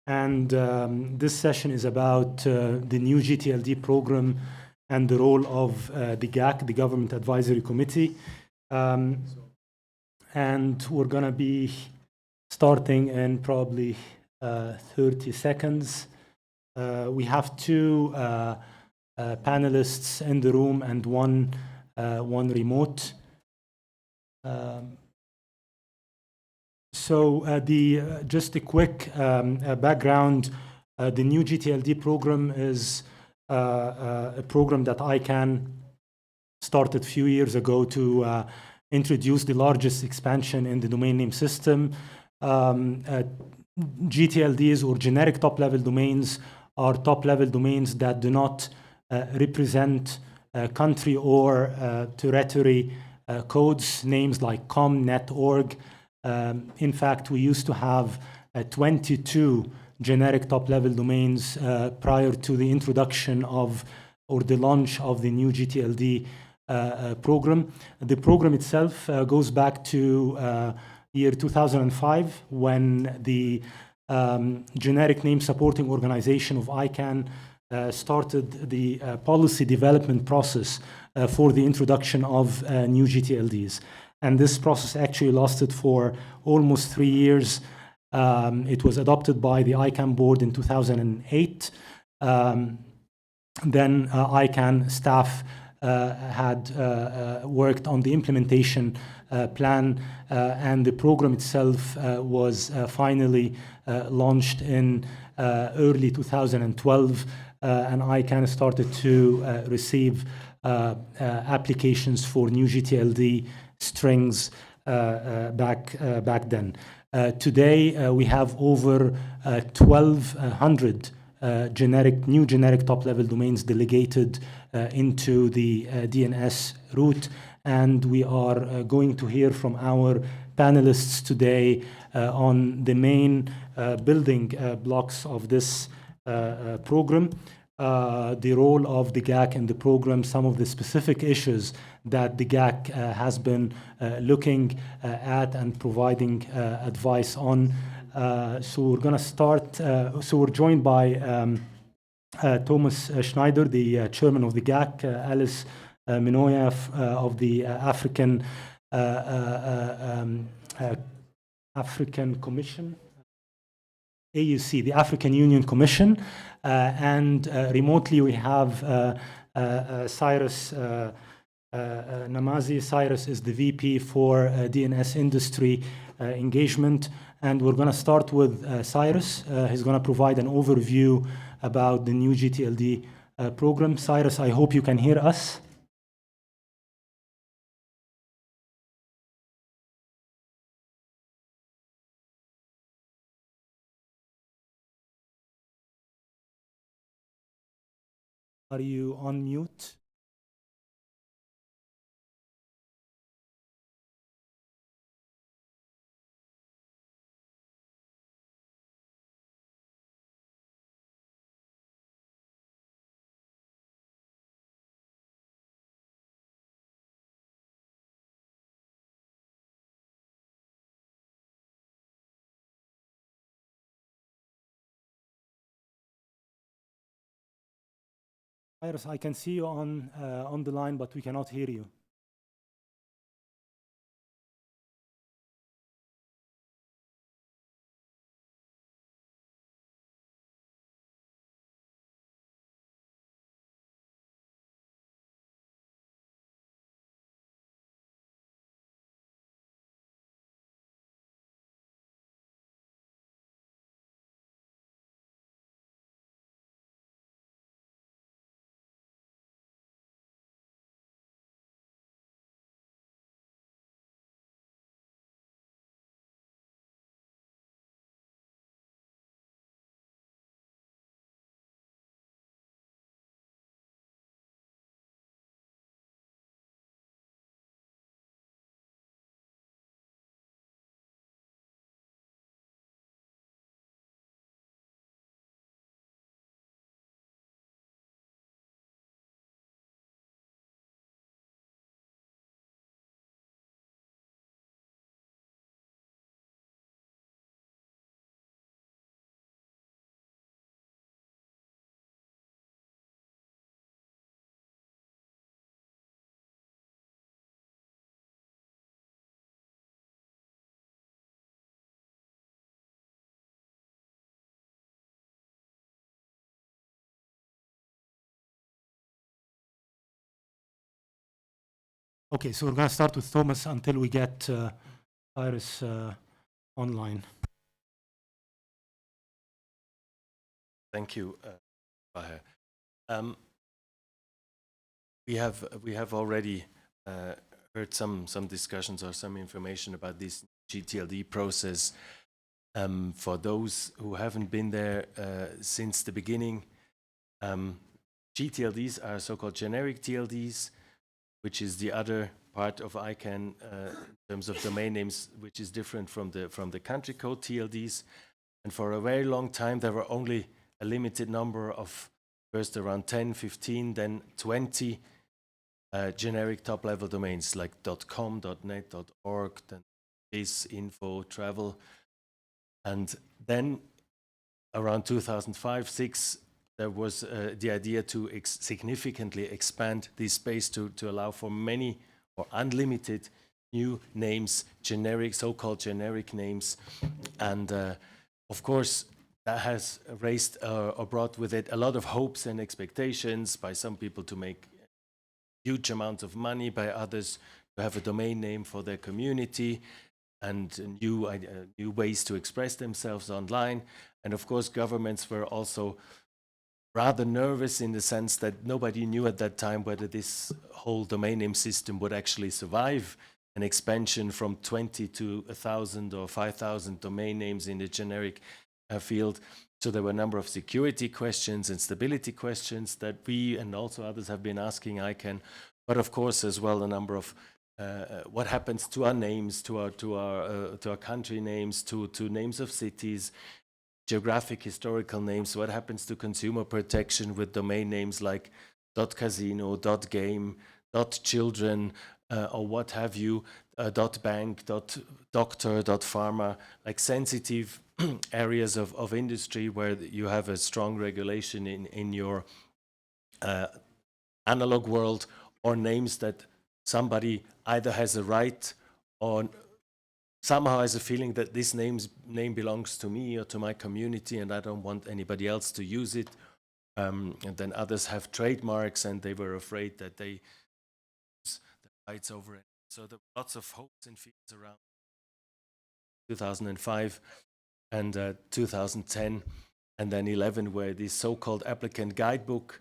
and this session is about the new GTLD program and the role of the GAC, the Government Advisory Committee. And we're going to be starting in probably 30 seconds. We have two panelists in the room and one remote. Just a quick background. The new GTLD program is a program that ICANN started a few years ago to introduce the largest expansion in the domain name system. GTLDs, or generic top-level domains, are top-level domains that do not represent country or territory codes, names like com, net, org. In fact, we used to have 22 generic top-level domains prior to the introduction of, or the launch of, the new GTLD program. The program itself goes back to year 2005 when the generic name supporting organization of ICANN started the policy development process for the introduction of new GTLDs. And this process actually lasted for almost 3 years. It was adopted by the ICANN board in 2008. Then ICANN staff had worked on the implementation plan, and the program itself was finally launched in early 2012, and ICANN started to receive applications for new GTLD strings back then. Today, we have over 1,200 new generic top-level domains delegated into the DNS route, and we are going to hear from our panelists today on the main building blocks of this program, the role of the GAC in the program, some of the specific issues that the GAC has been looking at and providing advice on. So we're going to start. So we're joined by Thomas Schneider, the chairman of the GAC, Alice Minoya of the African Commission, AUC, the African Union Commission, and remotely we have Cyrus Namazi. Cyrus is the VP for DNS industry engagement. And we're going to start with Cyrus. He's going to provide an overview about the new GTLD program. Cyrus, I hope you can hear us. Are you on mute? Cyrus, I can see you on the line, but we cannot hear you. Okay, so we're going to start with Thomas until we get Iris online. Thank you, Baher. We have already heard some discussions or some information about this GTLD process. For those who haven't been there since the beginning, GTLDs are so-called generic TLDs, which is the other part of ICANN in terms of domain names, which is different from the country code TLDs. And for a very long time, there were only a limited number of, first around 10, 15, then 20 generic top-level domains like .com, .net, .org, then space, info, travel. And then around 2005-06, there was the idea to significantly expand this space to allow for many or unlimited new names, generic, so-called generic names. And of course, that has raised or brought with it a lot of hopes and expectations by some people to make huge amounts of money, by others to have a domain name for their community and new ways to express themselves online. And of course, governments were also rather nervous in the sense that nobody knew at that time whether this whole domain name system would actually survive an expansion from 20 to 1,000 or 5,000 domain names in the generic field. So there were a number of security questions and stability questions that we and also others have been asking ICANN, but of course as well a number of what happens to our names, to our country names, to names of cities, geographic historical names. What happens to consumer protection with domain names like .casino, .game, .children, or what have you, .bank, .doctor, .pharma, like sensitive areas of industry where you have a strong regulation in your analog world, or names that somebody either has a right or somehow has a feeling that this name belongs to me or to my community and I don't want anybody else to use it. And then others have trademarks and they were afraid that they lose the rights over it. So there were lots of hopes and fears around 2005 and 2010 and then 11, where this so-called applicant guidebook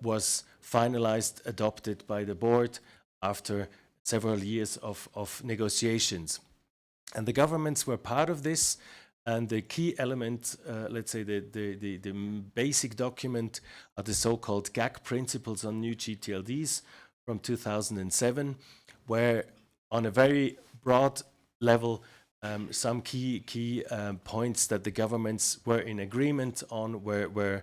was finalized, adopted by the board after several years of negotiations. And the governments were part of this, and the key element, let's say the basic document, are the so-called GAC principles on new GTLDs from 2007, where on a very broad level, some key points that the governments were in agreement on were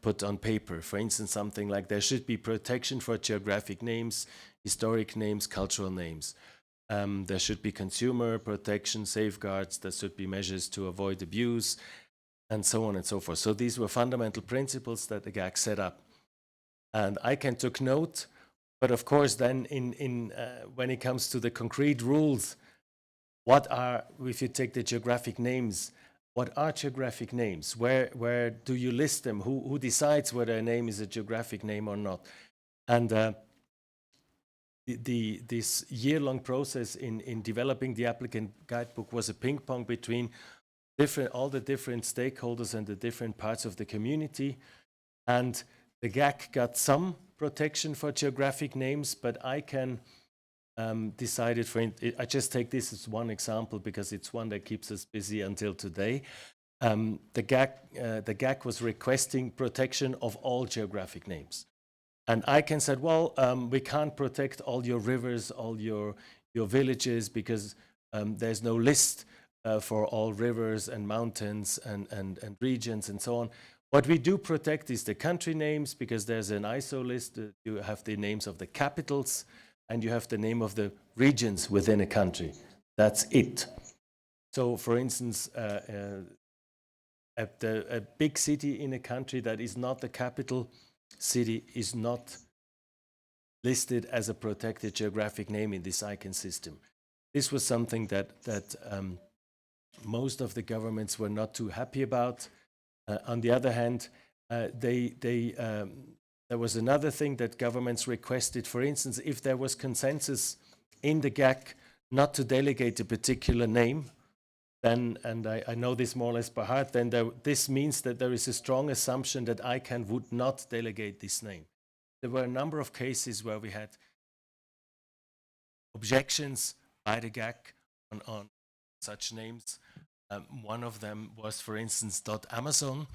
put on paper. For instance, something like there should be protection for geographic names, historic names, cultural names. There should be consumer protection, safeguards, there should be measures to avoid abuse, and so on and so forth. So these were fundamental principles that the GAC set up. And ICANN took note, but of course then when it comes to the concrete rules, if you take the geographic names, what are geographic names? Where do you list them? Who decides whether a name is a geographic name or not? And this year-long process in developing the applicant guidebook was a ping-pong between all the different stakeholders and the different parts of the community. And the GAC got some protection for geographic names, but ICANN decided I just take this as one example because it's one that keeps us busy until today. The GAC was requesting protection of all geographic names. And ICANN said, well, we can't protect all your rivers, all your villages, because there's no list for all rivers and mountains and regions and so on. What we do protect is the country names, because there's an ISO list. You have the names of the capitals, and you have the name of the regions within a country. That's it. So, for instance, a big city in a country that is not the capital city is not listed as a protected geographic name in this ICANN system. This was something that most of the governments were not too happy about. On the other hand, there was another thing that governments requested. For instance, if there was consensus in the GAC not to delegate a particular name, then, and I know this more or less by heart, then this means that there is a strong assumption that ICANN would not delegate this name. There were a number of cases where we had objections by the GAC on such names. One of them was, for instance, .amazon,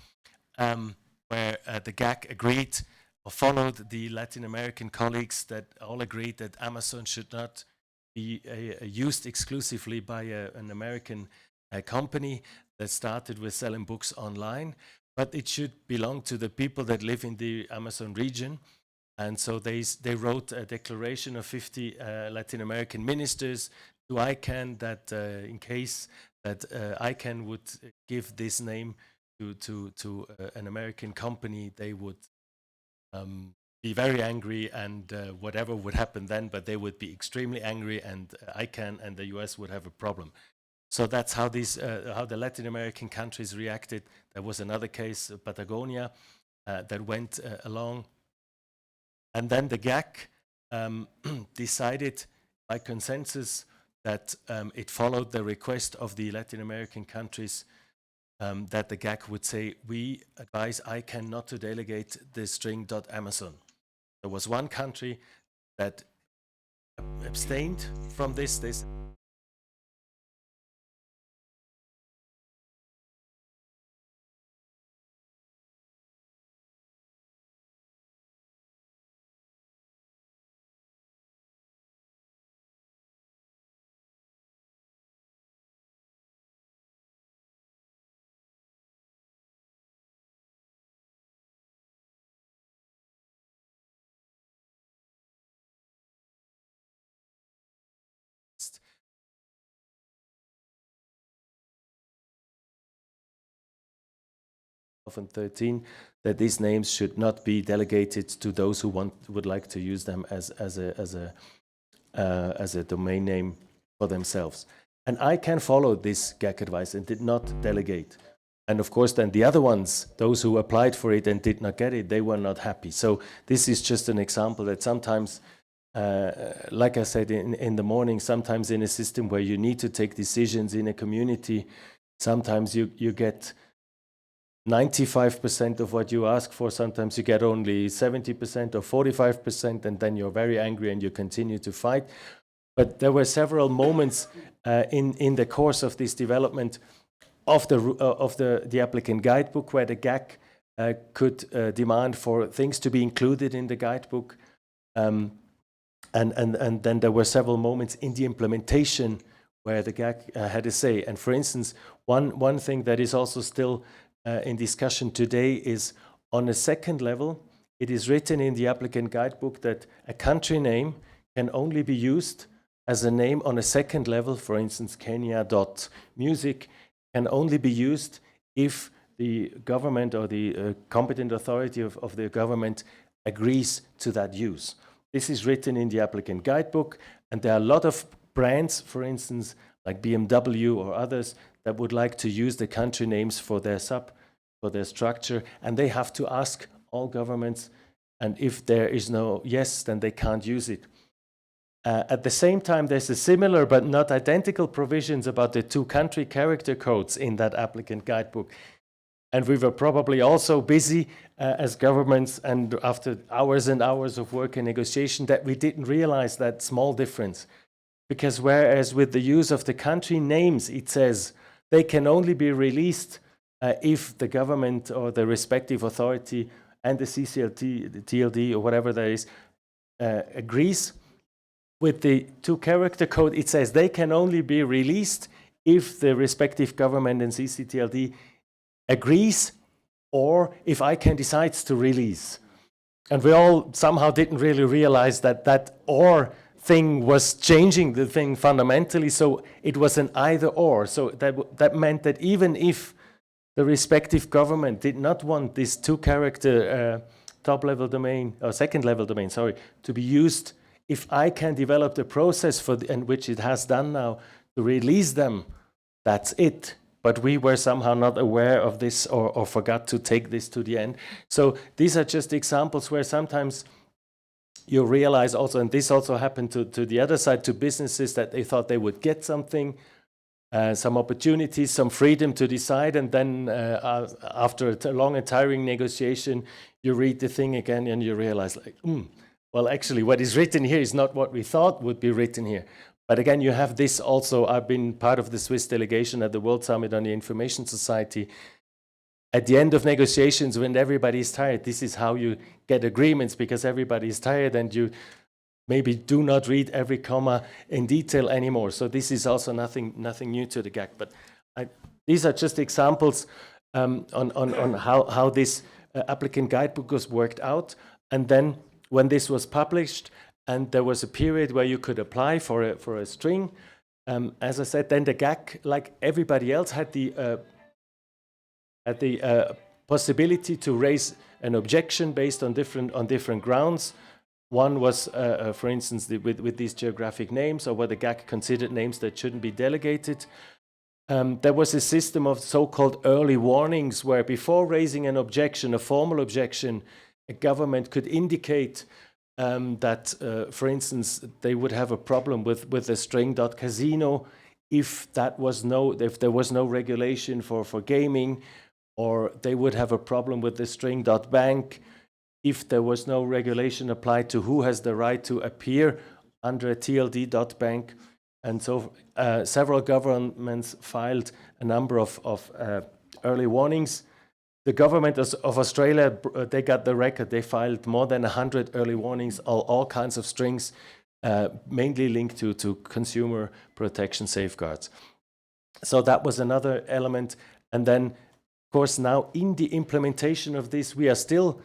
where the GAC agreed or followed the Latin American colleagues that all agreed that Amazon should not be used exclusively by an American company that started with selling books online, but it should belong to the people that live in the Amazon region. And so they wrote a declaration of 50 Latin American ministers ICANN that in case that ICANN would give this name to an American company, they would be very angry, and whatever would happen then, but they would be extremely angry, and ICANN and the US would have a problem. So that's how how the Latin American countries reacted. There was another case, Patagonia, that went along, and then the GAC decided by consensus that it followed the request of the Latin American countries, that the GAC would say, we advise ICANN not to delegate the string.amazon. There was one country that abstained from this. And 13, that these names should not be delegated to those who would like to use them as a domain name for themselves. And ICANN followed this GAC advice and did not delegate. And of course, then the other ones, those who applied for it and did not get it, they were not happy. So this is just an example that sometimes, like I said in the morning, sometimes in a system where you need to take decisions in a community, sometimes you get 95% of what you ask for, sometimes you get only 70% or 45%, and then you're very angry and you continue to fight. But there were several moments in the course of this development of the applicant guidebook where the GAC could demand for things to be included in the guidebook. And then there were several moments in the implementation where the GAC had a say. And for instance, one thing that is also still in discussion today is on a second level, it is written in the applicant guidebook that a country name can only be used as a name on a second level. For instance, Kenya.music can only be used if the government or the competent authority of the government agrees to that use. This is written in the applicant guidebook, and there are a lot of brands, for instance, like BMW or others, that would like to use the country names for their structure, and they have to ask all governments, and if there is no yes, then they can't use it. At the same time, there's a similar but not identical provisions about the 2 country character codes in that applicant guidebook. And we were probably also busy as governments, and after hours and hours of work and negotiation, that we didn't realize that small difference. Because whereas with the use of the country names, it says they can only be released if the government or the respective authority and the CCLT, the TLD, or whatever there is, agrees. With the 2 character code, it says they can only be released if the respective government and CCTLD agrees, or if ICANN decides to release. And we all somehow didn't really realize that that or thing was changing the thing fundamentally, so it was an either or. So that meant that even if the respective government did not want this 2 character top-level domain, or second-level domain, sorry, to be used, if ICANN develop the process for and which it has done now to release them, that's it. But we were somehow not aware of this or forgot to take this to the end. So these are just examples where sometimes you realize also, and this also happened to the other side, to businesses, that they thought they would get something, some opportunities, some freedom to decide, and then after a long and tiring negotiation, you read the thing again and you realize, like, well, actually, what is written here is not what we thought would be written here. But again, you have this also. I've been part of the Swiss delegation at the World Summit on the Information Society. At the end of negotiations, when everybody is tired, this is how you get agreements, because everybody is tired and you maybe do not read every comma in detail anymore. So this is also nothing new to the GAC. But these are just examples on how this applicant guidebook was worked out. And then when this was published, and there was a period where you could apply for a string, As I said, then the GAC, like everybody else, had the possibility to raise an objection based on different grounds. One was, for instance, with these geographic names, or where the GAC considered names that shouldn't be delegated. There was a system of so-called early warnings, where before raising an objection, a formal objection, a government could indicate that, for instance, they would have a problem with a string.casino if there was no regulation for gaming, or they would have a problem with the string.bank if there was no regulation applied to who has the right to appear under a TLD.bank. And so several governments filed a number of early warnings. The government of Australia, they got the record. They filed more than 100 early warnings, all kinds of strings, mainly linked to consumer protection safeguards. So that was another element. And then, of course, now in the implementation of this, we are still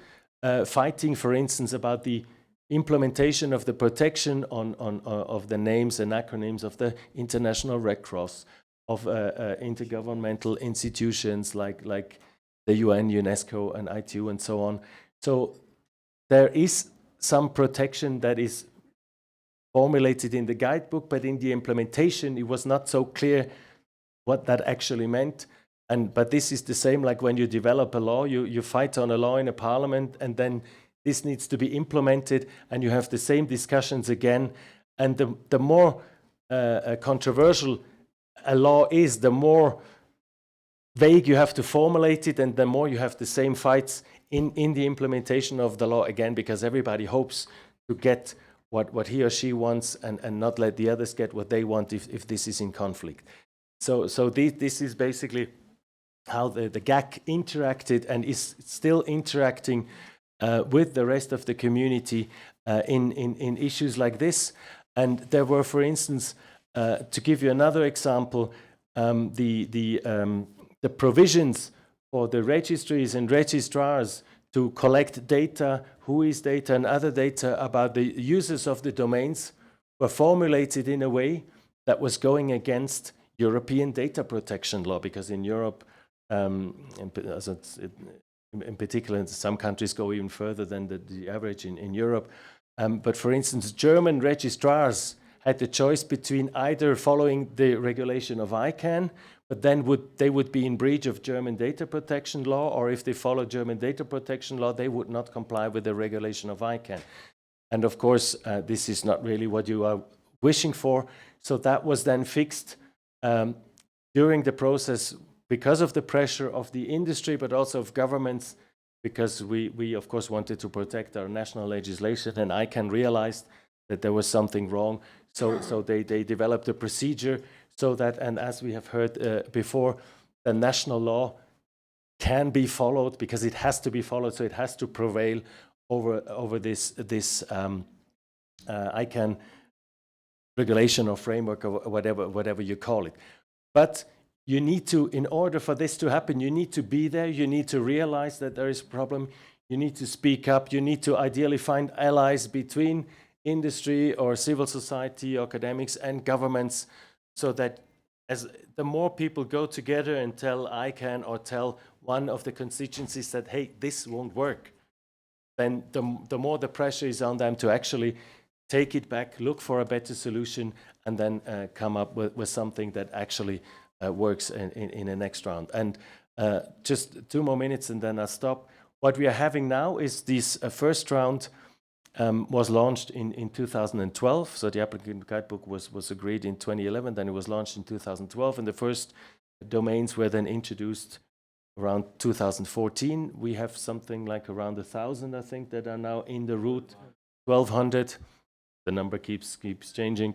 fighting, for instance, about the implementation of the protection of the names and acronyms of the International Red Cross, of intergovernmental institutions like the UN, UNESCO, and ITU, and so on. So there is some protection that is formulated in the guidebook, but in the implementation, it was not so clear what that actually meant. But this is the same like when you develop a law, you fight on a law in a parliament, and then this needs to be implemented, and you have the same discussions again. And the more controversial a law is, the more vague you have to formulate it, and the more you have the same fights in the implementation of the law again, because everybody hopes to get what he or she wants, and not let the others get what they want if this is in conflict. So this is basically how the GAC interacted and is still interacting with the rest of the community in issues like this. And there were, for instance, to give you another example, the provisions for the registries and registrars to collect data, WHOIS data and other data about the users of the domains were formulated in a way that was going against European data protection law, because in Europe, in particular, some countries go even further than the average in Europe. But for instance, German registrars had the choice between either following the regulation of ICANN, but then they would be in breach of German data protection law, or if they follow German data protection law, they would not comply with the regulation of ICANN. And of course, this is not really what you are wishing for. So that was then fixed during the process because of the pressure of the industry, but also of governments, because we of course wanted to protect our national legislation, and ICANN realized that there was something wrong. So they developed a procedure so that, and as we have heard before, the national law can be followed, because it has to be followed, so it has to prevail over this ICANN regulation or framework, or whatever you call it. But you need to, in order for this to happen, you need to be there, you need to realize that there is a problem, you need to speak up, you need to ideally find allies between industry or civil society, academics and governments, so that as the more people go together and tell ICANN or tell one of the constituencies that, hey, this won't work, then the more the pressure is on them to actually take it back, look for a better solution, and then come up with something that actually works in the next round. And just 2 more minutes and then I'll stop. What we are having now is this first round was launched in 2012. So the applicant guidebook was agreed in 2011, then it was launched in 2012, and the first domains were then introduced around 2014. We have something like around 1,000, I think, that are now in the route, 1,200. The number keeps changing.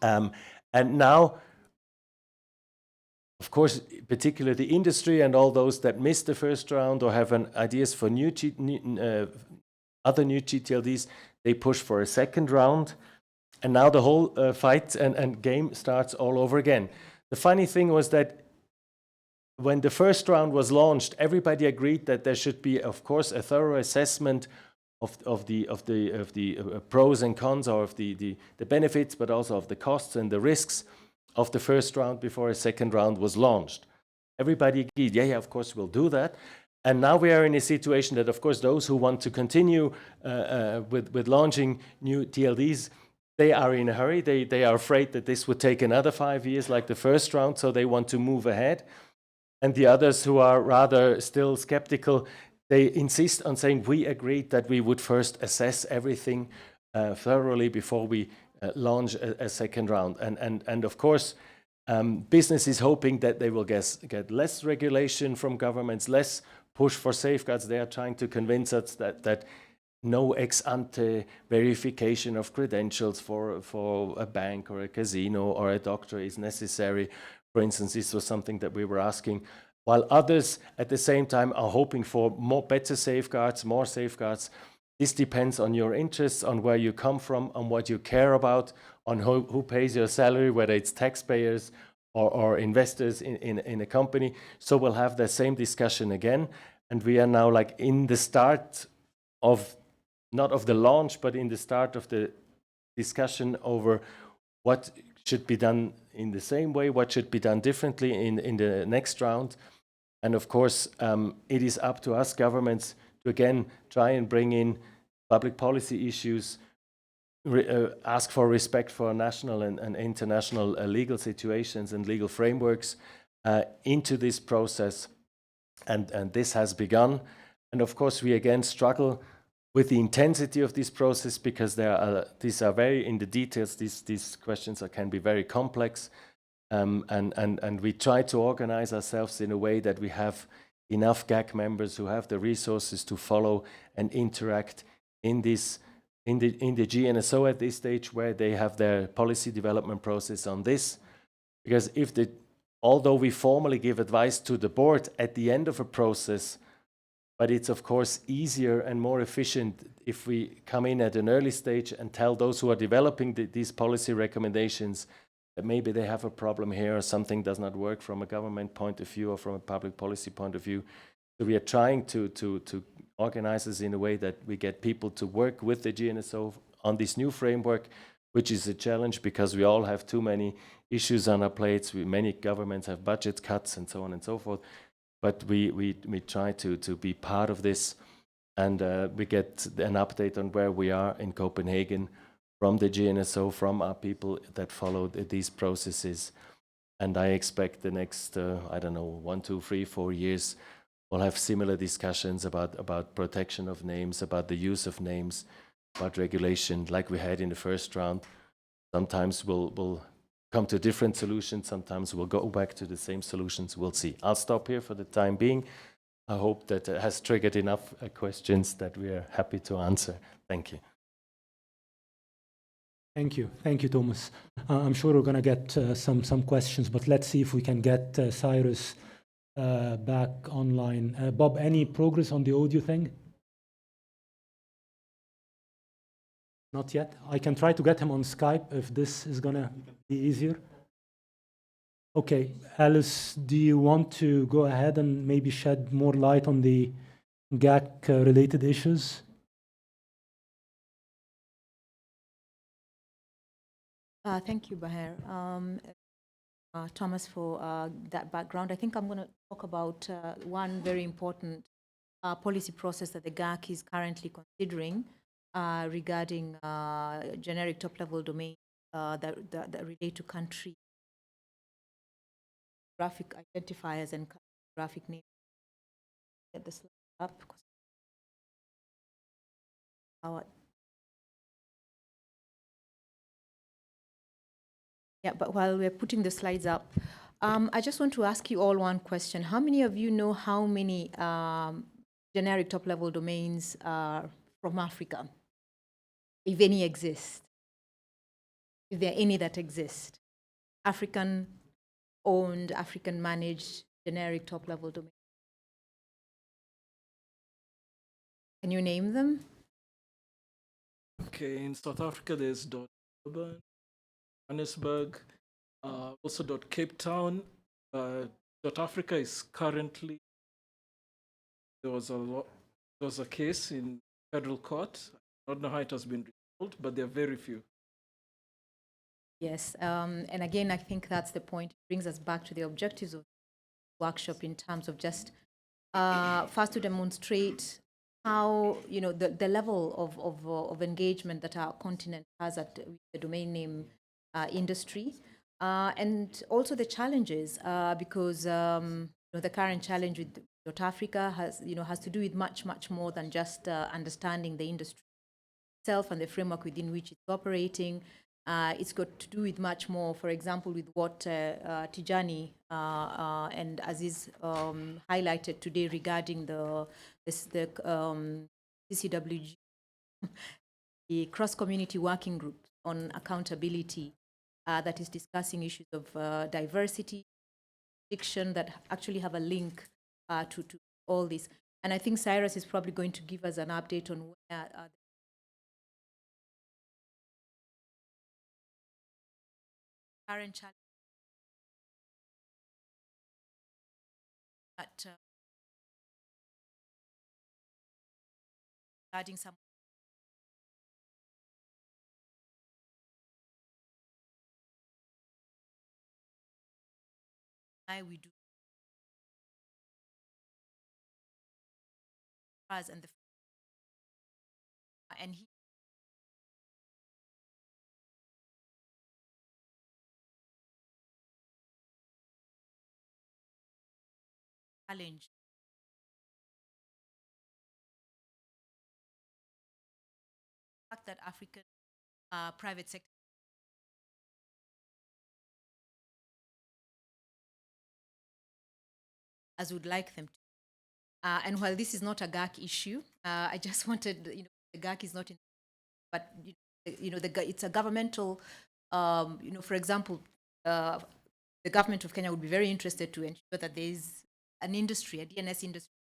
And now, of course, particularly the industry and all those that missed the first round or have ideas for other new GTLDs, they push for a second round. And now the whole fight and game starts all over again. The funny thing was that when the first round was launched, everybody agreed that there should be, of course, a thorough assessment of the pros and cons, or of the benefits, but also of the costs and the risks. of the first round before a second round was launched. Everybody agreed, yeah, of course we'll do that. And now we are in a situation that, of course, those who want to continue with launching new TLDs, they are in a hurry. They are afraid that this would take another 5 years like the first round, so they want to move ahead. And the others who are rather still skeptical, they insist on saying, we agreed that we would first assess everything thoroughly before we launch a second round. And of course, business is hoping that they will get less regulation from governments, less push for safeguards. They are trying to convince us that no ex-ante verification of credentials for a bank or a casino or a doctor is necessary. For instance, this was something that we were asking, while others at the same time are hoping for better safeguards, more safeguards. This depends on your interests, on where you come from, on what you care about, on who pays your salary, whether it's taxpayers or investors in a company. So we'll have the same discussion again. And we are now like in the start of, not of the launch, but in the start of the discussion over what should be done in the same way, what should be done differently in the next round. And of course, it is up to us governments to again try and bring in public policy issues, ask for respect for national and international legal situations and legal frameworks into this process. And this has begun. And of course, we again struggle with the intensity of this process because these are very in the details. These questions can be very complex. And we try to organize ourselves in a way that we have enough GAC members who have the resources to follow and interact in the GNSO at this stage, where they have their policy development process on this. Because although we formally give advice to the board at the end of a process, but it's of course easier and more efficient if we come in at an early stage and tell those who are developing these policy recommendations that maybe they have a problem here or something does not work from a government point of view or from a public policy point of view. So we are trying to organize this in a way that we get people to work with the GNSO on this new framework, which is a challenge because we all have too many issues on our plates. Many governments have budget cuts and so on and so forth. But we try to be part of this, and we get an update on where we are in Copenhagen from the GNSO, from our people that follow these processes. And I expect the next, 1, 2, 3, 4 years, we'll have similar discussions about protection of names, about the use of names, about regulation, like we had in the first round. Sometimes we'll come to different solutions. Sometimes we'll go back to the same solutions. We'll see. I'll stop here for the time being. I hope that it has triggered enough questions that we are happy to answer. Thank you. Thank you. Thank you, Thomas. I'm sure we're going to get some questions, but let's see if we can get Cyrus back online. Bob, any progress on the audio thing? Not yet. I can try to get him on Skype if this is going to be easier. Okay, Alice, do you want to go ahead and maybe shed more light on the GAC related issues? Thank you, Baher. Thomas, for that background. I think I'm going to talk about one very important policy process that the GAC is currently considering regarding generic top-level domains that relate to country graphic identifiers and graphic names. Get the slide up. Yeah, but while we're putting the slides up, I just want to ask you all one question. How many of you know how many generic top-level domains are from Africa, if any exist? If there are any that exist? African-owned, African-managed generic top-level domains. Can you name them? Okay, in South Africa, there's .urban, Johannesburg, also .Cape Town. .Africa is currently, there was a case in federal court. I don't know how it has been resolved, but there are very few. Yes, and again, I think that's the point. It brings us back to the objectives of the workshop in terms of just first to demonstrate how, you know, the level of engagement that our continent has at the domain name industry, and also the challenges, because you know, the current challenge with South Africa has to do with much more than just understanding the industry itself and the framework within which it's operating. It's got to do with much more, for example, with what Tijani and Aziz highlighted today regarding the CCWG, the cross-community working group on accountability that is discussing issues of diversity, addiction, that actually have a link to all this. And I think Cyrus is probably going to give us an update on where current challenge at regarding some we do us and the and he challenge the fact that African private sector as would like them to. And while this is not a GAC issue, I just wanted, you know, the GAC is not in, but you know, it's a governmental, you know, for example, the government of Kenya would be very interested to ensure that there is an industry, a DNS industry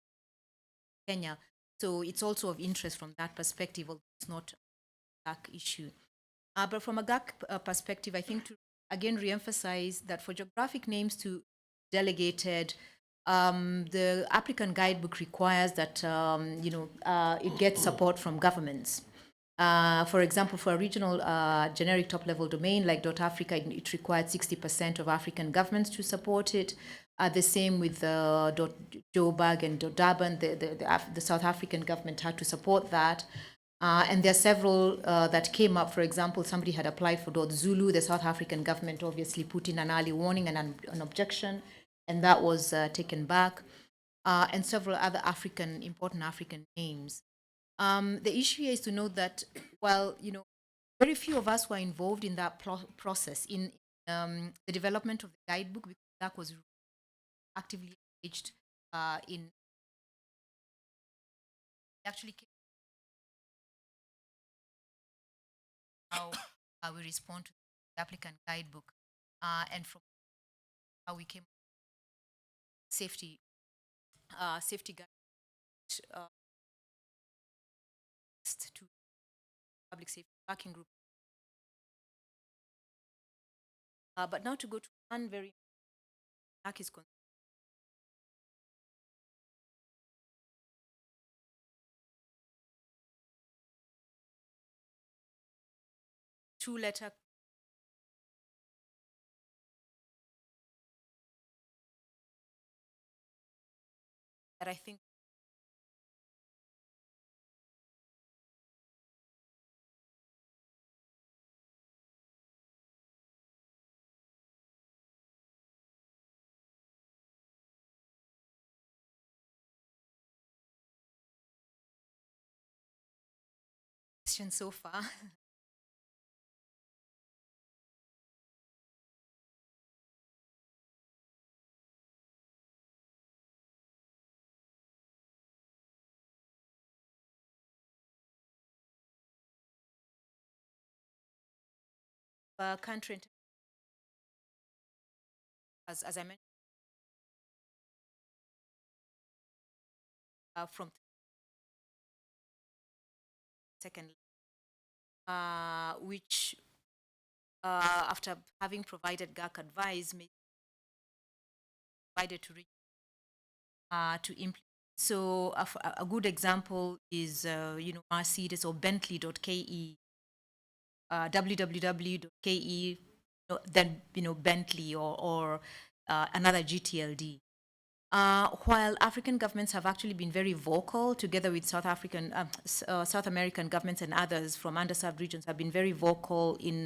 in Kenya. So it's also of interest from that perspective, although it's not a GAC issue. But from a GAC perspective, I think to again re-emphasize that for geographic names to delegated, the applicant guidebook requires that you know, it gets support from governments. For example, for a regional generic top-level domain like .Africa, it required 60% of African governments to support it. The same with .Joburg and .Durban, the South African government had to support that. And there are several that came up. For example, somebody had applied for .Zulu. The South African government obviously put in an early warning and an objection, and that was taken back. And several other important African names. The issue here is to note that while, you know, very few of us were involved in that process in the development of the guidebook, because that was actively engaged in actually came how we respond to the applicant guidebook, and from how we came safety guide to public safety working group. But now to go to one very is two-letter that I think so far. Country as I mentioned from second, which after having provided GAC advice, may provided to implement. So a good example is you know, Mercedes or Bentley.ke, www.ke than Bentley or another GTLD. While African governments have actually been very vocal, together with South American governments and others from underserved regions, have been very vocal in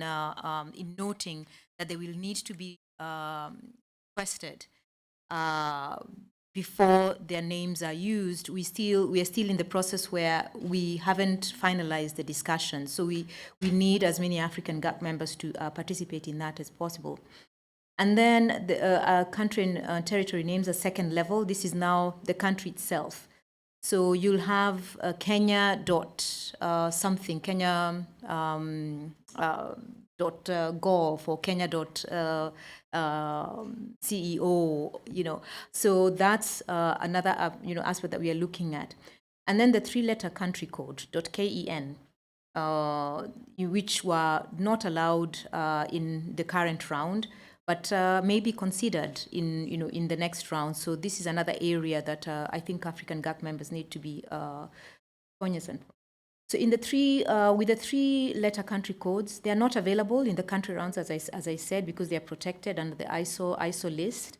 noting that they will need to be requested before their names are used. We are still in the process where we haven't finalized the discussion. So we need as many African GAC members to participate in that as possible. And then the country and territory names are second level. This is now the country itself. So you'll have Kenya dot something, Kenya dot gov or Kenya dot CEO, So that's another aspect that we are looking at. And then the three-letter country code .ken, which were not allowed in the current round, but may be considered in the next round. So this is another area that I think African GAC members need to be cognizant. So in the with the three-letter country codes, they are not available in the country rounds, as I said, because they are protected under the ISO list.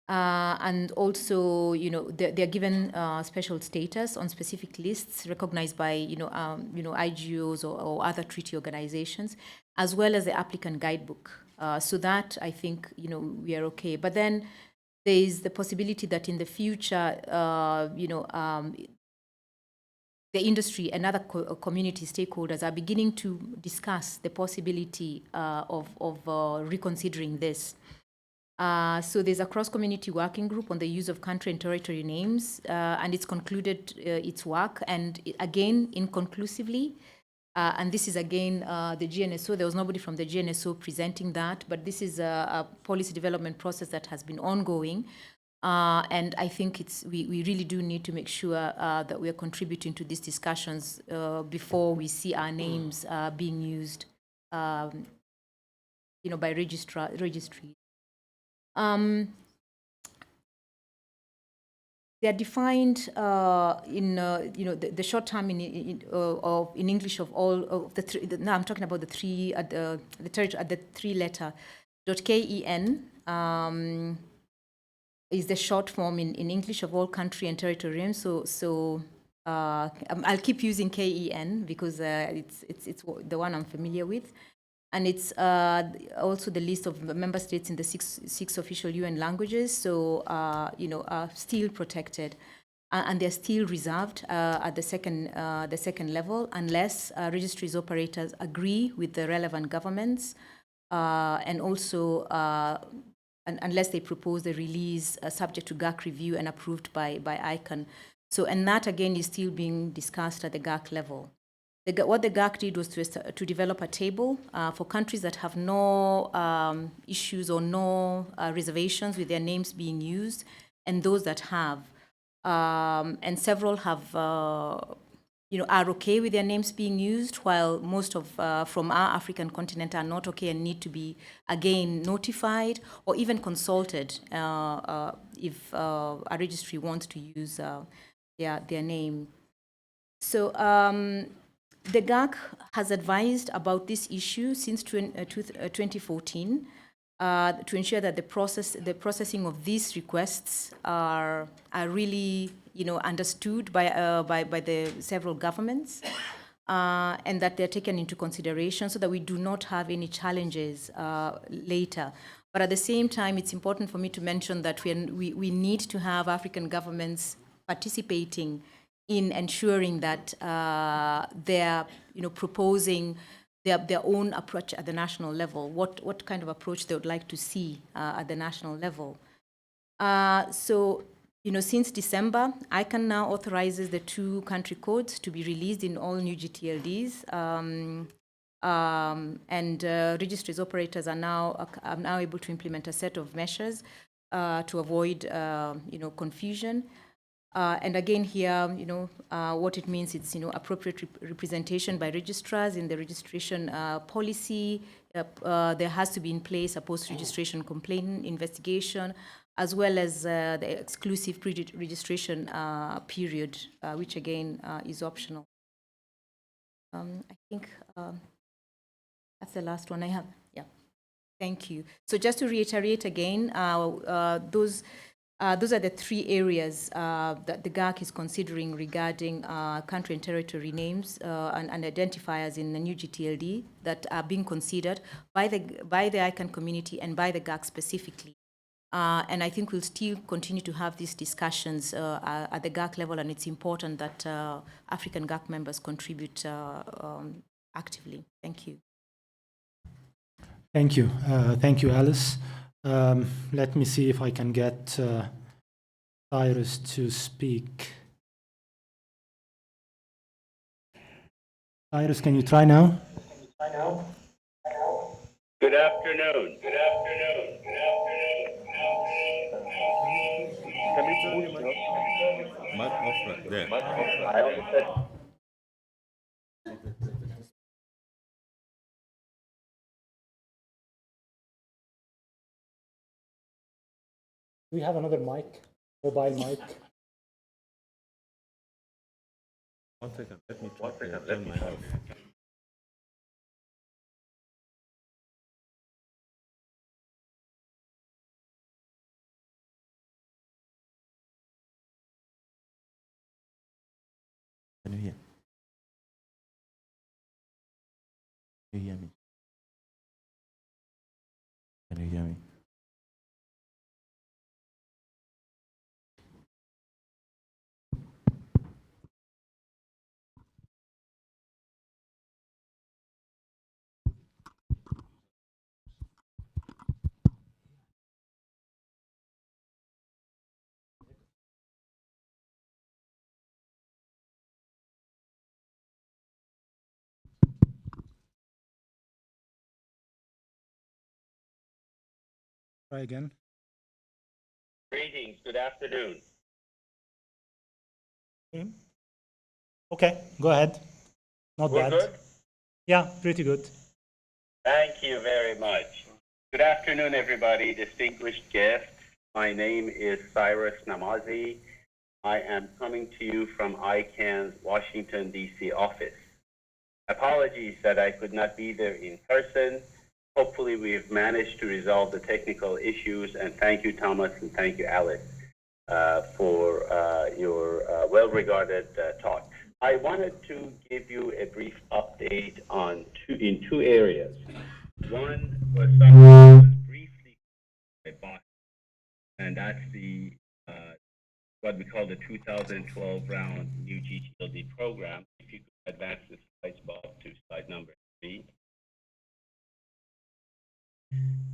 And also, they are given special status on specific lists recognized by, IGOs or other treaty organizations, as well as the applicant guidebook. So that, I think, we are okay. But then there is the possibility that in the future, the industry and other community stakeholders are beginning to discuss the possibility of reconsidering this. So there's a cross-community working group on the use of country and territory names, and it's concluded its work, and again, inconclusively. And this is again the GNSO. There was nobody from the GNSO presenting that, but this is a policy development process that has been ongoing. And I think we really do need to make sure that we are contributing to these discussions before we see our names being used, by registries. They are defined in the short term in English of all of the three. Now I'm talking about the three at the three-letter .ken. Is the short form in English of all country and territory names. So I'll keep using KEN because it's the one I'm familiar with, and it's also the list of member states in the six official UN languages. So are still protected, and they're still reserved at the second level unless registries operators agree with the relevant governments, and also. Unless they propose the release subject to GAC review and approved by ICANN. So, and that again is still being discussed at the GAC level. What the GAC did was to develop a table for countries that have no issues or no reservations with their names being used, and those that have. And several have are okay with their names being used, while most of from our African continent are not okay and need to be again notified or even consulted if a registry wants to use their name. So the GAC has advised about this issue since 2014 to ensure that the processing of these requests are really understood by the several governments, and that they're taken into consideration so that we do not have any challenges later. But at the same time, it's important for me to mention that we need to have African governments participating in ensuring that they're proposing their own approach at the national level, what kind of approach they would like to see at the national level. So, since December, ICANN now authorizes the 2 country codes to be released in all new GTLDs, and registries operators are now able to implement a set of measures to avoid, confusion. And again here, what it means, it's, appropriate representation by registrars in the registration policy. There has to be in place a post-registration complaint investigation, as well as the exclusive pre-registration period, which again is optional. I think that's the last one I have. Yeah. Thank you. So just to reiterate again, those are the three areas that the GAC is considering regarding country and territory names and identifiers in the new GTLD that are being considered by the ICANN community and by the GAC specifically. And I think we'll still continue to have these discussions at the GAC level, and it's important that African GAC members contribute actively. Thank you. Thank you. Thank you, Alice. Let me see if I can get Cyrus to speak. Cyrus, can you try now? Good afternoon. Good afternoon. Good afternoon. We have another mic, mobile mic. One second, let me turn my off. Can you hear? Can you hear me? Can you hear me? Try again. Greetings. Good afternoon. Okay, go ahead. Not We're bad. good? Yeah, pretty good. Thank you very much. Good afternoon, everybody. Distinguished guests. My name is Cyrus Namazi. I am coming to you from ICANN's Washington, D.C. office. Apologies that I could not be there in person. Hopefully we've managed to resolve the technical issues, and thank you, Thomas, and thank you, Alice, for your well-regarded talk. I wanted to give you a brief update on two areas. One was something that was briefly about, and that's the what we call the 2012 round new GTLD program. If you could advance the slides, Bob, to slide number 3.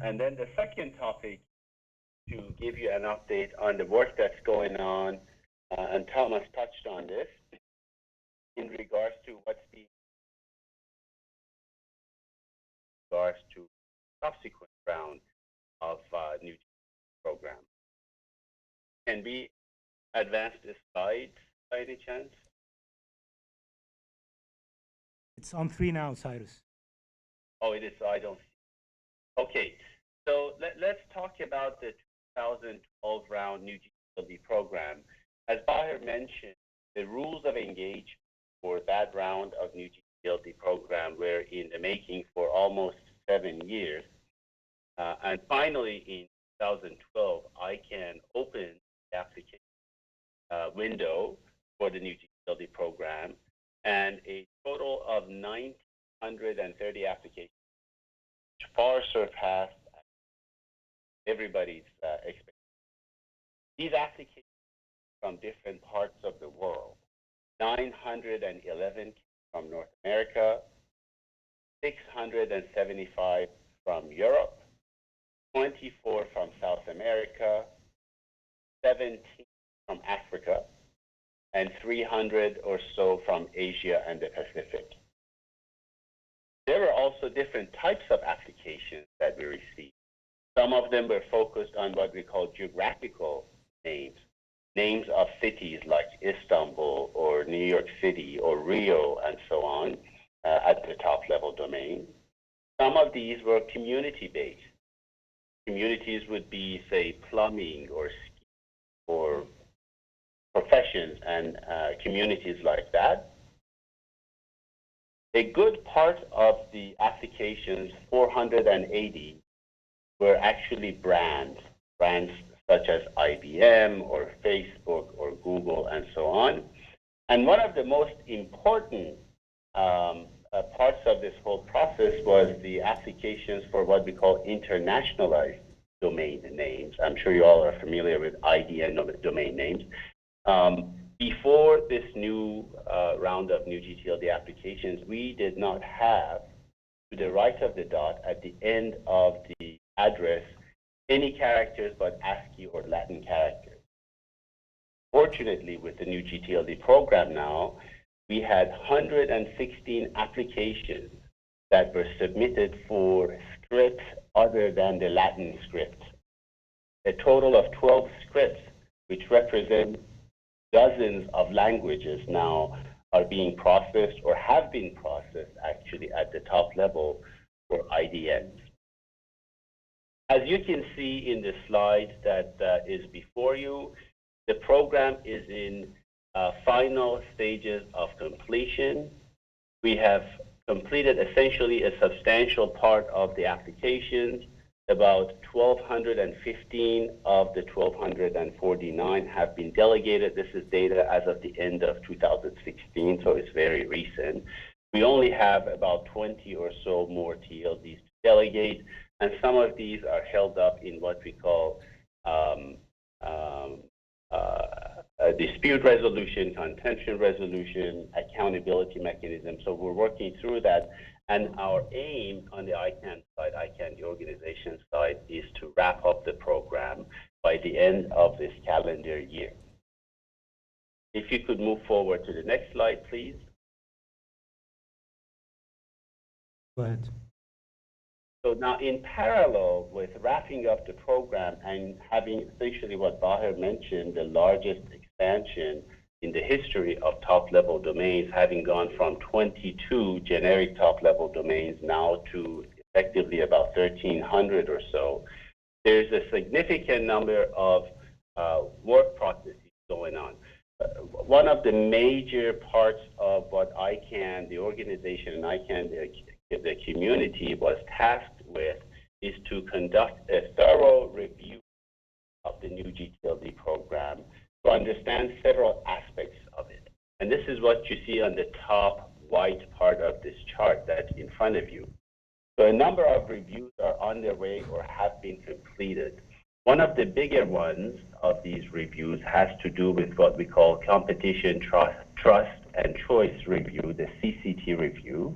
And then the second topic, to give you an update on the work that's going on, and Thomas touched on this, in regards to what's being regards to subsequent round of new program. Can we advance this slide by any chance? It's on 3 now, Cyrus. Oh, it is. I don't. Okay, so let's talk about the 2012 round new GTLD program. As Bahir mentioned, the rules of engagement for that round of new GTLD program were in the making for almost 7 years. And finally, in 2012, ICANN opened the application window for the new GTLD program, and a total of 930 applications, which far surpassed everybody's expectations. These applications from different parts of the world. 911 from North America, 675 from Europe, 24 from South America, 17 from Africa, and 300 or so from Asia and the Pacific. There were also different types of applications that we received. Some of them were focused on what we call geographical names, names of cities like Istanbul or New York City or Rio and so on at the top level domain. Some of these were community-based. Communities would be, say, plumbing or ski or professions and communities like that. A good part of the applications, 480, were actually brands such as IBM or Facebook or Google and so on. And one of the most important parts of this whole process was the applications for what we call internationalized domain names. I'm sure you all are familiar with IDN domain names. Before this new round of new GTLD applications, we did not have, to the right of the dot at the end of the address, any characters but ASCII or Latin characters. Fortunately, with the new GTLD program now, we had 116 applications that were submitted for scripts other than the Latin script. A total of 12 scripts, which represent dozens of languages now, are being processed or have been processed actually at the top level for IDNs. As you can see in the slide that is before you, the program is in final stages of completion. We have completed essentially a substantial part of the applications. About 1,215 of the 1,249 have been delegated. This is data as of the end of 2016, so it's very recent. We only have about 20 or so more TLDs to delegate, and some of these are held up in what we call dispute resolution, contention resolution, accountability mechanism. So we're working through that. And our aim on the ICANN side, ICANN, the organization side, is to wrap up the program by the end of this calendar year. If you could move forward to the next slide, please. Go ahead. So now in parallel with wrapping up the program and having essentially what Bahir mentioned, the largest expansion in the history of top-level domains, having gone from 22 generic top-level domains now to effectively about 1,300 or so, there's a significant number of work processes going on. One of the major parts of what ICANN, the organization, and ICANN, the community, was tasked with is to conduct a thorough review of the new GTLD program to understand several aspects of it. And this is what you see on the top white part of this chart that's in front of you. So a number of reviews are on their way or have been completed. One of the bigger ones of these reviews has to do with what we call Competition, Trust, and Choice Review, the CCT review.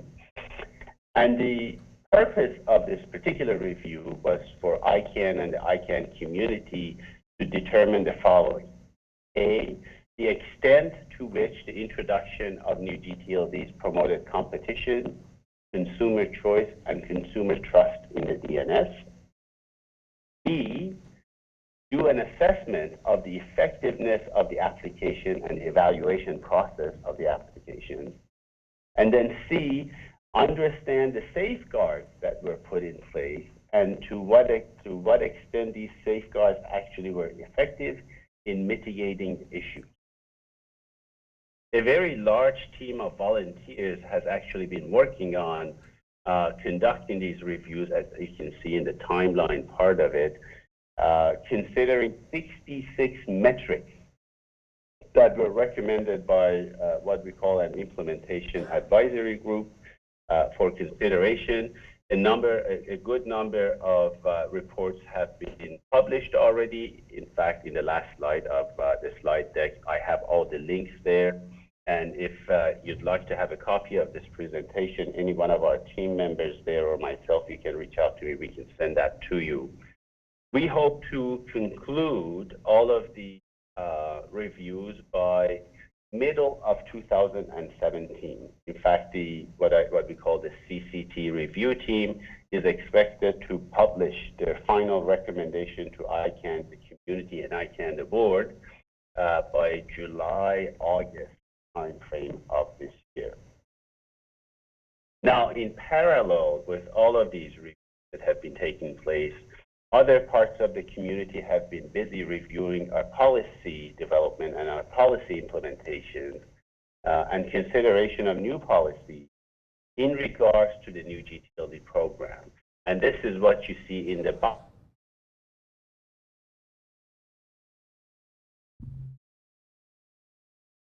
And the purpose of this particular review was for ICANN and the ICANN community to determine the following. A, the extent to which the introduction of new GTLDs promoted competition, consumer choice, and consumer trust in the DNS. B, do an assessment of the effectiveness of the application and the evaluation process of the application. And then C, understand the safeguards that were put in place and to what extent these safeguards actually were effective in mitigating issues. A very large team of volunteers has actually been working on conducting these reviews, as you can see in the timeline part of it, considering 66 metrics that were recommended by what we call an implementation advisory group for consideration. A good number of reports have been published already. In fact, in the last slide of the slide deck, I have all the links there. And if you'd like to have a copy of this presentation, any one of our team members there or myself, you can reach out to me. We can send that to you. We hope to conclude all of the reviews by middle of 2017. In fact, what we call the CCT review team is expected to publish their final recommendation to ICANN, the community, and ICANN, the board, by July, August timeframe of this year. Now, in parallel with all of these reviews that have been taking place, other parts of the community have been busy reviewing our policy development and our policy implementation and consideration of new policy in regards to the new GTLD program. And this is what you see in the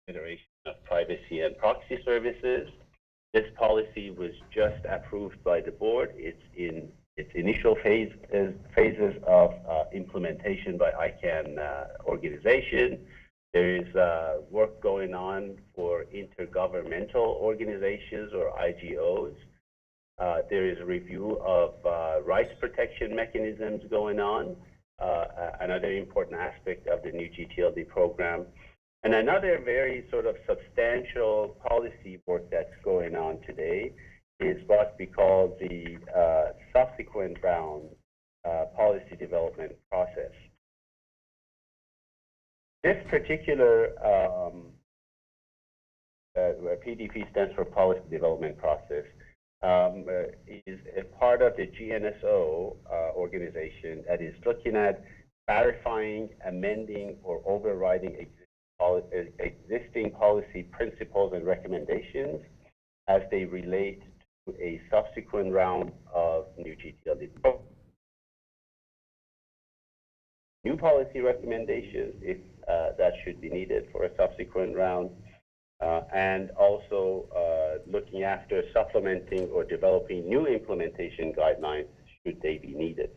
Federation of Privacy and Proxy Services. This policy was just approved by the board. It's in its initial phases of implementation by ICANN organization. There is work going on for intergovernmental organizations or IGOs. There is a review of rights protection mechanisms going on, another important aspect of the new GTLD program. And another very sort of substantial policy work that's going on today is what we call the subsequent round policy development process. This particular PDP stands for Policy Development Process, is a part of the GNSO organization that is looking at clarifying, amending, or overriding existing policy principles and recommendations as they relate to a subsequent round of new GTLD. New policy recommendations, if that should be needed for a subsequent round, and also looking after supplementing or developing new implementation guidelines should they be needed.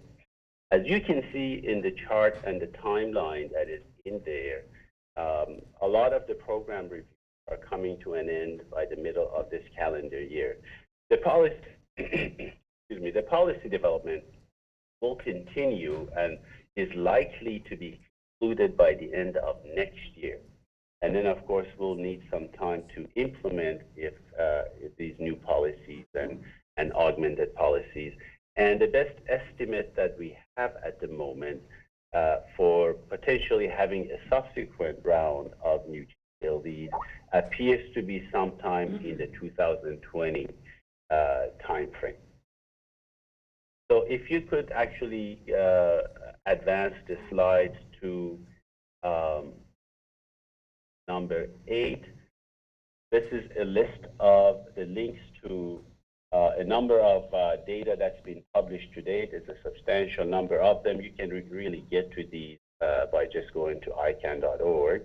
As you can see in the chart and the timeline that is in there, a lot of the program reviews are coming to an end by the middle of this calendar year. The policy, excuse me, the policy development will continue and is likely to be concluded by the end of next year. And then, of course, we'll need some time to implement if these new policies and augmented policies. And the best estimate that we have at the moment for potentially having a subsequent round of new GTLDs appears to be sometime in the 2020 timeframe. So if you could actually advance the slides to number 8. This is a list of the links to a number of data that's been published to date. It's a substantial number of them. You can really get to these by just going to ICANN.org.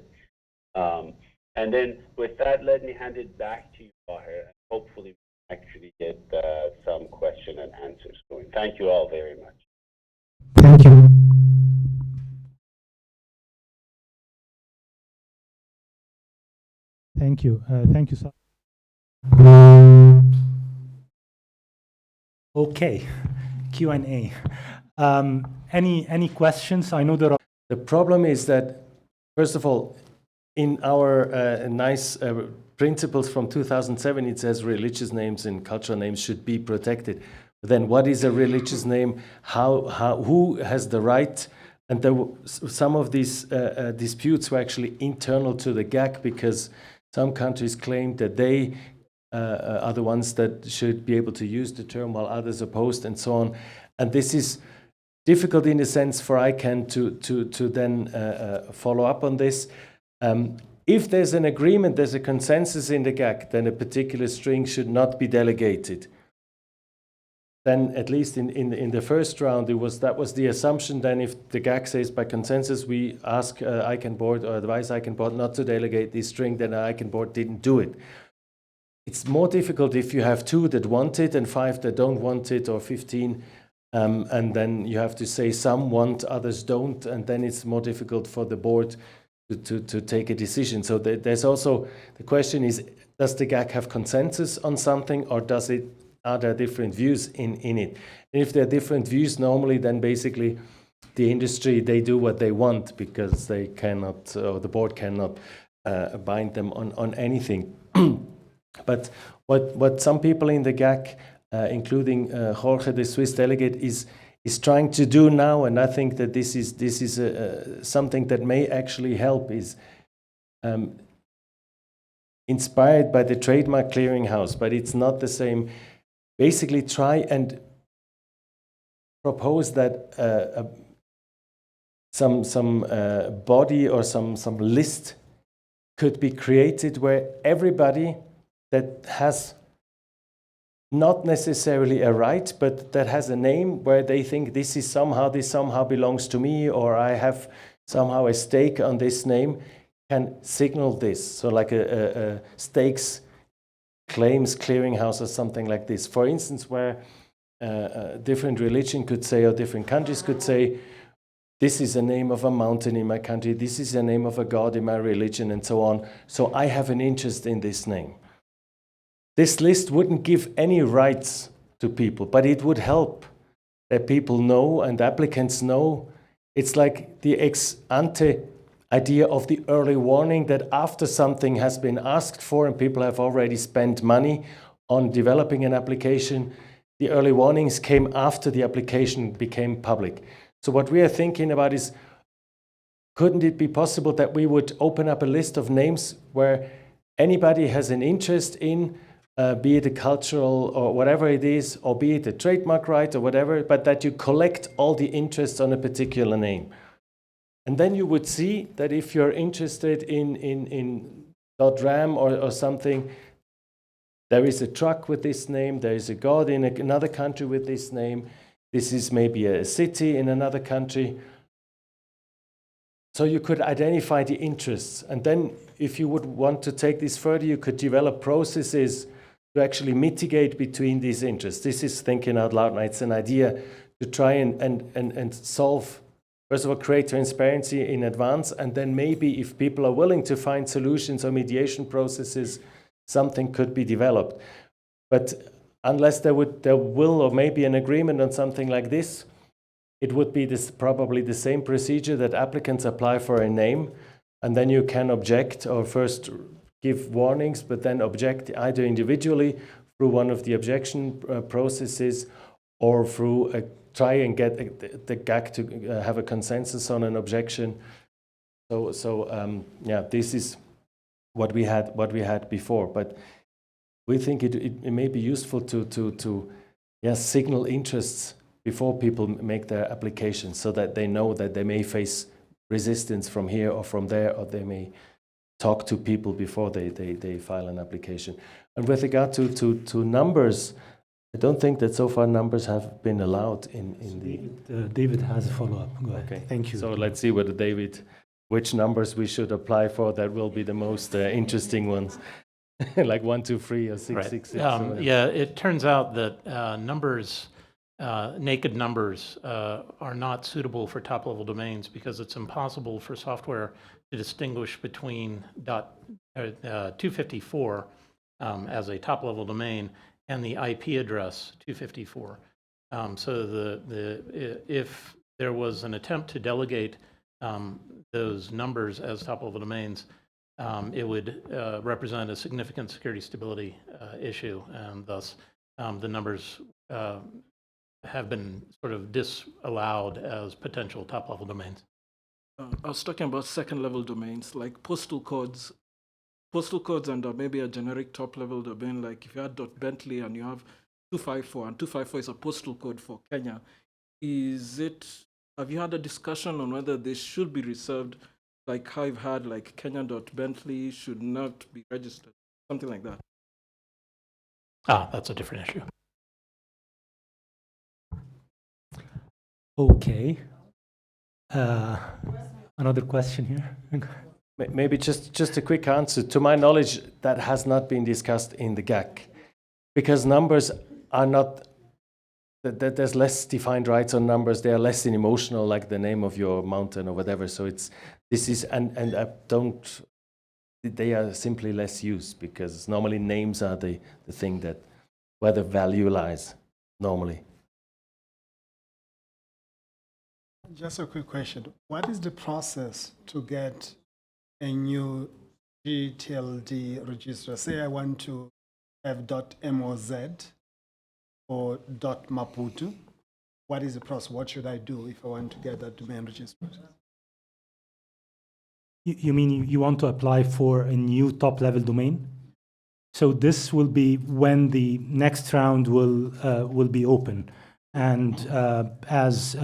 And then with that, let me hand it back to you, Bahir, and hopefully we actually get some question and answers going. Thank you all very much. Thank you. Thank you. Thank you, sir. Okay, Q&A. Any questions? I know there are. The problem is that, first of all, in our nice principles from 2007, it says religious names and cultural names should be protected. But then what is a religious name? Who has the right? And there some of these disputes were actually internal to the GAC because some countries claimed that they are the ones that should be able to use the term while others opposed and so on. And this is difficult in a sense for ICANN to then follow up on this. If there's an agreement, there's a consensus in the GAC, then a particular string should not be delegated. Then at least in the first round, that was the assumption. Then if the GAC says by consensus, we ask ICANN board or advise ICANN board not to delegate this string, then the ICANN board didn't do it. It's more difficult if you have 2 that want it and 5 that don't want it, or 15, and then you have to say some want, others don't, and then it's more difficult for the board to take a decision. So there's also, the question is, does the GAC have consensus on something, or are there different views in it? And if there are different views, normally then basically the industry, they do what they want because they cannot, or the board cannot bind them on anything. But what some people in the GAC, including Jorge, the Swiss delegate, is trying to do now, and I think that this is something that may actually help, is inspired by the Trademark Clearinghouse, but it's not the same. Basically try and propose that some body or some list could be created where everybody that has not necessarily a right, but that has a name where they think this somehow belongs to me, or I have somehow a stake on this name, can signal this. So like a stakes claims clearinghouse or something like this. For instance, where different religion could say, or different countries could say, this is the name of a mountain in my country, this is the name of a god in my religion, and so on. So I have an interest in this name. This list wouldn't give any rights to people, but it would help that people know and applicants know. It's like the ex ante idea of the early warning, that after something has been asked for and people have already spent money on developing an application, the early warnings came after the application became public. So what we are thinking about is, couldn't it be possible that we would open up a list of names where anybody has an interest in, be it a cultural or whatever it is, or be it a trademark right or whatever, but that you collect all the interests on a particular name. And then you would see that if you're interested in .ram or something, there is a truck with this name, there is a god in another country with this name, this is maybe a city in another country. So you could identify the interests. And then if you would want to take this further, you could develop processes to actually mitigate between these interests. This is thinking out loud. Now, it's an idea to try and solve, first of all, create transparency in advance, and then maybe if people are willing to find solutions or mediation processes, something could be developed. But unless there will or maybe an agreement on something like this, it would be probably the same procedure that applicants apply for a name, and then you can object, or first give warnings, but then object either individually through one of the objection processes, or through try and get the GAC to have a consensus on an objection. Yeah, this is what we had before, but we think it may be useful to signal interests before people make their applications, so that they know that they may face resistance from here or from there, or they may talk to people before they file an application. And with regard to numbers, I don't think that so far numbers have been allowed in the... David has a follow-up. Go ahead. Okay. Thank you. So let's see whether which numbers we should apply for that will be the most interesting ones. Like 1, 2, 3 or 6, right. 6, 6. Yeah, it turns out that numbers, naked numbers, are not suitable for top-level domains, because it's impossible for software to distinguish between 254 as a top-level domain and the IP address 254. So if there was an attempt to delegate those numbers as top-level domains, it would represent a significant security stability issue, and thus the numbers have been sort of disallowed as potential top-level domains. I was talking about second-level domains, like postal codes and maybe a generic top-level domain, like if you had .bentley and you have 254, and 254 is a postal code for Kenya. Have you had a discussion on whether this should be reserved, like how you've had like Kenya.Bentley should not be registered, something like that? That's a different issue. Okay. Another question here. Maybe just a quick answer. To my knowledge, that has not been discussed in the GAC, because numbers are not, there's less defined rights on numbers. They are less emotional, like the name of your mountain or whatever. So they are simply less used, because normally names are the thing where the value lies normally. Just a quick question. What is the process to get a new GTLD register? Say I want to have .moz or .maputo. What is the process? What should I do if I want to get that domain registered? You mean you want to apply for a new top-level domain? So this will be when the next round will be open. And as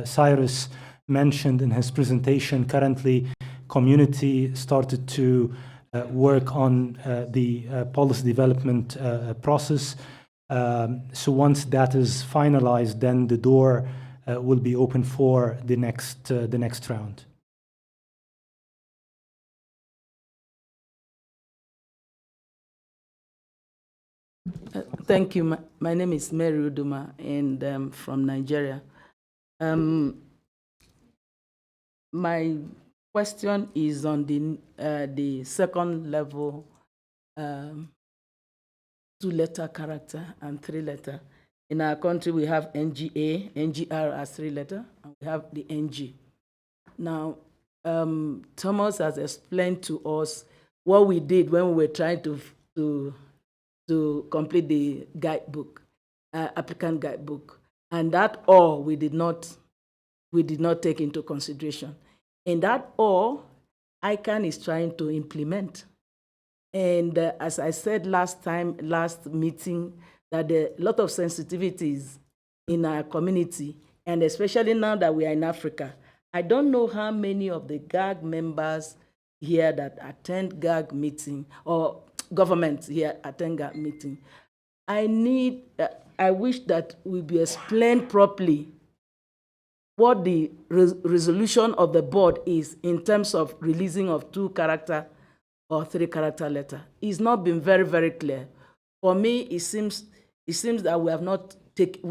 Cyrus mentioned in his presentation, currently community started to work on the policy development process. So once that is finalized, then the door will be open for the next round. Thank you. My name is Mary Uduma, and from Nigeria. My question is on the second level, 2-letter character and 3-letter. In our country, we have NGA, NGR as 3-letter, and we have the NG. Now, Thomas has explained to us what we did when we were trying to complete the guidebook, applicant guidebook, and that all we did not take into consideration. And that all ICANN is trying to implement. And as I said last meeting, that there are a lot of sensitivities in our community, and especially now that we are in Africa. I don't know how many of the GAG members here that attend GAG meeting, or governments here attend GAG meeting. I wish that we be explained properly what the resolution of the board is in terms of releasing of 2-character or 3-character letter. It's not been very, very clear. For me, it seems that we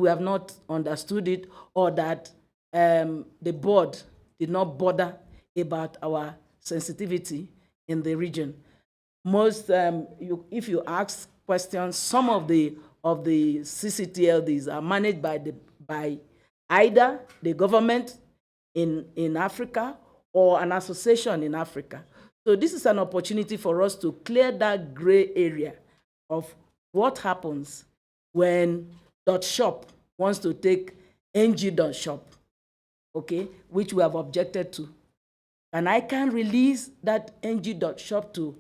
have not understood it, or that the board did not bother about our sensitivity in the region. Most, if you ask questions, some of the CCTLDs are managed by either the government in Africa or an association in Africa. So this is an opportunity for us to clear that gray area of what happens when .shop wants to take ng.shop, okay, which we have objected to. And I can release that ng.shop to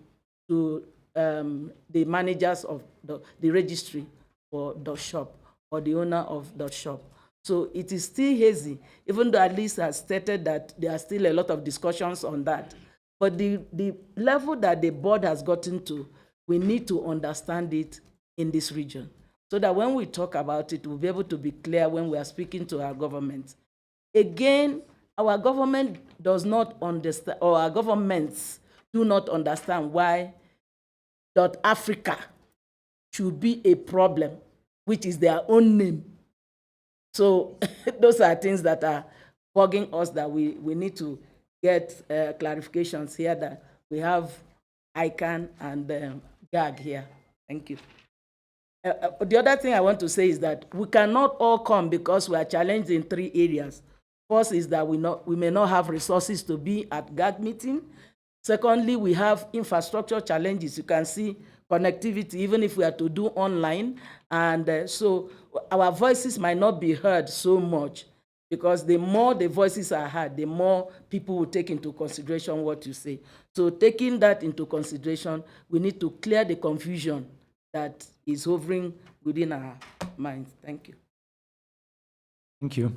the managers of the registry for .shop or the owner of .shop. So it is still hazy, even though at least has stated that there are still a lot of discussions on that. But the level that the board has gotten to, we need to understand it in this region, so that when we talk about it, we'll be able to be clear when we are speaking to our government. Again, our government does not understand, or our governments do not understand why .Africa should be a problem, which is their own name. So those are things that are bugging us, that we need to get clarifications here, that we have ICANN and GAG here. Thank you. The other thing I want to say is that we cannot all come because we are challenged in 3 areas. First is that we may not have resources to be at GAG meeting. Secondly, we have infrastructure challenges. You can see connectivity, even if we are to do online. And so our voices might not be heard so much, because the more the voices are heard, the more people will take into consideration what you say. So taking that into consideration, we need to clear the confusion that is hovering within our minds. Thank you. Thank you.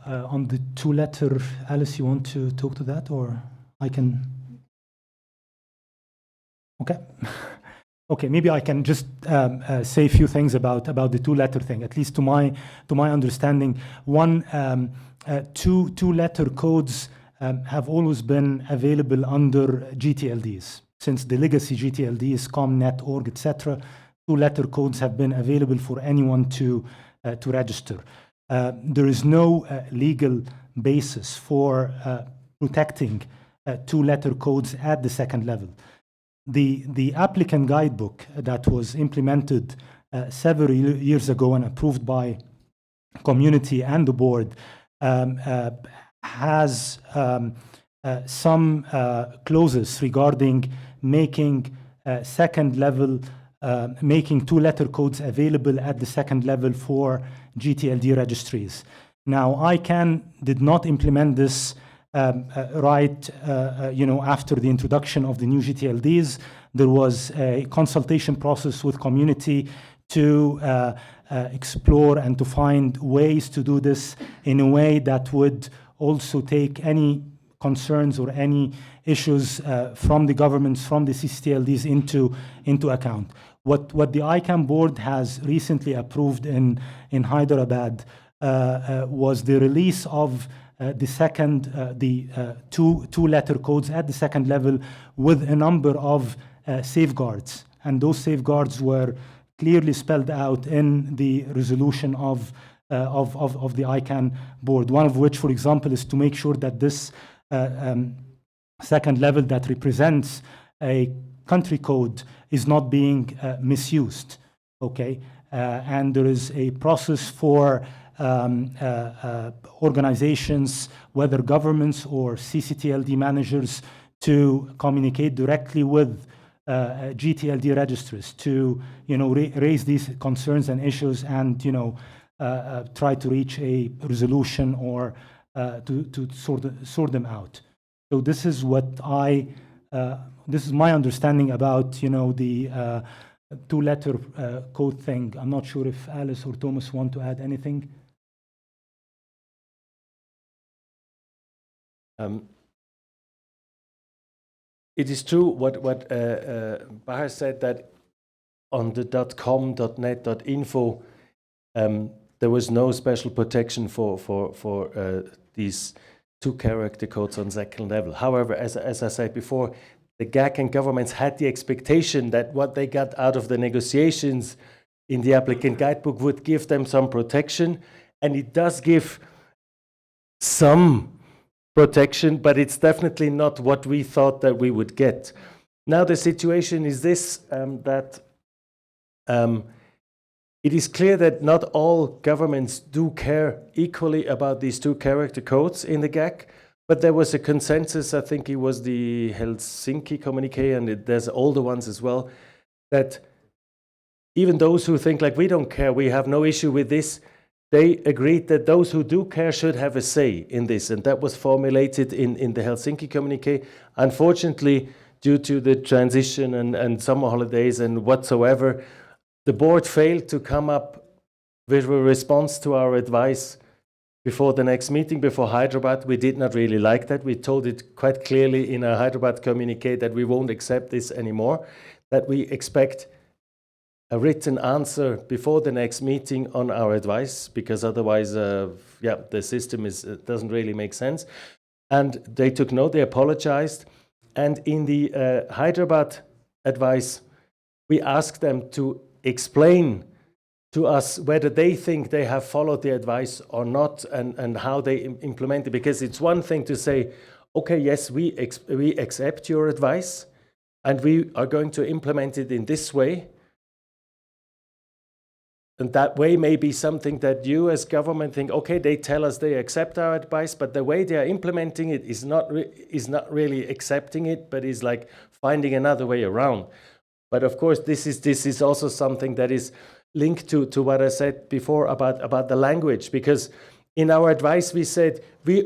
On the 2-letter, Alice, you want to talk to that, or I can? Okay. Okay, maybe I can just say a few things about the 2-letter thing, at least to my understanding. One, 2-letter codes have always been available under GTLDs. Since the legacy GTLDs, ComNet, org, etc., 2-letter codes have been available for anyone to register. There is no legal basis for protecting 2-letter codes at the second level. The applicant guidebook that was implemented several years ago and approved by community and the board has some clauses regarding making second level, making 2-letter codes available at the second level for GTLD registries. Now, ICANN did not implement this after the introduction of the new GTLDs. There was a consultation process with community to explore and to find ways to do this in a way that would also take any concerns or any issues from the governments, from the CCTLDs into account. What the ICANN board has recently approved in Hyderabad was the release of the second, the 2-letter codes at the second level with a number of safeguards. And those safeguards were clearly spelled out in the resolution of the ICANN board. One of which, for example, is to make sure that this second level that represents a country code is not being misused, okay? And there is a process for organizations, whether governments or CCTLD managers, to communicate directly with GTLD registries to, raise these concerns and issues and, try to reach a resolution or to sort them out. So this is what this is my understanding about, the two-letter code thing. I'm not sure if Alice or Thomas want to add anything. It is true what Bahar said, that on the .com, .net, .info, there was no special protection for these two-character codes on second level. However, as I said before, the GAC and governments had the expectation that what they got out of the negotiations in the applicant guidebook would give them some protection, and it does give some protection, but it's definitely not what we thought that we would get. Now the situation is this, that it is clear that not all governments do care equally about these two-character codes in the GAC, but there was a consensus, I think it was the Helsinki communique, and there's older ones as well, that even those who think like we don't care, we have no issue with this, they agreed that those who do care should have a say in this, and that was formulated in the Helsinki communique. Unfortunately, due to the transition and summer holidays and whatsoever, the board failed to come up with a response to our advice before the next meeting, before Hyderabad. We did not really like that. We told it quite clearly in our Hyderabad communique that we won't accept this anymore, that we expect a written answer before the next meeting on our advice, because otherwise, the system doesn't really make sense. And they took note, they apologized. And in the Hyderabad advice, we asked them to explain to us whether they think they have followed the advice or not, and how they implement it. Because it's one thing to say, okay, yes, we accept your advice, and we are going to implement it in this way. And that way may be something that you as government think, okay, they tell us they accept our advice, but the way they are implementing it is not really accepting it, but is like finding another way around. But of course, this is also something that is linked to what I said before about the language, because in our advice we said we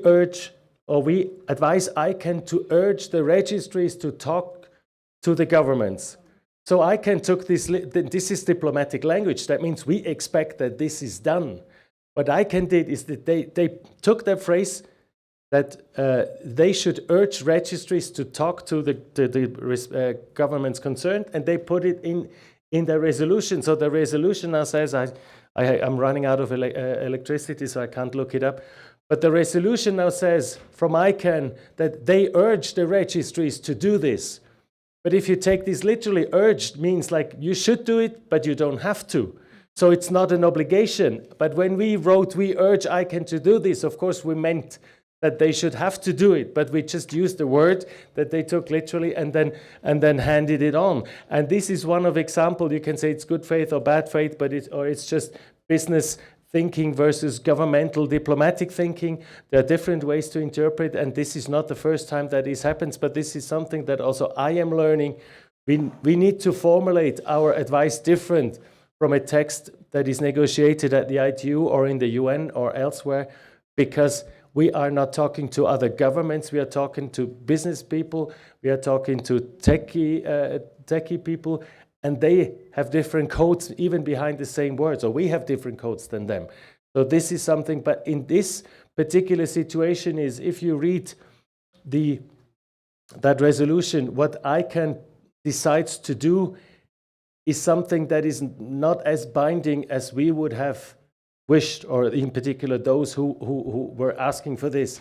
advise ICANN to urge the registries to talk to the governments. So ICANN took this is diplomatic language. That means we expect that this is done. What ICANN did is that they took that phrase that they should urge registries to talk to the governments concerned, and they put it in the resolution. So the resolution now says, I'm running out of electricity, so I can't look it up. But the resolution now says from ICANN that they urge the registries to do this. But if you take this literally, urged means like you should do it, but you don't have to. So it's not an obligation. But when we wrote, we urge ICANN to do this, of course we meant that they should have to do it, but we just used the word that they took literally and then handed it on. And this is one of example. You can say it's good faith or bad faith, but it's just business thinking versus governmental diplomatic thinking. There are different ways to interpret, and this is not the first time that this happens, but this is something that also I am learning. We need to formulate our advice different from a text that is negotiated at the ITU or in the UN or elsewhere, because we are not talking to other governments, we are talking to business people, we are talking to techie people, and they have different codes even behind the same words, or we have different codes than them. So this is something, but in this particular situation is, if you read that resolution, what ICANN decides to do is something that is not as binding as we would have wished, or in particular those who were asking for this.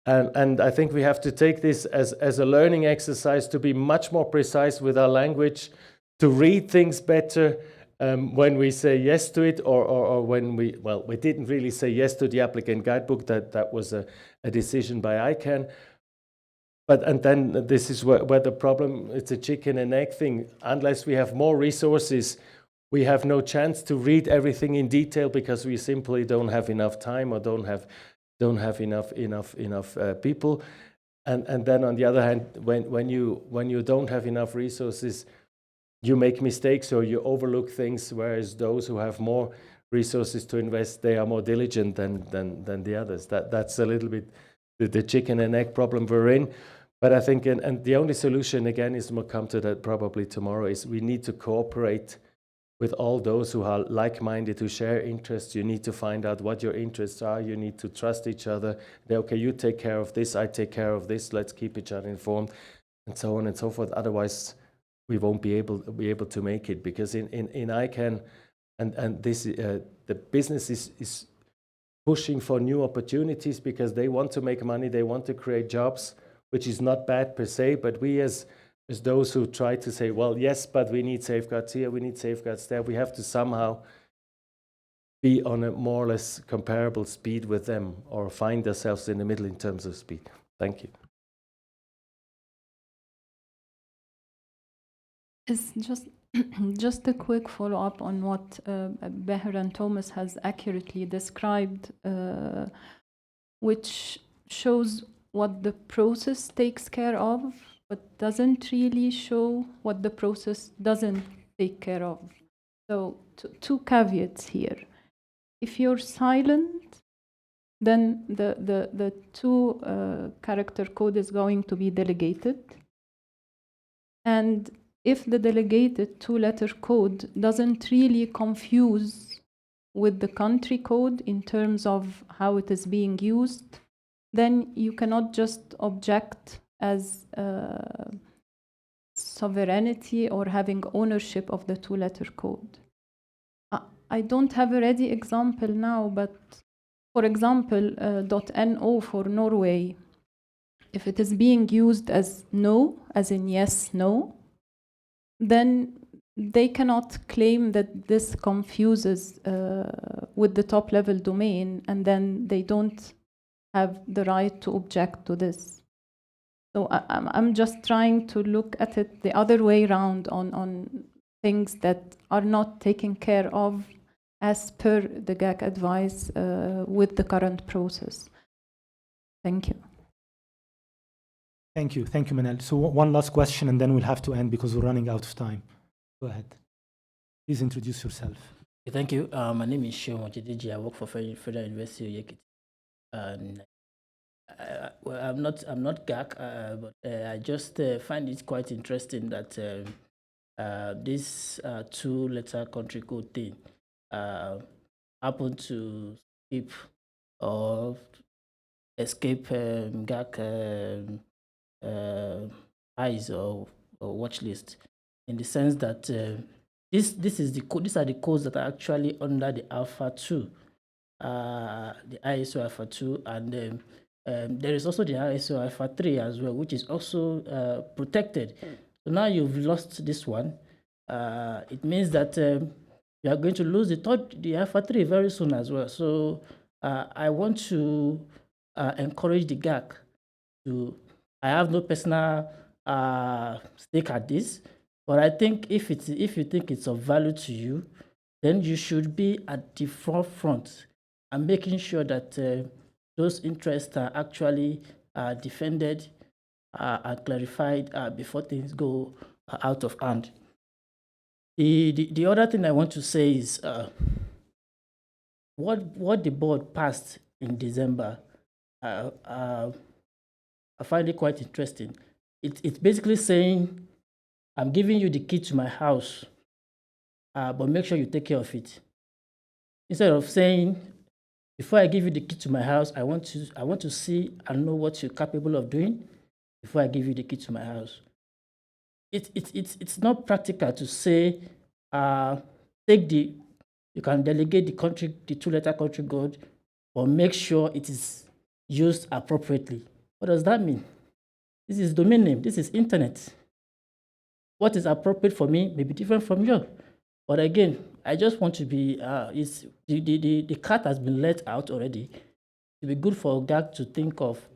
And I think we have to take this as a learning exercise to be much more precise with our language, to read things better, when we say yes to it, or when we didn't really say yes to the applicant guidebook. That was a decision by ICANN. And then this is where the problem, it's a chicken and egg thing. Unless we have more resources, we have no chance to read everything in detail because we simply don't have enough time or don't have enough people. And then on the other hand, when you don't have enough resources, you make mistakes or you overlook things, whereas those who have more resources to invest, they are more diligent than the others. That's a little bit the chicken and egg problem we're in. But I think, and the only solution, again, is we'll come to that probably tomorrow, is we need to cooperate with all those who are like-minded, who share interests. You need to find out what your interests are. You need to trust each other. Okay, you take care of this, I take care of this. Let's keep each other informed, and so on and so forth. Otherwise, we won't be able to make it, because in ICANN, and this the business is pushing for new opportunities because they want to make money, they want to create jobs, which is not bad per se, but we as those who try to say, well, yes, but we need safeguards here, we need safeguards there, we have to somehow be on a more or less comparable speed with them, or find ourselves in the middle in terms of speed. Thank you. It's just a quick follow-up on what Beher and Thomas has accurately described, which shows what the process takes care of, but doesn't really show what the process doesn't take care of. So two caveats here. If you're silent, then the two character code is going to be delegated. And if the delegated two-letter code doesn't really confuse with the country code in terms of how it is being used, then you cannot just object as sovereignty or having ownership of the two-letter code. I don't have a ready example now, but for example, .no for Norway, if it is being used as no, as in yes, no, then they cannot claim that this confuses with the top-level domain, and then they don't have the right to object to this. So I'm just trying to look at it the other way around on things that are not taken care of as per the GAC advice with the current process. Thank you. Thank you, Manel. So one last question, and then we'll have to end because we're running out of time. Go ahead. Please introduce yourself. Thank you. My name is Sheon Wachideji. I work for Federal University of Yekiti. And well, I'm not GAC, but I just find it quite interesting that this two-letter country code thing happened to skip or escape GAC eyes or watch list, in the sense that these are the codes that are actually under the Alpha 2, the ISO Alpha 2, and there is also the ISO Alpha 3 as well, which is also protected. So now you've lost this one. It means that you are going to lose the Alpha 3 very soon as well. So I want to encourage the GAC to. I have no personal stake at this, but I think if you think it's of value to you, then you should be at the forefront and making sure that those interests are actually defended and clarified before things go out of hand. The other thing I want to say is what the board passed in December. I find it quite interesting. It's basically saying, I'm giving you the key to my house, but make sure you take care of it. Instead of saying, before I give you the key to my house, I want to see and know what you're capable of doing before I give you the key to my house. It's not practical to say, you can delegate the two-letter country code, but make sure it is used appropriately. What does that mean? This is domain name. This is internet. What is appropriate for me may be different from you. But again, I just want to be, the cat has been let out already. It would be good for GAC to think of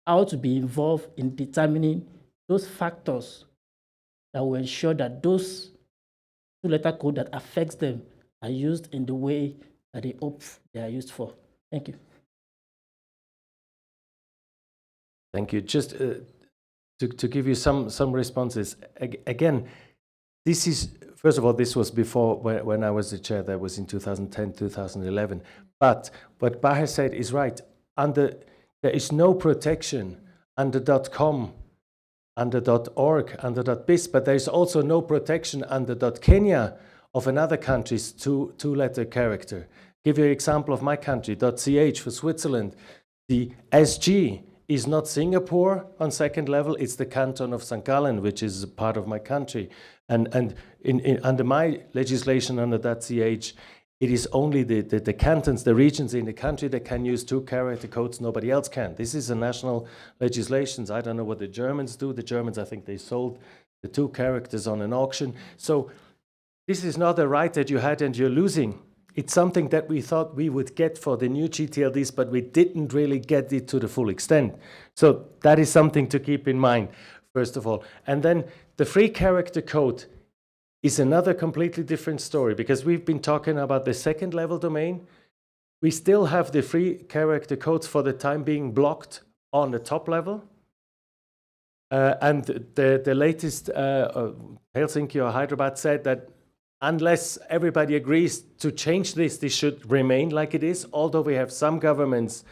how to be involved in determining those factors that will ensure that those two-letter code that affects them are used in the way that they hope they are used for. Thank you. Thank you. Just to give you some responses. Again, this is, first of all, this was before when I was the chair. That was in 2010, 2011. But what Baher said is right. There is no protection under .com, under .org, under .biz, but there is also no protection under .kenya of another country's two-letter character. Give you an example of my country, .ch for Switzerland. The SG is not Singapore on second level, it's the canton of St. Gallen, which is part of my country. And under my legislation under .ch, it is only the cantons, the regions in the country that can use two-character codes, nobody else can. This is a national legislation. I don't know what the Germans do. The Germans, I think they sold the two characters on an auction. So this is not a right that you had and you're losing. It's something that we thought we would get for the new GTLDs, but we didn't really get it to the full extent. So that is something to keep in mind, first of all. And then the free character code is another completely different story, because we've been talking about the second level domain. We still have the free character codes for the time being blocked on the top level. And the latest Helsinki or Hyderabad said that unless everybody agrees to change this, this should remain like it is, although we have some governments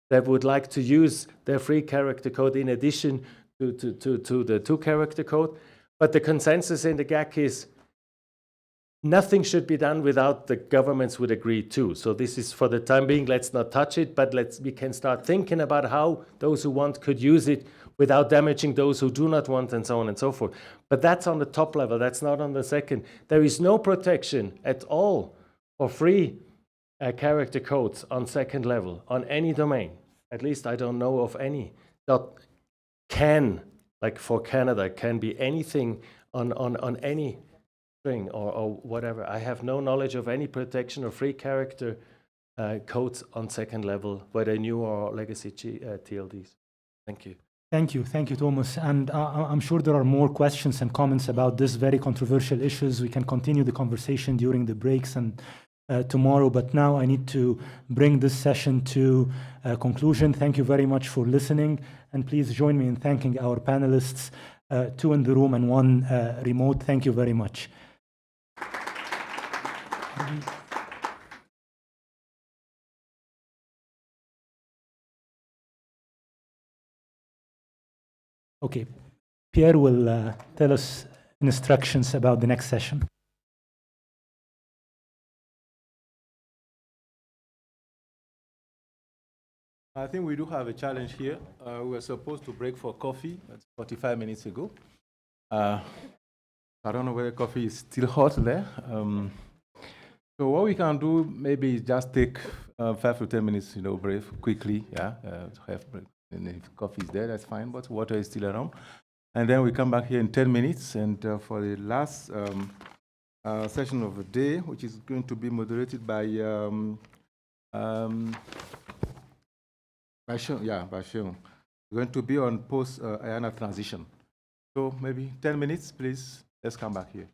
that would like to use their free character code in addition to the two-character code. But the consensus in the GAC is nothing should be done without the governments would agree too. So this is for the time being, let's not touch it, but we can start thinking about how those who want could use it without damaging those who do not want, and so on and so forth. But that's on the top level, that's not on the second. There is no protection at all for free character codes on second level, on any domain. At least I don't know of any. Can, like for Canada, can be anything on any string or whatever. I have no knowledge of any protection of free character codes on second level, whether new or legacy TLDs. Thank you. Thank you, Thomas. And I'm sure there are more questions and comments about this very controversial issues. We can continue the conversation during the breaks and tomorrow, but now I need to bring this session to a conclusion. Thank you very much for listening, and please join me in thanking our panelists, 2 in the room and 1 remote. Thank you very much. Okay, Pierre will tell us instructions about the next session. I think we do have a challenge here. We were supposed to break for coffee. That's 45 minutes ago. I don't know whether coffee is still hot there. So what we can do maybe is just take 5 to 10 minutes, break quickly. Yeah, have break. And if coffee is there, that's fine, but water is still around. And then we come back here in 10 minutes. And for the last session of the day, which is going to be moderated by Sean. We're going to be on post-IANA transition. So maybe 10 minutes, please. Let's come back here.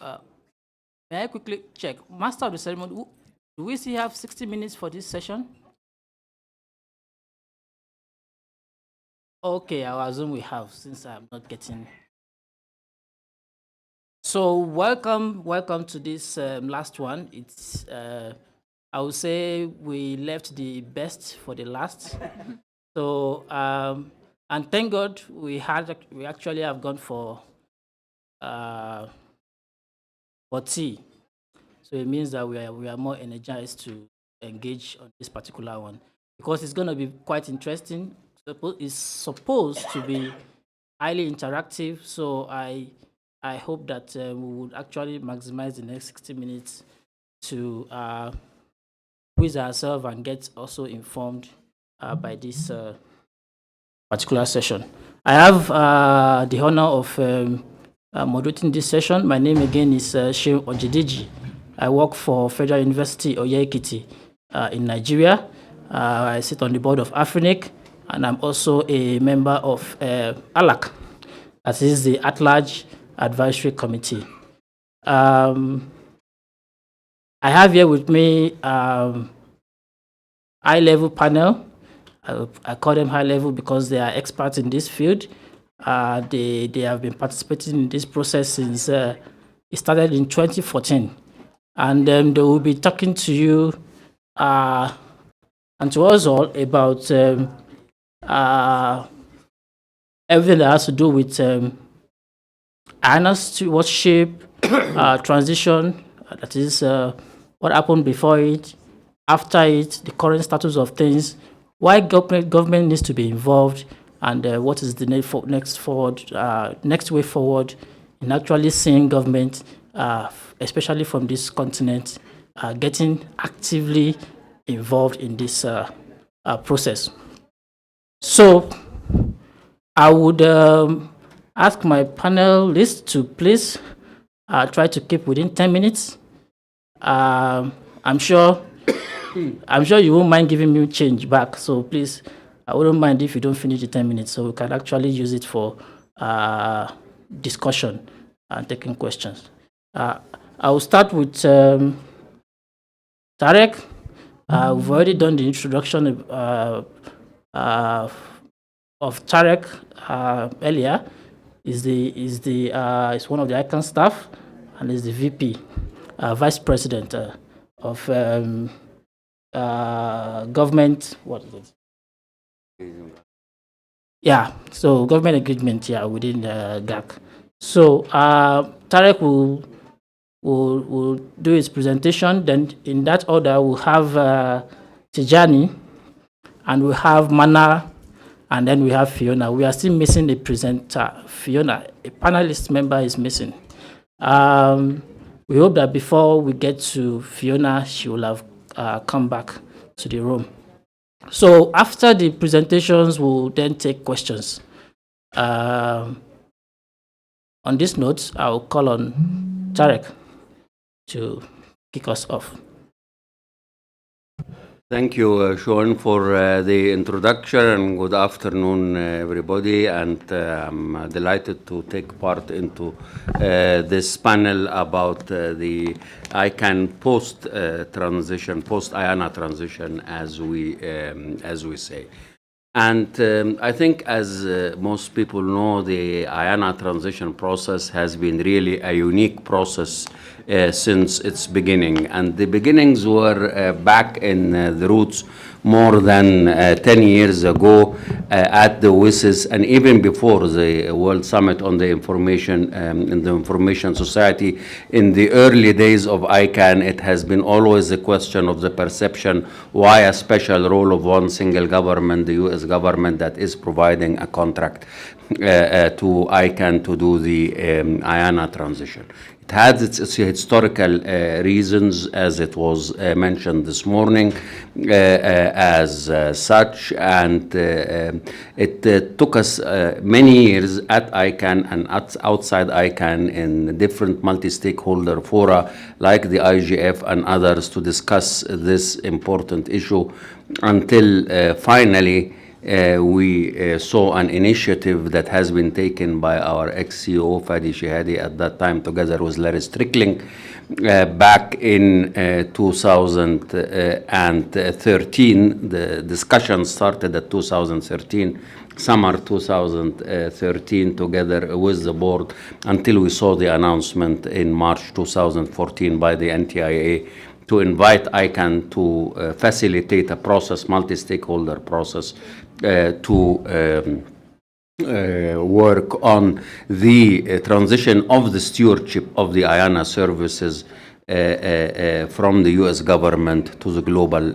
May I quickly check? Master of the ceremony, do we still have 60 minutes for this session? Okay, I assume we have, since I'm not getting. So welcome to this last one. It's, I would say we left the best for the last. So, and thank God we actually have gone for tea. So it means that we are more energized to engage on this particular one, because it's going to be quite interesting. It's supposed to be highly interactive. So I hope that we would actually maximize the next 60 minutes to quiz ourselves and get also informed by this particular session. I have the honor of moderating this session. My name again is Shehu Ojedeji. I work for Federal University Oye-Ekiti in Nigeria. I sit on the board of Afrinic, and I'm also a member of ALAC, that is the At-Large Advisory Committee. I have here with me high-level panel. I call them high-level because they are experts in this field. They have been participating in this process since it started in 2014. And they will be talking to you and to us all about everything that has to do with ICANN stewardship, transition, that is what happened before it, after it, the current status of things, why government needs to be involved, and what is the next way forward in actually seeing government, especially from this continent, getting actively involved in this process. So I would ask my panelists to please try to keep within 10 minutes. I'm sure you won't mind giving me change back. So please, I wouldn't mind if you don't finish the 10 minutes, so we can actually use it for discussion and taking questions. I will start with Tarek. We've already done the introduction of Tarek earlier. Is one of the ICANN staff, and is the VP, Vice President of government. What is it? Yeah, so government engagement, yeah, within GAC. So Tarek will do his presentation. Then in that order, we'll have Tijani, and we'll have Mana, and then we have Fiona. We are still missing a presenter, Fiona. A panelist member is missing. We hope that before we get to Fiona, she will have come back to the room. So after the presentations, we'll then take questions. On this note, I'll call on Tarek to kick us off. Thank you, Sean, for the introduction, and good afternoon, everybody. And I'm delighted to take part into this panel about the ICANN post-transition, post-IANA transition, as we say. And I think, as most people know, the IANA transition process has been really a unique process since its beginning. And the beginnings were back in the roots more than 10 years ago at the WSIS, and even before the World Summit on the Information in the Information Society. In the early days of ICANN, it has been always a question of the perception, why a special role of one single government, the US government, that is providing a contract to ICANN to do the IANA transition. It had its historical reasons, as it was mentioned this morning, as such, and it took us many years at ICANN and outside ICANN in different multi-stakeholder fora like the IGF and others to discuss this important issue until finally we saw an initiative that has been taken by our ex-CEO Fadi Shihadi at that time, together with Larry Strickling, back in 2013. The discussion started at 2013, summer 2013, together with the board, until we saw the announcement in March 2014 by the NTIA to invite ICANN to facilitate a process, multi-stakeholder process, to work on the transition of the stewardship of the IANA services from the US government to the global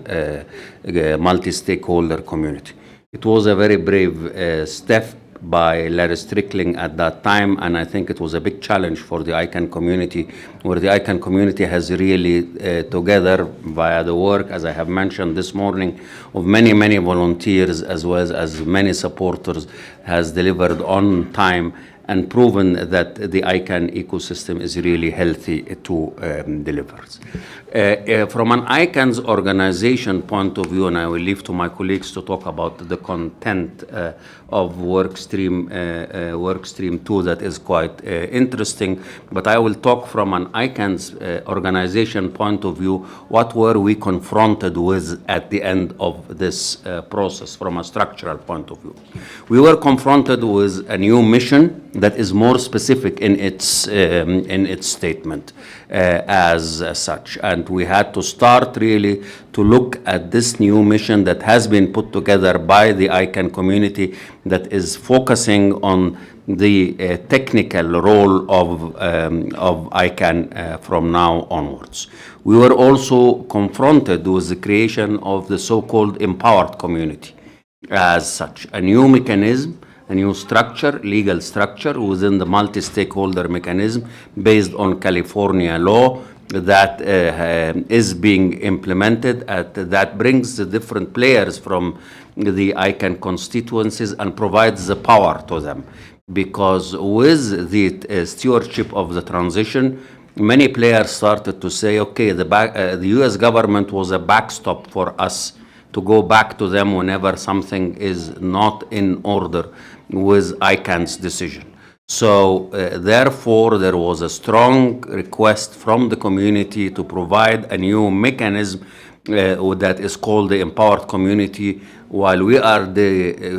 multi-stakeholder community. It was a very brave step by Larry Strickling at that time, and I think it was a big challenge for the ICANN community, where the ICANN community has really, together via the work, as I have mentioned this morning, of many, many volunteers as well as many supporters, has delivered on time and proven that the ICANN ecosystem is really healthy to deliver. From an ICANN's organization point of view, and I will leave to my colleagues to talk about the content of workstream 2 that is quite interesting, but I will talk from an ICANN's organization point of view, what were we confronted with at the end of this process from a structural point of view. We were confronted with a new mission that is more specific in its statement as such. And we had to start really to look at this new mission that has been put together by the ICANN community that is focusing on the technical role of ICANN from now onwards. We were also confronted with the creation of the so-called empowered community as such, a new mechanism, a new structure, legal structure within the multi-stakeholder mechanism based on California law that is being implemented, that brings the different players from the ICANN constituencies and provides the power to them. Because with the stewardship of the transition, many players started to say, okay, the US government was a backstop for us to go back to them whenever something is not in order with ICANN's decision. So therefore, there was a strong request from the community to provide a new mechanism that is called the empowered community, while we are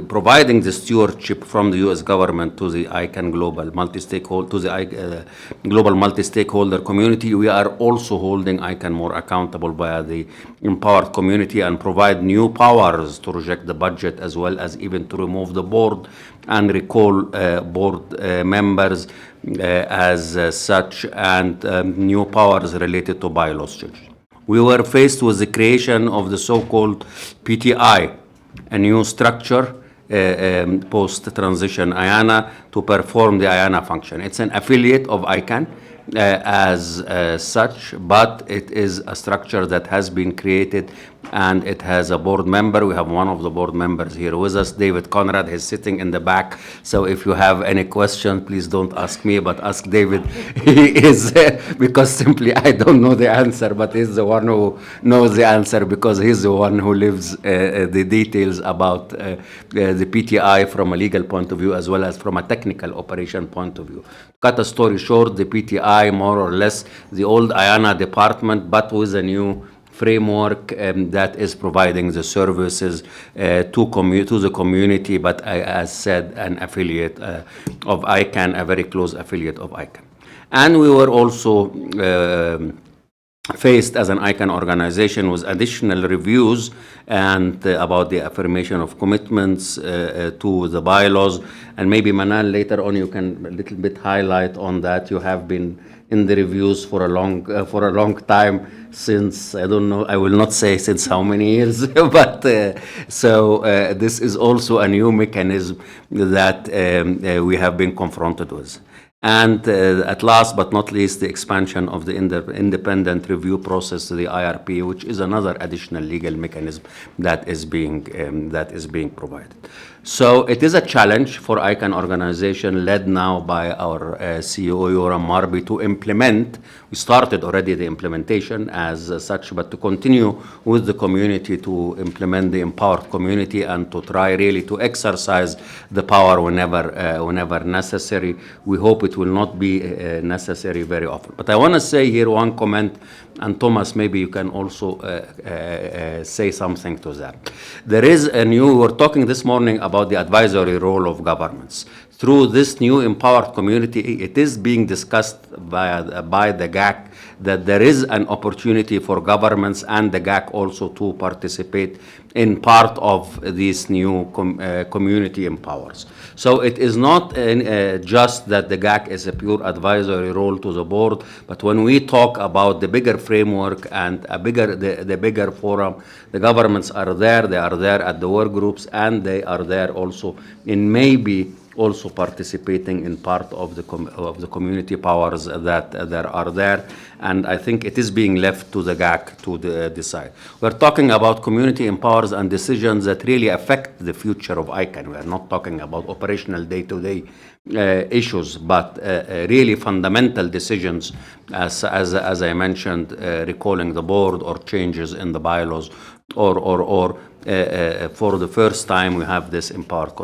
providing the stewardship from the U.S. government to the ICANN global multi-stakeholder community. We are also holding ICANN more accountable via the empowered community and provide new powers to reject the budget, as well as even to remove the board and recall board members as such, and new powers related to bylaws change. We were faced with the creation of the so-called PTI, a new structure post-transition IANA to perform the IANA function. It's an affiliate of ICANN as such, but it is a structure that has been created, and it has a board member. We have one of the board members here with us, David Conrad. He's sitting in the back, so if you have any question, please don't ask me, but ask David. He is because simply I don't know the answer, but he's the one who knows the answer, because he's the one who lives the details about the PTI from a legal point of view, as well as from a technical operation point of view. Cut a story short, the PTI, more or less the old IANA department, but with a new framework that is providing the services to the community, but as said, an affiliate of ICANN, a very close affiliate of ICANN. And we were also faced as an ICANN organization with additional reviews and about the affirmation of commitments to the bylaws. And maybe Manal, later on you can a little bit highlight on that. You have been in the reviews for a long time, since, I don't know, I will not say since how many years, but this is also a new mechanism that we have been confronted with. And at last but not least, the expansion of the independent review process to the IRP, which is another additional legal mechanism that is being provided. So it is a challenge for ICANN organization led now by our CEO Yoram Marbi to implement. We started already the implementation as such, but to continue with the community to implement the empowered community and to try really to exercise the power whenever necessary. We hope it will not be necessary very often. But I want to say here one comment, and Thomas, maybe you can also say something to that. There is a new, we were talking this morning about the advisory role of governments. Through this new empowered community, it is being discussed by the GAC that there is an opportunity for governments and the GAC also to participate in part of these new community empowers. So it is not just that the GAC is a pure advisory role to the board, but when we talk about the bigger framework and the bigger forum, the governments are there, they are there at the work groups, and they are there also in maybe also participating in part of the community powers that are there. And I think it is being left to the GAC to decide. We're talking about community empowers and decisions that really affect the future of ICANN. We're not talking about operational day-to-day issues, but really fundamental decisions, as I mentioned, recalling the board or changes in the bylaws, or for the first time we have this empowered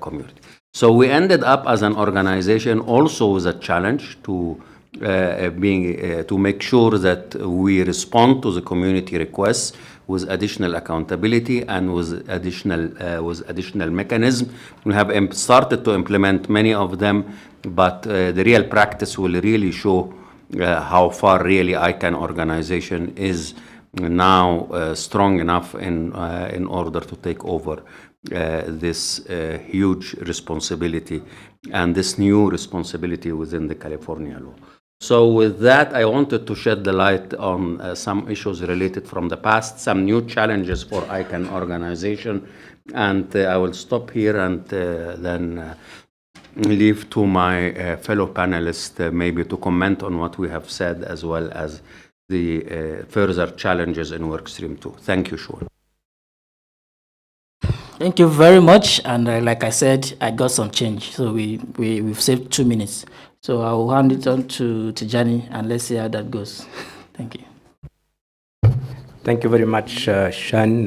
community. So we ended up as an organization also with a challenge to to make sure that we respond to the community requests with additional accountability and with additional mechanism. We have started to implement many of them, but the real practice will really show how far really ICANN organization is now strong enough in order to take over this huge responsibility and this new responsibility within the California law. So with that, I wanted to shed the light on some issues related from the past, some new challenges for ICANN organization, and I will stop here and then leave to my fellow panelists maybe to comment on what we have said, as well as the further challenges in Workstream 2. Thank you, Shuan. Thank you very much. And like I said, I got some change. So we've saved 2 minutes. So I will hand it on to Tijani, and let's see how that goes. Thank you. Thank you very much, Shan.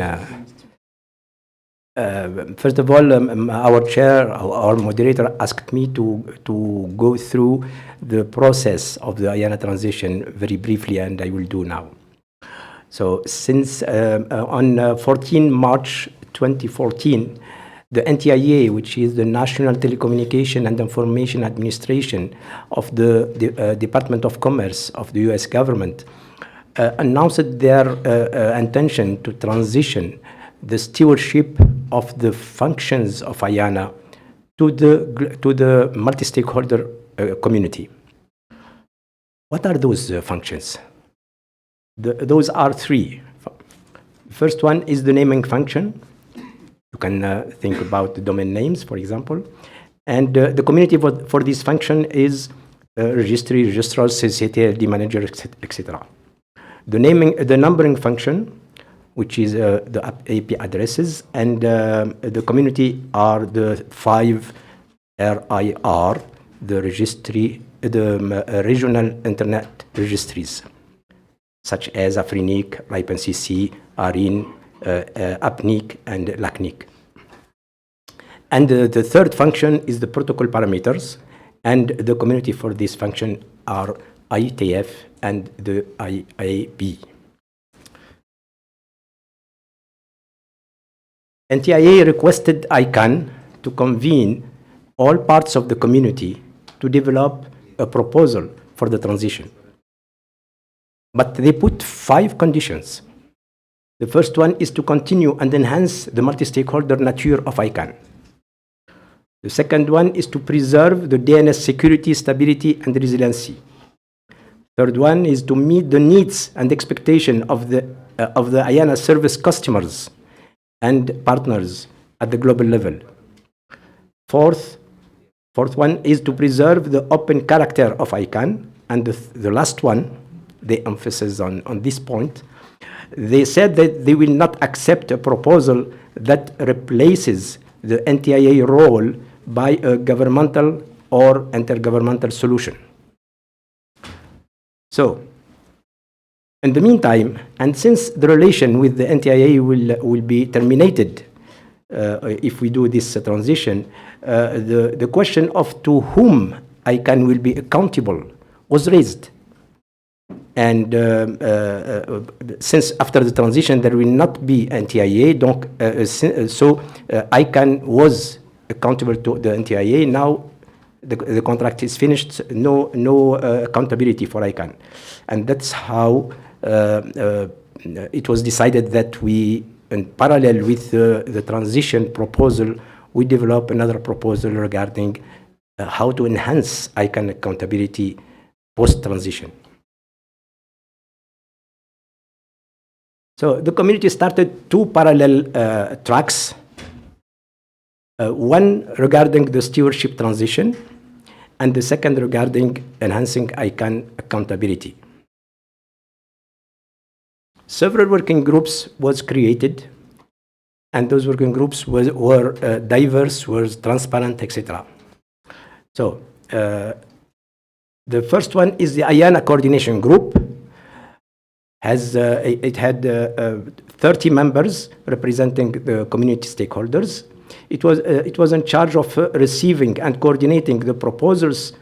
First of all, our chair, our moderator, asked me to go through the process of the IANA transition very briefly, and I will do now. So since on 14 March 2014, the NTIA, which is the National Telecommunication and Information Administration of the Department of Commerce of the US government, announced their intention to transition the stewardship of the functions of IANA to the multi-stakeholder community. What are those functions? Those are three. The first one is the naming function. You can think about the domain names, for example. And the community for this function is registry, registrar, CCTLD manager, etc. The numbering function, which is the IP addresses, and the community are the 5 RIR, the registry, the regional internet registries, such as Afrinic, RIPE-NCC, ARIN, APNIC, and LACNIC. And the third function is the protocol parameters, and the community for this function are IETF and the IAB. NTIA requested ICANN to convene all parts of the community to develop a proposal for the transition. But they put 5 conditions. The first one is to continue and enhance the multi-stakeholder nature of ICANN. The second one is to preserve the DNS security, stability, and resiliency. Third one is to meet the needs and expectation of the IANA service customers and partners at the global level. Fourth one is to preserve the open character of ICANN. And the last one, they emphasize on this point, they said that they will not accept a proposal that replaces the NTIA role by a governmental or intergovernmental solution. So, in the meantime, and since the relation with the NTIA will be terminated if we do this transition, the question of to whom ICANN will be accountable was raised. And since after the transition there will not be NTIA, donc, so ICANN was accountable to the NTIA. Now the contract is finished, no accountability for ICANN. And that's how it was decided that we, in parallel with the transition proposal, we develop another proposal regarding how to enhance ICANN accountability post-transition. So the community started two parallel tracks. One regarding the stewardship transition, and the second regarding enhancing ICANN accountability. Several working groups was created, and those working groups were diverse, were transparent, etc. So the first one is the IANA coordination group. It had 30 members representing the community stakeholders. It was in charge of receiving and coordinating the proposals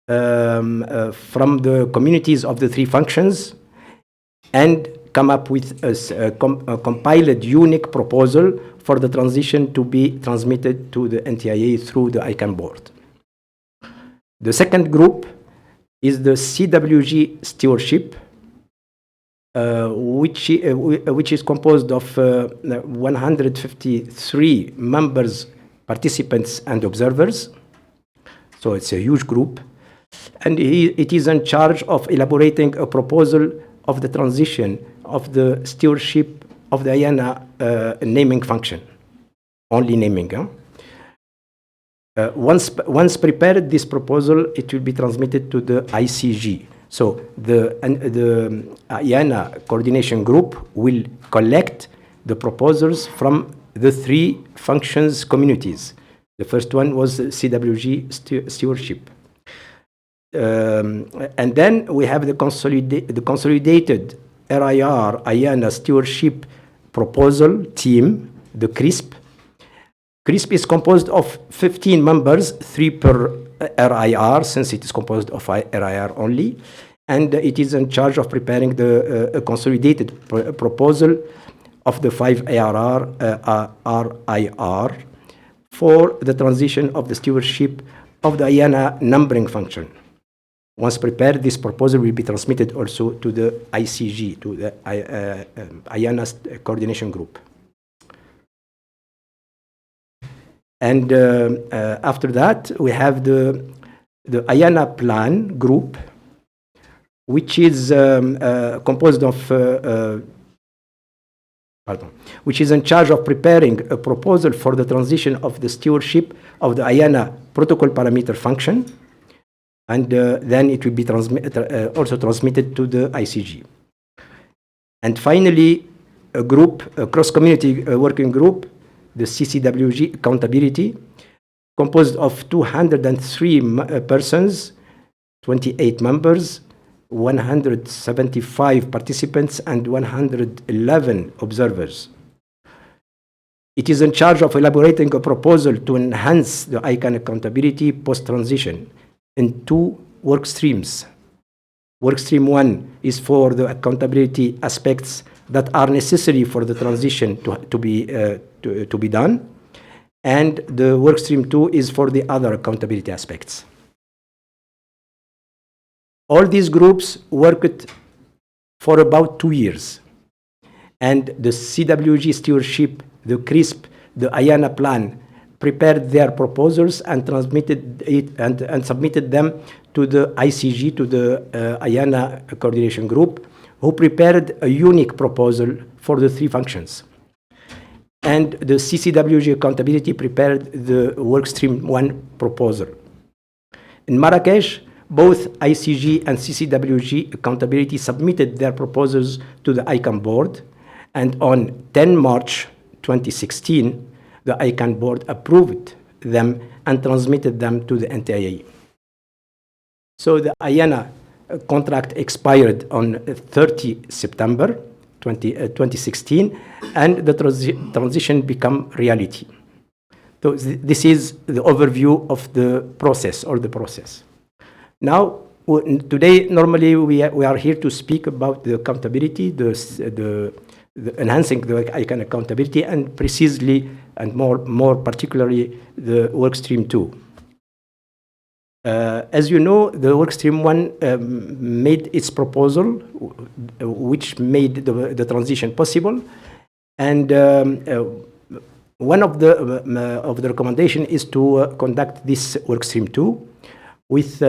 from the communities of the three functions, and come up with a compiled unique proposal for the transition to be transmitted to the NTIA through the ICANN board. The second group is the CWG stewardship, which is composed of 153 members, participants, and observers. So it's a huge group. And it is in charge of elaborating a proposal of the transition of the stewardship of the IANA naming function, only naming. Once prepared, this proposal, it will be transmitted to the ICG. So the IANA coordination group will collect the proposals from the three functions communities. The first one was CWG stewardship. And then we have the consolidated RIR IANA stewardship proposal team, the CRISP. CRISP is composed of 15 members, 3 per RIR, since it is composed of RIR only, and it is in charge of preparing the consolidated proposal of the 5 RIR for the transition of the stewardship of the IANA numbering function. Once prepared, this proposal will be transmitted also to the ICG, to the IANA coordination group. And after that, we have the IANA plan group, which is composed of, which is in charge of preparing a proposal for the transition of the stewardship of the IANA protocol parameter function, and then it will be also transmitted to the ICG. And finally, a cross-community working group, the CCWG accountability, composed of 203 persons, 28 members, 175 participants, and 111 observers. It is in charge of elaborating a proposal to enhance the ICANN accountability post-transition in 2 work streams. Work stream 1 is for the accountability aspects that are necessary for the transition to be done, and the work stream 2 is for the other accountability aspects. All these groups worked for about 2 years, and the CWG stewardship, the CRISP, the IANA plan prepared their proposals and transmitted it and submitted them to the ICG, to the IANA coordination group, who prepared a unique proposal for the 3 functions. And the CCWG accountability prepared the workstream 1 proposal. In Marrakesh, both ICG and CCWG accountability submitted their proposals to the ICANN board, and on 10 March 2016, the ICANN board approved them and transmitted them to the NTIA. So the IANA contract expired on 30 September 2016, and the transition became reality. So this is the overview of the process, or the process. Now, today, normally we are here to speak about the accountability, the enhancing the ICANN accountability, and precisely and more particularly the workstream 2. As you know, the workstream 1 made its proposal, which made the transition possible, and one of the recommendation is to conduct this workstream 2 with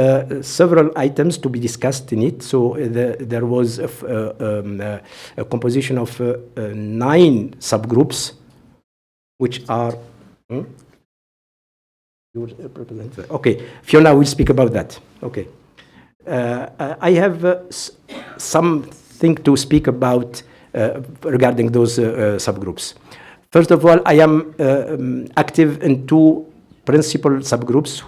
several items to be discussed in it. So there was a composition of 9 subgroups, which are. Okay, Fiona will speak about that. Okay, I have something to speak about regarding those subgroups. First of all, I am active in 2 principal subgroups,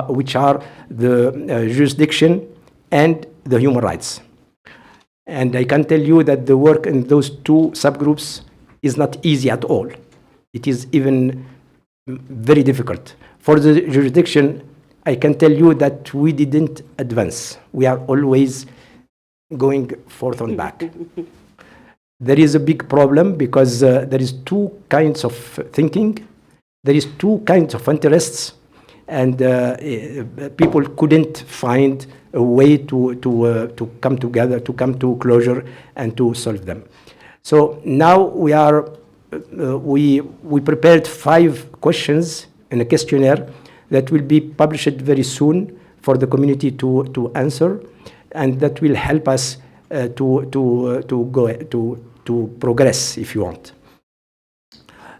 which are the jurisdiction and the human rights. And I can tell you that the work in those 2 subgroups is not easy at all. It is even very difficult. For the jurisdiction, I can tell you that we didn't advance. We are always going forth and back. There is a big problem because there is 2 kinds of thinking. There is 2 kinds of interests, and people couldn't find a way to come together, to come to closure, and to solve them. So now we prepared 5 questions in a questionnaire that will be published very soon for the community to answer, and that will help us to progress, if you want.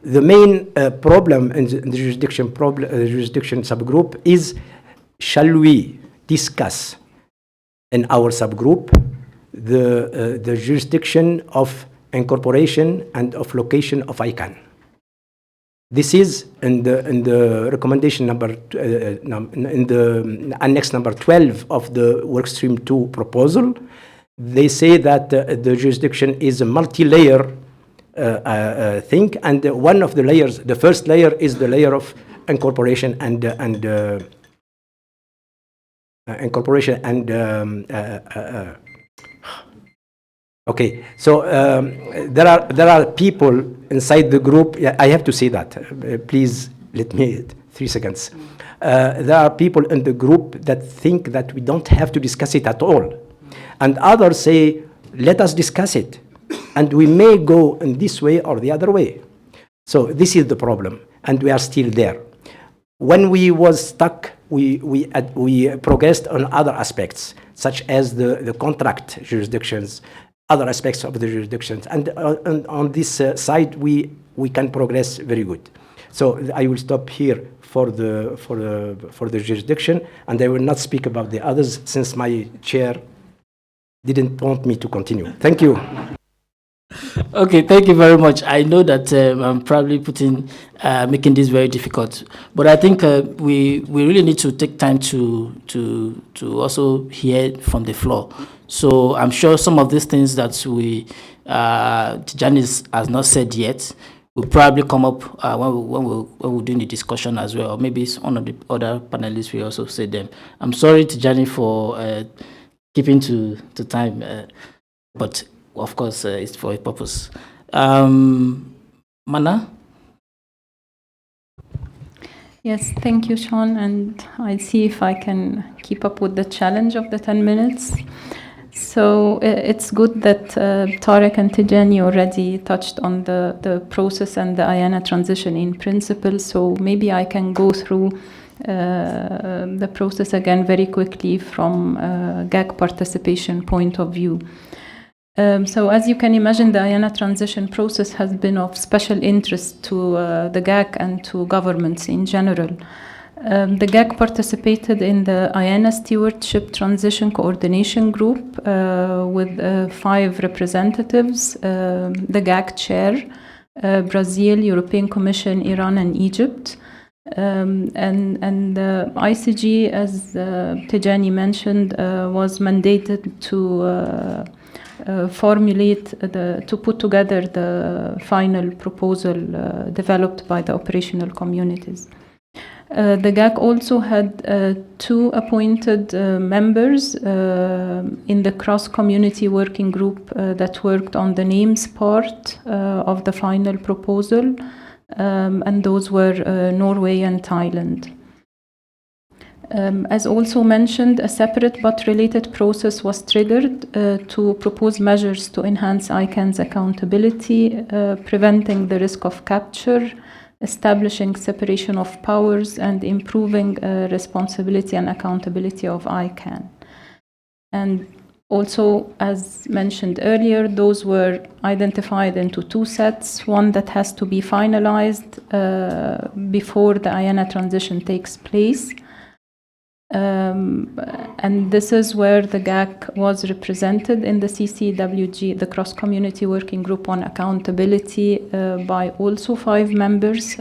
The main problem in the jurisdiction subgroup is, shall we discuss in our subgroup the jurisdiction of incorporation and of location of ICANN? This is in the recommendation number, in the annex number 12 of the workstream 2 proposal. They say that the jurisdiction is a multi-layer thing, and one of the layers, the first layer, is the layer of incorporation and okay. So there are people inside the group. Yeah, I have to say that. Please let me 3 seconds. There are people in the group that think that we don't have to discuss it at all, and others say, let us discuss it, and we may go in this way or the other way. So this is the problem, and we are still there. When we was stuck, we progressed on other aspects, such as the contract jurisdictions, other aspects of the jurisdictions, and on this side we can progress very good. So I will stop here for the jurisdiction, and I will not speak about the others since my chair didn't want me to continue. Thank you. Okay, thank you very much. I know that I'm probably making this very difficult, but I think we really need to take time to also hear from the floor. So I'm sure some of these things that Janice has not said yet will probably come up when we're doing the discussion as well, or maybe one of the other panelists will also say them. I'm sorry, Tijani, for keeping to time, but of course, it's for a purpose. Mana? Yes, thank you, Sean, and I'll see if I can keep up with the challenge of the 10 minutes. So it's good that Tarek and Tijani already touched on the process and the IANA transition in principle, so maybe I can go through the process again very quickly from GAC participation point of view. So as you can imagine, the IANA transition process has been of special interest to the GAC and to governments in general. The GAC participated in the IANA Stewardship Transition Coordination Group with 5 representatives, the GAC chair, Brazil, European Commission, Iran, and Egypt. And ICG, as Tejani mentioned, was mandated to to put together the final proposal developed by the operational communities. The GAC also had 2 appointed members in the cross-community working group that worked on the names part of the final proposal, and those were Norway and Thailand. As also mentioned, a separate but related process was triggered to propose measures to enhance ICANN's accountability, preventing the risk of capture, establishing separation of powers, and improving responsibility and accountability of ICANN. And also, as mentioned earlier, those were identified into 2 sets, one that has to be finalized before the IANA transition takes place. And this is where the GAC was represented in the CCWG, the Cross-Community Working Group on Accountability, by also 5 members,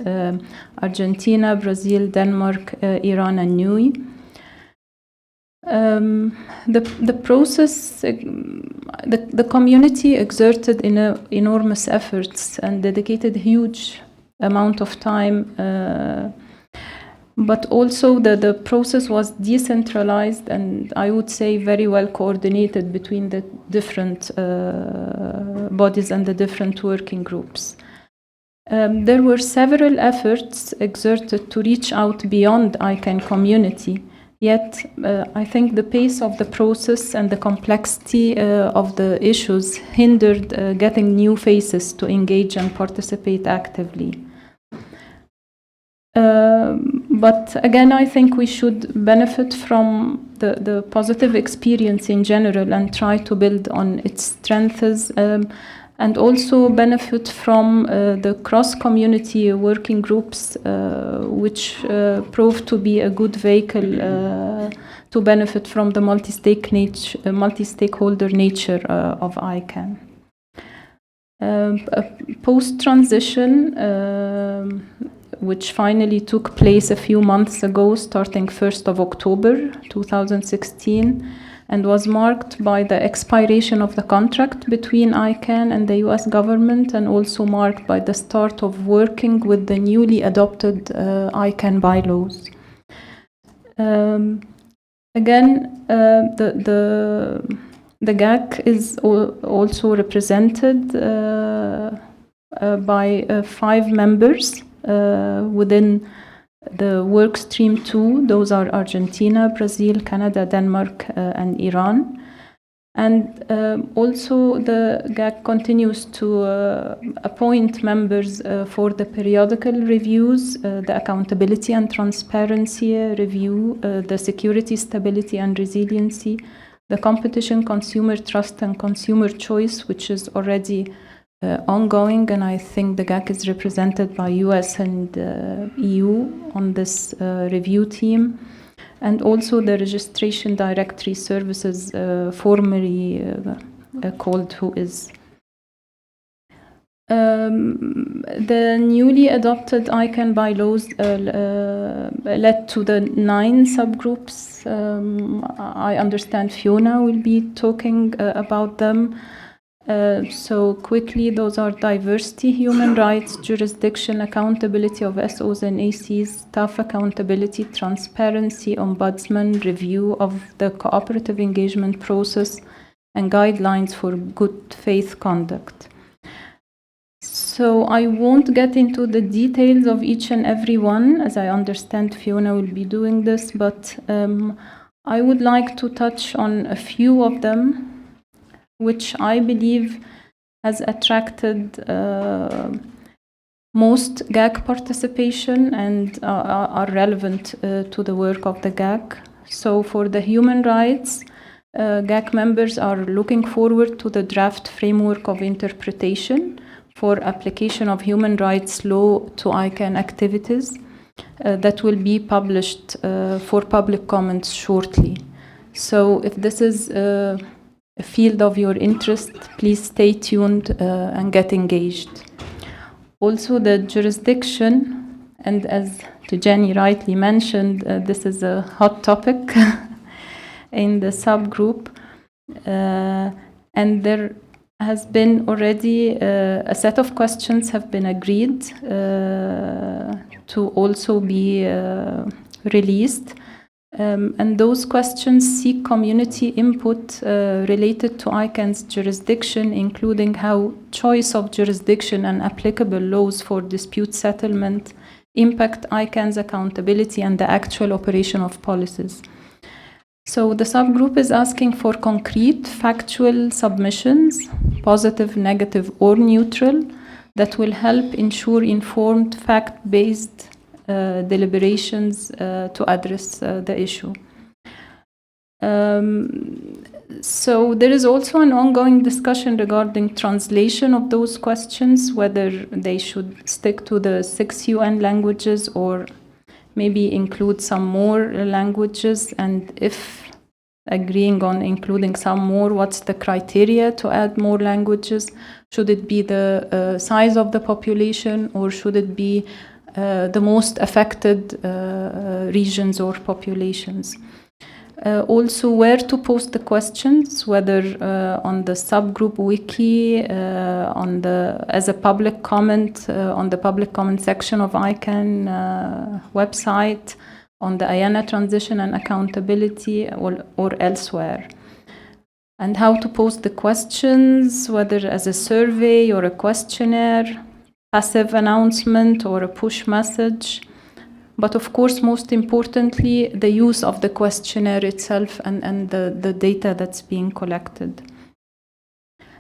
Argentina, Brazil, Denmark, Iran, and NUI. The process, the community exerted enormous efforts and dedicated huge amount of time, but also the process was decentralized and I would say very well coordinated between the different bodies and the different working groups. There were several efforts exerted to reach out beyond ICANN community, yet I think the pace of the process and the complexity of the issues hindered getting new faces to engage and participate actively. But again, I think we should benefit from the positive experience in general and try to build on its strengths, and also benefit from the cross-community working groups, which proved to be a good vehicle to benefit from the multi-stakeholder nature of ICANN. Post-transition, which finally took place a few months ago, starting 1st of October 2016, and was marked by the expiration of the contract between ICANN and the US government, and also marked by the start of working with the newly adopted ICANN bylaws. Again, the GAC is also represented by 5 members within the work stream 2. Those are Argentina, Brazil, Canada, Denmark, and Iran. And also the GAC continues to appoint members for the periodical reviews, the accountability and transparency review, the security, stability, and resiliency, the competition, consumer trust, and consumer choice, which is already ongoing, and I think the GAC is represented by US and EU on this review team, and also the registration directory services, formerly called WHOIS. The newly adopted ICANN bylaws led to the 9 subgroups. I understand Fiona will be talking about them. So quickly, those are diversity, human rights, jurisdiction, accountability of SOs and ACs, staff accountability, transparency, ombudsman, review of the cooperative engagement process, and guidelines for good faith conduct. So I won't get into the details of each and every one, as I understand Fiona will be doing this, but I would like to touch on a few of them, which I believe has attracted most GAC participation and are relevant to the work of the GAC. So for the human rights, GAC members are looking forward to the draft framework of interpretation for application of human rights law to ICANN activities that will be published for public comments shortly. So if this is a field of your interest, please stay tuned and get engaged. Also the jurisdiction, and as Tijani rightly mentioned, this is a hot topic in the subgroup. And there has been already a set of questions have been agreed to also be released. And those questions seek community input related to ICANN's jurisdiction, including how choice of jurisdiction and applicable laws for dispute settlement impact ICANN's accountability and the actual operation of policies. So the subgroup is asking for concrete, factual submissions, positive, negative, or neutral, that will help ensure informed, fact-based deliberations to address the issue. So there is also an ongoing discussion regarding translation of those questions, whether they should stick to the 6 UN languages or maybe include some more languages, and if agreeing on including some more, what's the criteria to add more languages? Should it be the size of the population, or should it be the most affected regions or populations? Also, where to post the questions, whether on the subgroup wiki, as a public comment on the public comment section of ICANN website, on the IANA transition and accountability, or elsewhere. And how to post the questions, whether as a survey or a questionnaire, passive announcement or a push message. But of course, most importantly, the use of the questionnaire itself and the data that's being collected.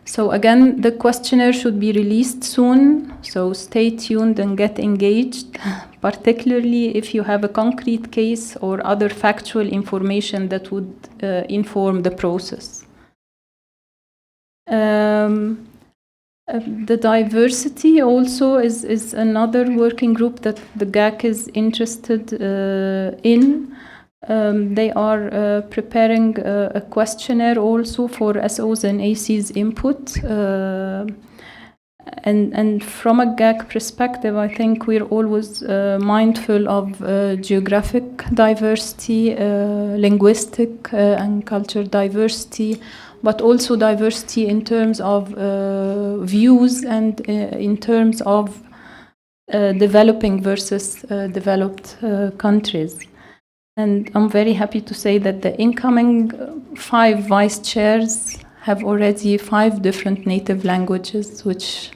So again, the questionnaire should be released soon, so stay tuned and get engaged, particularly if you have a concrete case or other factual information that would inform the process. The diversity also is another working group that the GAC is interested in. They are preparing a questionnaire also for SOs and ACs input. And from a GAC perspective, I think we're always mindful of geographic diversity, linguistic and cultural diversity, but also diversity in terms of views and in terms of developing versus developed countries. And I'm very happy to say that the incoming 5 vice chairs have already 5 different native languages, which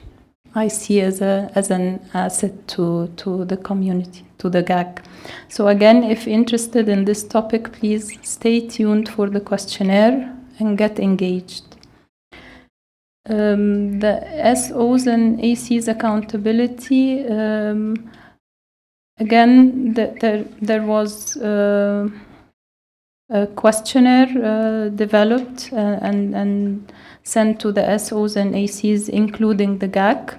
I see as an asset to the community, to the GAC. So again, if interested in this topic, please stay tuned for the questionnaire and get engaged. The SOs and ACs accountability, again, there was a questionnaire developed and sent to the SOs and ACs, including the GAC.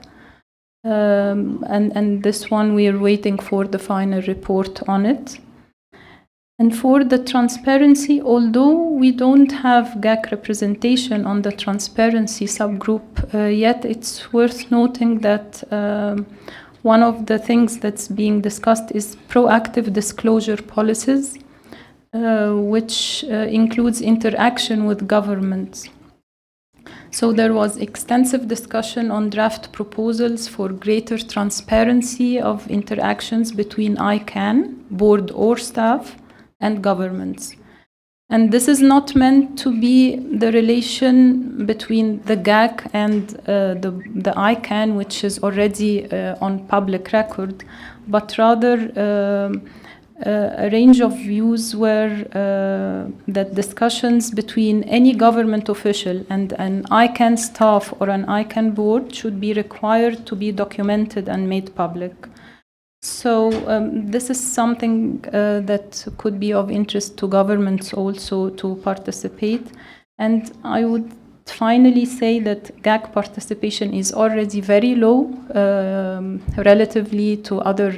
And this one, we are waiting for the final report on it. And for the transparency, although we don't have GAC representation on the transparency subgroup yet, it's worth noting that one of the things that's being discussed is proactive disclosure policies, which includes interaction with governments. So there was extensive discussion on draft proposals for greater transparency of interactions between ICANN, board or staff, and governments. And this is not meant to be the relation between the GAC and the ICANN, which is already on public record, but rather a range of views where that discussions between any government official and an ICANN staff or an ICANN board should be required to be documented and made public. So this is something that could be of interest to governments also to participate. And I would finally say that GAC participation is already very low relatively to other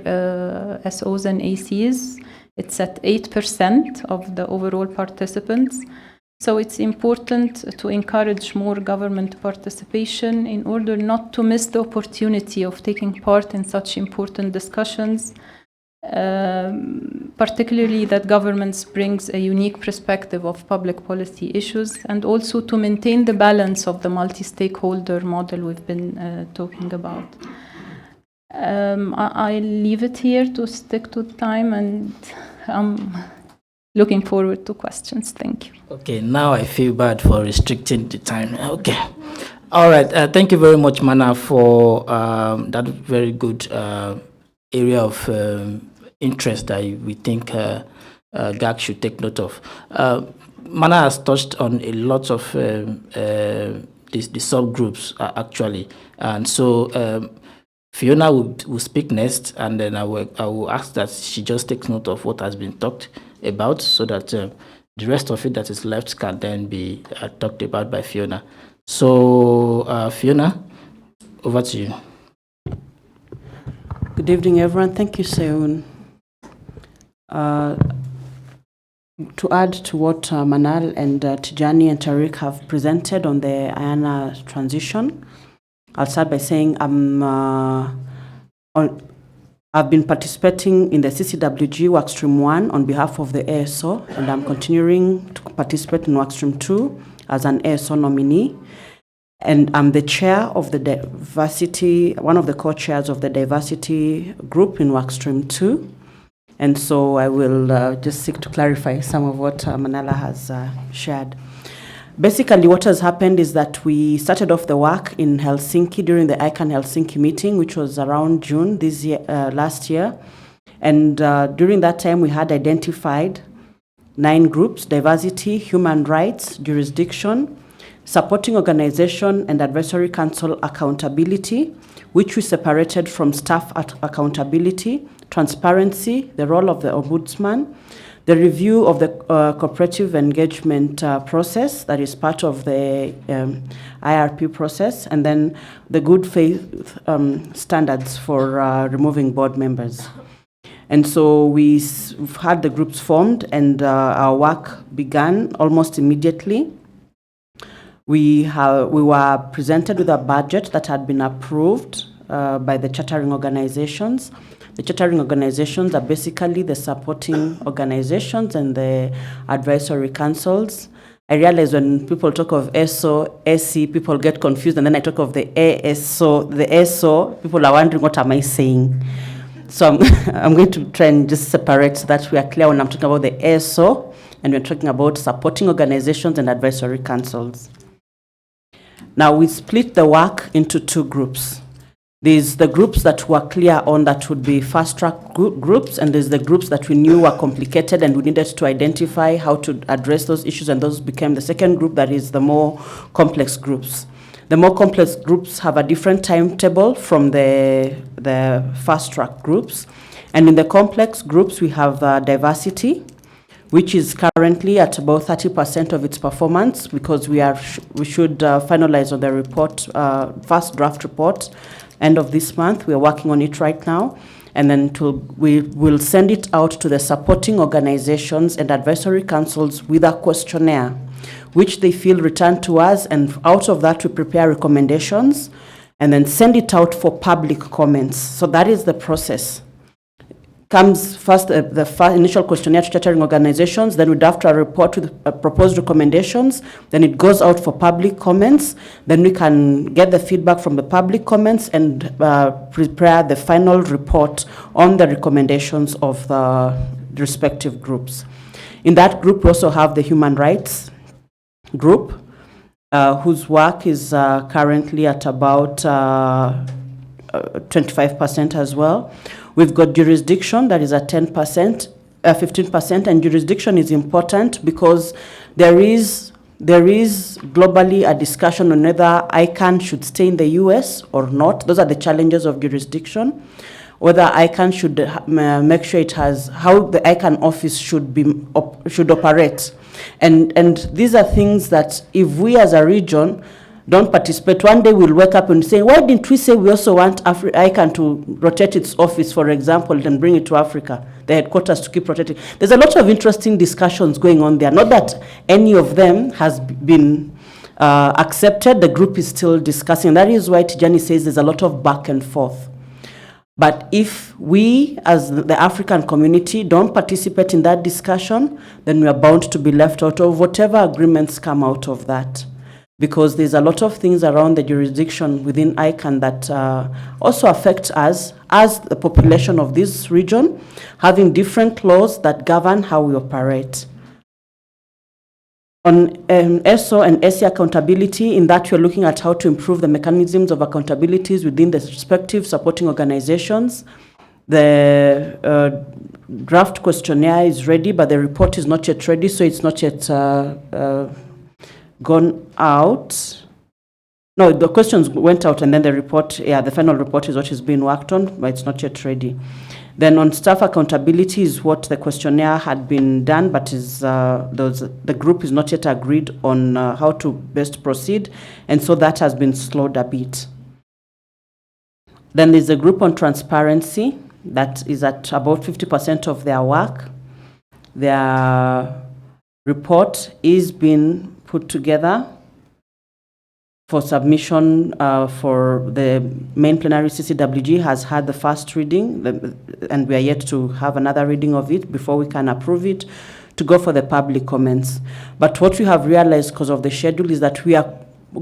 SOs and ACs. It's at 8% of the overall participants. So it's important to encourage more government participation in order not to miss the opportunity of taking part in such important discussions, particularly that governments brings a unique perspective of public policy issues, and also to maintain the balance of the multi-stakeholder model we've been talking about. I leave it here to stick to time, and I'm looking forward to questions. Thank you. Okay, now I feel bad for restricting the time. Okay. All right. Thank you very much, Mana, for that very good area of interest that we think GAC should take note of. Mana has touched on a lot of the subgroups, actually. And so Fiona will speak next, and then I will ask that she just takes note of what has been talked about, so that the rest of it that is left can then be talked about by Fiona. So Fiona, over to you. Good evening, everyone. Thank you, Seun. To add to what Manal and Tijani and Tariq have presented on the IANA transition, I'll start by saying I've been participating in the CCWG Workstream 1 on behalf of the ASO, and I'm continuing to participate in Workstream 2 as an ASO nominee. And I'm the chair of the diversity, one of the co-chairs of the diversity group in Workstream 2. And so I will just seek to clarify some of what Manala has shared. Basically, what has happened is that we started off the work in Helsinki during the ICANN Helsinki meeting, which was around June this year, last year. And during that time, we had identified 9 groups: diversity, human rights, jurisdiction, supporting organization, and advisory council accountability, which we separated from staff accountability, transparency, the role of the ombudsman, the review of the cooperative engagement process that is part of the IRP process, and then the good faith standards for removing board members. And so we've had the groups formed, and our work began almost immediately. We were presented with a budget that had been approved by the chartering organizations. The chartering organizations are basically the supporting organizations and the advisory councils. I realize when people talk of ESO, SC, people get confused, and then I talk of the ASO, the ESO, people are wondering, what am I saying? So I'm going to try and just separate so that we are clear when I'm talking about the ESO, and we're talking about supporting organizations and advisory councils. Now, we split the work into 2 groups. There's the groups that were clear on that would be fast-track groups, and there's the groups that we knew were complicated and we needed to identify how to address those issues, and those became the second group, that is the more complex groups. The more complex groups have a different timetable from the fast-track groups. And in the complex groups, we have diversity, which is currently at about 30% of its performance, because we should finalize on the report, first draft report, end of this month. We are working on it right now. And then we will send it out to the supporting organizations and advisory councils with a questionnaire, which they feel return to us. And out of that, we prepare recommendations and then send it out for public comments. So that is the process. Comes first the initial questionnaire to chartering organizations, then we draft a report with proposed recommendations, then it goes out for public comments, then we can get the feedback from the public comments and prepare the final report on the recommendations of the respective groups. In that group, we also have the human rights group, whose work is currently at about 25% as well. We've got jurisdiction that is at 10%, 15%, and jurisdiction is important because there is globally a discussion on whether ICANN should stay in the US or not. Those are the challenges of jurisdiction. Whether ICANN should make sure it has, how the ICANN office should operate. And these are things that if we as a region don't participate. One day we'll wake up and say, why didn't we say we also want ICANN to rotate its office, for example, and bring it to Africa, the headquarters to keep rotating? There's a lot of interesting discussions going on there. Not that any of them has been accepted, the group is still discussing. That is why Tijani says there's a lot of back and forth. But if we, as the African community, don't participate in that discussion, then we are bound to be left out of whatever agreements come out of that. Because there's a lot of things around the jurisdiction within ICANN that also affect us as the population of this region, having different laws that govern how we operate. On ESO and ESI accountability, in that we're looking at how to improve the mechanisms of accountabilities within the respective supporting organizations. The draft questionnaire is ready, but the report is not yet ready, so it's not yet gone out. No, the questions went out and then the report, the final report is what is being worked on, but it's not yet ready. Then on staff accountability is what the questionnaire had been done, but the group is not yet agreed on how to best proceed, and so that has been slowed a bit. Then there's a group on transparency that is at about 50% of their work. Their report is being put together for submission for the main plenary. CCWG has had the first reading, and we are yet to have another reading of it before we can approve it to go for the public comments. But what we have realized because of the schedule is that we are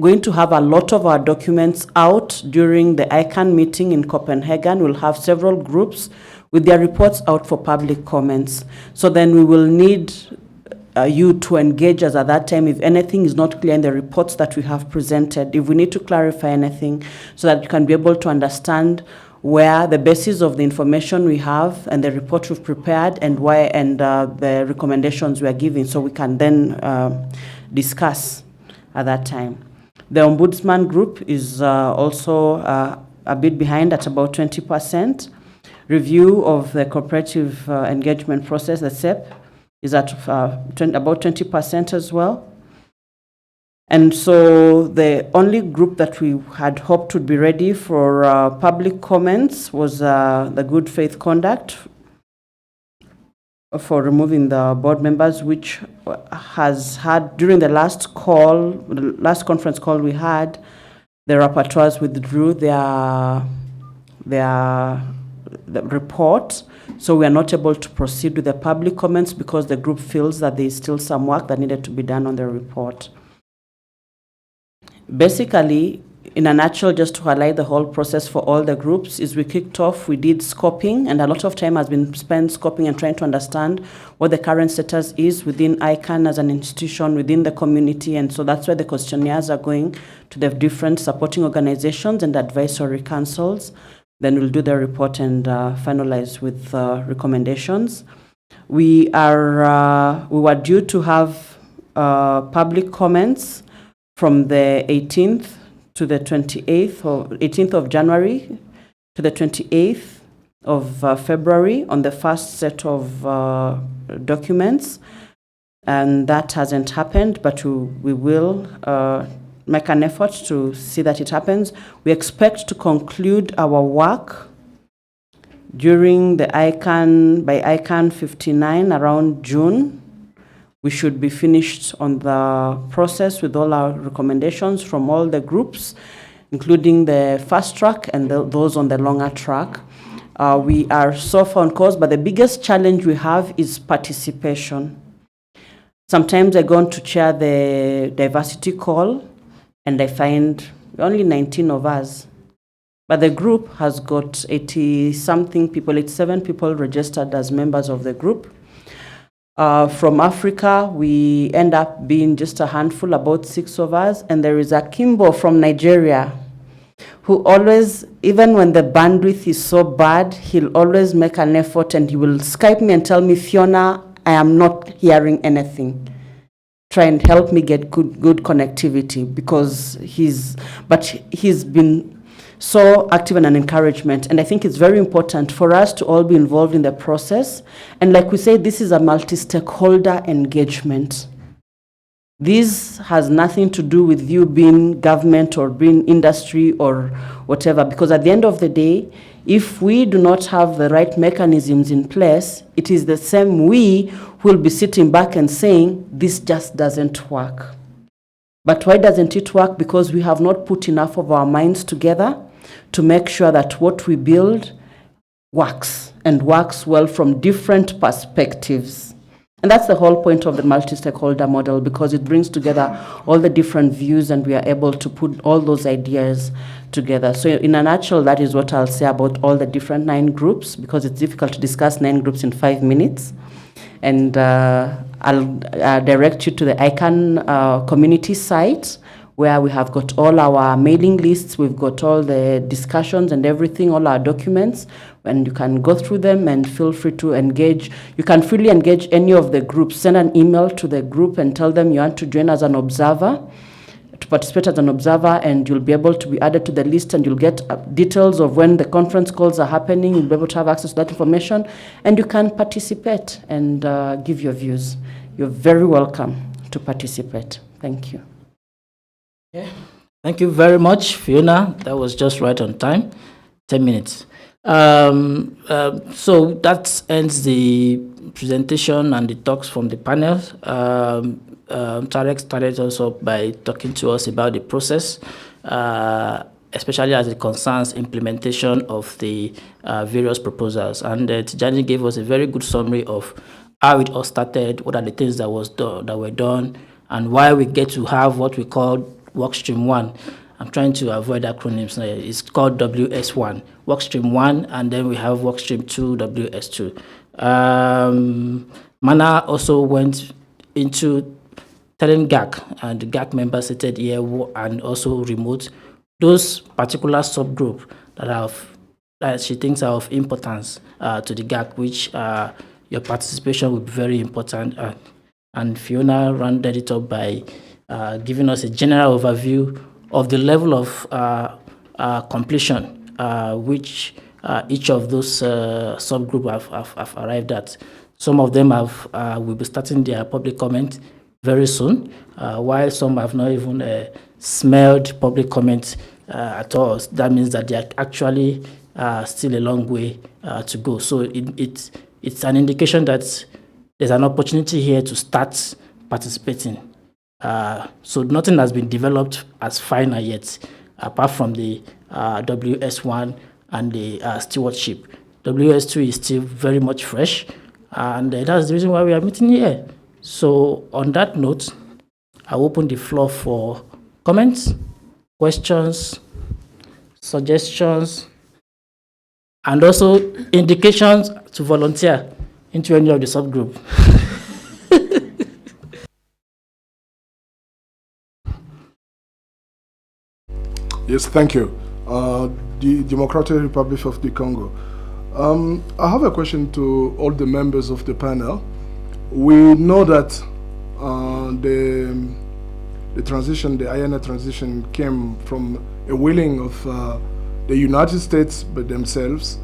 going to have a lot of our documents out during the ICANN meeting in Copenhagen. We'll have several groups with their reports out for public comments. So then we will need you to engage us at that time if anything is not clear in the reports that we have presented, if we need to clarify anything, so that you can be able to understand where the basis of the information we have and the report we've prepared and why and the recommendations we are giving, so we can then discuss at that time. The Ombudsman group is also a bit behind at about 20%. Review of the cooperative engagement process, the CEP, is at about 20% as well. And so the only group that we had hoped would be ready for public comments was the good faith conduct for removing the board members, which has had, during the last call, the last conference call we had, the rapporteurs withdrew the report. So we are not able to proceed with the public comments because the group feels that there is still some work that needed to be done on the report. Basically, in a nutshell, just to highlight the whole process for all the groups, is we kicked off, we did scoping, and a lot of time has been spent scoping and trying to understand what the current status is within ICANN as an institution, within the community, and so that's why the questionnaires are going to the different supporting organizations and advisory councils. Then we'll do the report and finalize with recommendations. We were due to have public comments from the 18th to the 28th, or 18th of January to the 28th of February on the first set of documents. And that hasn't happened, but we will make an effort to see that it happens. We expect to conclude our work during the ICANN, by ICANN 59 around June. We should be finished on the process with all our recommendations from all the groups, including the fast track and those on the longer track. We are so far on course, but the biggest challenge we have is participation. Sometimes I go on to chair the diversity call, and I find only 19 of us. But the group has got 80-something people, 87 people registered as members of the group. From Africa, we end up being just a handful, about 6 of us. And there is a Kimbo from Nigeria who always, even when the bandwidth is so bad, he'll always make an effort and he will Skype me and tell me, Fiona, I am not hearing anything. Try and help me get good connectivity, because he's been so active and an encouragement. And I think it's very important for us to all be involved in the process. And like we say, this is a multi-stakeholder engagement. This has nothing to do with you being government or being industry or whatever, because at the end of the day, if we do not have the right mechanisms in place, it is the same we who will be sitting back and saying, this just doesn't work. But why doesn't it work? Because we have not put enough of our minds together to make sure that what we build works and works well from different perspectives. And that's the whole point of the multi-stakeholder model, because it brings together all the different views and we are able to put all those ideas together. So in a nutshell, that is what I'll say about all the different 9 groups, because it's difficult to discuss 9 groups in 5 minutes. And I'll direct you to the ICANN community site, where we have got all our mailing lists, we've got all the discussions and everything, all our documents, and you can go through them and feel free to engage. You can freely engage any of the groups. Send an email to the group and tell them you want to join as an observer, to participate as an observer, and you'll be able to be added to the list, and you'll get details of when the conference calls are happening. You'll be able to have access to that information, and you can participate and give your views. You're very welcome to participate. Thank you. Yeah. Thank you very much, Fiona. That was just right on time, 10 minutes. So that ends the presentation and the talks from the panel. Tarek started also by talking to us about the process, especially as it concerns implementation of the various proposals. And Tijani gave us a very good summary of how it all started, what are the things that were done, and why we get to have what we call Workstream 1. I'm trying to avoid acronyms. It's called WS1, Workstream 1, and then we have Workstream 2, WS2. Mana also went into telling GAC and the GAC members seated here and also remote, those particular subgroup that she thinks are of importance to the GAC, which your participation will be very important. And Fiona rounded it up by giving us a general overview of the level of completion which each of those subgroups have arrived at. Some of them will be starting their public comment very soon, while some have not even smelled public comment at all. That means that they are actually still a long way to go. So it's an indication that there's an opportunity here to start participating. So nothing has been developed as final yet, apart from the WS1 and the stewardship. WS2 is still very much fresh, and that's the reason why we are meeting here. So on that note, I open the floor for comments, questions, suggestions, and also indications to volunteer into any of the subgroup. Yes, thank you. The Democratic Republic of the Congo. I have a question to all the members of the panel. We know that the transition, the IANA transition, came from a willing of the United States by themselves,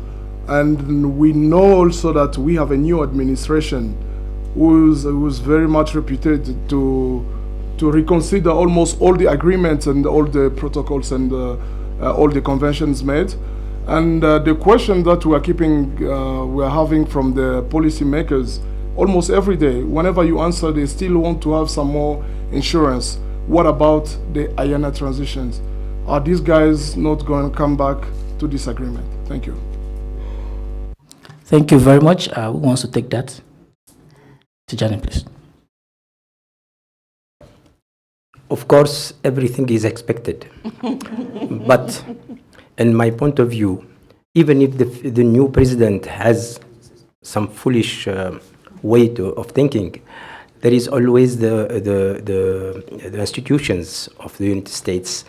and we know also that we have a new administration who's very much reputed to reconsider almost all the agreements and all the protocols and all the conventions made. And the question that we are having from the policymakers almost every day, whenever you answer, they still want to have some more insurance. What about the IANA transitions? Are these guys not going to come back to this agreement? Thank you. Thank you very much. Who wants to take that? Tijani, please. Of course, everything is expected. But in my point of view, even if the new president has some foolish way of thinking, there is always the institutions of the United States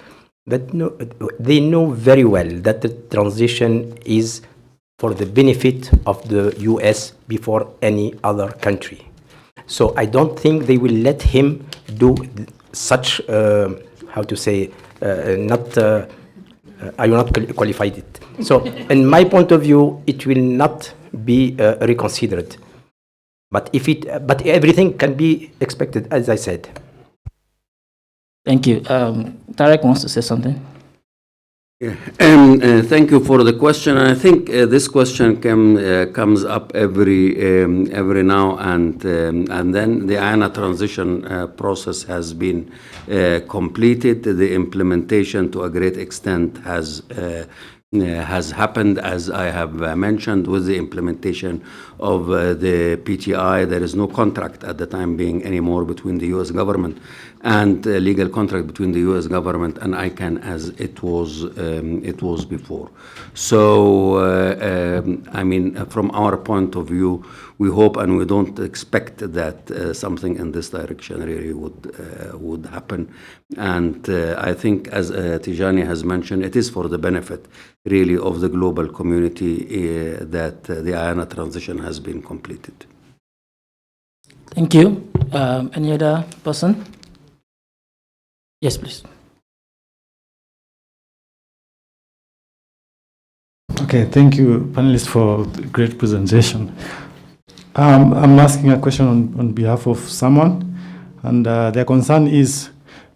that they know very well that the transition is for the benefit of the US before any other country. So I don't think they will let him do such, how to say, I will not qualify it. So in my point of view, it will not be reconsidered. But everything can be expected, as I said. Thank you. Tarek wants to say something. Yeah. Thank you for the question. I think this question comes up every now and then. The IANA transition process has been completed. The implementation, to a great extent, has happened, as I have mentioned. With the implementation of the PTI, there is no contract at the time being anymore between the U.S. government and legal contract between the U.S. government and ICANN as it was before. So, I mean, from our point of view, we hope and we don't expect that something in this direction really would happen. And I think, as Tijani has mentioned, it is for the benefit really of the global community that the IANA transition has been completed. Thank you. Any other person? Yes, please. Okay, thank you, panelists, for the great presentation. I'm asking a question on behalf of someone, and their concern is,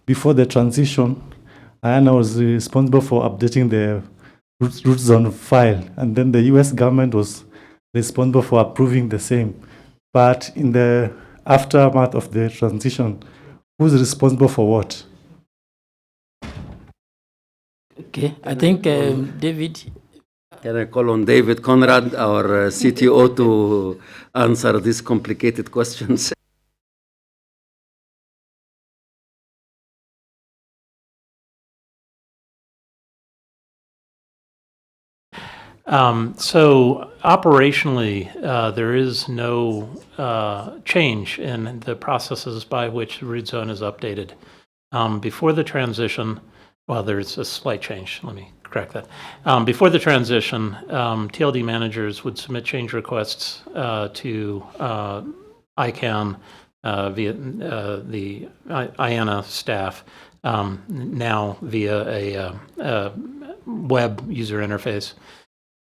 before the transition, IANA was responsible for updating the root zone file, and then the US government was responsible for approving the same. But in the aftermath of the transition, who's responsible for what? Okay, I think David. Can I call on David Conrad, our CTO, to answer these complicated questions? So operationally, there is no change in the processes by which the root zone is updated. Before the transition, well, there's a slight change. Let me correct that. Before the transition, TLD managers would submit change requests to ICANN via the IANA staff, now via a web user interface.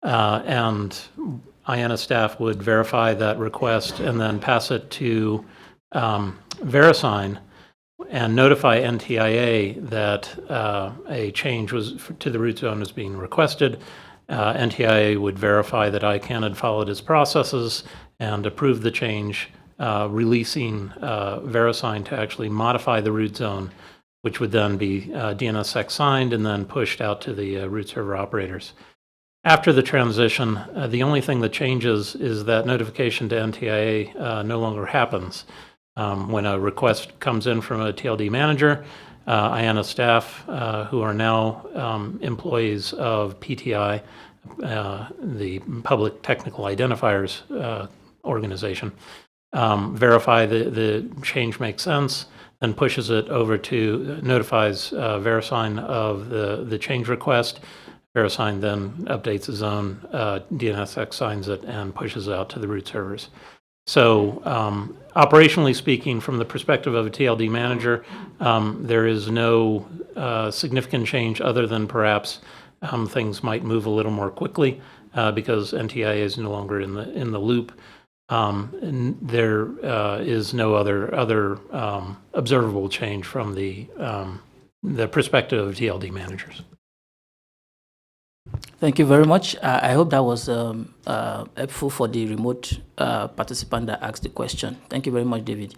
And IANA staff would verify that request and then pass it to VeriSign and notify NTIA that a change to the root zone was being requested. NTIA would verify that ICANN had followed its processes and approve the change, releasing VeriSign to actually modify the root zone, which would then be DNSSEC signed and then pushed out to the root server operators. After the transition, the only thing that changes is that notification to NTIA no longer happens. When a request comes in from a TLD manager, IANA staff, who are now employees of PTI, the Public Technical Identifiers organization, verify the change makes sense, then pushes it over to, notifies VeriSign of the change request. VeriSign then updates its own DNSSEC, signs it, and pushes it out to the root servers. So operationally speaking, from the perspective of a TLD manager, there is no significant change other than perhaps things might move a little more quickly because NTIA is no longer in the loop. And there is no other observable change from the perspective of TLD managers. Thank you very much. I hope that was helpful for the remote participant that asked the question. Thank you very much, David.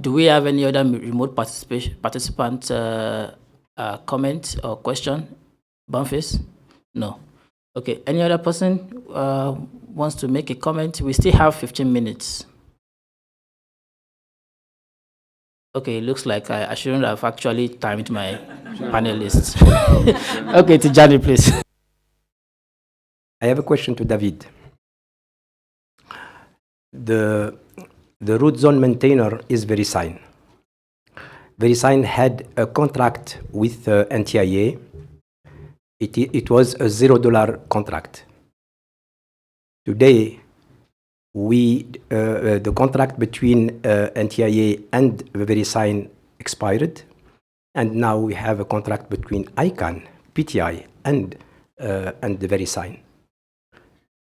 Do we have any other remote participant comment or question? Boniface? No. Okay. Any other person wants to make a comment? We still have 15 minutes. Okay, it looks like I shouldn't have actually timed my panelists. Okay, Tijani, please. I have a question to David. The root zone maintainer is VeriSign. VeriSign had a contract with NTIA. It was a $0 contract. Today, the contract between NTIA and VeriSign expired, and now we have a contract between ICANN, PTI, and the VeriSign.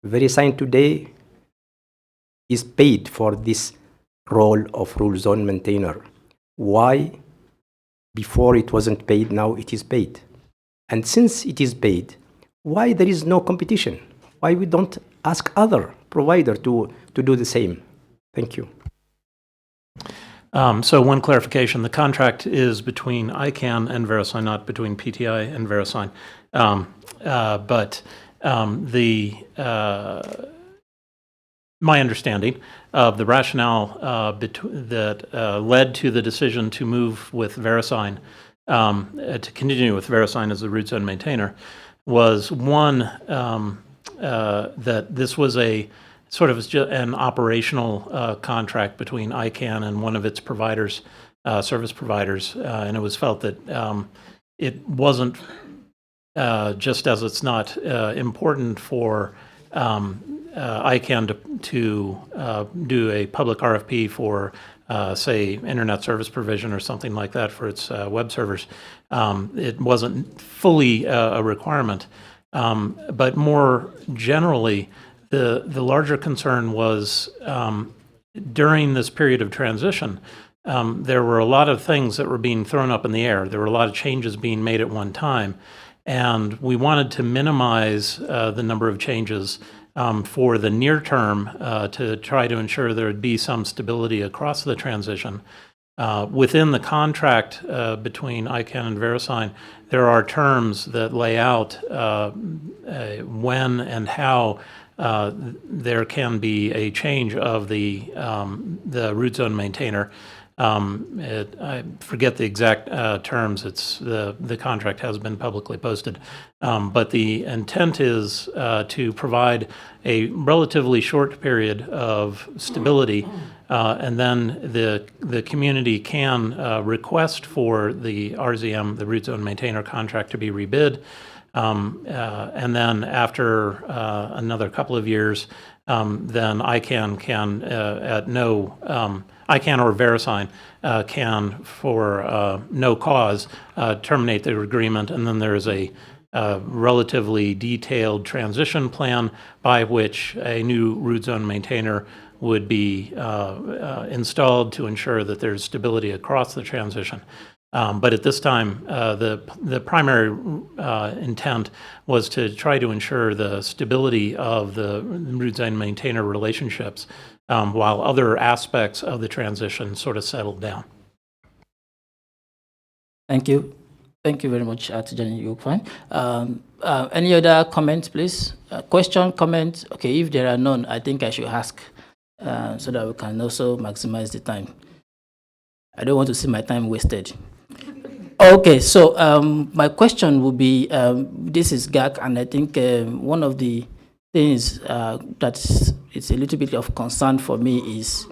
VeriSign today is paid for this role of rule zone maintainer. Why Before it wasn't paid, now it is paid. And since it is paid, why there is no competition? Why we don't ask other provider to do the same? Thank you. So one clarification, the contract is between ICANN and VeriSign, not between PTI and VeriSign. My understanding of the rationale that led to the decision to move with VeriSign, to continue with VeriSign as the root zone maintainer, was one, that this was a sort of an operational contract between ICANN and one of its providers, service providers, and it was felt that it wasn't, just as it's not important for ICANN to do a public RFP for, say, internet service provision or something like that for its web servers. It wasn't fully a requirement. But more generally, the larger concern was during this period of transition, there were a lot of things that were being thrown up in the air. There were a lot of changes being made at one time. And we wanted to minimize the number of changes for the near term to try to ensure there would be some stability across the transition. Within the contract between ICANN and VeriSign, there are terms that lay out when and how there can be a change of the root zone maintainer. I forget the exact terms. It's the contract has been publicly posted, but the intent is to provide a relatively short period of stability, and then the community can request for the RZM, the root zone maintainer contract, to be rebid. And then after another couple of years, then ICANN can, ICANN or VeriSign can, for no cause, terminate their agreement, and then there is a relatively detailed transition plan by which a new root zone maintainer would be installed to ensure that there's stability across the transition. But at this time, the primary intent was to try to ensure the stability of the root zone maintainer relationships while other aspects of the transition sort of settled down. Thank you. Thank you very much, Tijani Yukwan. Any other comments, please? Question, comment? Okay, if there are none, I think I should ask so that we can also maximize the time. I don't want to see my time wasted. Okay, so my question would be, this is GAC, and I think one of the things that it's a little bit of concern for me is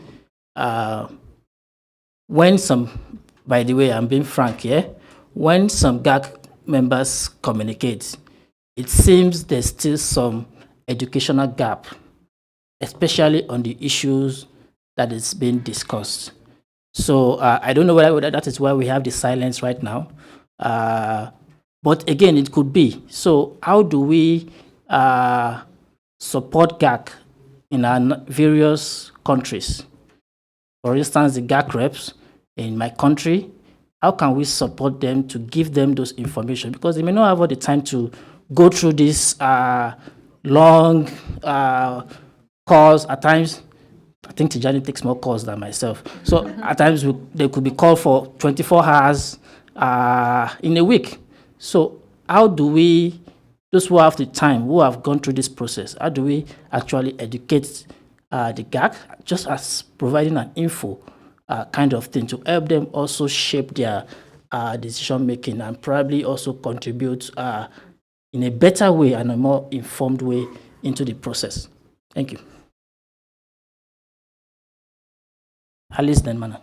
when some, by the way, I'm being frank here, when some GAC members communicate, it seems there's still some educational gap, especially on the issues that is being discussed. So I don't know whether that is why we have the silence right now. But again, it could be. So how do we support GAC in our various countries? For instance, the GAC reps in my country, how can we support them to give them those information? Because they may not have all the time to go through this long calls at times. I think Tijani takes more calls than myself. So at times they could be called for 24 hours in a week. So how do we, those who have the time, who have gone through this process, how do we actually educate the GAC, just as providing an info kind of thing to help them also shape their decision making and probably also contribute in a better way and a more informed way into the process? Thank you. Alice Denmana.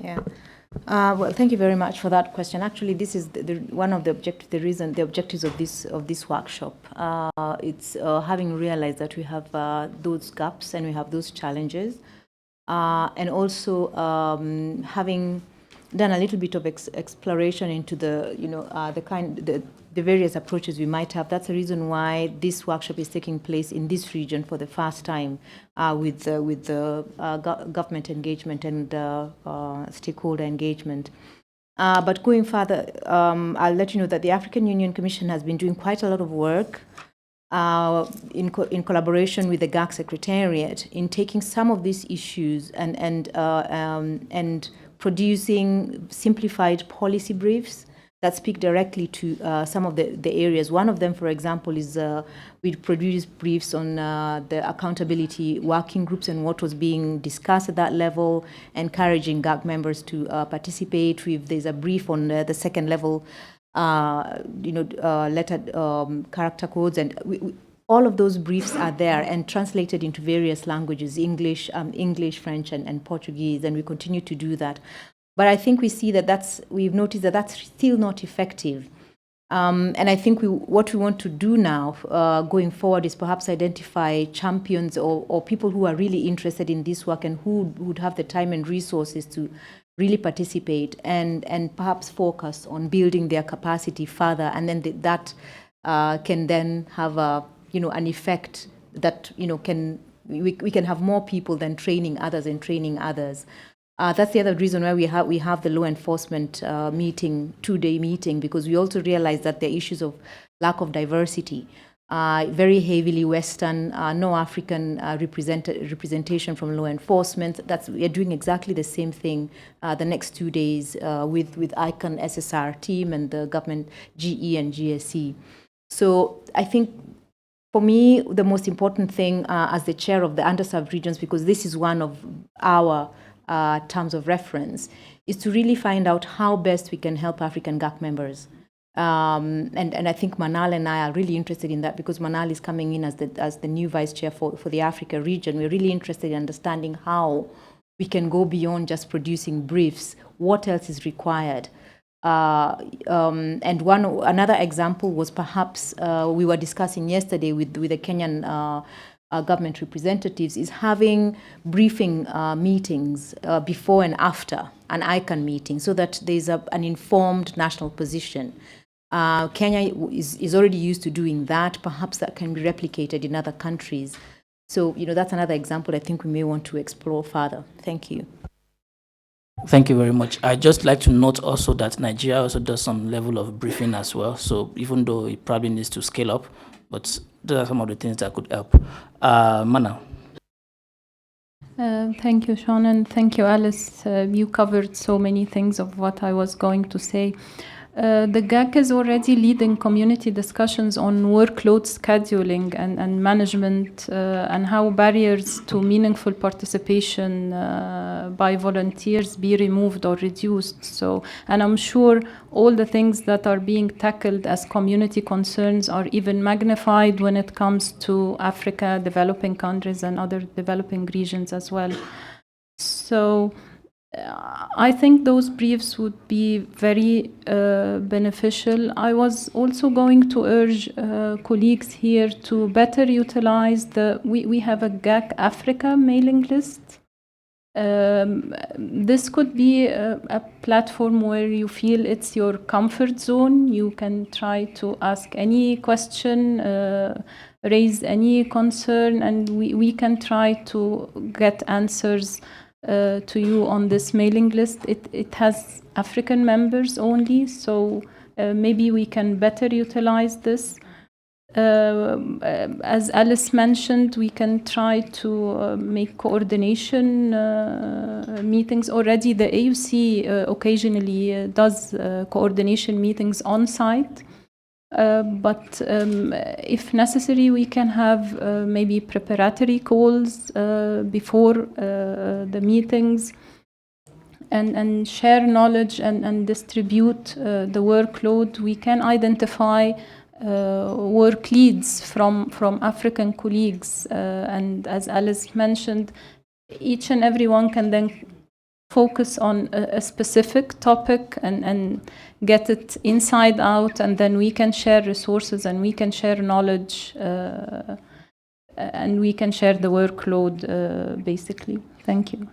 Yeah. Well, thank you very much for that question. Actually, this is one of the objectives of this workshop. It's having realized that we have those gaps and we have those challenges, and also having done a little bit of exploration into the various approaches we might have. That's the reason why this workshop is taking place in this region for the first time, with the government engagement and stakeholder engagement. But going further, I'll let you know that the African Union Commission has been doing quite a lot of work in collaboration with the GAC Secretariat in taking some of these issues and producing simplified policy briefs that speak directly to some of the areas. One of them, for example, is we produced briefs on the accountability working groups and what was being discussed at that level, encouraging GAC members to participate. There's a brief on the second level, lettered character codes, and all of those briefs are there and translated into various languages, English, French, and Portuguese, and we continue to do that. But I think we see that we've noticed that that's still not effective. And I think what we want to do now going forward is perhaps identify champions or people who are really interested in this work and who would have the time and resources to really participate and perhaps focus on building their capacity further. And then that can then have an effect that we can have more people than training others and training others. That's the other reason why we have the law enforcement two-day meeting, because we also realize that there are issues of lack of diversity, very heavily Western, no African representation from law enforcement. We are doing exactly the same thing the next 2 days with ICANN SSR team and the government GE and GSE. So I think for me, the most important thing as the chair of the underserved regions, because this is one of our terms of reference, is to really find out how best we can help African GAC members. And I think Manal and I are really interested in that, because Manal is coming in as the new vice chair for the Africa region. We're really interested in understanding how we can go beyond just producing briefs. What else is required? And another example was perhaps we were discussing yesterday with the Kenyan government representatives, is having briefing meetings before and after an ICANN meeting, so that there's an informed national position. Kenya is already used to doing that. Perhaps that can be replicated in other countries. So, that's another example I think we may want to explore further. Thank you. Thank you very much. I'd just like to note also that Nigeria also does some level of briefing as well. So even though it probably needs to scale up, but those are some of the things that could help. Mana. Thank you, Sean, and thank you, Alice. You covered so many things of what I was going to say. The GAC is already leading community discussions on workload scheduling and management and how barriers to meaningful participation by volunteers be removed or reduced. And I'm sure all the things that are being tackled as community concerns are even magnified when it comes to Africa, developing countries, and other developing regions as well. So I think those briefs would be very beneficial. I was also going to urge colleagues here to better utilize we have a GAC Africa mailing list. This could be a platform where you feel it's your comfort zone. You can try to ask any question, raise any concern, and we can try to get answers to you on this mailing list. It has African members only, so maybe we can better utilize this. As Alice mentioned, we can try to make coordination meetings. Already the AUC occasionally does coordination meetings on site. But if necessary, we can have maybe preparatory calls before the meetings and share knowledge and distribute the workload. We can identify work leads from African colleagues. And as Alice mentioned, each and every one can then focus on a specific topic and get it inside out, and then we can share resources and we can share knowledge and we can share the workload basically. Thank you.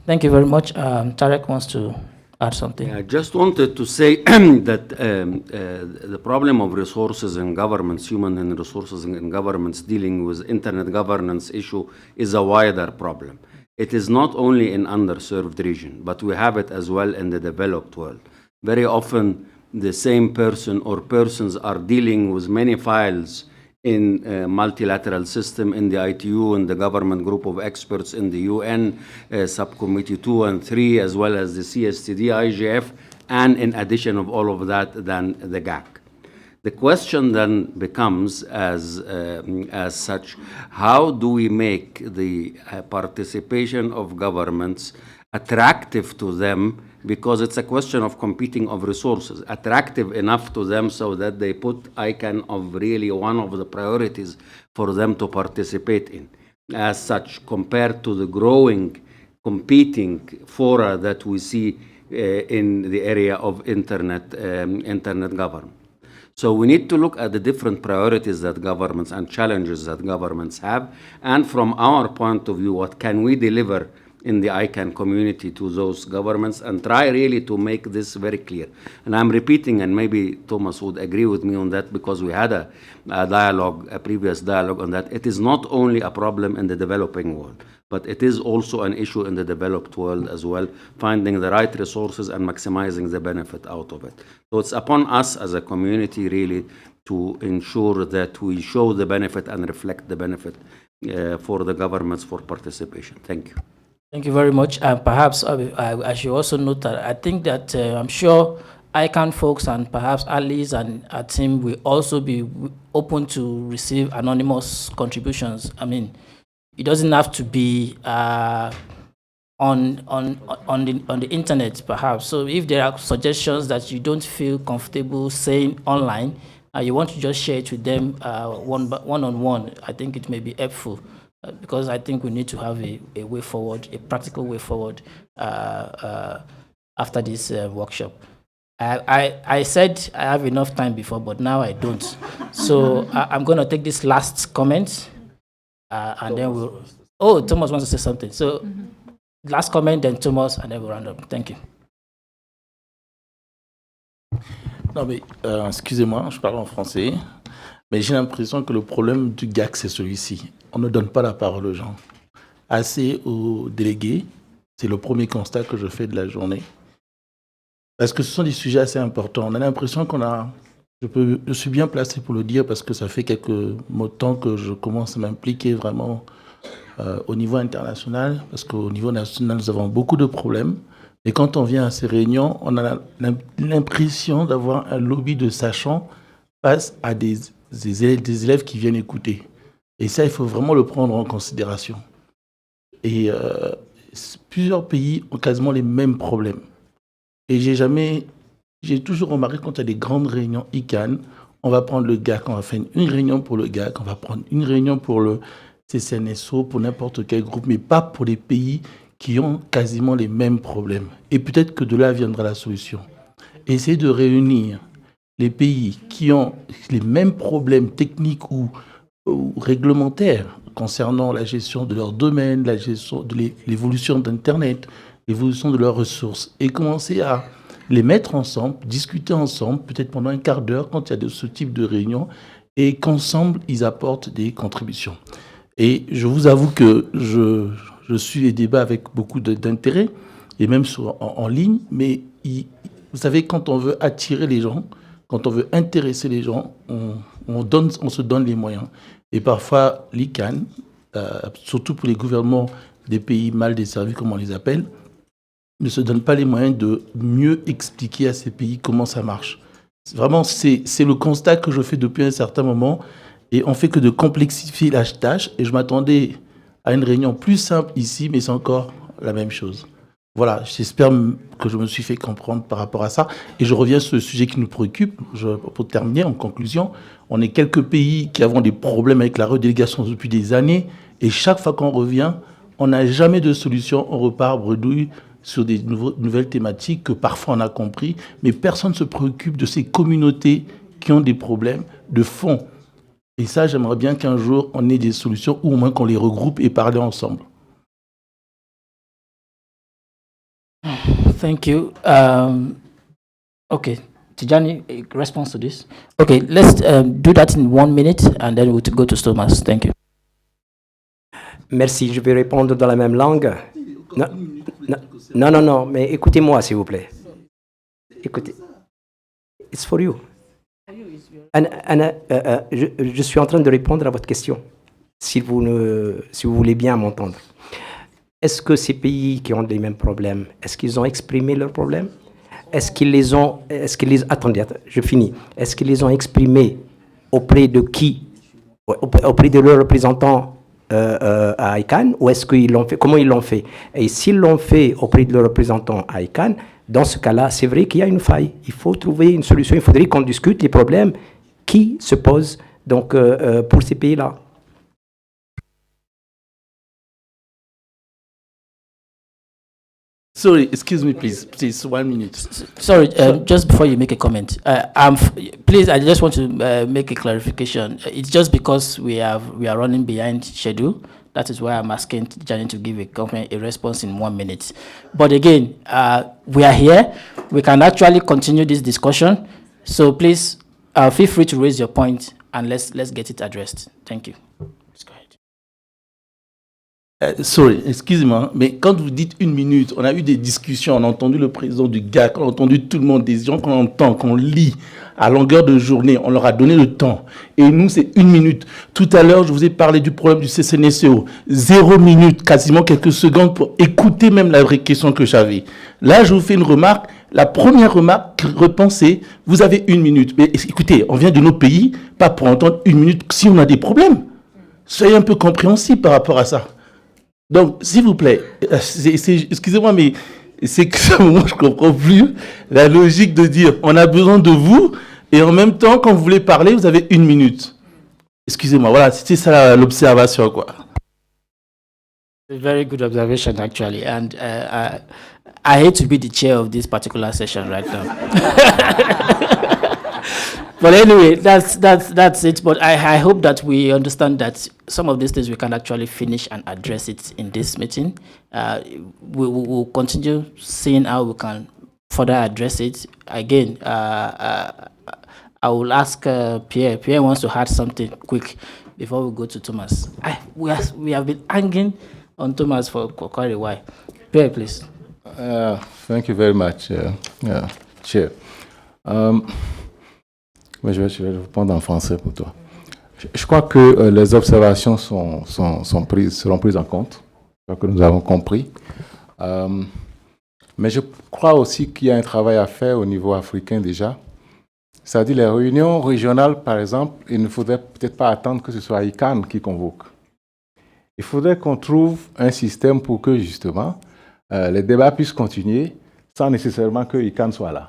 Thank you very much. Tarek wants to add something. Yeah, I just wanted to say that the problem of resources in governments, human and resources in governments dealing with internet governance issue is a wider problem. It is not only in underserved region, but we have it as well in the developed world. Very often, the same person or persons are dealing with many files in a multilateral system, in the ITU, in the government group of experts, in the UN, subcommittee 2 and 3, as well as the CSTD, IGF, and in addition of all of that, then the GAC. The question then becomes, as such, how do we make the participation of governments attractive to them, because it's a question of competing of resources, attractive enough to them so that they put ICANN of really one of the priorities for them to participate in. As such, compared to the growing competing fora that we see in the area of internet government. So we need to look at the different priorities that governments and challenges that governments have, and from our point of view, what can we deliver in the ICANN community to those governments, and try really to make this very clear. And I'm repeating, and maybe Thomas would agree with me on that, because we had a dialogue, a previous dialogue on that. It is not only a problem in the developing world, but it is also an issue in the developed world as well, finding the right resources and maximizing the benefit out of it. So it's upon us as a community really to ensure that we show the benefit and reflect the benefit for the governments for participation. Thank you. Thank you very much. And perhaps I should also note that I think that I'm sure ICANN folks and perhaps Alice and our team will also be open to receive anonymous contributions. I mean, it doesn't have to be on the internet, perhaps. So if there are suggestions that you don't feel comfortable saying online, you want to just share it with them one-on-one, I think it may be helpful. Because I think we need to have a way forward, a practical way forward after this workshop. I said I have enough time before, but now I don't. So I'm going to take this last comment, and then we'll... Oh, Thomas wants to say something. So last comment, then Thomas, and then we'll round up. Thank you. Non mais, excusez-moi, je parle en français. Mais j'ai l'impression que le problème du GAC, c'est celui-ci. On ne donne pas la parole aux gens. Assez aux délégués, c'est le premier constat que je fais de la journée. Parce que ce sont des sujets assez importants. On a l'impression qu'on a... Je suis bien placé pour le dire parce que ça fait quelques temps que je commence à m'impliquer vraiment au niveau international. Parce qu'au niveau national, nous avons beaucoup de problèmes. Et quand on vient à ces réunions, on a l'impression d'avoir un lobby de sachants face à des élèves qui viennent écouter. Et ça, il faut vraiment le prendre en considération. Et plusieurs pays ont quasiment les mêmes problèmes. Et j'ai toujours remarqué quand il y a des grandes réunions ICANN, on va prendre le GAC, on va faire une réunion pour le GAC, on va prendre une réunion pour le CCNSO, pour n'importe quel groupe, mais pas pour les pays qui ont quasiment les mêmes problèmes. Et peut-être que de là viendra la solution. Essayer de réunir les pays qui ont les mêmes problèmes techniques ou réglementaires concernant la gestion de leur domaine, la gestion de l'évolution d'Internet, l'évolution de leurs ressources, et commencer à les mettre ensemble, discuter ensemble, peut-être pendant un quart d'heure quand il y a de ce type de réunion, et qu'ensemble, ils apportent des contributions. Et je vous avoue que je suis les débats avec beaucoup d'intérêt, et même en ligne, mais vous savez, quand on veut attirer les gens, quand on veut intéresser les gens, on se donne les moyens. Et parfois, l'ICANN, surtout pour les gouvernements des pays mal desservis, comme on les appelle, ne se donne pas les moyens de mieux expliquer à ces pays comment ça marche. Vraiment, c'est le constat que je fais depuis un certain moment, et on fait que de complexifier la tâche, et je m'attendais à une réunion plus simple ici, mais c'est encore la même chose. Voilà, j'espère que je me suis fait comprendre par rapport à ça. Et je reviens sur le sujet qui nous préoccupe. Pour terminer, en conclusion, on est quelques pays qui avons des problèmes avec la redélégation depuis des années. Et chaque fois qu'on revient, on n'a jamais de solution. On repart bredouille sur des nouvelles thématiques que parfois on a compris. Mais personne ne se préoccupe de ces communautés qui ont des problèmes de fond. Et ça, j'aimerais bien qu'un jour, on ait des solutions, ou au moins qu'on les regroupe et parler ensemble. Thank you. Okay, Tijani, a response to this? Okay, let's do that in 1 minute and then we'll go to Thomas. Thank you. Merci, je vais répondre dans la même langue. Non, mais écoutez-moi, s'il vous plaît. écoutez, it's for you. Je suis en train de répondre à votre question, si vous voulez bien m'entendre. Est-ce que ces pays qui ont les mêmes problèmes, est-ce qu'ils ont exprimé leurs problèmes? Attendez, je finis. Est-ce qu'ils les ont exprimés auprès de qui? Auprès de leurs représentants à ICANN, ou est-ce qu'ils l'ont fait? Comment ils l'ont fait? Et s'ils l'ont fait auprès de leurs représentants à ICANN, dans ce cas-là, c'est vrai qu'il y a une faille. Il faut trouver une solution. Il faudrait qu'on discute les problèmes qui se posent donc, pour ces pays-là. Sorry, excuse me, please, 1 minute. Sorry, just before you make a comment, please, I just want to make a clarification. It's just because we are running behind schedule. That is why I'm asking Janet to give a response in 1 minute. But again, we are here. We can actually continue this discussion. So please, feel free to raise your point and let's get it addressed. Thank you. Sorry, excusez-moi, mais quand vous dites 1 minute, on a eu des discussions, on a entendu le président du GAC, on a entendu tout le monde, des gens qu'on entend, qu'on lit à longueur de journée, on leur a donné le temps. Et nous, c'est 1 minute. Tout à l'heure, je vous ai parlé du problème du CCNSEO. 0 minute, quasiment quelques secondes pour écouter même la vraie question que j'avais. Là, je vous fais une remarque. La première remarque, repensez, vous avez 1 minute. Mais écoutez, on vient de nos pays, pas pour entendre 1 minute si on a des problèmes. Soyez un peu compréhensible par rapport à ça. Donc, s'il vous plaît, excusez-moi, mais c'est que moi, je ne comprends plus la logique de dire on a besoin de vous et en même temps, quand vous voulez parler, vous avez 1 minute. Excusez-moi, voilà, c'était ça l'observation, quoi. A very good observation, actually, and I hate to be the chair of this particular session right now. But anyway, that's it. But I hope that we understand that some of these things we can actually finish and address it in this meeting. We'll continue seeing how we can further address it. Again, I will ask Pierre. Pierre wants to add something quick before we go to Thomas. We have been hanging on Thomas for quite a while. Pierre, please. Thank you very much, Chair. Mais je vais répondre en français pour toi. Je crois que les observations seront prises en compte. Je crois que nous avons compris. Mais je crois aussi qu'il y a un travail à faire au niveau africain déjà. C'est-à-dire les réunions régionales, par exemple, il ne faudrait peut-être pas attendre que ce soit ICANN qui convoque. Il faudrait qu'on trouve un système pour que, justement, les débats puissent continuer sans nécessairement que ICANN soit là.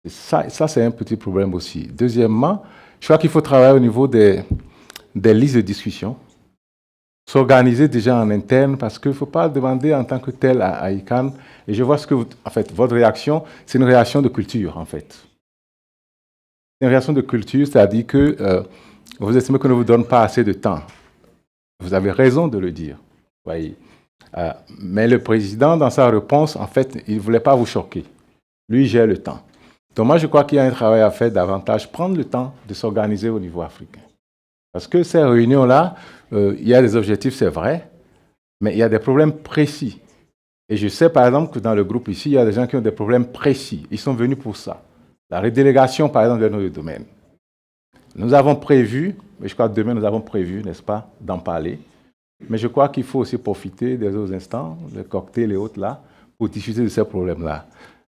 Ça c'est un petit problème aussi. Deuxièmement, je crois qu'il faut travailler au niveau des listes de discussion, s'organiser déjà en interne, parce qu'il ne faut pas demander en tant que tel à ICANN. Et je vois ce que votre réaction, c'est une réaction de culture, en fait. Une réaction de culture, c'est-à-dire que vous estimez qu'on ne vous donne pas assez de temps. Vous avez raison de le dire. Voyez. Mais le président, dans sa réponse, en fait, il ne voulait pas vous choquer. Lui, il gère le temps. Donc moi, je crois qu'il y a un travail à faire davantage, prendre le temps de s'organiser au niveau africain. Parce que ces réunions-là, il y a des objectifs, c'est vrai, mais il y a des problèmes précis. Et je sais, par exemple, que dans le groupe ici, il y a des gens qui ont des problèmes précis. Ils sont venus pour ça. La redélégation, par exemple, de nos domaines. Nous avons prévu, mais je crois que demain, nous avons prévu, n'est-ce pas, d'en parler. Mais je crois qu'il faut aussi profiter des autres instants, les cocktails et autres là, pour discuter de ces problèmes-là.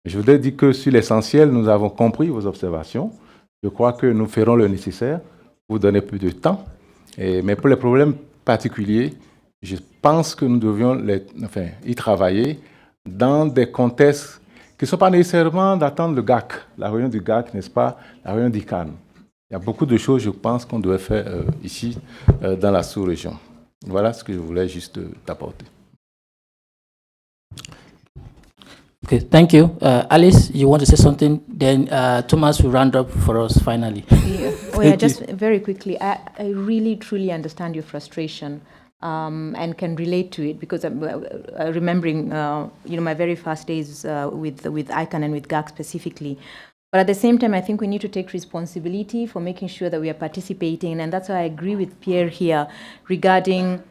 Je voudrais dire que sur l'essentiel, nous avons compris vos observations. Je crois que nous ferons le nécessaire pour vous donner plus de temps. Mais pour les problèmes particuliers, je pense que nous devions y travailler dans des contextes qui ne sont pas nécessairement d'attendre le GAC, la réunion du GAC, n'est-ce pas, la réunion d'ICANN. Il y a beaucoup de choses, je pense, qu'on devrait faire ici, dans la sous-région. Voilà ce que je voulais juste t'apporter. Okay, thank you. Alice, you want to say something? Then Thomas will round up for us finally. Yeah. Oh, yeah, just very quickly. I really, truly understand your frustration and can relate to it because I'm remembering, my very first days with ICANN and with GAC specifically. But at the same time, I think we need to take responsibility for making sure that we are participating. And that's why I agree with Pierre here regarding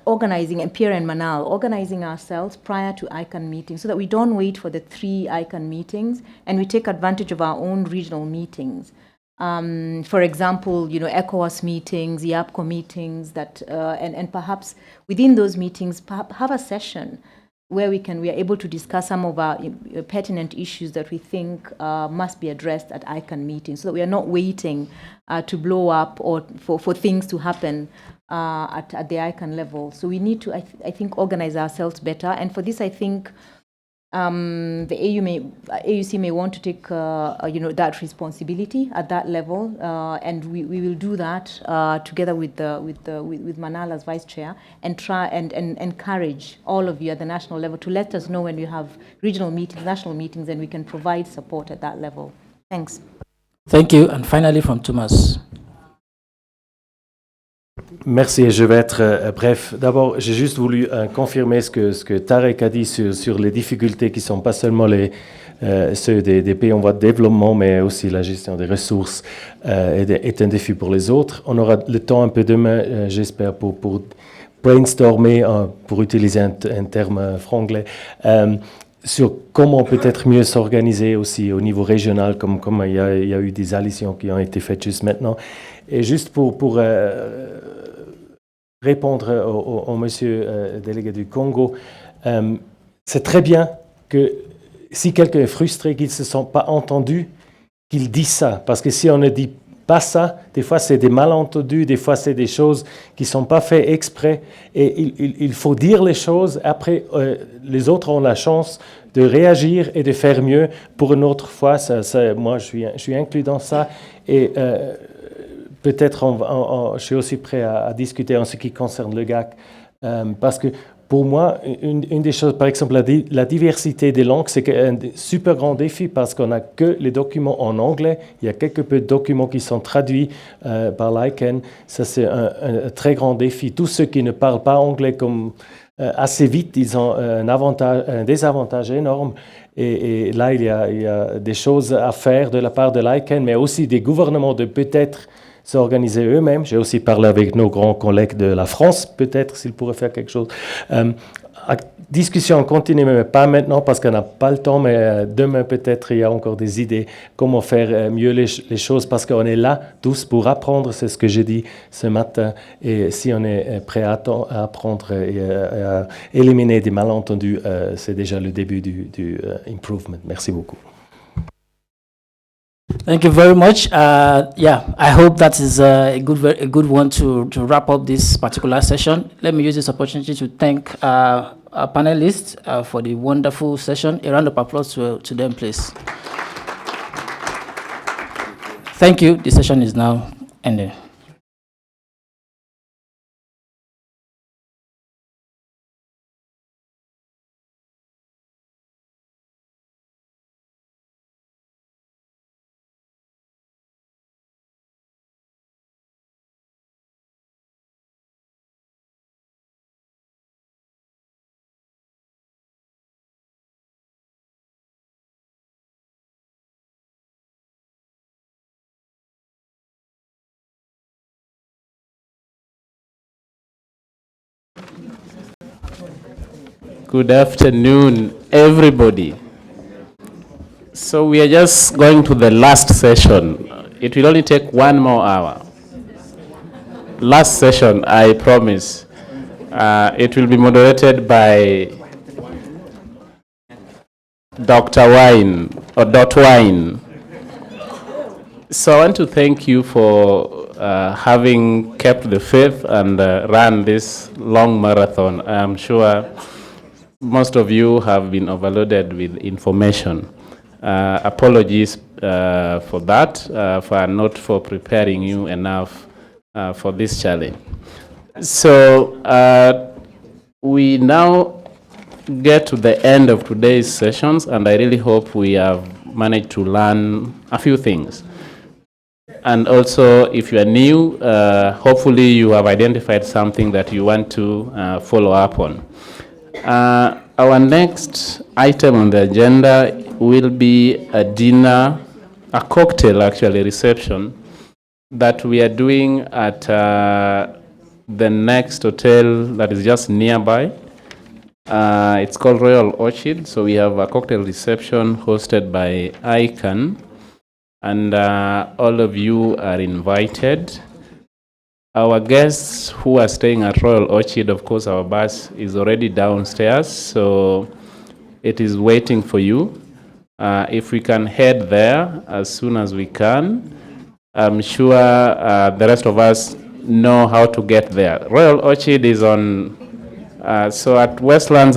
organizing, and Pierre and Manal, organizing ourselves prior to ICANN meetings so that we don't wait for the 3 ICANN meetings and we take advantage of our own regional meetings. For example, ECOWAS meetings, IAPCO meetings, and perhaps within those meetings, have a session where we are able to discuss some of our pertinent issues that we think must be addressed at ICANN meetings, so that we are not waiting to blow up or for things to happen at the ICANN level. So we need to, I think, organize ourselves better. And for this, I think the AUC may want to take that responsibility at that level, and we will do that together with Manal as vice chair, and try and encourage all of you at the national level to let us know when you have regional meetings, national meetings, and we can provide support at that level. Thanks. Thank you. And finally, from Thomas. Merci, et je vais être bref. D'abord, j'ai juste voulu confirmer ce que Tarek a dit sur les difficultés qui ne sont pas seulement ceux des pays en voie de développement, mais aussi la gestion des ressources est un défi pour les autres. On aura le temps un peu demain, j'espère, pour brainstormer, pour utiliser un terme franglais, sur comment peut-être mieux s'organiser aussi au niveau régional, comme il y a eu des allusions qui ont été faites juste maintenant. Et juste pour répondre au monsieur délégué du Congo, c'est très bien que si quelqu'un est frustré qu'il ne se sent pas entendu, qu'il dise ça. Parce que si on ne dit pas ça, des fois c'est des malentendus, des fois c'est des choses qui ne sont pas faites exprès. Et il faut dire les choses. Après, les autres ont la chance de réagir et de faire mieux pour une autre fois. Moi, je suis inclus dans ça. Et peut-être je suis aussi prêt à discuter en ce qui concerne le GAC. Parce que pour moi, une des choses, par exemple, la diversité des langues, c'est un super grand défi parce qu'on n'a que les documents en anglais. Il y a quelques peu de documents qui sont traduits par l'ICANN. Ça, c'est un très grand défi. Tous ceux qui ne parlent pas anglais assez vite, ils ont un désavantage énorme. Et là, il y a des choses à faire de la part de l'ICANN, mais aussi des gouvernements de peut-être s'organiser eux-mêmes. J'ai aussi parlé avec nos grands collègues de la France, peut-être, s'ils pourraient faire quelque chose. Discussion continue, mais pas maintenant parce qu'on n'a pas le temps, mais demain peut-être il y a encore des idées comment faire mieux les choses parce qu'on est là tous pour apprendre, c'est ce que j'ai dit ce matin. Et si on est prêt à apprendre et à éliminer des malentendus, c'est déjà le début du improvement. Merci beaucoup. Thank you very much. I hope that is a good one to wrap up this particular session. Let me use this opportunity to thank our panelists for the wonderful session. A round of applause to them, please. Thank you. The session is now ended. Good afternoon, everybody. So we are just going to the last session. It will only take 1 more hour. Last session, I promise. It will be moderated by Dr. Wine, or Dot Wine. So I want to thank you for having kept the faith and run this long marathon. I'm sure most of you have been overloaded with information. Apologies for that, for preparing you enough for this challenge. So we now get to the end of today's sessions, and I really hope we have managed to learn a few things. And also, if you are new, hopefully you have identified something that you want to follow up on. Our next item on the agenda will be a dinner, a cocktail actually, reception that we are doing at the next hotel that is just nearby. It's called Royal Orchid. So we have a cocktail reception hosted by ICANN, and all of you are invited. Our guests who are staying at Royal Orchid, of course, our bus is already downstairs, so it is waiting for you. If we can head there as soon as we can, I'm sure the rest of us know how to get there. Royal Orchid is on, so at Westlands.